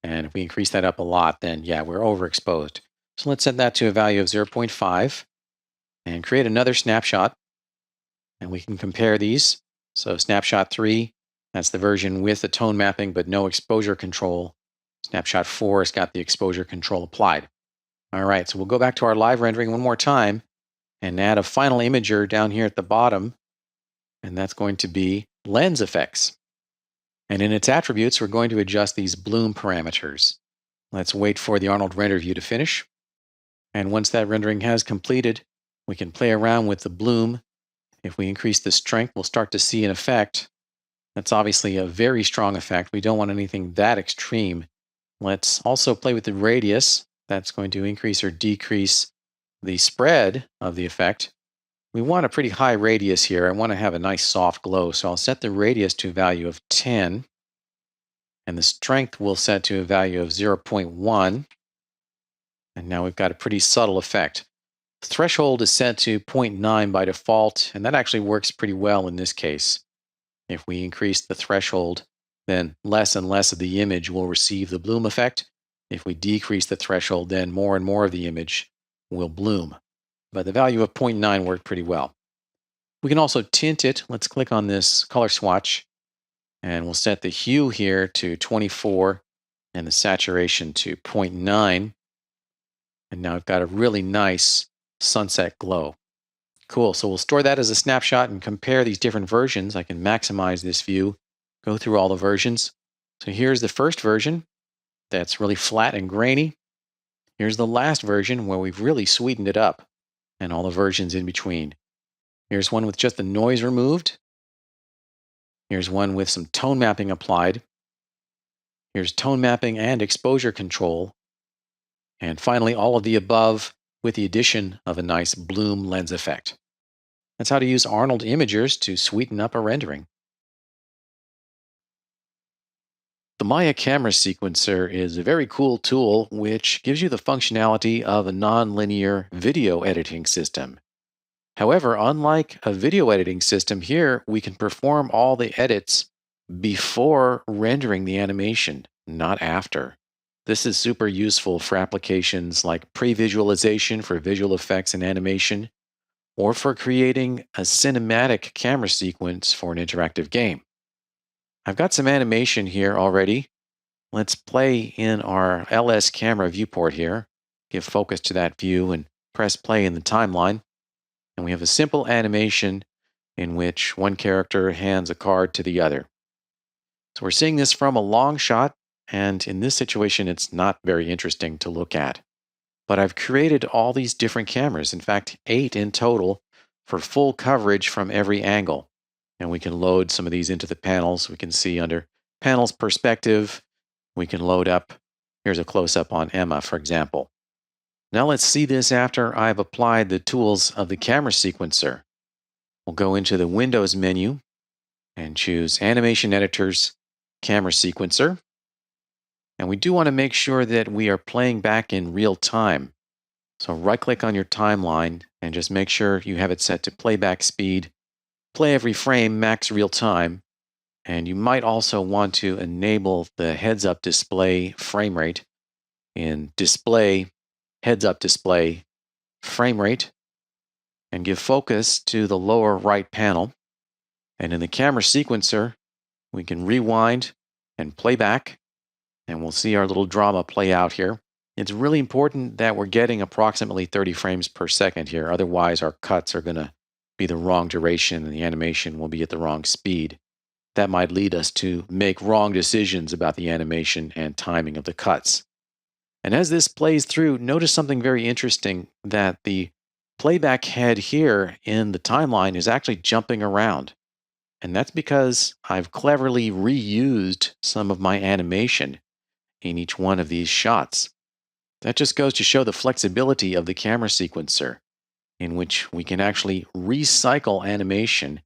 And if we increase that up a lot, then yeah, we're overexposed. So let's set that to a value of 0.5 and create another snapshot. And we can compare these. So snapshot 3, that's the version with the tone mapping but no exposure control. Snapshot 4 has got the exposure control applied. All right, so we'll go back to our live rendering one more time and add a final imager down here at the bottom. And that's going to be lens effects. And in its attributes, we're going to adjust these bloom parameters. Let's wait for the Arnold render view to finish. And once that rendering has completed, we can play around with the bloom. If we increase the strength, we'll start to see an effect. That's obviously a very strong effect. We don't want anything that extreme. Let's also play with the radius. That's going to increase or decrease the spread of the effect. We want a pretty high radius here. I want to have a nice soft glow, so I'll set the radius to a value of 10. And the strength we'll set to a value of 0.1. And now we've got a pretty subtle effect. The threshold is set to 0.9 by default, and that actually works pretty well in this case. If we increase the threshold, then less and less of the image will receive the bloom effect. If we decrease the threshold, then more and more of the image will bloom. But the value of 0.9 worked pretty well. We can also tint it. Let's click on this color swatch. And we'll set the hue here to 24 and the saturation to 0.9. And now I've got a really nice sunset glow. Cool. So we'll store that as a snapshot and compare these different versions. I can maximize this view, go through all the versions. So here's the first version that's really flat and grainy. Here's the last version where we've really sweetened it up, and all the versions in between. Here's one with just the noise removed. Here's one with some tone mapping applied. Here's tone mapping and exposure control. And finally, all of the above with the addition of a nice bloom lens effect. That's how to use Arnold imagers to sweeten up a rendering. The Maya camera sequencer is a very cool tool which gives you the functionality of a nonlinear video editing system. However, unlike a video editing system here, we can perform all the edits before rendering the animation, not after. This is super useful for applications like pre-visualization for visual effects and animation, or for creating a cinematic camera sequence for an interactive game. I've got some animation here already. Let's play in our LS camera viewport here. Give focus to that view and press play in the timeline. And we have a simple animation in which one character hands a card to the other. So we're seeing this from a long shot, and in this situation, it's not very interesting to look at. But I've created all these different cameras, in fact, 8 in total, for full coverage from every angle. And we can load some of these into the panels. We can see under Panels Perspective, we can load up. Here's a close-up on Emma, for example. Now let's see this after I've applied the tools of the camera sequencer. We'll go into the Windows menu and choose Animation Editors, Camera Sequencer. And we do want to make sure that we are playing back in real time. So right-click on your timeline and just make sure you have it set to playback speed, play every frame, max real time. And you might also want to enable the heads-up display frame rate in Display, Heads-up Display, Frame Rate, and give focus to the lower right panel. And in the camera sequencer, we can rewind and play back, and we'll see our little drama play out here. It's really important that we're getting approximately 30 frames per second here. Otherwise, our cuts are going to be the wrong duration and the animation will be at the wrong speed. That might lead us to make wrong decisions about the animation and timing of the cuts. And as this plays through, notice something very interesting, that the playback head here in the timeline is actually jumping around. And that's because I've cleverly reused some of my animation in each one of these shots. That just goes to show the flexibility of the camera sequencer, in which we can actually recycle animation.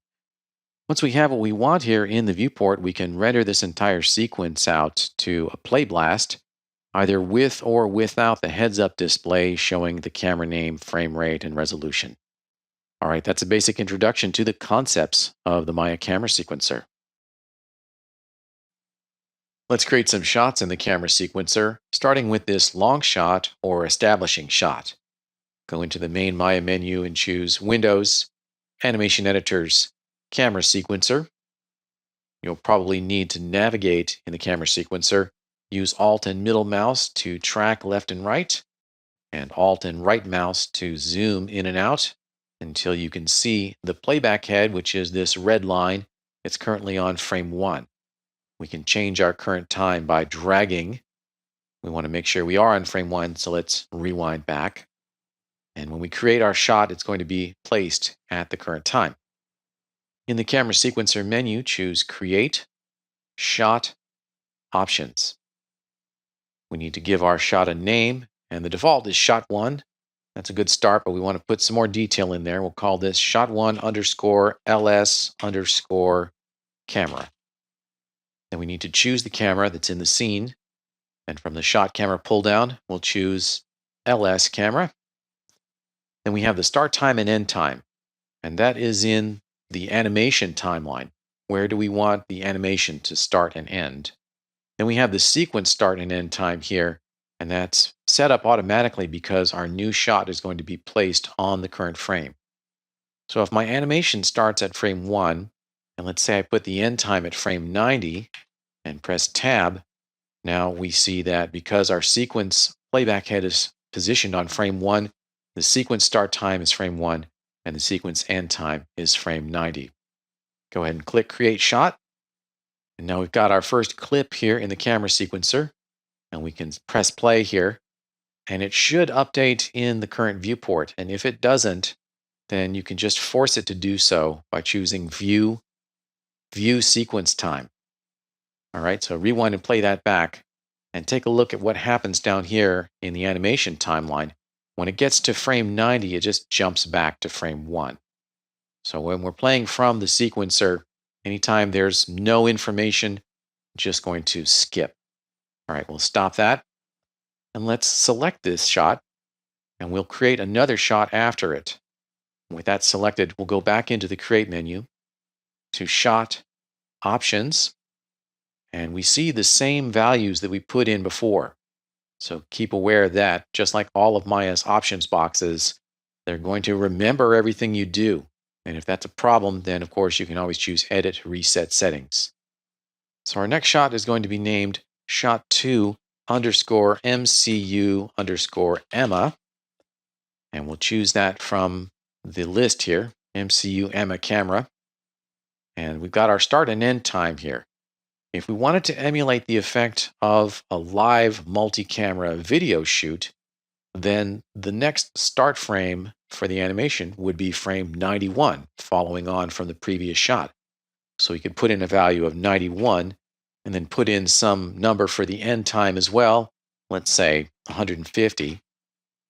Once we have what we want here in the viewport, we can render this entire sequence out to a play blast, either with or without the heads-up display showing the camera name, frame rate, and resolution. All right, that's a basic introduction to the concepts of the Maya camera sequencer. Let's create some shots in the camera sequencer, starting with this long shot or establishing shot. Go into the main Maya menu and choose Windows, Animation Editors, Camera Sequencer. You'll probably need to navigate in the camera sequencer. Use Alt and middle mouse to track left and right, and Alt and right mouse to zoom in and out until you can see the playback head, which is this red line. It's currently on frame 1. We can change our current time by dragging. We want to make sure we are on frame 1, so let's rewind back. And when we create our shot, it's going to be placed at the current time. In the camera sequencer menu, choose Create, Shot, Options. We need to give our shot a name, and the default is Shot 1. That's a good start, but we want to put some more detail in there. We'll call this Shot 1 underscore LS underscore camera. Then we need to choose the camera that's in the scene. And from the shot camera pull down, we'll choose LS camera. Then we have the start time and end time. And that is in the animation timeline. Where do we want the animation to start and end? Then we have the sequence start and end time here. And that's set up automatically because our new shot is going to be placed on the current frame. So if my animation starts at frame 1, And let's say I put the end time at frame 90 and press tab. Now we see that because our sequence playback head is positioned on frame 1, the sequence start time is frame 1, and the sequence end time is frame 90. Go ahead and click Create Shot. And now we've got our first clip here in the camera sequencer. And we can press play here. And it should update in the current viewport. And if it doesn't, then you can just force it to do so by choosing View Sequence Time. All right, so rewind and play that back. And take a look at what happens down here in the animation timeline. When it gets to frame 90, it just jumps back to frame 1. So when we're playing from the sequencer, anytime there's no information, just going to skip. All right, we'll stop that. And let's select this shot, and we'll create another shot after it. With that selected, we'll go back into the Create menu to Shot Options, and we see the same values that we put in before. So keep aware that, just like all of Maya's options boxes, they're going to remember everything you do. And if that's a problem, then of course you can always choose Edit Reset Settings. So our next shot is going to be named Shot 2 underscore MCU underscore Emma. And we'll choose that from the list here, MCU Emma camera. And we've got our start and end time here. If we wanted to emulate the effect of a live multi-camera video shoot, then the next start frame for the animation would be frame 91, following on from the previous shot. So we could put in a value of 91 and then put in some number for the end time as well, let's say 150,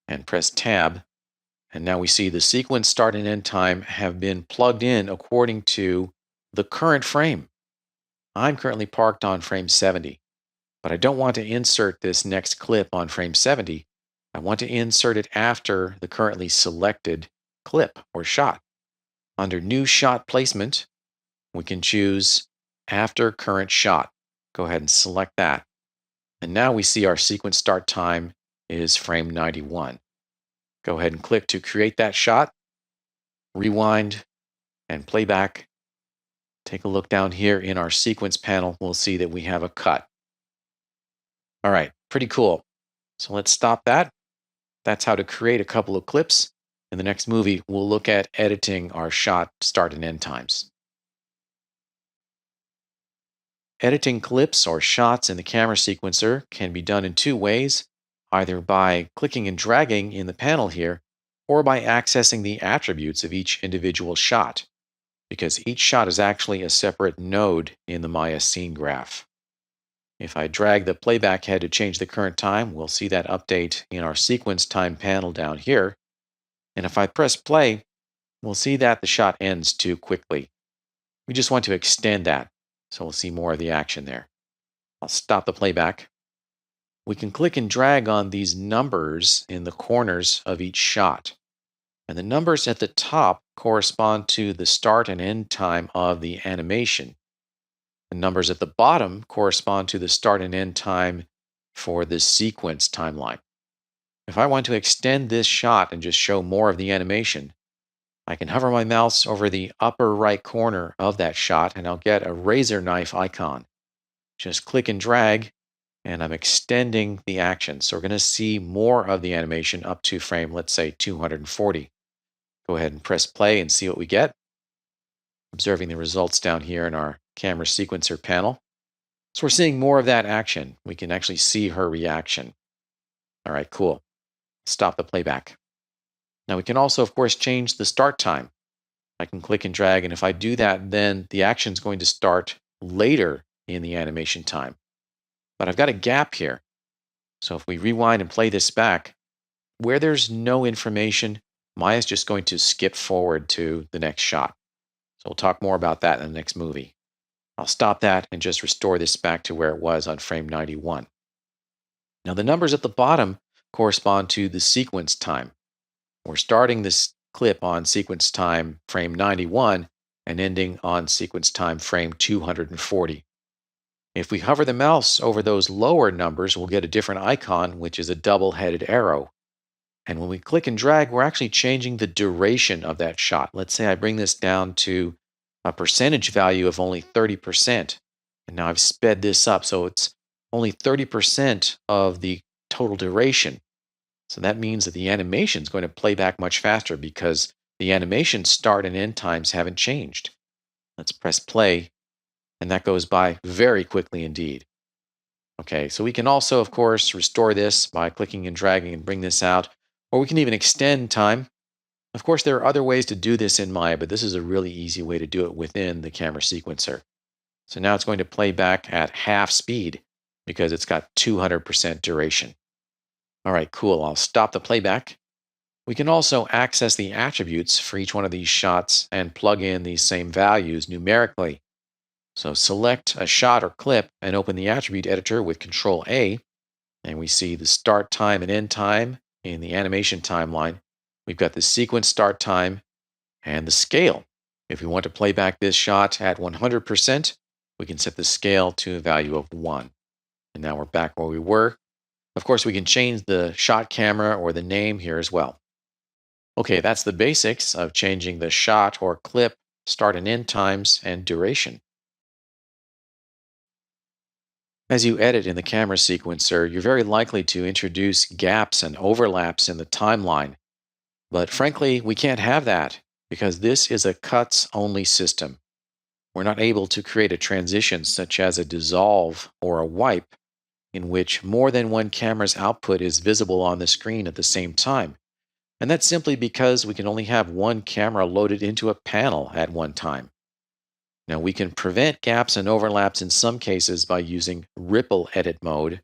and press tab. And now we see the sequence start and end time have been plugged in according to the current frame. I'm currently parked on frame 70, but I don't want to insert this next clip on frame 70. I want to insert it after the currently selected clip or shot. Under New Shot Placement, we can choose After Current Shot. Go ahead and select that. And now we see our sequence start time is frame 91. Go ahead and click to create that shot, rewind, and play back. Take a look down here in our sequence panel. We'll see that we have a cut. All right, pretty cool. So let's stop that. That's how to create a couple of clips. In the next movie, we'll look at editing our shot start and end times. Editing clips or shots in the camera sequencer can be done in two ways, either by clicking and dragging in the panel here, or by accessing the attributes of each individual shot, because each shot is actually a separate node in the Maya scene graph. If I drag the playback head to change the current time, we'll see that update in our sequence time panel down here. And if I press play, we'll see that the shot ends too quickly. We just want to extend that, so we'll see more of the action there. I'll stop the playback. We can click and drag on these numbers in the corners of each shot. And the numbers at the top correspond to the start and end time of the animation. The numbers at the bottom correspond to the start and end time for the sequence timeline. If I want to extend this shot and just show more of the animation, I can hover my mouse over the upper right corner of that shot and I'll get a razor knife icon. Just click and drag, and I'm extending the action. So we're going to see more of the animation up to frame, let's say 240. Go ahead and press play and see what we get. Observing the results down here in our camera sequencer panel. So we're seeing more of that action. We can actually see her reaction. All right, cool. Stop the playback. Now we can also, of course, change the start time. I can click and drag, and if I do that, then the action is going to start later in the animation time. But I've got a gap here. So if we rewind and play this back, where there's no information, Maya's just going to skip forward to the next shot. So we'll talk more about that in the next movie. I'll stop that and just restore this back to where it was on frame 91. Now the numbers at the bottom correspond to the sequence time. We're starting this clip on sequence time frame 91 and ending on sequence time frame 240. If we hover the mouse over those lower numbers, we'll get a different icon, which is a double-headed arrow. And when we click and drag, we're actually changing the duration of that shot. Let's say I bring this down to a percentage value of only 30%. And now I've sped this up, so it's only 30% of the total duration. So that means that the animation is going to play back much faster because the animation start and end times haven't changed. Let's press play, and that goes by very quickly indeed. Okay, so we can also, of course, restore this by clicking and dragging and bring this out, or we can even extend time. Of course, there are other ways to do this in Maya, but this is a really easy way to do it within the camera sequencer. So now it's going to play back at half speed because it's got 200% duration. All right, cool. I'll stop the playback. We can also access the attributes for each one of these shots and plug in these same values numerically. So select a shot or clip and open the attribute editor with Control A, and we see the start time and end time in the animation timeline. We've got the sequence start time and the scale. If we want to play back this shot at 100%, we can set the scale to a value of 1. And now we're back where we were. Of course, we can change the shot camera or the name here as well. Okay, that's the basics of changing the shot or clip start and end times and duration. As you edit in the camera sequencer, you're very likely to introduce gaps and overlaps in the timeline. But frankly, we can't have that because this is a cuts-only system. We're not able to create a transition such as a dissolve or a wipe in which more than one camera's output is visible on the screen at the same time. And that's simply because we can only have one camera loaded into a panel at one time. Now, we can prevent gaps and overlaps in some cases by using ripple edit mode.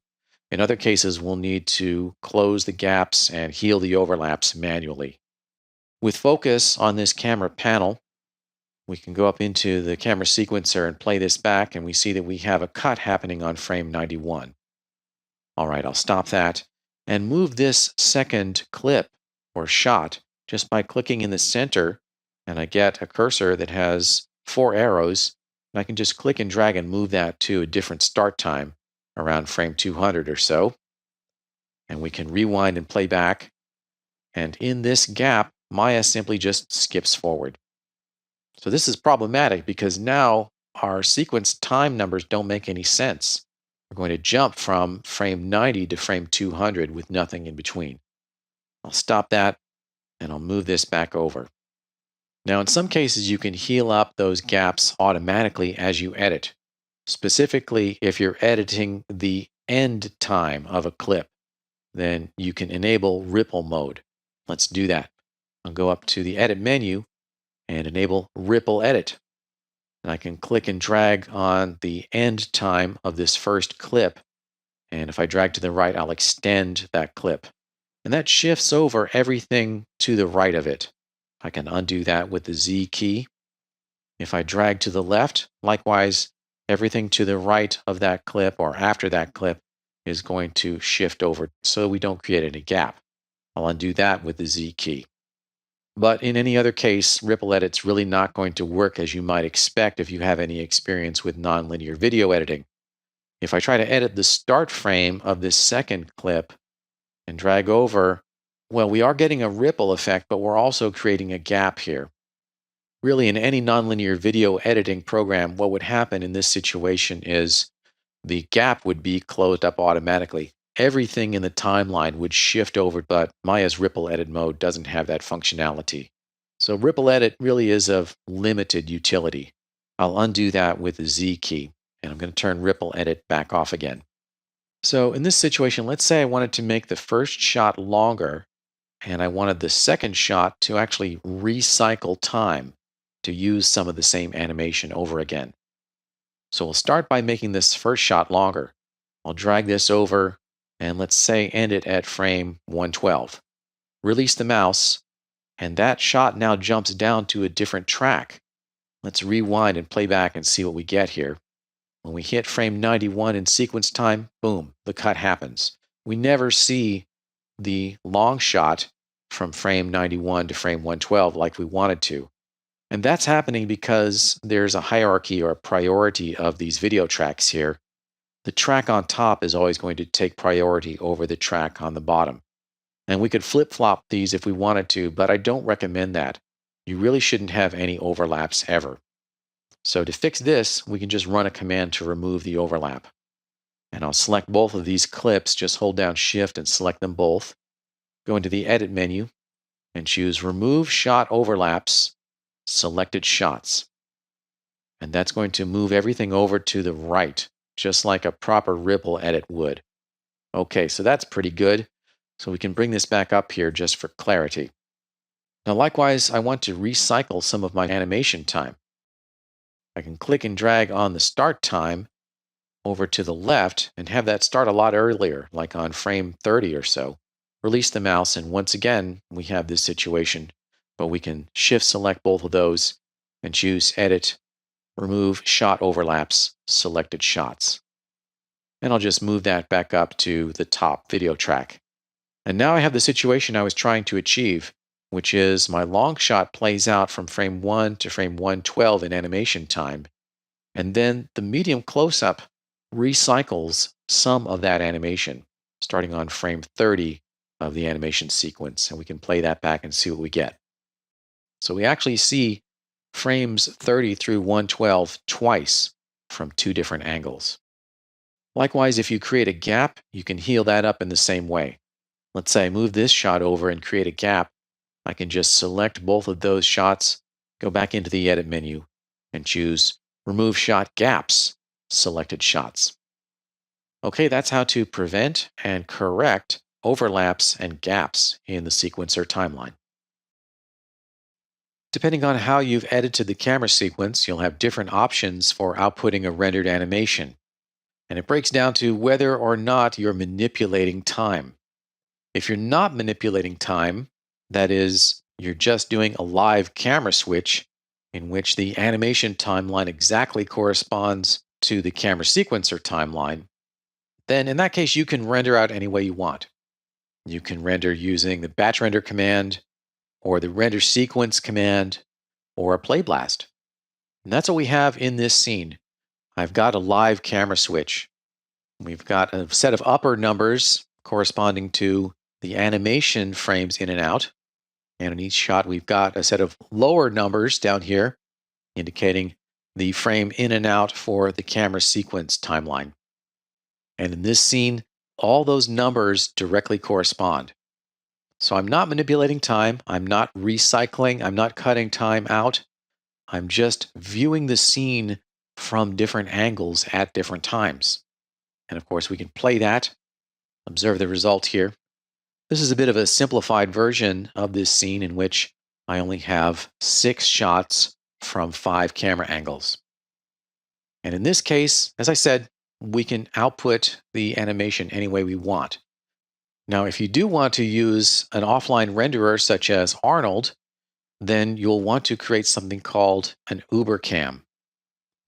In other cases, we'll need to close the gaps and heal the overlaps manually. With focus on this camera panel, we can go up into the camera sequencer and play this back, and we see that we have a cut happening on frame 91. All right, I'll stop that and move this second clip or shot just by clicking in the center, and I get a cursor that has 4 arrows, and I can just click and drag and move that to a different start time around frame 200 or so. And we can rewind and play back. And in this gap, Maya simply just skips forward. So this is problematic because now our sequence time numbers don't make any sense. We're going to jump from frame 90 to frame 200 with nothing in between. I'll stop that and I'll move this back over. Now, in some cases, you can heal up those gaps automatically as you edit, specifically if you're editing the end time of a clip, then you can enable ripple mode. Let's do that. I'll go up to the edit menu and enable ripple edit. And I can click and drag on the end time of this first clip. And if I drag to the right, I'll extend that clip. And that shifts over everything to the right of it. I can undo that with the Z key. If I drag to the left, likewise, everything to the right of that clip or after that clip is going to shift over so we don't create any gap. I'll undo that with the Z key. But in any other case, ripple edit's really not going to work as you might expect if you have any experience with nonlinear video editing. If I try to edit the start frame of this second clip and drag over, well, we are getting a ripple effect, but we're also creating a gap here. Really, in any nonlinear video editing program, what would happen in this situation is the gap would be closed up automatically. Everything in the timeline would shift over, but Maya's ripple edit mode doesn't have that functionality. So ripple edit really is of limited utility. I'll undo that with the Z key, and I'm going to turn ripple edit back off again. So in this situation, let's say I wanted to make the first shot longer, and I wanted the second shot to actually recycle time to use some of the same animation over again. So we'll start by making this first shot longer. I'll drag this over, and let's say end it at frame 112. Release the mouse, and that shot now jumps down to a different track. Let's rewind and play back and see what we get here. When we hit frame 91 in sequence time, boom, the cut happens. We never see the long shot from frame 91 to frame 112 like we wanted to. And that's happening because there's a hierarchy or a priority of these video tracks here. The track on top is always going to take priority over the track on the bottom. And we could flip-flop these if we wanted to, but I don't recommend that. You really shouldn't have any overlaps ever. So to fix this, we can just run a command to remove the overlap. And I'll select both of these clips, just hold down Shift and select them both. Go into the Edit menu and choose Remove Shot Overlaps, Selected Shots. And that's going to move everything over to the right, just like a proper ripple edit would. Okay, so that's pretty good. So we can bring this back up here just for clarity. Now likewise, I want to recycle some of my animation time. I can click and drag on the start time over to the left and have that start a lot earlier, like on frame 30 or so. Release the mouse, and once again, we have this situation, but we can shift select both of those and choose Edit, Remove Shot Overlaps, Selected Shots. And I'll just move that back up to the top video track. And now I have the situation I was trying to achieve, which is my long shot plays out from frame 1 to frame 112 in animation time, and then the medium close-up recycles some of that animation, starting on frame 30 of the animation sequence, and we can play that back and see what we get. So we actually see frames 30 through 112 twice from two different angles. Likewise, if you create a gap, you can heal that up in the same way. Let's say I move this shot over and create a gap. I can just select both of those shots, go back into the Edit menu, and choose Remove Shot Gaps, Selected Shots. Okay, that's how to prevent and correct overlaps and gaps in the sequencer timeline. Depending on how you've edited the camera sequence, you'll have different options for outputting a rendered animation. And it breaks down to whether or not you're manipulating time. If you're not manipulating time, that is, you're just doing a live camera switch in which the animation timeline exactly corresponds to the camera sequencer timeline, then in that case, you can render out any way you want. You can render using the batch render command, or the render sequence command, or a play blast. And that's what we have in this scene. I've got a live camera switch. We've got a set of upper numbers corresponding to the animation frames in and out. And in each shot, we've got a set of lower numbers down here indicating the frame in and out for the camera sequence timeline. And in this scene, all those numbers directly correspond. So I'm not manipulating time. I'm not recycling. I'm not cutting time out. I'm just viewing the scene from different angles at different times. And of course, we can play that, observe the result here. This is a bit of a simplified version of this scene in which I only have 6 shots from 5 camera angles. And in this case, as I said, we can output the animation any way we want. Now, if you do want to use an offline renderer such as Arnold, then you'll want to create something called an UberCam.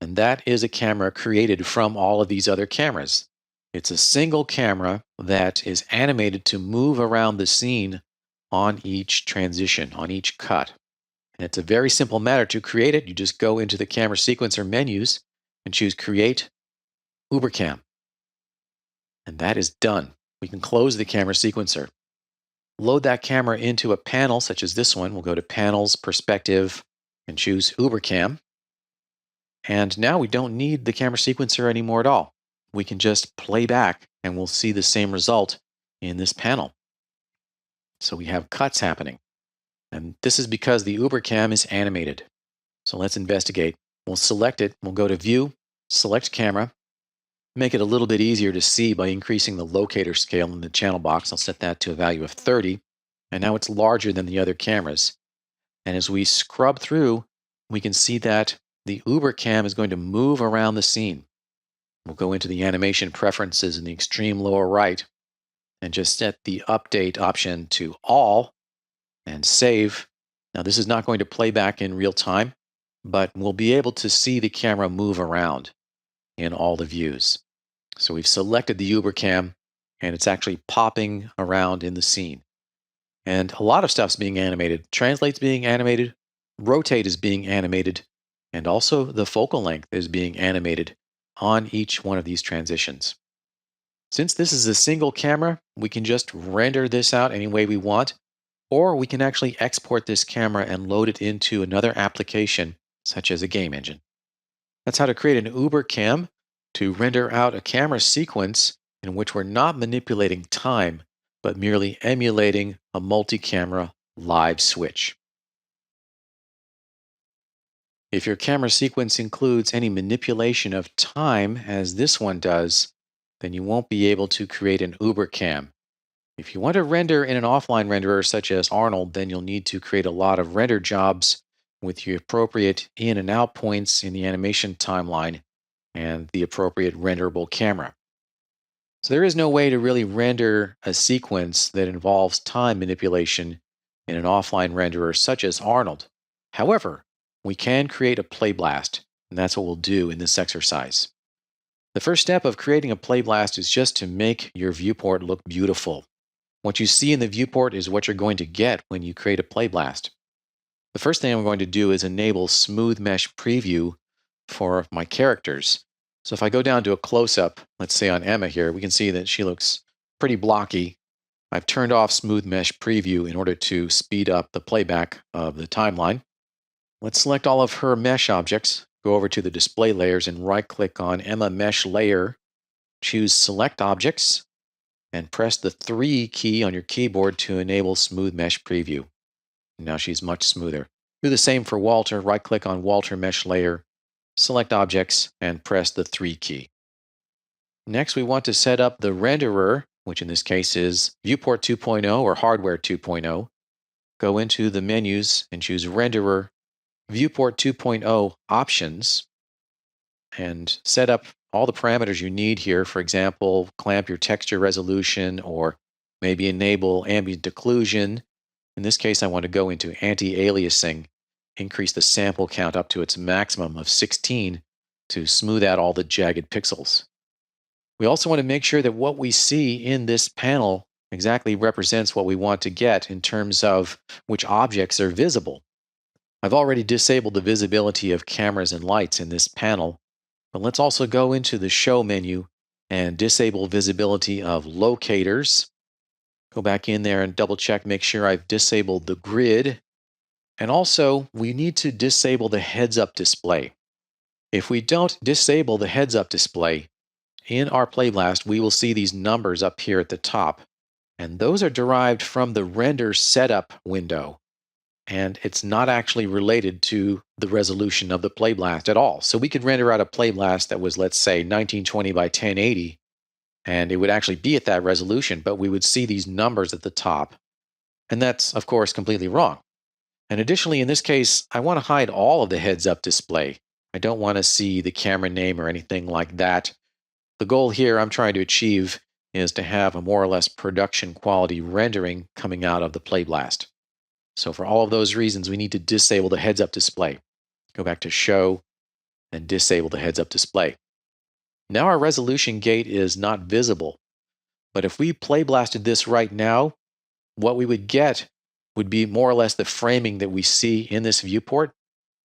And that is a camera created from all of these other cameras. It's a single camera that is animated to move around the scene on each transition, on each cut. And it's a very simple matter to create it. You just go into the camera sequencer menus and choose Create UberCam. And that is done. We can close the camera sequencer. Load that camera into a panel such as this one. We'll go to Panels, Perspective, and choose UberCam. And now we don't need the camera sequencer anymore at all. We can just play back and we'll see the same result in this panel. So we have cuts happening. And this is because the UberCam is animated. So let's investigate. We'll select it. We'll go to View, select Camera. Make it a little bit easier to see by increasing the locator scale in the channel box. I'll set that to a value of 30. And now it's larger than the other cameras. And as we scrub through, we can see that the UberCam is going to move around the scene. We'll go into the animation preferences in the extreme lower right and just set the update option to all and save. Now this is not going to play back in real time, but we'll be able to see the camera move around in all the views. So we've selected the UberCam and it's actually popping around in the scene. And a lot of stuff's being animated. Translate's being animated, rotate is being animated, and also the focal length is being animated on each one of these transitions. Since this is a single camera, we can just render this out any way we want, or we can actually export this camera and load it into another application, such as a game engine. That's how to create an Uber cam to render out a camera sequence in which we're not manipulating time, but merely emulating a multi-camera live switch. If your camera sequence includes any manipulation of time, as this one does, then you won't be able to create an Uber cam. If you want to render in an offline renderer such as Arnold, then you'll need to create a lot of render jobs with the appropriate in and out points in the animation timeline and the appropriate renderable camera. So there is no way to really render a sequence that involves time manipulation in an offline renderer such as Arnold. However, we can create a play blast, and that's what we'll do in this exercise. The first step of creating a play blast is just to make your viewport look beautiful. What you see in the viewport is what you're going to get when you create a play blast. The first thing I'm going to do is enable smooth mesh preview for my characters. So if I go down to a close-up, let's say on Emma here, we can see that she looks pretty blocky. I've turned off smooth mesh preview in order to speed up the playback of the timeline. Let's select all of her mesh objects, go over to the display layers and right-click on Emma Mesh Layer, choose Select Objects, and press the 3 key on your keyboard to enable smooth mesh preview. Now she's much smoother. Do the same for Walter. Right-click on Walter Mesh Layer, select Objects, and press the 3 key. Next, we want to set up the renderer, which in this case is Viewport 2.0 or Hardware 2.0. Go into the menus and choose Renderer, Viewport 2.0 Options, and set up all the parameters you need here. For example, clamp your texture resolution or maybe enable ambient occlusion. In this case, I want to go into anti-aliasing, increase the sample count up to its maximum of 16 to smooth out all the jagged pixels. We also want to make sure that what we see in this panel exactly represents what we want to get in terms of which objects are visible. I've already disabled the visibility of cameras and lights in this panel, but let's also go into the Show menu and disable visibility of locators. Go back in there and double check, make sure I've disabled the grid. And also, we need to disable the heads-up display. If we don't disable the heads-up display, in our play blast, we will see these numbers up here at the top. And those are derived from the render setup window. And it's not actually related to the resolution of the play blast at all. So we could render out a play blast that was, let's say, 1920 by 1080, and it would actually be at that resolution, but we would see these numbers at the top. And that's, of course, completely wrong. And additionally, in this case, I want to hide all of the heads-up display. I don't want to see the camera name or anything like that. The goal here I'm trying to achieve is to have a more or less production quality rendering coming out of the play blast. So for all of those reasons, we need to disable the heads-up display. Go back to Show and disable the heads-up display. Now our resolution gate is not visible. But if we play blasted this right now, what we would get would be more or less the framing that we see in this viewport.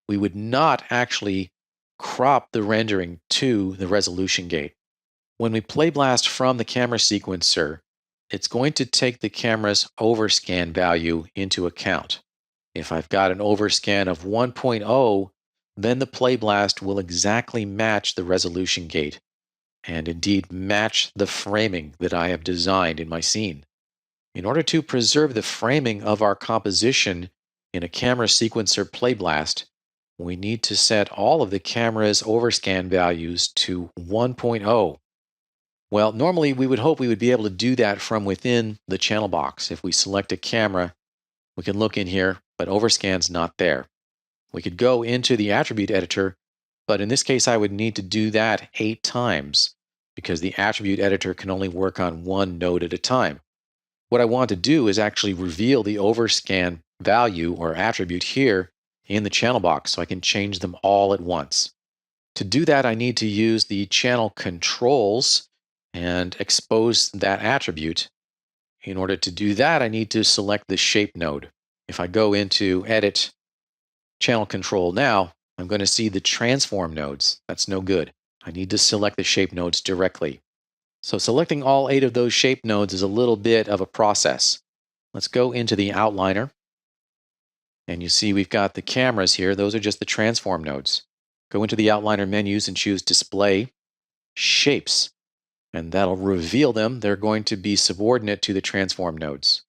We would not actually crop the rendering to the resolution gate. When we play blast from the camera sequencer, it's going to take the camera's overscan value into account. If I've got an overscan of 1.0, then the play blast will exactly match the resolution gate, and indeed match the framing that I have designed in my scene. In order to preserve the framing of our composition in a camera sequencer play blast, we need to set all of the camera's overscan values to 1.0. Well, normally we would hope we would be able to do that from within the channel box. If we select a camera, we can look in here, but overscan's not there. We could go into the attribute editor, but in this case I would need to do that 8 times because the attribute editor can only work on one node at a time. What I want to do is actually reveal the overscan value or attribute here in the channel box so I can change them all at once. To do that, I need to use the channel controls and expose that attribute. In order to do that, I need to select the shape node. If I go into Edit, Channel Control now, I'm going to see the transform nodes. That's no good. I need to select the shape nodes directly. So selecting all 8 of those shape nodes is a little bit of a process. Let's go into the outliner. And you see we've got the cameras here. Those are just the transform nodes. Go into the outliner menus and choose Display Shapes, and that'll reveal them. They're going to be subordinate to the transform nodes.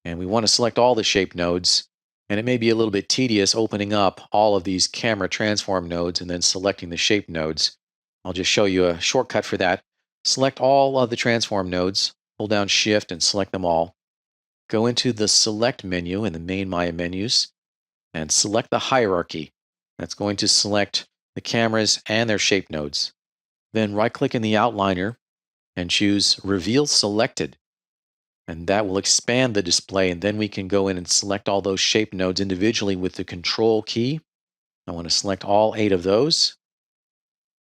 And we want to select all the shape nodes, and it may be a little bit tedious opening up all of these camera transform nodes and then selecting the shape nodes. I'll just show you a shortcut for that. Select all of the transform nodes, hold down Shift and select them all. Go into the Select menu in the main Maya menus and select the hierarchy. That's going to select the cameras and their shape nodes. Then right-click in the outliner and choose Reveal Selected. And that will expand the display, and then we can go in and select all those shape nodes individually with the Control key. I want to select all 8 of those.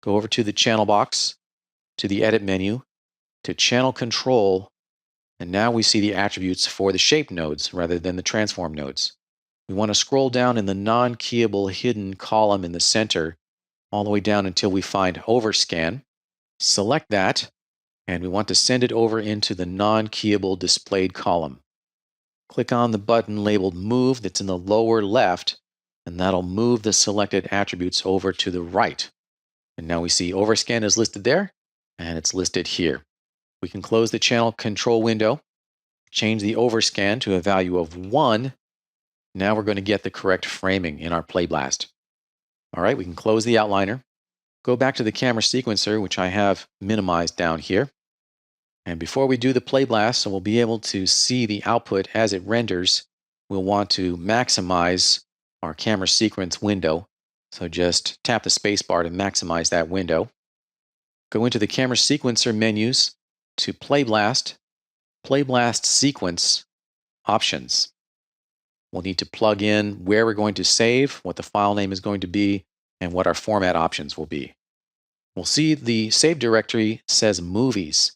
Go over to the channel box, to the Edit menu, to Channel Control, and now we see the attributes for the shape nodes rather than the transform nodes. We want to scroll down in the non-keyable hidden column in the center all the way down until we find Overscan. Select that, and we want to send it over into the non-keyable displayed column. Click on the button labeled Move that's in the lower left, and that'll move the selected attributes over to the right. And now we see Overscan is listed there, and it's listed here. We can close the channel control window, change the overscan to a value of 1. Now we're going to get the correct framing in our play blast. All right, we can close the outliner, go back to the camera sequencer, which I have minimized down here. And before we do the play blast, so we'll be able to see the output as it renders, we'll want to maximize our camera sequence window. So just tap the space bar to maximize that window. Go into the camera sequencer menus to play blast sequence options. We'll need to plug in where we're going to save, what the file name is going to be, and what our format options will be. We'll see the save directory says movies,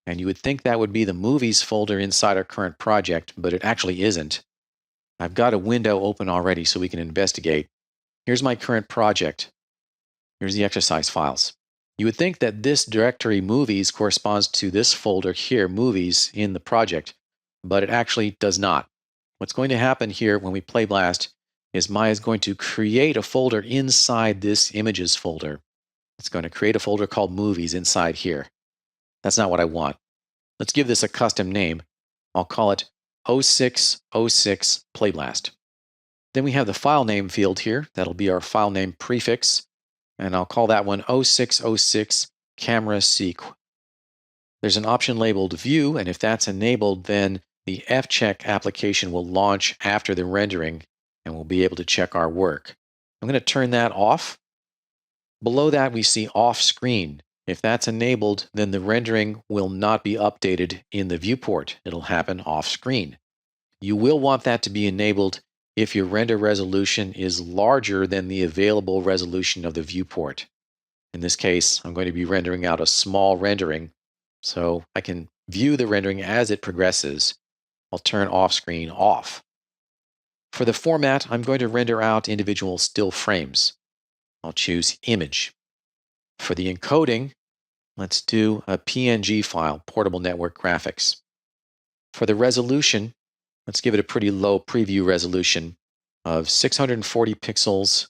and you would think that would be the movies folder inside our current project, but it actually isn't. I've got a window open already so we can investigate. Here's my current project. Here's the exercise files. You would think that this directory movies corresponds to this folder here, movies, in the project, but it actually does not. What's going to happen here when we play blast is Maya is going to create a folder inside this images folder. It's going to create a folder called movies inside here. That's not what I want. Let's give this a custom name. I'll call it 0606 Playblast. Then we have the file name field here. That'll be our file name prefix. And I'll call that one 0606 Camera Seq. There's an option labeled View, and if that's enabled, then the F-check application will launch after the rendering, and we'll be able to check our work. I'm going to turn that off. Below that, we see Off Screen. If that's enabled, then the rendering will not be updated in the viewport. It'll happen off screen. You will want that to be enabled if your render resolution is larger than the available resolution of the viewport. In this case, I'm going to be rendering out a small rendering, so I can view the rendering as it progresses. I'll turn off screen off. For the format, I'm going to render out individual still frames. I'll choose Image. For the encoding, let's do a PNG file, Portable Network Graphics. For the resolution, let's give it a pretty low preview resolution of 640 pixels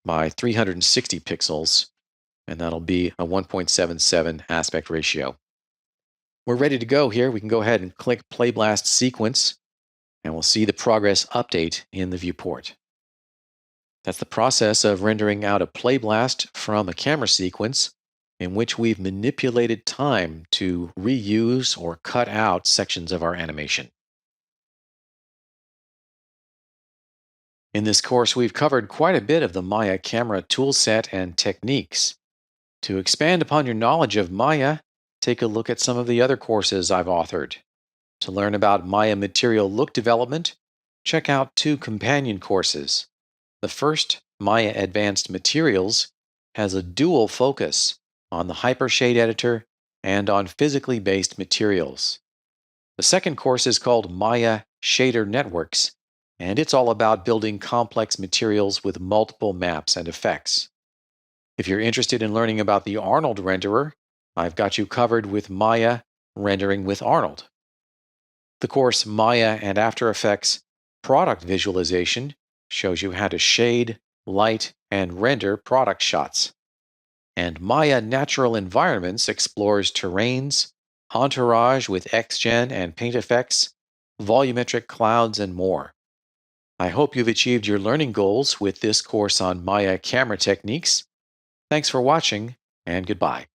by 360 pixels, and that'll be a 1.77 aspect ratio. We're ready to go here. We can go ahead and click Play Blast Sequence, and we'll see the progress update in the viewport. That's the process of rendering out a play blast from a camera sequence in which we've manipulated time to reuse or cut out sections of our animation. In this course, we've covered quite a bit of the Maya camera toolset and techniques. To expand upon your knowledge of Maya, take a look at some of the other courses I've authored. To learn about Maya material look development, check out 2 companion courses. The first, Maya Advanced Materials, has a dual focus on the Hypershade Editor and on physically based materials. The second course is called Maya Shader Networks, and it's all about building complex materials with multiple maps and effects. If you're interested in learning about the Arnold renderer, I've got you covered with Maya Rendering with Arnold. The course Maya and After Effects Product Visualization shows you how to shade, light, and render product shots. And Maya Natural Environments explores terrains, entourage with XGen and paint effects, volumetric clouds, and more. I hope you've achieved your learning goals with this course on Maya camera techniques. Thanks for watching, and goodbye.